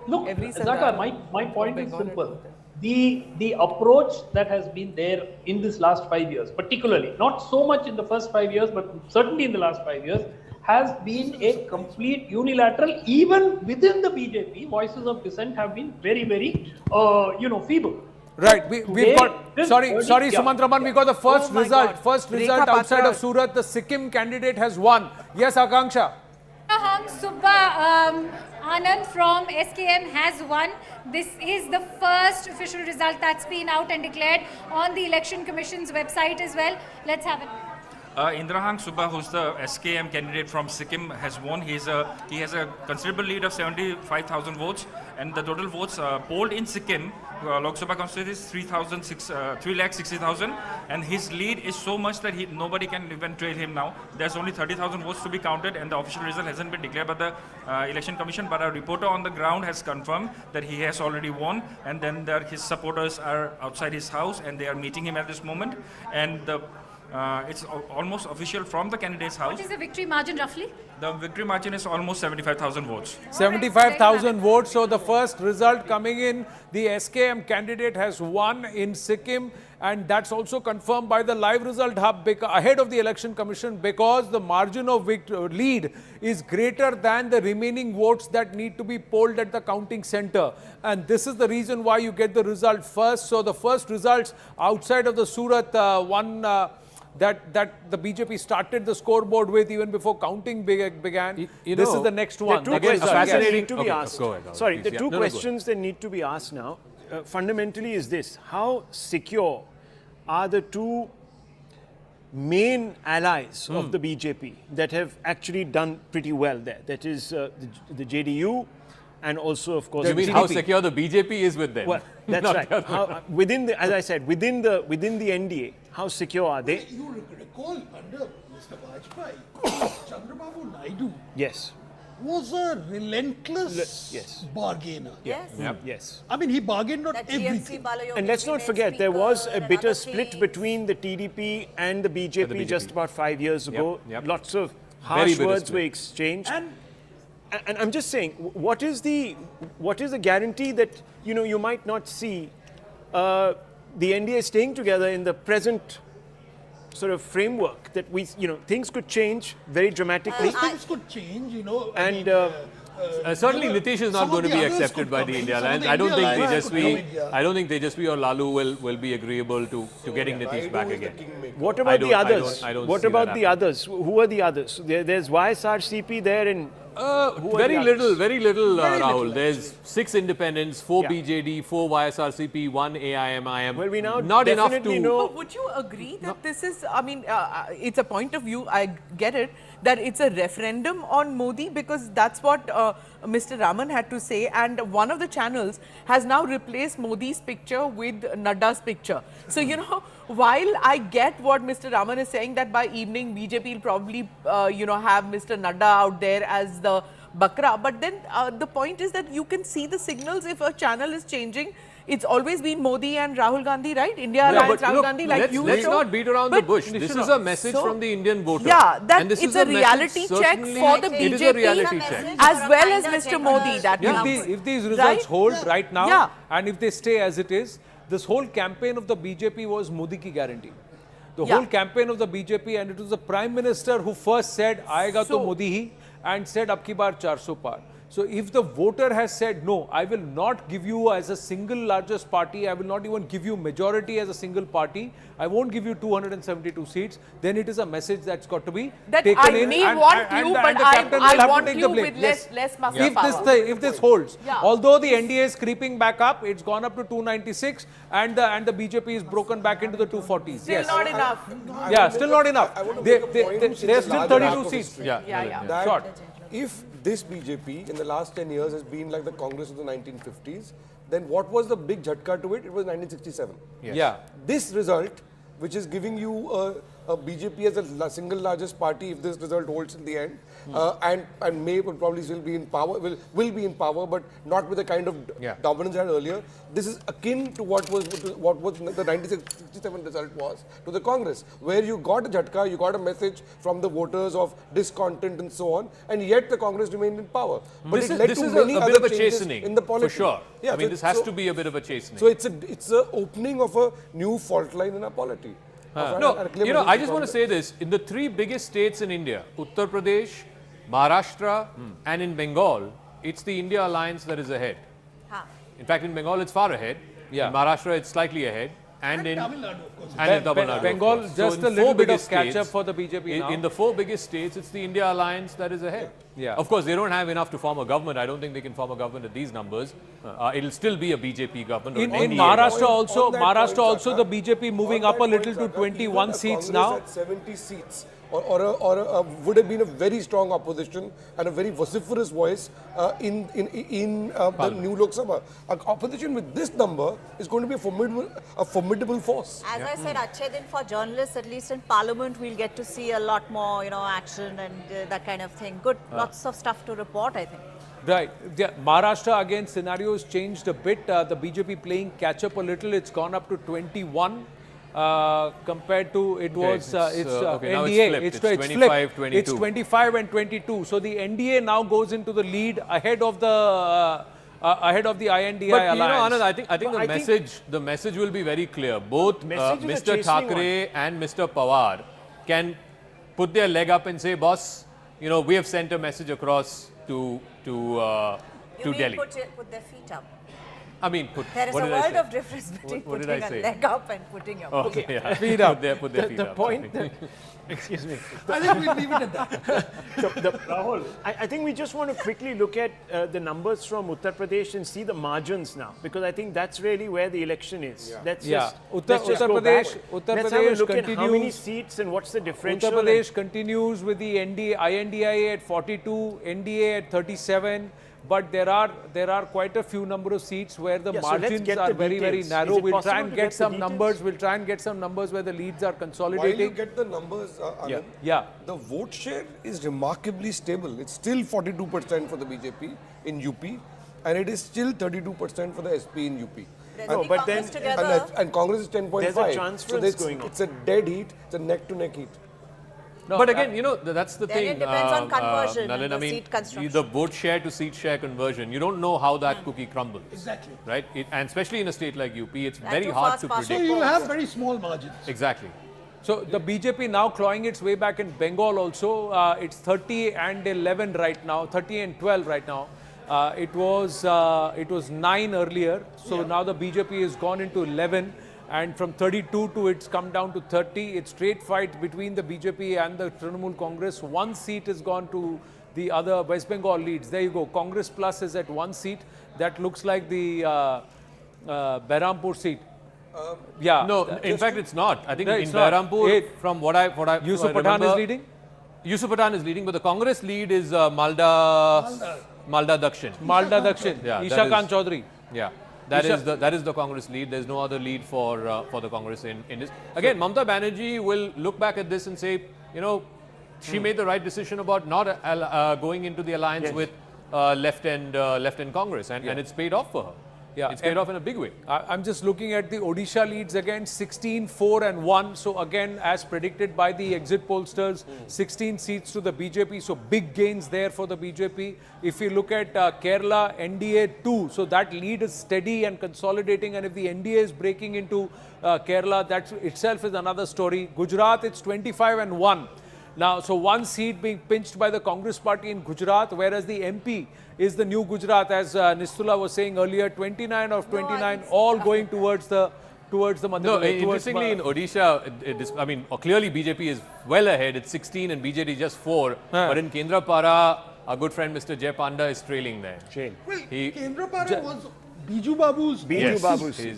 look, Zaka, my point is simple. The approach that has been there in this last 5 years, particularly, not so much in the first 5 years, but certainly in the last 5 years, has been a complete unilateral. Even within the BJP, voices of dissent have been very, very, feeble. Right, we've got, sorry, Sumant Raman, we got the first result. First result outside of Surat, the Sikkim candidate has won. Yes, Akanksha. Subba Anand from SKM has won. This is the first official result that's been out and declared on the Election Commission's website as well. Let's have it. Indrahang Subba, who's the SKM candidate from Sikkim, has won. He has a considerable lead of 75,000 votes, and the total votes polled in Sikkim, Lok Sabha constituency is 3,60,000, and his lead is so much that nobody can even trail him now. There's only 30,000 votes to be counted, and the official result hasn't been declared by the Election Commission, but a reporter on the ground has confirmed that he has already won, and then his supporters are outside his house, and they are meeting him at this moment, and it's almost official from the candidate's house. What is the victory margin roughly? The victory margin is almost 75,000 votes. 75,000 votes. So the first result coming in, the SKM candidate has won in Sikkim, and that's also confirmed by the live result hub ahead of the Election Commission, because the margin of lead is greater than the remaining votes that need to be polled at the counting center. And this is the reason why you get the result first. So the first results outside of the Surat one that the BJP started the scoreboard with even before counting began. This is the next one. Two questions fascinating to be asked. Go ahead, Sorry, the two questions that need to be asked now, fundamentally is this: how secure are the two main allies of the BJP that have actually done pretty well there? That is the JDU and also, of course, you mean how secure the BJP is with them? Well, that's right. How, within the, as I said, within the NDA, how secure are they? You recall under Mr. Vajpayee, Chandrababu Naidu yes. was a relentless bargainer. Yes. Yes. I mean, he bargained on That everything. GMC Balayogi And let's not female forget, there speaker was a and bitter other split things. between the TDP and the BJP, just about 5 years ago. Lots of Very harsh bitter words split. were exchanged. And I'm just saying, what is the guarantee that you might not see the NDA staying together in the present sort of framework that things could change very dramatically. Things could change, And certainly Nitish is not some of going to the be others accepted could by come the in, India some of Alliance. the I don't India think Alliance could come in, I don't think Tejasvi or Lalu will be agreeable to getting Nitish back again. what about the others? I don't What see about that the happening. others? Who are the others? There's YSRCP there and Very little, Very Rahul. little, There's 6 independents, 4 BJD, 4 YSRCP, 1 AIMIM. Well, we now not enough definitely to know. But would you agree that this is, I mean, it's a point of view, I get it, that it's a referendum on Modi, because that's what Mr. Raman had to say, and one of the channels has now replaced Modi's picture with Nadda's picture. So, while I get what Mr. Raman is saying, that by evening BJP will probably, have Mr. Nadda out there as the Bakra, but then the point is that you can see the signals if a channel is changing. It's always been Modi and Rahul Gandhi, right? India Alliance, Rahul Gandhi, like let's showed. not beat around the But bush. This is a message so- from the Indian voter. Yeah, that And this it's is a message reality check certainly- for the It is a reality BJP check. as well as Mr. Modi. That If these results hold right now, Yeah. and if they stay as it is, this whole campaign of the BJP was Modi ki guarantee. The Yeah. whole campaign of the BJP, and it was the Prime Minister who first said, "Aayega to Modi hi," and said, "Ab ki baar 400 par." So if the voter has said, "No, I will not give you as a single largest party, I will not even give you majority as a single party, I won't give you 272 seats," then it is a message that's got to be That taken I in. may and- want and you, the- but and the captain will I have to want take you the blame. with Yes. less muscle If power. if this holds, Yeah. although the NDA is creeping back up, it's gone up to 296, and the BJP is broken back into the 240s. Still Yes. not enough. Yeah, still not enough. I want to They, make a they, point they, which is there's the still larger 32 arc of seats. history. Yeah. That Short. if this BJP in the last 10 years has been like the Congress of the 1950s, then what was the big jhatka to it? It was 1967. Yes. Yeah. This result, which is giving you a BJP as the single largest party, if this result holds in the end, and may will probably still be in power, will be in power, but not with the kind of dominance had earlier. This is akin to what was the 1967 result was to the Congress, where you got a jhatka, you got a message from the voters of discontent and so on, and yet the Congress remained in power. But This it led is to a many bit other of a changes chastening, in the polity. for sure. Yeah, I mean, so- this has so- to be a bit of a chastening. So it's a opening of a new fault line in our polity. No, I just want to say this. In the 3 biggest states in India, Uttar Pradesh, Maharashtra, and in Bengal, it's the India Alliance that is ahead. In fact, in Bengal, it's far ahead. Yeah. In Maharashtra, it's slightly ahead. And in Tamil Nadu, of course. and in Tamil Nadu, of Bengal, course. just in a little 4 bit of biggest catch up states, for the BJP now. In the 4 biggest states, it's the India Alliance that is ahead. Yeah. Of course, they don't have enough to form a government. I don't think they can form a government at these numbers. It'll still be a BJP government. Or In an NDA Maharashtra government. also, the BJP moving up a little to 21 seats now. At 70 seats, or would have been a very strong opposition and a very vociferous voice in the new Lok Sabha. An opposition with this number is going to be a formidable force. As I said, Achhe Din for journalists, at least in Parliament, we'll get to see a lot more, action and that kind of thing. Good, lots of stuff to report, I think. Right. Yeah. Maharashtra again, scenarios changed a bit. The BJP playing catch up a little. It's gone up to 21 compared to it was okay, now NDA. it's flipped. It's 25, 22. It's 25 and 22. So the NDA now goes into the lead ahead of the INDI But alliance. Anand, I think the message will be very clear. Both Message is a Mr. chastening Thackeray and Mr. Pawar can put their leg up and say, "Boss, we have sent a message across to Delhi." Put their feet up. I mean, There is what a did I world say? of difference between What did putting I a say? leg up and putting your Oh, feet yeah. up. Feet up. Put their feet The up. point that, excuse me. I think we'll leave it at that. Rahul, I think we just want to quickly look at the numbers from Uttar Pradesh and see the margins now, because I think that's really where the election is. Yeah. Let's Yeah. just, Uttar let's just go Pradesh- back. Uttar Let's have a Pradesh look at how many continues- seats and what's the differential. Uttar Pradesh continues with the INDI at 42, NDA at 37, but there are quite a few number of seats where the Yeah, so let's margins get are the very, very details. narrow. Is it We'll try possible and to get get the some details? numbers. We'll try and get some numbers where the leads are While consolidating. you get the numbers, Anand, the vote share is remarkably stable. It's still 42% for the BJP in UP, and it is still 32% for the SP in UP. No, but then and Congress is 10.5. There's a transference going on. It's a dead heat. It's a neck-to-neck heat. No, but again, that's the Then thing. it depends on conversion Nalin, and the I mean, seat construction. the vote share to seat share conversion, you don't know how that cookie crumbles. Exactly. Right? And especially in a state like UP, it's And very too hard fast to passing. predict. So you'll have very small margins. Exactly. So the BJP now clawing its way back in Bengal also. It's 30 and 11 right now, 30 and 12 right now. It was 9 earlier. So now the BJP has gone into 11. And from 32 to it's come down to 30. It's straight fight between the BJP and the Trinamool Congress. One seat has gone to the other West Bengal leads. There you go. Congress Plus is at 1 seat. That looks like the Behrampur seat. Yeah. No, in fact, it's not. I think No, in it's not. Behrampur, from what I Yusuf remember, Pathan is leading? Yusuf Pathan is leading, but the Congress lead is Malda Dakshin. Malda Dakshin. Yeah, Isha Khan Chaudhary. Yeah. That is the Congress lead. There's no other lead for the Congress in this. Again, Mamata Banerjee will look back at this and say, she made the right decision about not going into the alliance with left end Congress, and it's paid off for her. Yeah, it's paid off in a big way. I'm just looking at the Odisha leads again, 16, 4 and 1. So again, as predicted by the exit pollsters, 16 seats to the BJP. So big gains there for the BJP. If you look at Kerala, NDA 2. So that lead is steady and consolidating. And if the NDA is breaking into Kerala, that itself is another story. Gujarat, it's 25 and 1. Now, so one seat being pinched by the Congress party in Gujarat, whereas the MP is the new Gujarat, as Nistula was saying earlier, 29 of 29, all going towards the Madhya No, Pradesh. interestingly, in Odisha, clearly BJP is well ahead. It's 16 and BJP just 4. But in Kendrapara, our good friend Mr. Jay Panda is trailing there. Well, Kendrapara was Biju Babu's.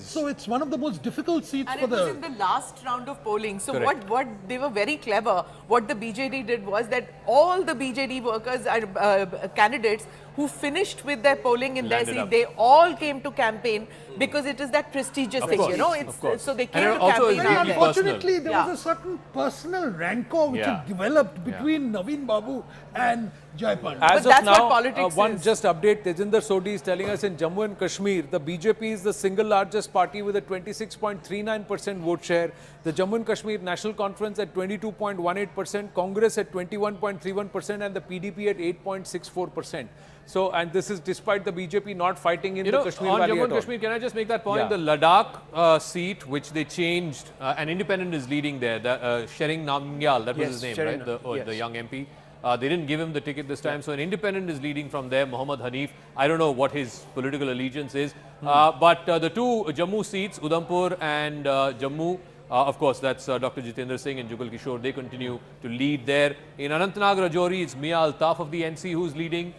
So it's one of the most difficult seats And for it was in the last round of polling. So what they were very clever. What the BJD did was that all the BJD workers are candidates who finished with their polling in their seat, they all came to campaign because it is that prestigious thing, It's so they came to campaign. Very unfortunately, there was a certain personal rancor which had developed between Naveen Babu and Jai Panda. As of now, one just update, Tejinder Sodhi is telling us in Jammu and Kashmir, the BJP is the single largest party with a 26.39% vote share. The Jammu and Kashmir National Conference at 22.18%, Congress at 21.31% and the PDP at 8.64%. So, and this is despite the BJP not fighting in the Kashmir on Valley Jammu at and all. Kashmir, can I just make that point? Yeah. The Ladakh seat, which they changed, an independent is leading there. Shering Namgyal, that was his name, right? The young MP. They didn't give him the ticket this time, so an independent is leading from there. Mohammad Hanif. I don't know what his political allegiance is, but the two Jammu seats, Udhampur and Jammu. Of course, that's Dr. Jitendra Singh and Jugal Kishore. They continue to lead there. In Anantnag Rajouri, it's Mia Altaf of the NC who's leading.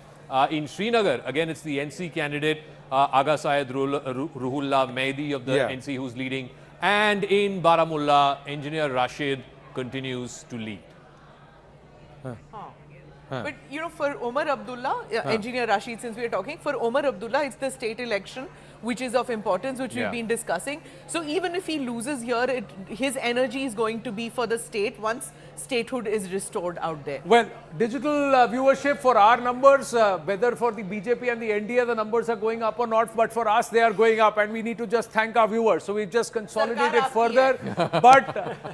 In Srinagar, again, it's the NC candidate, Aga Syed Ruhullah Mehdi of the NC who's leading. And in Baramulla, Engineer Rashid continues to lead. But for Omar Abdullah, Engineer Rashid, since we are talking, for Omar Abdullah, it's the state election which is of importance, which we've been discussing. So even if he loses here, his energy is going to be for the state once statehood is restored out there. Well, digital viewership for our numbers, whether for the BJP and the NDA, the numbers are going up or not, but for us, they are going up and we need to just thank our viewers. So we just consolidated further. But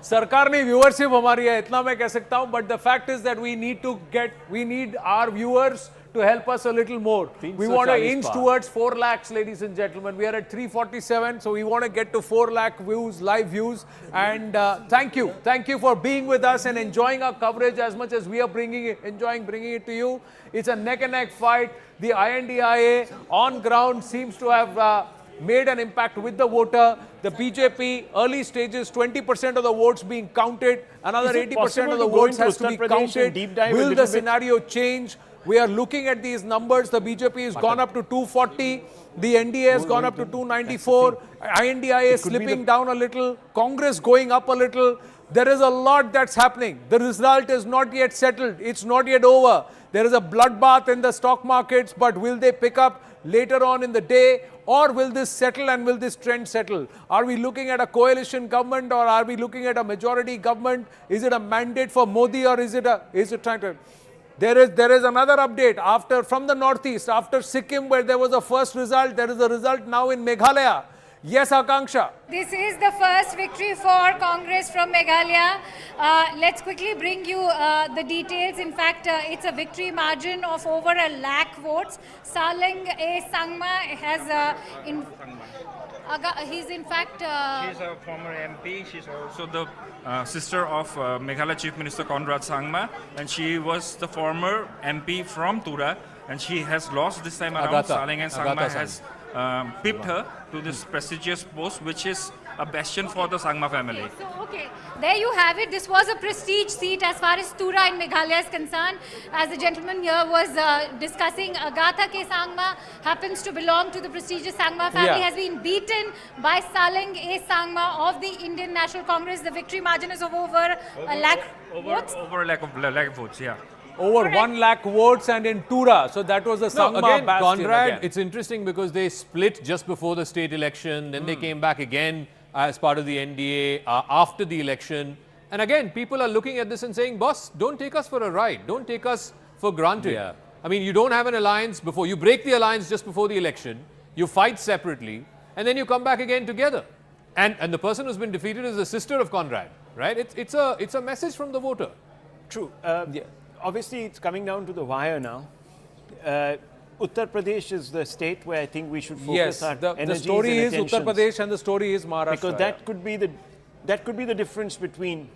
Sarkar ne viewership hamari hai, itna main keh sakta hu. But the fact is that we need our viewers to help us a little more. We want to inch towards 4 lakhs, ladies and gentlemen. We are at 347, so we want to get to 4 lakh views, live views. And thank you. Thank you for being with us and enjoying our coverage as much as we are enjoying bringing it to you. It's a neck and neck fight. The INDIA on ground seems to have made an impact with the voter. The BJP, early stages, 20% of the votes being counted. Another 80% of the votes has to be counted. Will the scenario change? We are looking at these numbers. The BJP has gone up to 240. The NDA has gone up to 294. INDIA slipping down a little. Congress going up a little. There is a lot that's happening. The result is not yet settled. It's not yet over. There is a bloodbath in the stock markets, but will they pick up later on in the day, or will this settle and will this trend settle? Are we looking at a coalition government, or are we looking at a majority government? Is it a mandate for Modi, or is it trying to... There is another update from the northeast, after Sikkim, where there was a first result. There is a result now in Meghalaya. Yes, Akanksha. This is the first victory for Congress from Meghalaya. Let's quickly bring you the details. In fact, it's a victory margin of over 1 lakh votes. Saling A. Sangma has he's in fact... She's a former MP. She's also the sister of Meghalaya Chief Minister Conrad Sangma, and she was the former MP from Tura, and she has lost this time around. Saling and Sangma has pipped her to this prestigious post, which is a bastion for the Sangma family. Okay, there you have it. This was a prestige seat as far as Tura in Meghalaya is concerned. As the gentleman here was discussing, Agatha K. Sangma happens to belong to the prestigious Sangma family, has been beaten by Saling A. Sangma of the Indian National Congress. The victory margin is of over 1 lakh votes. Over a lakh votes, yeah. Over 1 lakh votes, and in Tura. So that was the Sangma again, bastion. Conrad, it's interesting because they split just before the state election, then they came back again as part of the NDA after the election. And again, people are looking at this and saying, boss, don't take us for a ride. Don't take us for granted. Yeah. I mean, you don't have an alliance before. You break the alliance just before the election. You fight separately. And then you come back again together. And the person who's been defeated is the sister of Conrad, right? It's a message from the voter. True. Obviously, it's coming down to the wire now. Uttar Pradesh is the state where I think we should focus our energies. The story is attentions. Uttar Pradesh and the story is Maharashtra. Because that could be the difference between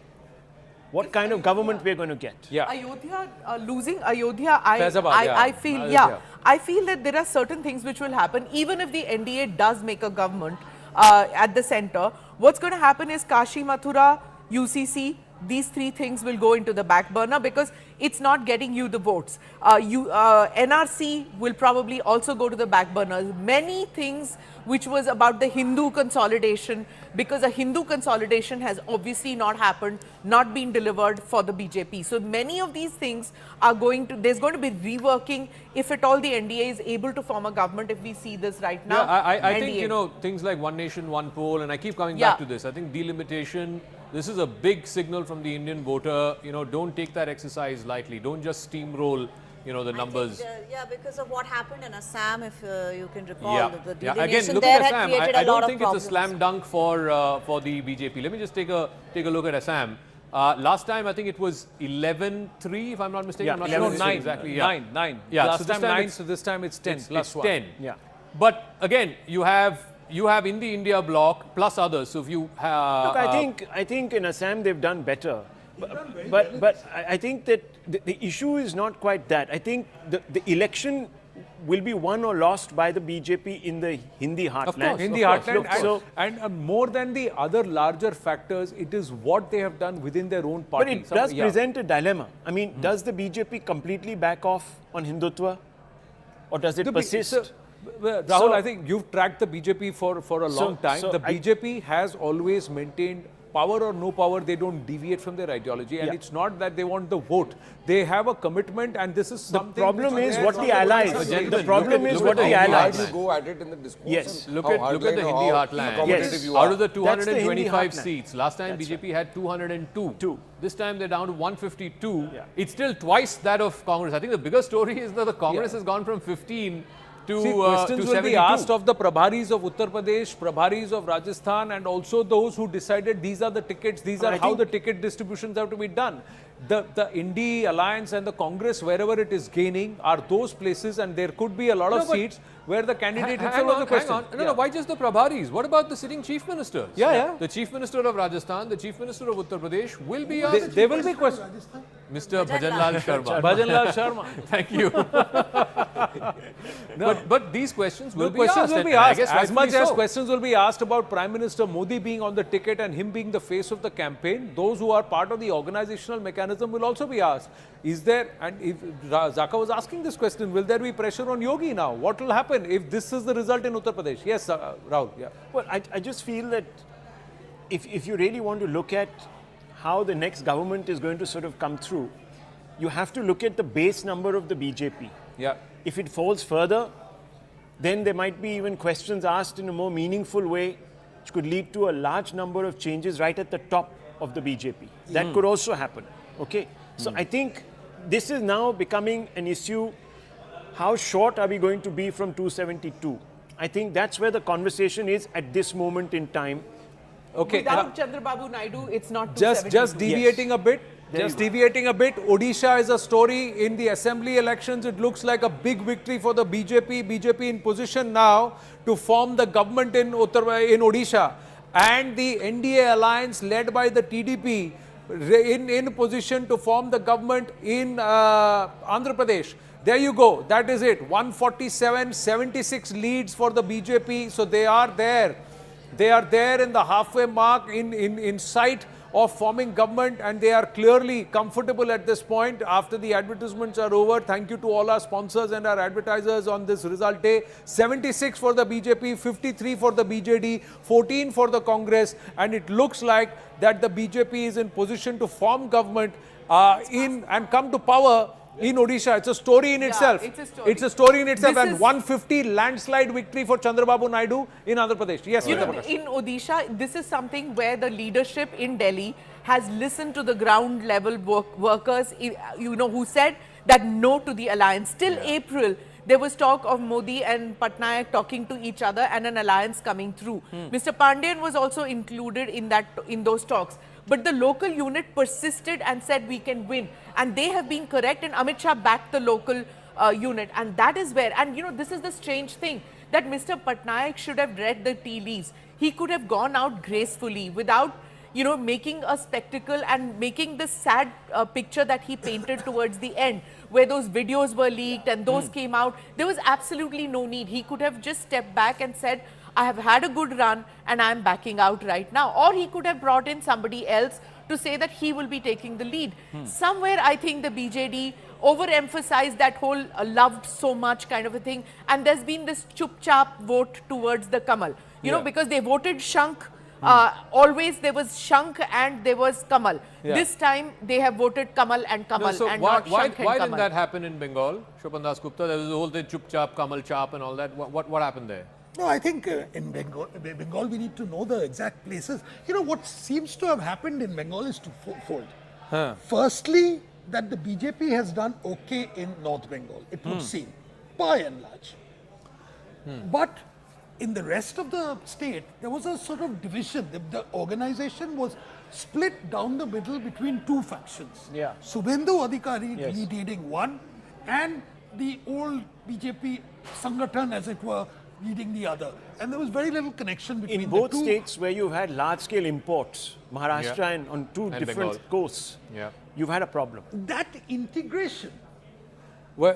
what kind of government we're going to get. Yeah. Ayodhya, losing Ayodhya, I feel that there are certain things which will happen even if the NDA does make a government at the center. What's going to happen is Kashi, Mathura, UCC, these three things will go into the back burner because it's not getting you the votes. NRC will probably also go to the back burner. Many things which was about the Hindu consolidation, because a Hindu consolidation has obviously not happened, not been delivered for the BJP. So many of these things are there's going to be reworking if at all the NDA is able to form a government, if we see this right now. Yeah, I think, things like one nation, one poll, and I keep coming back to this. I think delimitation, this is a big signal from the Indian voter. Don't take that exercise lightly. Don't just steamroll, the numbers. Because of what happened in Assam, if you can recall, the delineation Again, look there at had Assam. created I a lot don't of think problems. it's a slam dunk for the BJP. Let me just take a look at Assam. Last time, I think it was 11-3, if I'm not mistaken. I'm not sure 9 exactly. 9. Yeah, last time 9, so this time it's 10 plus 1. 10. Yeah. But again, you have in the India bloc plus others. So if you have, look, I think in Assam they've done better. But I think that the issue is not quite that. I think the election will be won or lost by the BJP in the Hindi heartland. Of course, Hindi heartland. And more than the other larger factors, it is what they have done within their own party. But it does present a dilemma. I mean, does the BJP completely back off on Hindutva, or does it persist? Rahul, I think you've tracked the BJP for a long time. The BJP has always maintained power or no power, they don't deviate from their ideology, and it's not that they want the vote. They have a commitment, and this is something. The problem is what the allies. The problem is what the allies. How do you go at it in the discourse? Yes. Look at the Hindi heartland. Yes. Out of the 225 seats, last time BJP had 202. This time they're down to 152. It's still twice that of Congress. I think the bigger story is that the Congress has gone from 15 to questions to will be asked of the Prabharis of Uttar Pradesh, Prabharis of Rajasthan, and also those who decided these are the tickets, these are how the ticket distributions have to be done. The Indy Alliance and the Congress, wherever it is gaining, are those places, and there could be a lot of seats where the candidate himself was the question. No, why just the Prabharis? What about the sitting chief ministers? The chief minister of Rajasthan, the chief minister of Uttar Pradesh will be asked. They will be questioned. Mr. Bhajanlal Sharma. Bhajanlal Sharma. Thank you. But these questions will be asked. As much as questions will be asked about Prime Minister Modi being on the ticket and him being the face of the campaign, those who are part of the organizational mechanism will also be asked. Is there, and if Zaka was asking this question, will there be pressure on Yogi now? What will happen if this is the result in Uttar Pradesh? Yes, Rahul. Yeah. Well, I just feel that if you really want to look at how the next government is going to sort of come through, you have to look at the base number of the BJP. Yeah. If it falls further, then there might be even questions asked in a more meaningful way, which could lead to a large number of changes right at the top of the BJP. That could also happen. Okay. So I think this is now becoming an issue. How short are we going to be from 272? I think that's where the conversation is at this moment in time. Okay. Without Chandrababu Naidu, it's not Just deviating a bit. Deviating a bit, Odisha is a story. In the assembly elections, it looks like a big victory for the BJP. BJP in position now to form the government in Odisha. And the NDA alliance led by the TDP in position to form the government in Andhra Pradesh. There you go. That is it. 147, 76 leads for the BJP. So they are there. They are there in the halfway mark in sight of forming government, and they are clearly comfortable at this point. After the advertisements are over, thank you to all our sponsors and our advertisers on this result day. 76 for the BJP, 53 for the BJD, 14 for the Congress, and it looks like that the BJP is in position to form government and come to power in Odisha. It's a story in itself. It's a story in itself. And 150 landslide victory for Chandrababu Naidu in Andhra Pradesh. Yes, in Odisha, this is something where the leadership in Delhi has listened to the ground level workers, who said that no to the alliance. Till April, there was talk of Modi and Patnaik talking to each other and an alliance coming through. Mr. Pandian was also included in those talks. But the local unit persisted and said we can win. And they have been correct, and Amit Shah backed the local unit. And that is where, and this is the strange thing, that Mr. Patnaik should have read the tea leaves. He could have gone out gracefully without, making a spectacle and making this sad picture that he painted towards the end, where those videos were leaked and those came out. There was absolutely no need. He could have just stepped back and said, I have had a good run and I am backing out right now. Or he could have brought in somebody else to say that he will be taking the lead. Somewhere I think the BJD overemphasized that whole loved so much kind of a thing. And there's been this chup-chap vote towards the Kamal. Because they voted Shank. Always there was Shank and there was Kamal. This time they have voted Kamal and Kamal and not Shank and Kamal. Why didn't that happen in Bengal, Shobhan Das Gupta? There was the whole thing, chup-chap, Kamal-chap and all that. What happened there? No, I think in Bengal we need to know the exact places. What seems to have happened in Bengal is twofold. Firstly, that the BJP has done okay in North Bengal, it would seem, by and large. But in the rest of the state, there was a sort of division. The organization was split down the middle between two factions. Subhendu Adhikari leading one, and the old BJP Sangathan, as it were, leading the other. And there was very little connection between the two. In both states where you've had large-scale imports, Maharashtra and on two different coasts, you've had a problem. That integration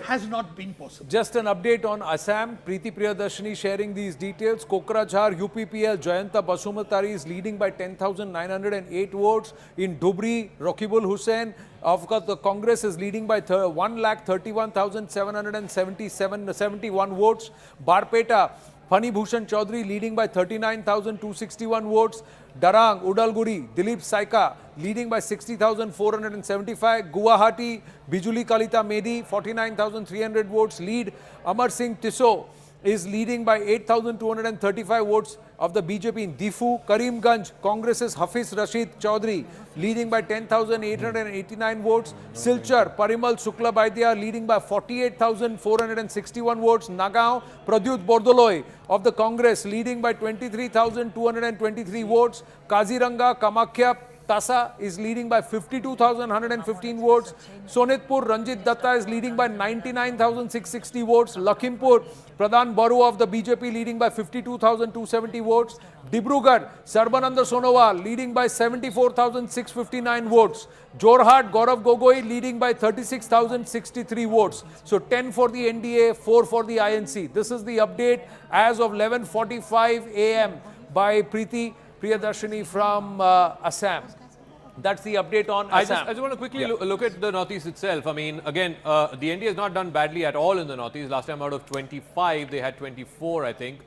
has not been possible. Just an update on Assam. Preeti Priyadarshini sharing these details. Kokrajhar, UPPL, Jayanta Basumatari is leading by 10,908 votes. In Dhubri, Rakibul Hussain of course, the Congress is leading by 1,31,771 votes. Barpeta, Phani Bhushan Chaudhary leading by 39,261 votes. Darang, Udalguri, Dilip Saika leading by 60,475. Guwahati, Bijuli Kalita Medi, 49,300 votes lead. Amar Singh Tissot is leading by 8,235 votes of the BJP in Difu. Karimganj, Congress's Hafiz Rashid Chaudhary leading by 10,889 votes. Silchar, Parimal Shukla Baidia leading by 48,461 votes. Nagaon, Pradyut Bordoloi of the Congress leading by 23,223 votes. Kaziranga, Kamakhya, Tasa is leading by 52,115 votes. Sonitpur, Ranjit Datta is leading by 99,660 votes. Lakhimpur, Pradhan Baru of the BJP leading by 52,270 votes. Dibrugarh, Sarbananda Sonowal leading by 74,659 votes. Jorhat, Gaurav Gogoi leading by 36,063 votes. So 10 for the NDA, 4 for the INC. This is the update as of 11:45 a.m. by Preeti Priyadarshini from Assam. That's the update on Assam. I just want to quickly look at the Northeast itself. I mean, again, the NDA has not done badly at all in the Northeast. Last time out of 25, they had 24, I think.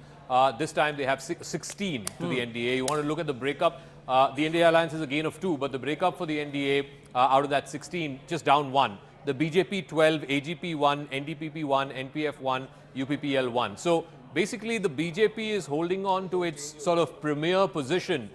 This time they have 16 to the NDA. You want to look at the breakup. the NDA alliance is a gain of 2, but the breakup for the NDA out of that 16, just down 1. The BJP 12, AGP 1, NDPP 1, NPF 1, UPPL 1. So basically the BJP is holding on to its sort of premier position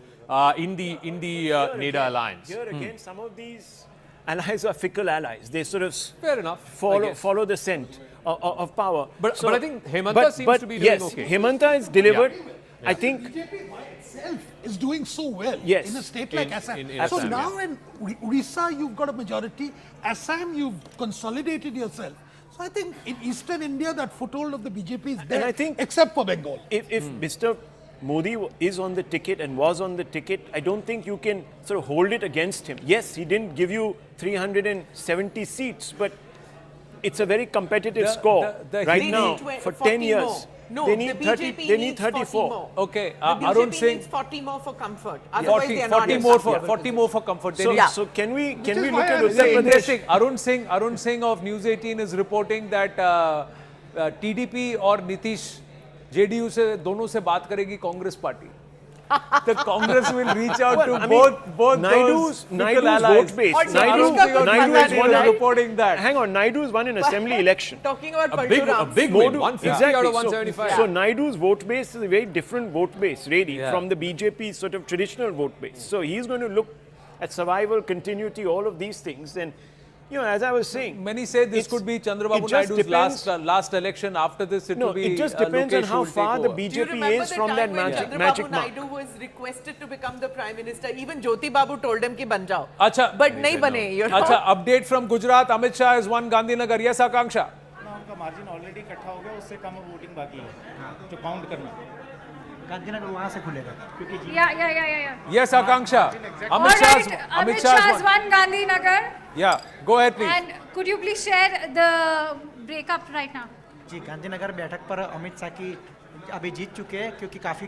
in the NEDA alliance. Here again, some of these allies are fickle allies. They sort of fair enough follow the scent of power. But I think Hemanta seems to be doing okay. Hemanta is delivered. Yeah. I think BJP by itself is doing so well Yes. in a state like In Assam. Assam, So now in Orissa you've got a majority, Assam you've consolidated yourself. So I think in eastern India that foothold of the BJP is there, And I think except for Bengal. if Mr. Modi is on the ticket and was on the ticket, I don't think you can sort of hold it against him. Yes, he didn't give you 370 seats, but it's a very competitive score right now for 10 years. More. No, they need the 30. BJP They need needs 40 34. more. Okay, The BJP Arun Singh. needs 40 more for comfort. Otherwise, they are 40 not more in for some 40 more for comfort. They So, need- so can we is look why at I'm Uttar Very Pradesh? interesting. Arun Singh of News 18 is reporting that TDP और Nitish JDU से दोनों से बात करेगी Congress party. The Congress will reach out to both Naidu's those fickle allies. vote base. Or Naidu is one right? reporting that. Hang on, Naidu's won an assembly election. Talking about A big Parshurams. win, 150 Exactly. out of 175. So Naidu's vote base is a very different vote base, really, Yeah. from the BJP sort of traditional vote base. So he's going to look at survival, continuity, all of these things. And, you know, as I was saying, Many say this could be Chandrababu it just Naidu's depends- last election. After this, it no, will be it just depends on Lokesh how who will far take the over. Do you BJP remember is the from time that when magic Chandrababu mark. Naidu was requested to become the Prime Minister? Even Jyoti Babu told him ki ban jao. Acha, But nahi bane, you know. Acha, update from Gujarat. Amit Shah has won Gandhinagar. Yes, Akanksha. उनका margin already इकट्ठा हो गया, उससे कम voting बाकी है जो count करना. गांधीनगर वहाँ से खुलेगा क्योंकि Yeah. Yes, Akanksha. All Amit right, Shah Amit Shah has won Gandhinagar. Yeah, go ahead, please. And could you please share the breakup right now? जी गांधीनगर बैठक पर अमित शाह की अभी जीत चुके हैं क्योंकि काफ़ी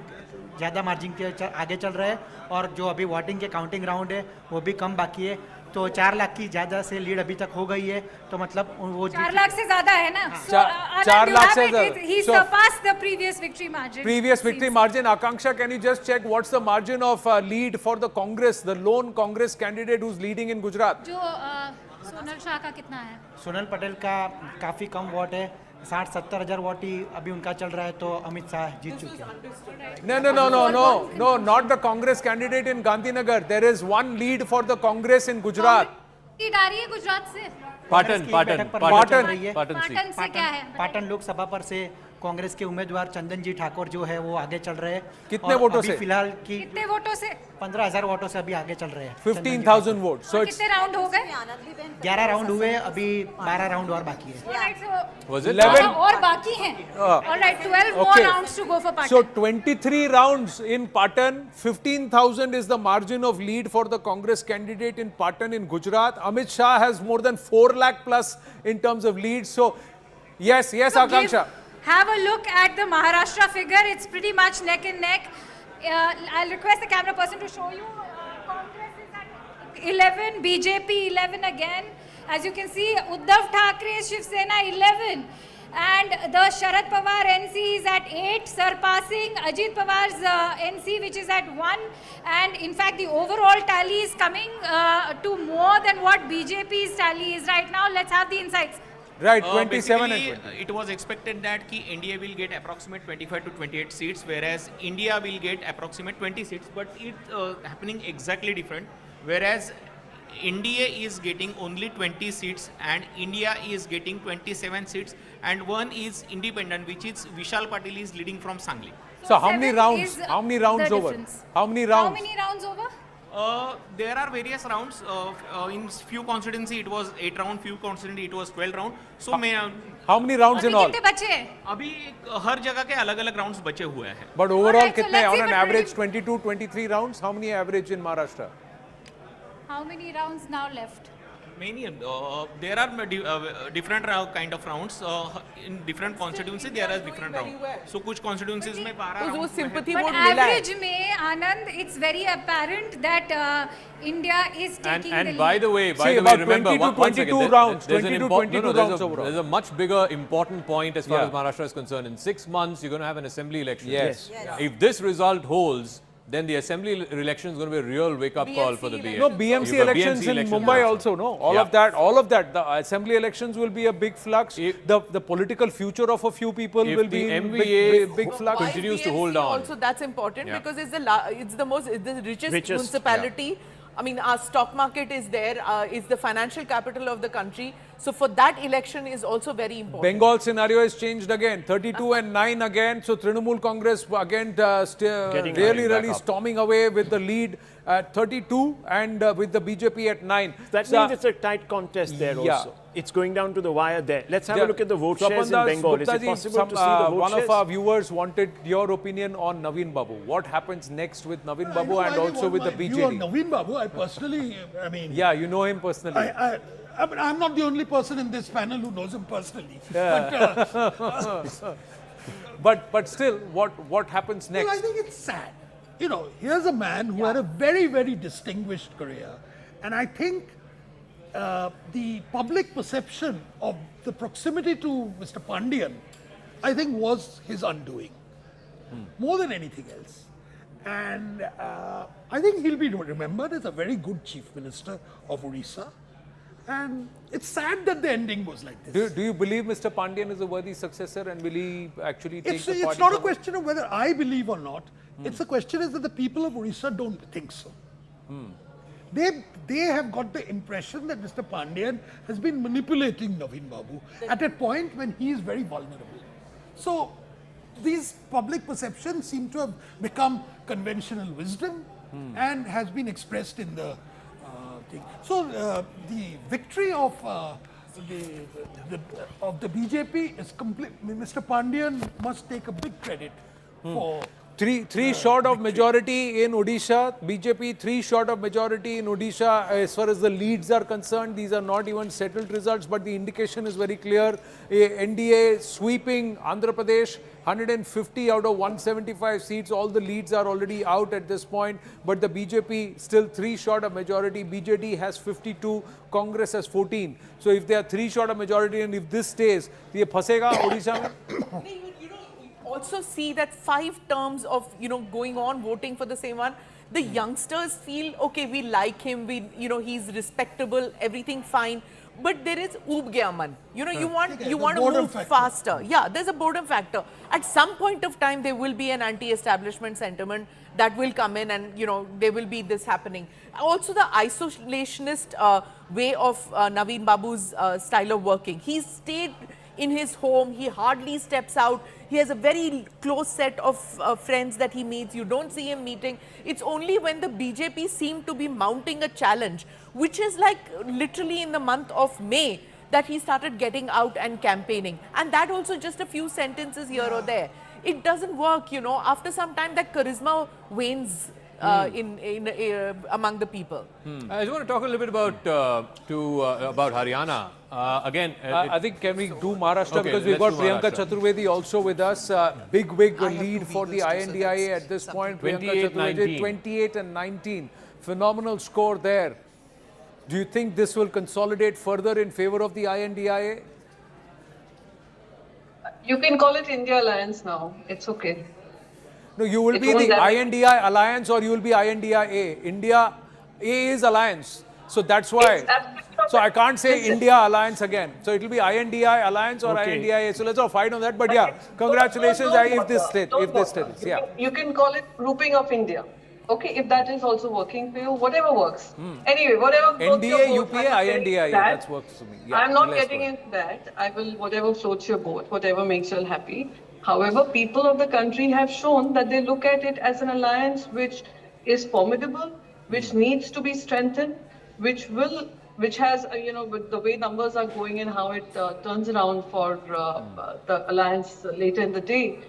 ज़्यादा मार्जिन के आगे चल रहे हैं और जो अभी वोटिंग के काउंटिंग राउंड है वो भी कम बाकी है तो 4 लाख की ज़्यादा से लीड अभी तक हो गई है तो मतलब वो 4 लाख से ज्यादा है ना? So, Anand, 4 you lakh have से it. ज्यादा. He So- surpassed the previous victory margin. Previous victory margin. Akanksha, can you just check what's the margin of lead for the Congress, the lone Congress candidate who's leading in Gujarat? जो सोनल शाह का कितना है? सोनल पटेल का काफ़ी कम vote है 60-70 हज़ार vote ही अभी उनका चल रहा है तो अमित शाह जीत चुके हैं No, not the Congress candidate in Gandhinagar. There is one lead for the Congress in Gujarat. Lead आ रही है गुजरात से. Patan से क्या है? पाटन लोकसभा पर से कांग्रेस के उम्मीदवार चंदन जी ठाकुर जो है वो आगे चल रहे हैं कितने और वोटों अभी से? फिलहाल की कितने वोटों से? 15,000 वोटों से अभी आगे चल रहे हैं 15,000 votes. So it's कितने राउंड हो गए? 11 राउंड हुए अभी 12 राउंड और बाकी है Alright, so was it 11 और बाकी हैं. Alright, 12 more Okay. rounds to go for Patan. So 23 rounds in Patan, 15,000 is the margin of lead for the Congress candidate in Patan in Gujarat. Amit Shah has more than 4 lakh plus in terms of lead. So yes, So Akanksha. have a look at the Maharashtra figure. It's pretty much neck and neck. I'll request the camera person to show you. Congress is at 11, BJP 11 again. As you can see, Uddhav Thackere's Shiv Sena 11. And the Sharad Pawar NC is at 8, surpassing Ajit Pawar's NC, which is at 1. And in fact, the overall tally is coming to more than what BJP's tally is right now. Let's have the insights. Right, 27 and basically, 20. it was expected that India will get approximate 25 to 28 seats, whereas India will get approximate 20 seats. But it's happening exactly different. Whereas India is getting only 20 seats and India is getting 27 seats, and one is independent, which is Vishal Patil is leading from Sangli. So how many Seven rounds? is How many the rounds over? difference. How many How rounds? many rounds over? There are various rounds. In few constituency it was 8 round, few constituency it was 12 round. So How many rounds in all? कितने बचे हैं? अभी हर जगह के अलग-अलग rounds बचे हुए हैं. But overall, Alright, so कितने let's on see an if it average 22, 23 rounds? How many average in Maharashtra? How many rounds now left? Many. There are different kind of rounds. In different constituency there are different rounds. So कुछ constituencies में 12 तो वो rounds sympathy But vote मिला है. average में, Anand, it's very apparent that India is taking the And lead. by the way, See, about remember 20 to once again, 22 rounds, there's 20 an to import- 22 no, there's rounds a, overall. There's a much bigger important point as far Yeah. as Maharashtra is concerned. In 6 months, you're going to have an assembly election. Yes. If this result holds, then the assembly election is going to be a real wake-up call for the BMC. No, BMC elections in Mumbai also, no? All of that. The assembly elections will be a big flux. The political future of a few people will be in big flux. Continues to hold on. Also, that's important because it's the richest municipality. I mean, our stock market is there, is the financial capital of the country. So for that election is also very important. Bengal scenario has changed again, 32 and 9 again. So Trinamool Congress again really storming away with the lead at 32 and with the BJP at 9. That means it's a tight contest there also. It's going down to the wire there. Let's have a look at the vote shares in Bengal. Is it possible to see the vote one shares? of our viewers wanted your opinion on Naveen Babu. What happens next with Naveen Babu and also with the BJP? You on Naveen Babu, I personally, I mean... Yeah, you know him personally. I mean, I'm not the only person in this panel who knows him personally. But still, what happens next? Well, I think it's sad. You know, here's a man who had a very, very distinguished career. And I think the public perception of the proximity to Mr. Pandian, I think, was his undoing, more than anything else. And I think he'll be remembered as a very good chief minister of Orissa. And it's sad that the ending was like this. Do you believe Mr. Pandian is a worthy successor and will he actually take the party? It's not a question of whether I believe or not. It's a question is that the people of Orissa don't think so. They have got the impression that Mr. Pandian has been manipulating Naveen Babu at a point when he is very vulnerable. So these public perceptions seem to have become conventional wisdom and has been expressed in the thing. So the victory of the BJP is complete. Mr. Pandian must take a big credit for. Three short of majority in Odisha, BJP 3 short of majority in Odisha. As far as the leads are concerned, these are not even settled results, but the indication is very clear. NDA sweeping Andhra Pradesh, 150 out of 175 seats. All the leads are already out at this point, but the BJP still 3 short of majority. BJD has 52, Congress has 14. So if they are 3 short of majority and if this stays, ये फंसेगा Odisha में? Also see that 5 terms of going on voting for the same one, the youngsters feel okay, we like him, he's respectable, everything fine, but there is oob gaya man. You want to move faster. Yeah, there's a boredom factor. At some point of time there will be an anti-establishment sentiment that will come in, and there will be this happening. Also the isolationist way of Naveen Babu's style of working. He's stayed in his home, he hardly steps out. He has a very close set of friends that he meets. You don't see him meeting. It's only when the BJP seem to be mounting a challenge, which is like literally in the month of May, that he started getting out and campaigning. And that also just a few sentences here or there. It doesn't work, After some time, that charisma wanes among the people. I just want to talk a little bit about Haryana. Again, I think can we do Maharashtra, because we've got Priyanka Chaturvedi also with us. Big lead for the INDIA at this point. 28 and 19. Phenomenal score there. Do you think this will consolidate further in favor of the INDIA? You can call it India Alliance now. It's okay. No, you will be the INDI Alliance or you will be INDIA. India A is Alliance. So that's why. So I can't say India Alliance again. So it will be INDI Alliance or INDIA. So let's all fight on that. But yeah, congratulations if this stays. Yeah. You can call it grouping of India. Okay, if that is also working for you, whatever works. Anyway, whatever floats your boat. NDA, UPA, INDIA, that works for me. Yeah, I'm not getting into that. I will, whatever floats your boat, whatever makes you all happy. However, people of the country have shown that they look at it as an alliance which is formidable, which needs to be strengthened, which has, with the way numbers are going and how it turns around for the alliance later in the day,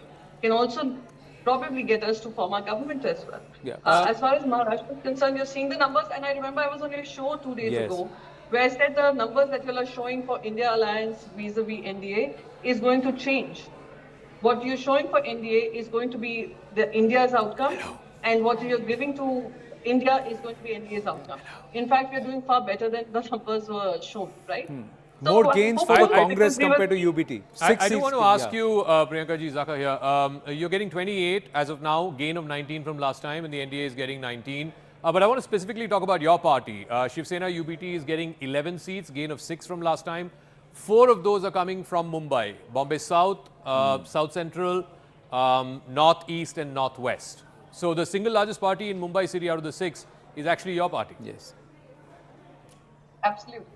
can also probably get us to form our government as well. Yeah. As far as Maharashtra is concerned, you're seeing the numbers, and I remember I was on your show 2 days ago, where I said the numbers that you are showing for India Alliance vis-a-vis NDA is going to change. What you're showing for NDA is going to be India's outcome, and what you're giving to India is going to be NDA's outcome. In fact, we're doing far better than the numbers were shown, right? More gains for the Congress compared to UBT. I do want to ask you, Priyanka ji, Zaka here. You're getting 28 as of now, gain of 19 from last time, and the NDA is getting 19. But I want to specifically talk about your party. Shiv Sena UBT is getting 11 seats, gain of 6 from last time. 4 of those are coming from Mumbai, Bombay South, South Central, North East and North West. So the single largest party in Mumbai city out of the 6 is actually your party. Yes. Absolutely.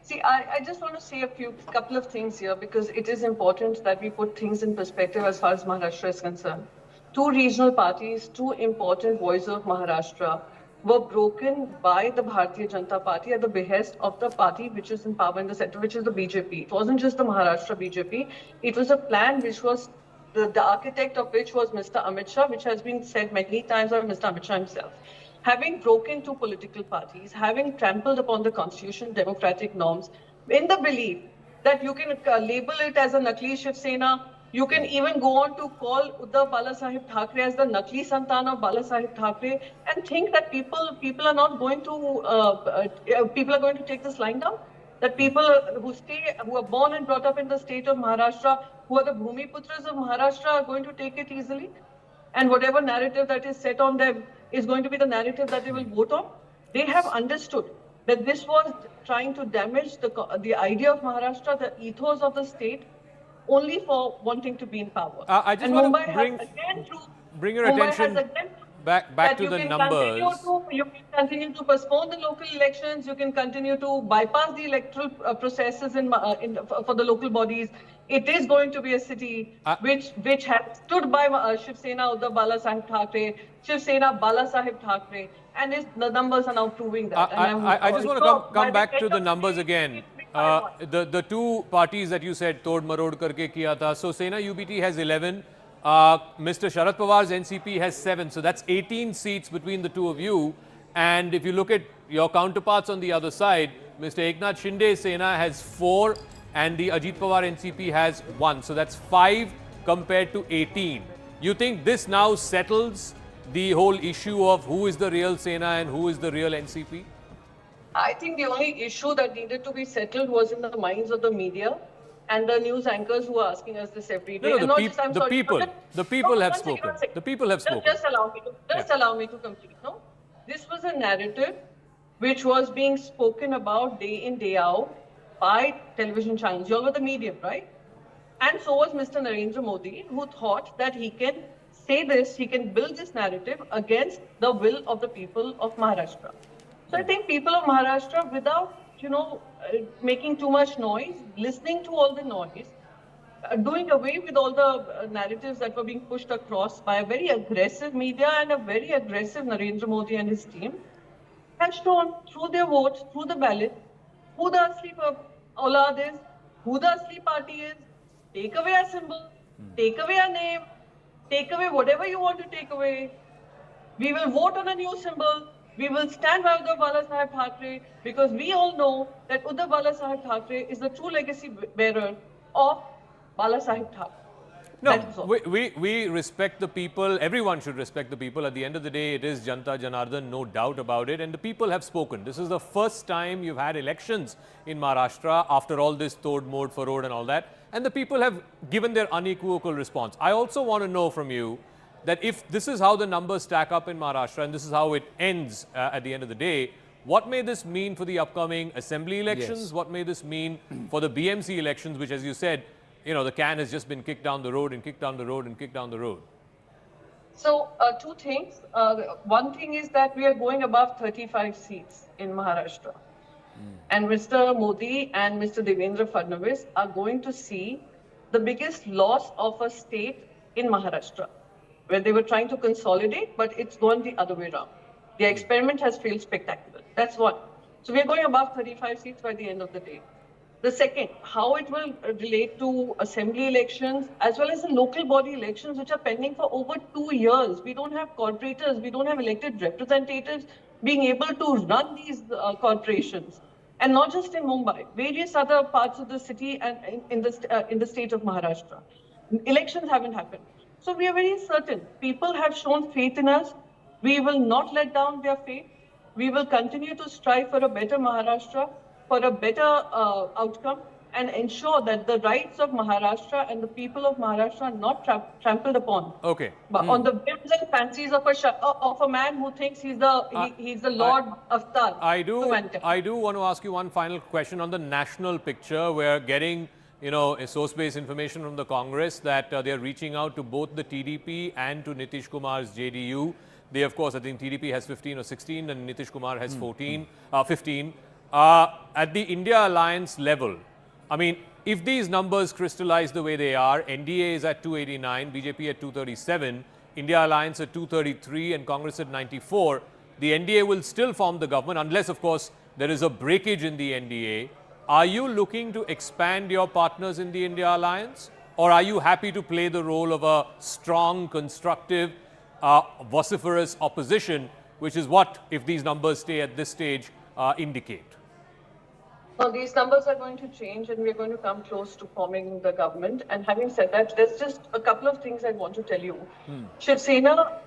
See, I just want to say couple of things here because it is important that we put things in perspective as far as Maharashtra is concerned. 2 regional parties, 2 important voices of Maharashtra were broken by the Bharatiya Janata Party at the behest of the party which is in power in the center, which is the BJP. It wasn't just the Maharashtra BJP. It was a plan which was, the architect of which was Mr. Amit Shah, which has been said many times by Mr. Amit Shah himself. Having broken 2 political parties, having trampled upon the constitution, democratic norms, in the belief that you can label it as a Nakli Shiv Sena, you can even go on to call Uddhav Balasaheb Thackeray as the Nakli Santan of Balasaheb Thackeray and think that people are not going to, people are going to take this line down. That people who are born and brought up in the state of Maharashtra, who are the Bhumi Putras of Maharashtra are going to take it easily. And whatever narrative that is set on them is going to be the narrative that they will vote on. They have understood that this was trying to damage the idea of Maharashtra, the ethos of the state, only for wanting to be in power. I just want to bring your attention back to the numbers. You can continue to postpone the local elections. You can continue to bypass the electoral processes for the local bodies. It is going to be a city which has stood by Shiv Sena Uddhav Balasaheb Thackeray, Shiv Sena Balasaheb Thackeray, and the numbers are now proving that. I just want to come back to the numbers again. The 2 parties that you said tod marod karke kiya tha. So Sena UBT has 11. Mr. Sharad Pawar's NCP has 7. So that's 18 seats between the 2 of you. And if you look at your counterparts on the other side, Mr. Eknath Shinde Sena has 4 and the Ajit Pawar NCP has 1. So that's 5 compared to 18. You think this now settles the whole issue of who is the real Sena and who is the real NCP? I think the only issue that needed to be settled was in the minds of the media and the news anchors who are asking us this every day. No, the people have spoken. The people have spoken. Just allow me to complete. No, this was a narrative which was being spoken about day in, day out by television channels. You all were the medium, right? And so was Mr. Narendra Modi, who thought that he can say this, he can build this narrative against the will of the people of Maharashtra. So I think people of Maharashtra, without, making too much noise, listening to all the noise, doing away with all the narratives that were being pushed across by a very aggressive media and a very aggressive Narendra Modi and his team, have shown through their votes, through the ballot, who the Asli Aulad is, who the Asli party is. Take away our symbol, take away our name, take away whatever you want to take away. We will vote on a new symbol. We will stand by Uddhav Balasaheb Thackeray because we all know that Uddhav Balasaheb Thackeray is the true legacy bearer of Balasaheb Thackeray. No, we respect the people. Everyone should respect the people. At the end of the day, it is Janta Janardhan, no doubt about it. And the people have spoken. This is the first time you've had elections in Maharashtra after all this Tod, Mod, Farod and all that. And the people have given their unequivocal response. I also want to know from you that if this is how the numbers stack up in Maharashtra and this is how it ends at the end of the day, what may this mean for the upcoming assembly elections? Yes. What may this mean for the BMC elections, which, as you said, the can has just been kicked down the road and kicked down the road and kicked down the road? So, 2 things. One thing is that we are going above 35 seats in Maharashtra. And Mr. Modi and Mr. Devendra Fadnavis are going to see the biggest loss of a state in Maharashtra, where they were trying to consolidate, but it's gone the other way around. The experiment has failed spectacularly. That's one. So we are going above 35 seats by the end of the day. The second, how it will relate to assembly elections as well as the local body elections, which are pending for over 2 years. We don't have corporators, we don't have elected representatives being able to run these corporations. And not just in Mumbai, various other parts of the city and in the state of Maharashtra. Elections haven't happened. So we are very certain. People have shown faith in us. We will not let down their faith. We will continue to strive for a better Maharashtra. for a better outcome and ensure that the rights of Maharashtra and the people of Maharashtra are not trampled upon. Okay. But on the whims and fancies of a man who thinks he's the Lord Avatar. I do want to ask you one final question on the national picture. We're getting, a source-based information from the Congress that they're reaching out to both the TDP and to Nitish Kumar's JDU. They, of course, I think TDP has 15 or 16 and Nitish Kumar has 15. At the India Alliance level, I mean, if these numbers crystallize the way they are, NDA is at 289, BJP at 237, India Alliance at 233 and Congress at 94, the NDA will still form the government unless, of course, there is a breakage in the NDA. Are you looking to expand your partners in the India Alliance, or are you happy to play the role of a strong, constructive, vociferous opposition, which is what, if these numbers stay at this stage, indicate? Now, these numbers are going to change and we're going to come close to forming the government. And having said that, there's just a couple of things I want to tell you. Shiv Sena,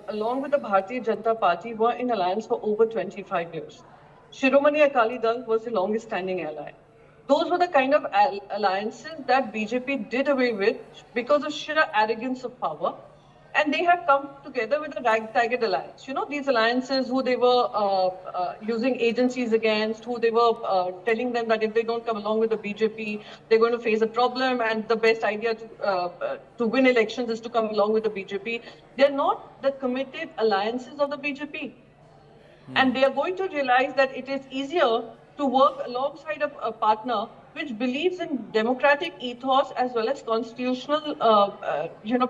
along with the Bharatiya Janata Party, were in alliance for over 25 years. Shiromani Akali Dal was the longest standing ally. Those were the kind of alliances that BJP did away with because of sheer arrogance of power. And they have come together with a ragtag alliance. These alliances who they were using agencies against, who they were telling them that if they don't come along with the BJP, they're going to face a problem and the best idea to win elections is to come along with the BJP. They're not the committed alliances of the BJP. And they are going to realize that it is easier to work alongside a partner which believes in democratic ethos as well as constitutional,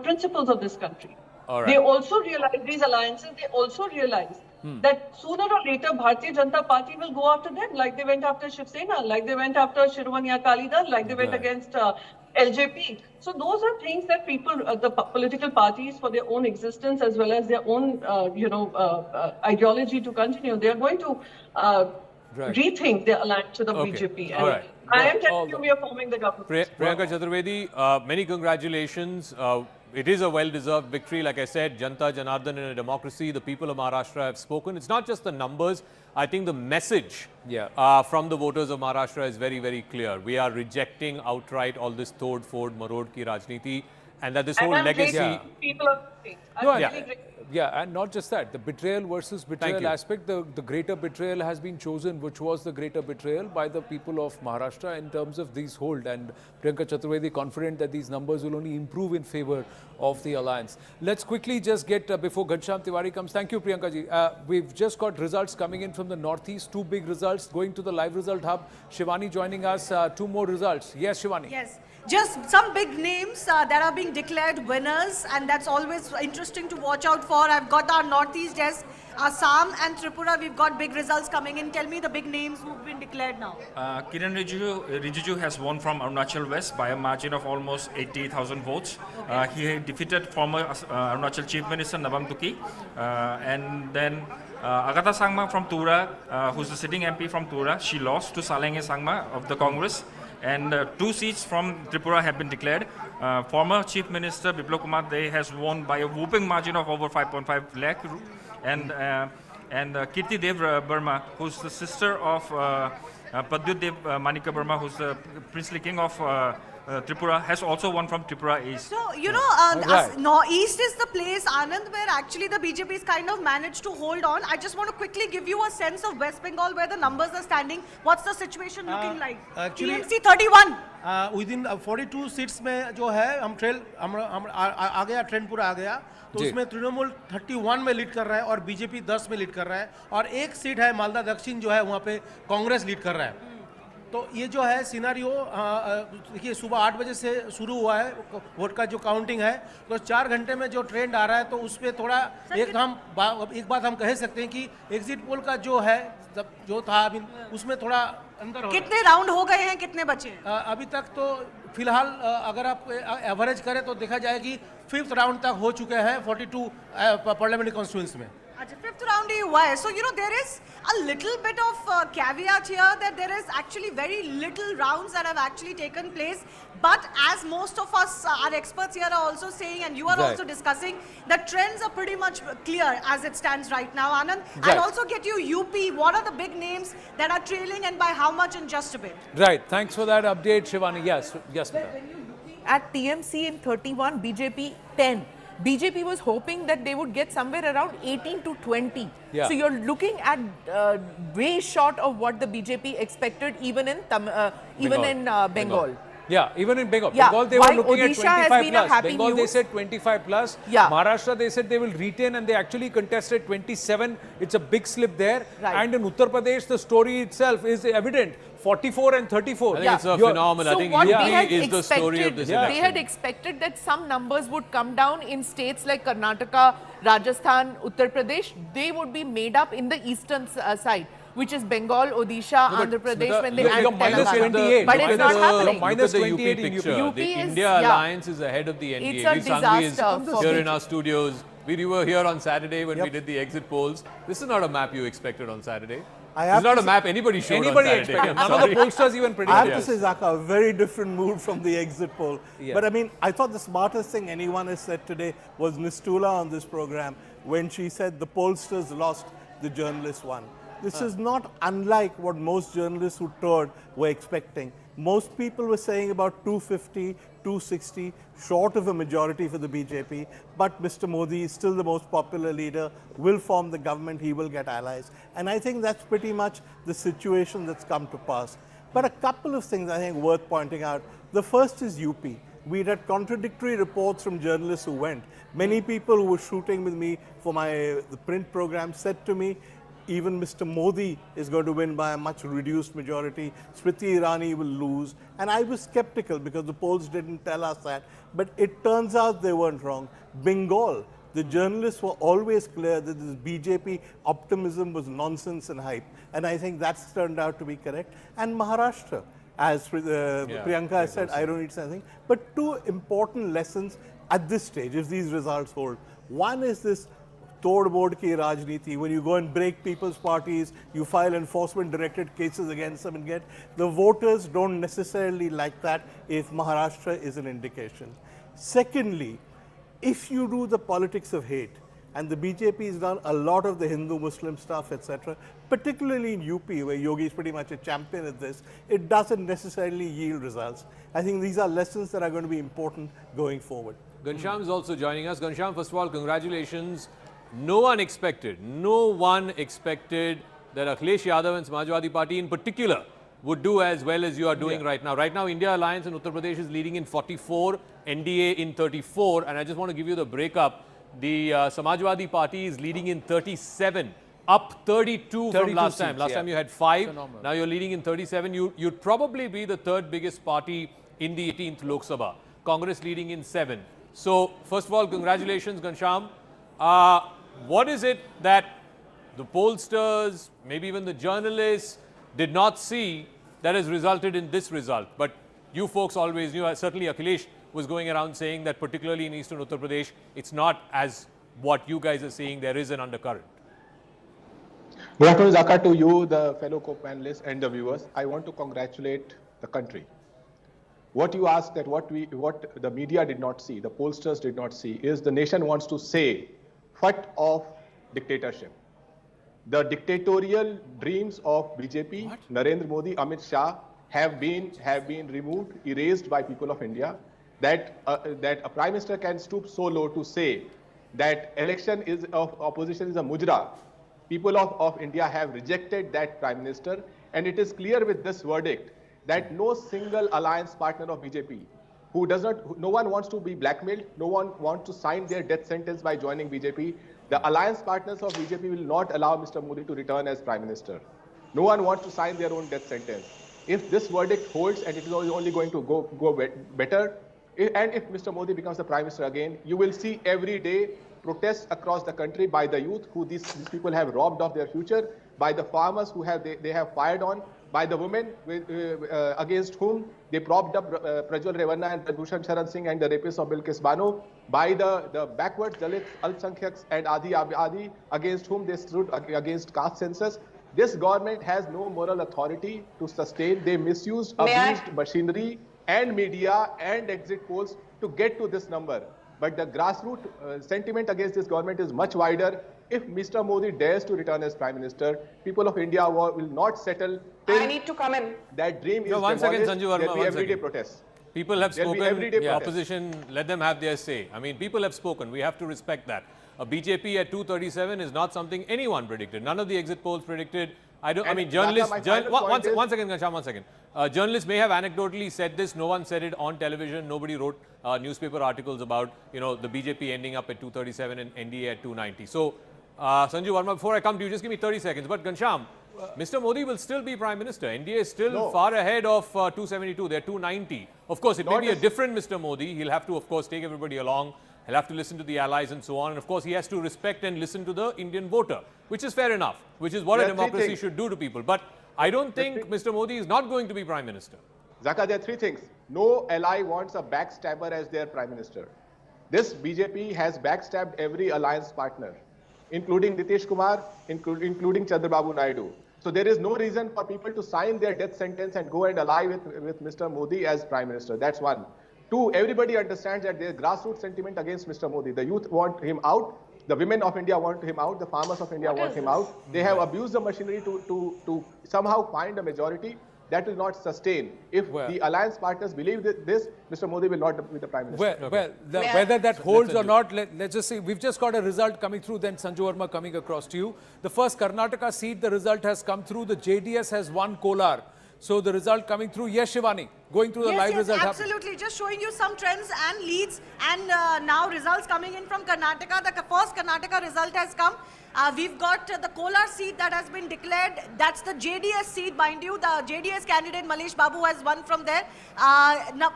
principles of this country. All right. They also realize, these alliances, they also realize that sooner or later Bharatiya Janata Party will go after them, like they went after Shiv Sena, like they went after Shiromani Akali Dal, like they went against LJP. So those are things that people, the political parties, for their own existence as well as their own, ideology to continue, they are going to rethink their alliance to the BJP. All right. I am telling you, we are forming the government. Priyanka Chaturvedi, many congratulations. It is a well-deserved victory. Like I said, Janta Janardhan in a democracy, the people of Maharashtra have spoken. It's not just the numbers. I think the message from the voters of Maharashtra is very, very clear. We are rejecting outright all this Tod, Ford, Marod ki Rajniti, and that this whole legacy... People are and not just that, the betrayal versus betrayal aspect, the greater betrayal has been chosen, which was the greater betrayal by the people of Maharashtra in terms of these hold. And Priyanka Chaturvedi confident that these numbers will only improve in favor of the alliance. Let's quickly just get, before Ghanshyam Tiwari comes, thank you Priyanka ji. We've just got results coming in from the Northeast, 2 big results going to the live result hub. Shivani joining us, 2 more results. Yes, Shivani. Yes. Just some big names that are being declared winners, and that's always interesting to watch out for. I've got our Northeast desk, Assam and Tripura. We've got big results coming in. Tell me the big names who've been declared now. Kiran Rijiju has won from Arunachal West by a margin of almost 80,000 votes. He defeated former Arunachal Chief Minister Nabam Tuki. And then Agatha Sangma from Tura, who's the sitting MP from Tura, she lost to Salenge Sangma of the Congress. And 2 seats from Tripura have been declared. Former Chief Minister Biplab Kumar Dey has won by a whooping margin of over 5.5 lakh. And Kirti Dev Burma, who's the sister of Padyut Dev Manika Burma, who's the princely king of Tripura, has also won from Tripura East. So, East is the place, Anand, where actually the BJP is kind of managed to hold on. I just want to quickly give you a sense of West Bengal, where the numbers are standing. What's the situation looking like? Actually, TMC 31. Within 42 seats में जो है हम आ गया trend पूरा आ गया तो उसमें तृणमूल 31 में लीड कर रहा है और बीजेपी 10 में लीड कर रहा है और 1 सीट है मालदा दक्षिण जो है वहाँ पे कांग्रेस लीड कर रहा है तो ये जो है सिनारियो देखिए सुबह 8 बजे से शुरू हुआ है वोट का जो काउंटिंग है तो 4 घंटे में जो ट्रेंड आ रहा है तो उसमें थोड़ा एक बात हम कह सकते हैं कि एग्जिट पोल का जो है जो था अभी उसमें थोड़ा अंदर कितने राउंड हो गए हैं कितने बचे अभी तक तो फिलहाल अगर आप एवरेज करें तो देखा जाए कि 5th राउंड तक हो चुके हैं 42 पार्लियामेंट्री कॉन्स्टिट्यूएंसी में Fifth round ही हुआ है. So you know there is a little bit of caveat here that there is actually very little rounds that have actually taken place. But as most of us, our experts here are also saying, and you are also discussing, the trends are pretty much clear as it stands right now, Anand. I'll also get you UP. What are the big names that are trailing and by how much in just a bit? Right. Thanks for that update, Shivani. Yes. Yes, ma'am. At TMC in 31, BJP 10. BJP was hoping that they would get somewhere around 18 to 20. Yeah. So you're looking at way short of what the BJP expected, even in Bengal. Yeah, even in Bengal. Yeah. Bengal, they were looking Odisha at 25 plus. Bengal, Bengal, they said 25 plus. Yeah. Maharashtra, they said they will retain, and they actually contested 27. It's a big slip there. Right. And in Uttar Pradesh, the story itself is evident. 44 and 34. I think it's a phenomenon. So I think what UP is the story of this election. They had expected that some numbers would come down in states like Karnataka, Rajasthan, Uttar Pradesh. They would be made up in the eastern side, which is Bengal, Odisha, Andhra Pradesh, when they add Telangana. But it's not happening. Minus Look at the 28 UP in picture. UP The is, India Alliance is ahead of the NDA. It's a disaster. Is here in our studios. We were here on Saturday when we did the exit polls. This is not a map you expected on Saturday. This is not a map anybody showed on Saturday. Expected. None of the pollsters even predicted. I have to say, Zaka, a very different mood from the exit poll. Yeah. But I mean, I thought the smartest thing anyone has said today was Nistula on this program when she said the pollsters lost, the journalists won. This is not unlike what most journalists who toured were expecting. Most people were saying about 250, 260, short of a majority for the BJP. But Mr. Modi is still the most popular leader, will form the government, he will get allies. And I think that's pretty much the situation that's come to pass. But a couple of things I think worth pointing out. The first is UP. We had contradictory reports from journalists who went. Many people who were shooting with me for the print program said to me, even Mr. Modi is going to win by a much reduced majority. Smriti Irani will lose. And I was skeptical because the polls didn't tell us that. But it turns out they weren't wrong. Bengal, the journalists were always clear that this BJP optimism was nonsense and hype. And I think that's turned out to be correct. And Maharashtra, as Priyanka said, I don't need something. But two important lessons at this stage, if these results hold. One is this Tod bod ki rajniti, when you go and break people's parties, you file enforcement directed cases against them and get, the voters don't necessarily like that if Maharashtra is an indication. Secondly, if you do the politics of hate, and the BJP has done a lot of the Hindu-Muslim stuff, etc., particularly in UP, where Yogi is pretty much a champion at this, it doesn't necessarily yield results. I think these are lessons that are going to be important going forward. Ghanshyam is also joining us. Ghanshyam, first of all, congratulations. No one expected that Akhilesh Yadav and Samajwadi Party in particular would do as well as you are doing right now. Right now, India Alliance in Uttar Pradesh is leading in 44, NDA in 34, and I just want to give you the breakup. The Samajwadi Party is leading in 37, up 32 from last time. Last time you had 5, phenomenal. Now you're leading in 37. You'd probably be the third biggest party in the 18th Lok Sabha. Congress leading in 7. So, first of all, congratulations, Ghanshyam. What is it that the pollsters, maybe even the journalists, did not see that has resulted in this result? But you folks always knew, certainly Akhilesh was going around saying that particularly in eastern Uttar Pradesh, it's not as what you guys are seeing, there is an undercurrent. Good afternoon, Zaka, to you, the fellow co-panelists and the viewers. I want to congratulate the country. What you asked that what the media did not see, the pollsters did not see, is the nation wants to say, "Fat of dictatorship." The dictatorial dreams of BJP, Narendra Modi, Amit Shah have been removed, erased by people of India. That a prime minister can stoop so low to say that election of opposition is a mujra. People of India have rejected that prime minister, and it is clear with this verdict that no single alliance partner of BJP no one wants to be blackmailed, no one wants to sign their death sentence by joining BJP. The alliance partners of BJP will not allow Mr. Modi to return as Prime Minister. No one wants to sign their own death sentence. If this verdict holds, and it is only going to go better, and if Mr. Modi becomes the Prime Minister again, you will see every day protests across the country by the youth who these people have robbed of their future, by the farmers who they have fired on, by the women against whom they propped up Prajwal Revanna and Bhushan Sharan Singh and the rapists of Bilkis Bano, by the backward Dalits, Alpsankhyaks and Adi against whom they stood against caste census. This government has no moral authority to sustain. They misused, abused machinery and media and exit polls to get to this number. But the grassroots sentiment against this government is much wider. If Mr. Modi dares to return as Prime Minister, people of India will not settle till I need to come in. That dream is one second, demolished. Sanju Verma, There'll be one everyday second. protests. People have There'll be spoken, everyday protests. opposition, let them have their say. I mean, people have spoken, we have to respect that. A BJP at 237 is not something anyone predicted. None of the exit polls predicted. Journalists, one second, Ghanshyam, one second. Journalists may have anecdotally said this, no one said it on television, nobody wrote newspaper articles about, the BJP ending up at 237 and NDA at 290. So, Sanju Verma, before I come to you, just give me 30 seconds. But Ghanshyam, Mr. Modi will still be Prime Minister. NDA is still far ahead of 272. They're 290. Of course, it may be a different Mr. Modi. He'll have to, of course, take everybody along. He'll have to listen to the allies and so on. And of course, he has to respect and listen to the Indian voter, which is fair enough, which is what a democracy should do to people. But I don't think Mr. Modi is not going to be Prime Minister. Zaka, there are three things. No ally wants a backstabber as their Prime Minister. This BJP has backstabbed every alliance partner, including Nitish Kumar, including Chandrababu Naidu. So there is no reason for people to sign their death sentence and go and ally with Mr. Modi as Prime Minister. That's one. Two, everybody understands that there is grassroots sentiment against Mr. Modi. The youth want him out. The women of India want him out. The farmers of India want him out. They have abused the machinery to somehow find a majority. That will not sustain. If the alliance partners believe this, Mr. Modi will not be the Prime Minister. Whether that holds or not, let's just say we've just got a result coming through, then Sanju Verma coming across to you. The first Karnataka seat, the result has come through. The JDS has won Kolar. So the result coming through. Yes, Shivani, going through the live result. Absolutely. Just showing you some trends and leads, and now results coming in from Karnataka. The first Karnataka result has come. We've got the Kolar seat that has been declared. That's the JDS seat, mind you. The JDS candidate Malesh Babu has won from there. Now,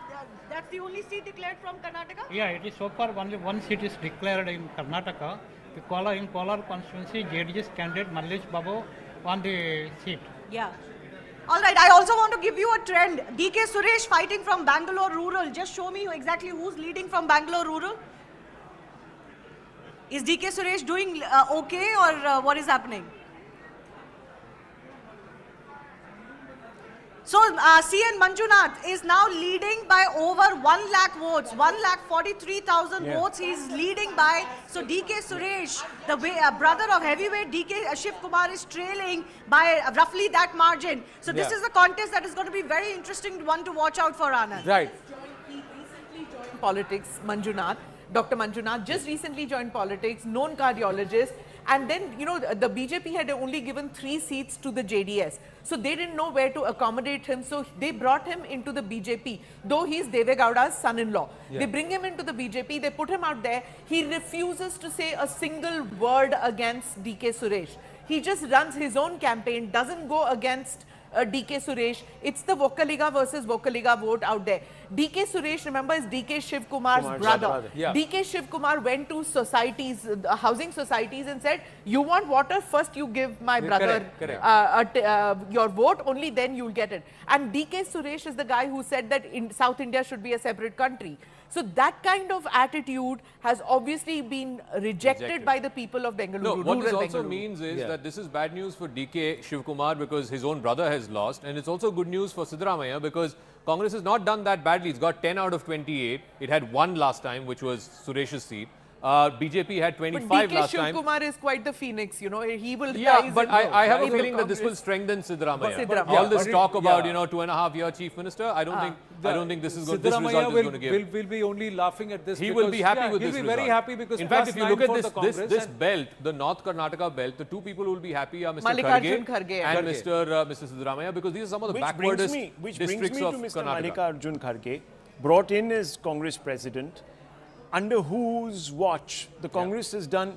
that's the only seat declared from Karnataka? Yeah, it is so far only one seat is declared in Karnataka. In Kolar constituency, JDS candidate Malesh Babu won the seat. Yeah. All right, I also want to give you a trend. DK Suresh fighting from Bangalore Rural. Just show me exactly who's leading from Bangalore Rural. Is DK Suresh doing okay, or what is happening? So, CN Manjunath is now leading by over 1 lakh votes, 1,43,000 votes he's leading by. So, DK Suresh, the brother of heavyweight DK Shiv Kumar, is trailing by roughly that margin. So, this is a contest that is going to be very interesting one to watch out for, Anand. Right. He recently joined politics, Manjunath. Dr. Manjunath just recently joined politics, known cardiologist. And then, the BJP had only given 3 seats to the JDS. So they didn't know where to accommodate him. So they brought him into the BJP, though he's Deve Gowda's son-in-law. Yeah. They bring him into the BJP, they put him out there. He refuses to say a single word against DK Suresh. He just runs his own campaign, doesn't go against DK Suresh. It's the Vocaliga versus Vocaliga vote out there. DK Suresh, remember, is DK Shiv Kumar's brother. Yeah. DK Shiv Kumar went to societies, housing societies, and said, you want water, first you give my brother your vote, only then you'll get it. And DK Suresh is the guy who said that South India should be a separate country. So that kind of attitude has obviously been rejected by the people of Bengaluru. No, what this also means is that this is bad news for DK Shiv Kumar because his own brother has lost, and it's also good news for Siddaramaiah because Congress has not done that badly. It's got 10 out of 28. It had 1 last time, which was Suresh's seat. BJP had 25 but last time. DK Shiv Kumar is quite the phoenix, he will but I have a feeling that this will strengthen Siddaramaiah. All this talk about 2.5-year chief minister, I don't think this is good. This result is going to give. Will be only laughing at this. He will be happy with this result. He'll be very happy because in fact, if you look at this belt, the North Karnataka belt, the 2 people who will be happy are Mr. Kharge and Mr. Siddaramaiah because these are some of the backwardest districts of Karnataka. Which brings me to Mr. Mallikarjun Kharge, brought in as Congress president, under whose watch the Congress has done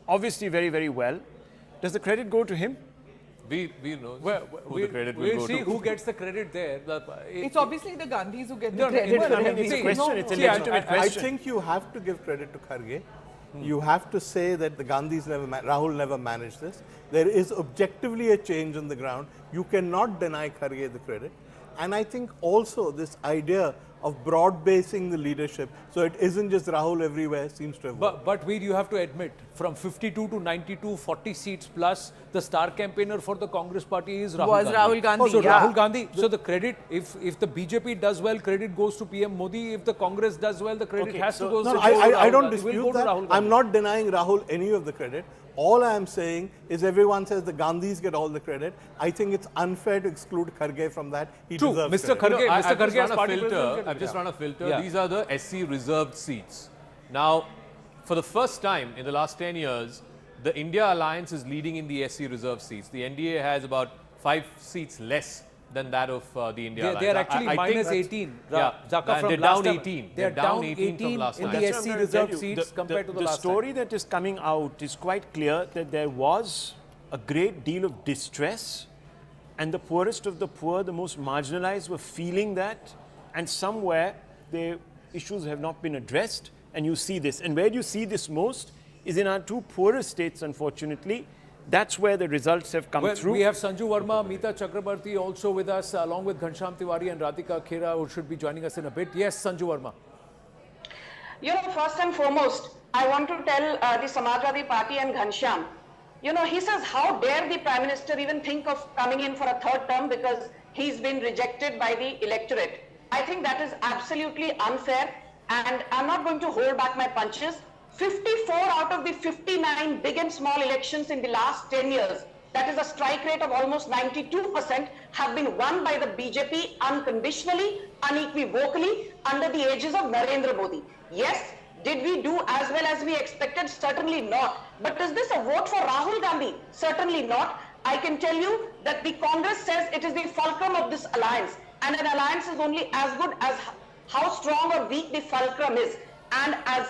obviously very, very well. Does the credit go to him? We know who the credit will go to. We'll see who gets the credit there. It's obviously the Gandhis who get the credit. It's a question. It's a legitimate question. I think you have to give credit to Kharge You have to say that the Gandhis Rahul never managed this. There is objectively a change on the ground. You cannot deny Kharge the credit. And I think also this idea of broad basing the leadership, so it isn't just Rahul everywhere, seems to have worked. But Veer, you have to admit, from 52 to 92, 40 seats plus, the star campaigner for the Congress party is Rahul Gandhi. Rahul Gandhi, So yeah. Rahul Gandhi, so the credit, if the BJP does well, credit goes to PM Modi. If the Congress does well, the credit has to go to I don't Rahul dispute Gandhi. that. I'm not denying Rahul any of the credit. All I am saying is everyone says the Gandhis get all the credit. I think it's unfair to exclude Kharge from that. He True, deserves Mr. credit. Kharge, Mr. Kharge as party I've just run a filter. Yeah. These are the SC reserved seats. Now, for the first time in the last 10 years, the India alliance is leading in the SC reserved seats. The NDA has about 5 seats less than that of the India alliance. They are actually I minus think 18. Yeah, Zaka, from they're last down time. 18. They are down 18 from last in time. the That's SC what I'm gonna reserved tell you. seats compared to the last story time. that is coming out is quite clear that there was a great deal of distress, and the poorest of the poor, the most marginalized, were feeling that, and somewhere their issues have not been addressed, and you see this. And where you see this most is in our 2 poorest states, unfortunately. That's where the results have come through. We have Sanju Verma, Meeta Chakrabarti also with us, along with Ghanshyam Tiwari and Radhika Khera, who should be joining us in a bit. Yes, Sanju Verma. You know, first and foremost, I want to tell the Samajwadi Party and Ghanshyam, you know, he says, how dare the Prime Minister even think of coming in for a 3rd term because he's been rejected by the electorate. I think that is absolutely unfair, and I'm not going to hold back my punches. 54 out of the 59 big and small elections in the last 10 years, that is a strike rate of almost 92%, have been won by the BJP unconditionally, unequivocally, under the aegis of Narendra Modi. Yes, did we do as well as we expected? Certainly not. But is this a vote for Rahul Gandhi? Certainly not. I can tell you that the Congress says it is the fulcrum of this alliance, and an alliance is only as good as how strong or weak the fulcrum is. And as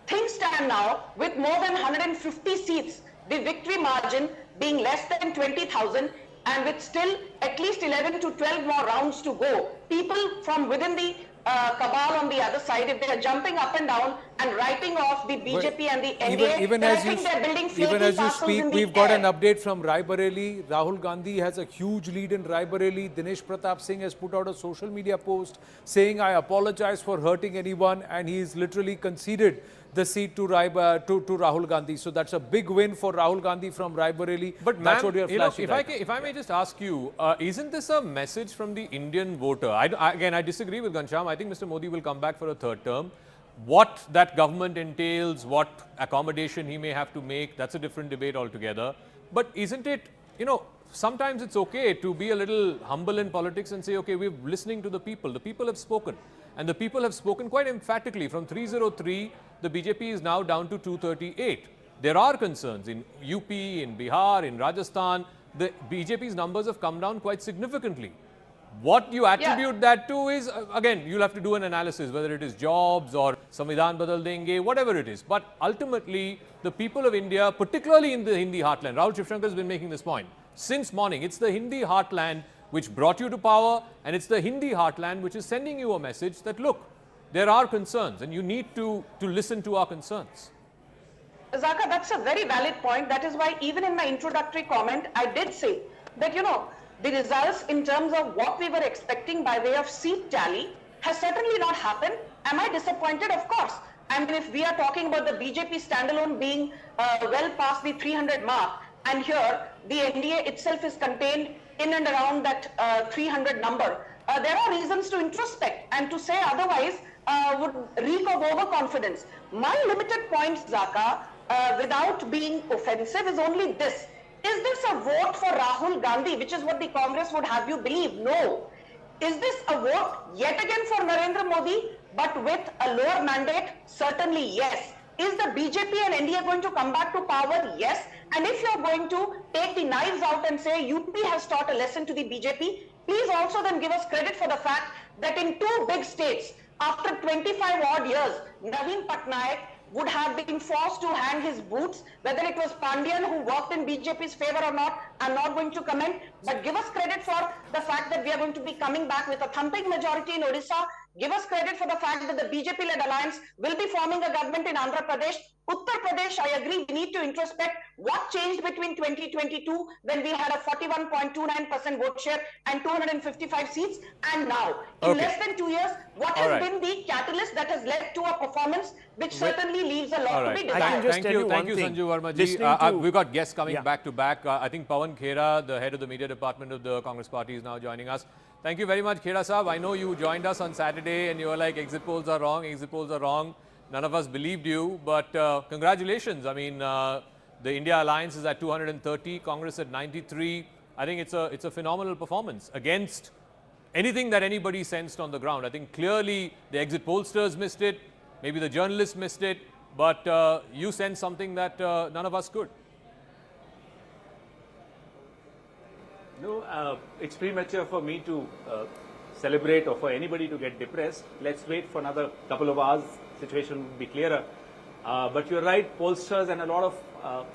things stand now, with more than 150 seats, the victory margin being less than 20,000, and with still at least 11 to 12 more rounds to go, people from within the cabal on the other side, if they are jumping up and down and writing off the BJP and the NDA, Even then I as you think they're building flaky even as you castles speak, in the we've got air. an update from Raebareli. Rahul Gandhi has a huge lead in Raebareli. Dinesh Pratap Singh has put out a social media post saying, I apologize for hurting anyone, and he's literally conceded the seat to Rahul Gandhi. So that's a big win for Rahul Gandhi from Raebareli. But that's ma'am, what you're you know, flashing if I may just ask you, isn't this a message from the Indian voter? Again, I disagree with Ghanshyam. I think Mr. Modi will come back for a 3rd term. What that government entails, what accommodation he may have to make, that's a different debate altogether. But isn't it, you know, sometimes it's okay to be a little humble in politics and say, okay, we're listening to the people. The people have spoken. And the people have spoken quite emphatically. From 303, the BJP is now down to 238. There are concerns in UP, in Bihar, in Rajasthan. The BJP's numbers have come down quite significantly. What you attribute that to is, again, you'll have to do an analysis, whether it is jobs or Samvidhan Badal Denge, whatever it is. But ultimately, the people of India, particularly in the Hindi heartland, Rahul Shivshankar has been making this point since morning. It's the Hindi heartland which brought you to power, and it's the Hindi heartland which is sending you a message that, look, there are concerns and you need to listen to our concerns. Zaka, that's a very valid point. That is why even in my introductory comment, I did say that, you know, the results in terms of what we were expecting by way of seat tally has certainly not happened. Am I disappointed? Of course. I mean, if we are talking about the BJP standalone being well past the 300 mark, and here the NDA itself is contained in and around that 300 number, there are reasons to introspect, and to say otherwise would reek of overconfidence. My limited point, Zaka, without being offensive, is only this. Is this a vote for Rahul Gandhi, which is what the Congress would have you believe? No. Is this a vote yet again for Narendra Modi, but with a lower mandate? Certainly yes. Is the BJP and NDA going to come back to power? Yes. And if you're going to take the knives out and say UP has taught a lesson to the BJP, please also then give us credit for the fact that in 2 big states, after 25 odd years, Naveen Patnaik would have been forced to hang his boots. Whether it was Pandian who worked in BJP's favor or not, I'm not going to comment. But give us credit for the fact that we are going to be coming back with a thumping majority in Odisha Give us credit for the fact that the BJP-led alliance will be forming a government in Andhra Pradesh. Uttar Pradesh, I agree, we need to introspect what changed between 2022 when we had a 41.29% vote share and 255 seats, and now. In less than 2 years, what has been the catalyst that has led to a performance which certainly leaves a lot to be desired? Thank you, Sanju Verma ji. We've got guests coming back to back. I think Pawan Khera, the head of the media department of the Congress party, is now joining us. Thank you very much, Khera Saab. I know you joined us on Saturday and you were like, exit polls are wrong, exit polls are wrong. None of us believed you, but congratulations. I mean, the India Alliance is at 230, Congress at 93. I think it's a phenomenal performance against anything that anybody sensed on the ground. I think clearly the exit pollsters missed it, maybe the journalists missed it, but you sensed something that none of us could. No, it's premature for me to celebrate or for anybody to get depressed. Let's wait for another couple of hours. Situation will be clearer. But you're right, pollsters and a lot of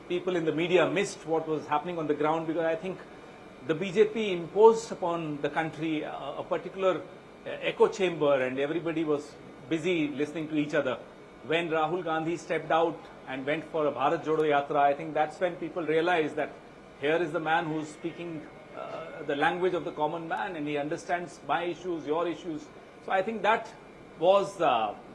people in the media missed what was happening on the ground, because I think the BJP imposed upon the country a particular echo chamber, and everybody was busy listening to each other. When Rahul Gandhi stepped out and went for a Bharat Jodo Yatra, I think that's when people realized that here is the man who's speaking the language of the common man, and he understands my issues, your issues. So I think that was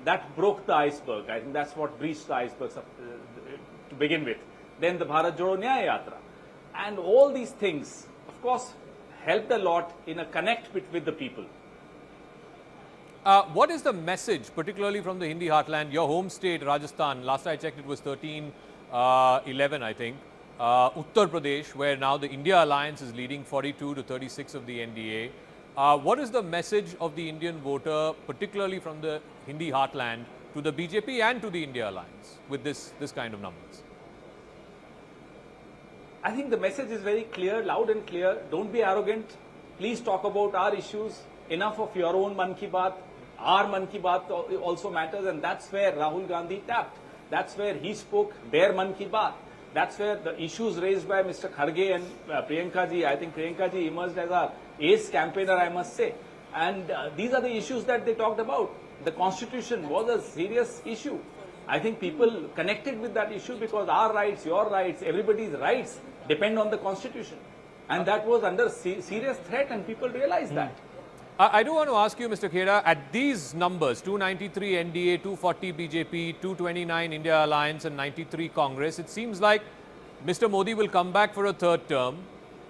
that broke the iceberg. I think that's what breached the iceberg to begin with. Then the Bharat Jodo Nyaya Yatra, and all these things, of course, helped a lot in a connect with the people. What is the message, particularly from the Hindi heartland, your home state, Rajasthan? Last I checked, it was 13-11, I think. Uttar Pradesh, where now the India Alliance is leading 42 to 36 of the NDA. What is the message of the Indian voter, particularly from the Hindi heartland, to the BJP and to the India Alliance with this kind of numbers? I think the message is very clear, loud and clear. Don't be arrogant. Please talk about our issues. Enough of your own Man Ki Baat. Our Man Ki Baat also matters, and that's where Rahul Gandhi tapped. That's where he spoke their Man Ki Baat. That's where the issues raised by Mr. Kharge and Priyanka ji, I think Priyanka ji emerged as our ace campaigner, I must say. And these are the issues that they talked about. The constitution was a serious issue. I think people connected with that issue because our rights, your rights, everybody's rights depend on the constitution. And that was under serious threat, and people realized that. I do want to ask you, Mr. Khera, at these numbers, 293 NDA, 240 BJP, 229 India Alliance and 93 Congress, it seems like Mr. Modi will come back for a third term.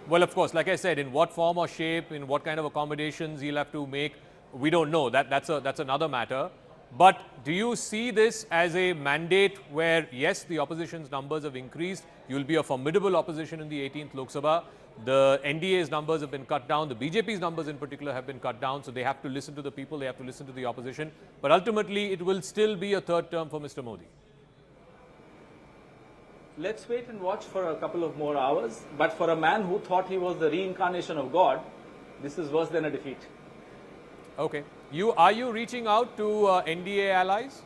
Well, of course, like I said, in what form or shape, in what kind of accommodations he'll have to make, we don't know. That's another matter. But do you see this as a mandate where, yes, the opposition's numbers have increased, you'll be a formidable opposition in the 18th Lok Sabha, the NDA's numbers have been cut down, the BJP's numbers in particular have been cut down, so they have to listen to the people, they have to listen to the opposition, but ultimately it will still be a third term for Mr. Modi? Let's wait and watch for a couple of more hours, but for a man who thought he was the reincarnation of God, this is worse than a defeat. Okay. Are you reaching out to NDA allies?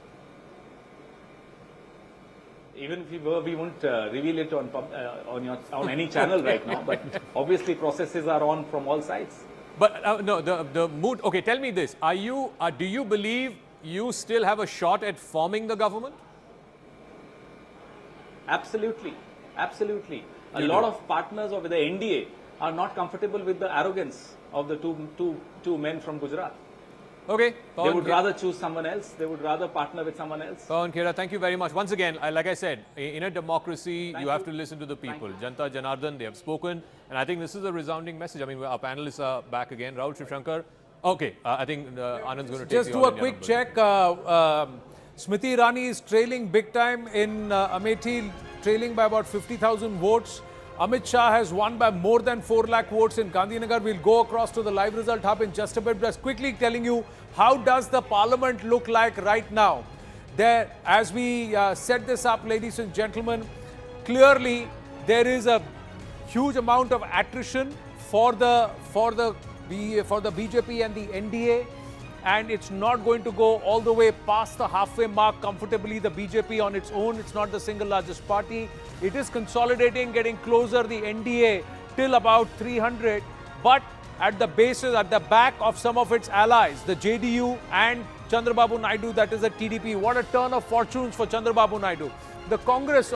Even if we were, we won't reveal it on any channel right now. But obviously, processes are on from all sides. But no, the mood. Okay, tell me this: do you believe you still have a shot at forming the government? Absolutely, absolutely. A lot of partners of the NDA are not comfortable with the arrogance of the two men from Gujarat. Okay. They would rather choose someone else. They would rather partner with someone else. Pawan Khera, thank you very much. Once again, like I said, in a democracy, you have to listen to the people. Janta Janardhan, they have spoken. And I think this is a resounding message. I mean, our panelists are back again. Rahul Shivshankar. Okay, I think Anand's going to take just do a quick check. Smriti Irani is trailing big time in Amethi, trailing by about 50,000 votes. Amit Shah has won by more than 4 lakh votes in Gandhinagar. We'll go across to the live result hub in just a bit. Just quickly telling you, how does the parliament look like right now? There, as we set this up, ladies and gentlemen, clearly there is a huge amount of attrition for the BJP and the NDA. And it's not going to go all the way past the halfway mark comfortably. The BJP on its own, it's not the single largest party. It is consolidating, getting closer, the NDA till about 300. But at the bases, at the back of some of its allies, the JDU and Chandrababu Naidu, that is the TDP. What a turn of fortunes for Chandrababu Naidu. The Congress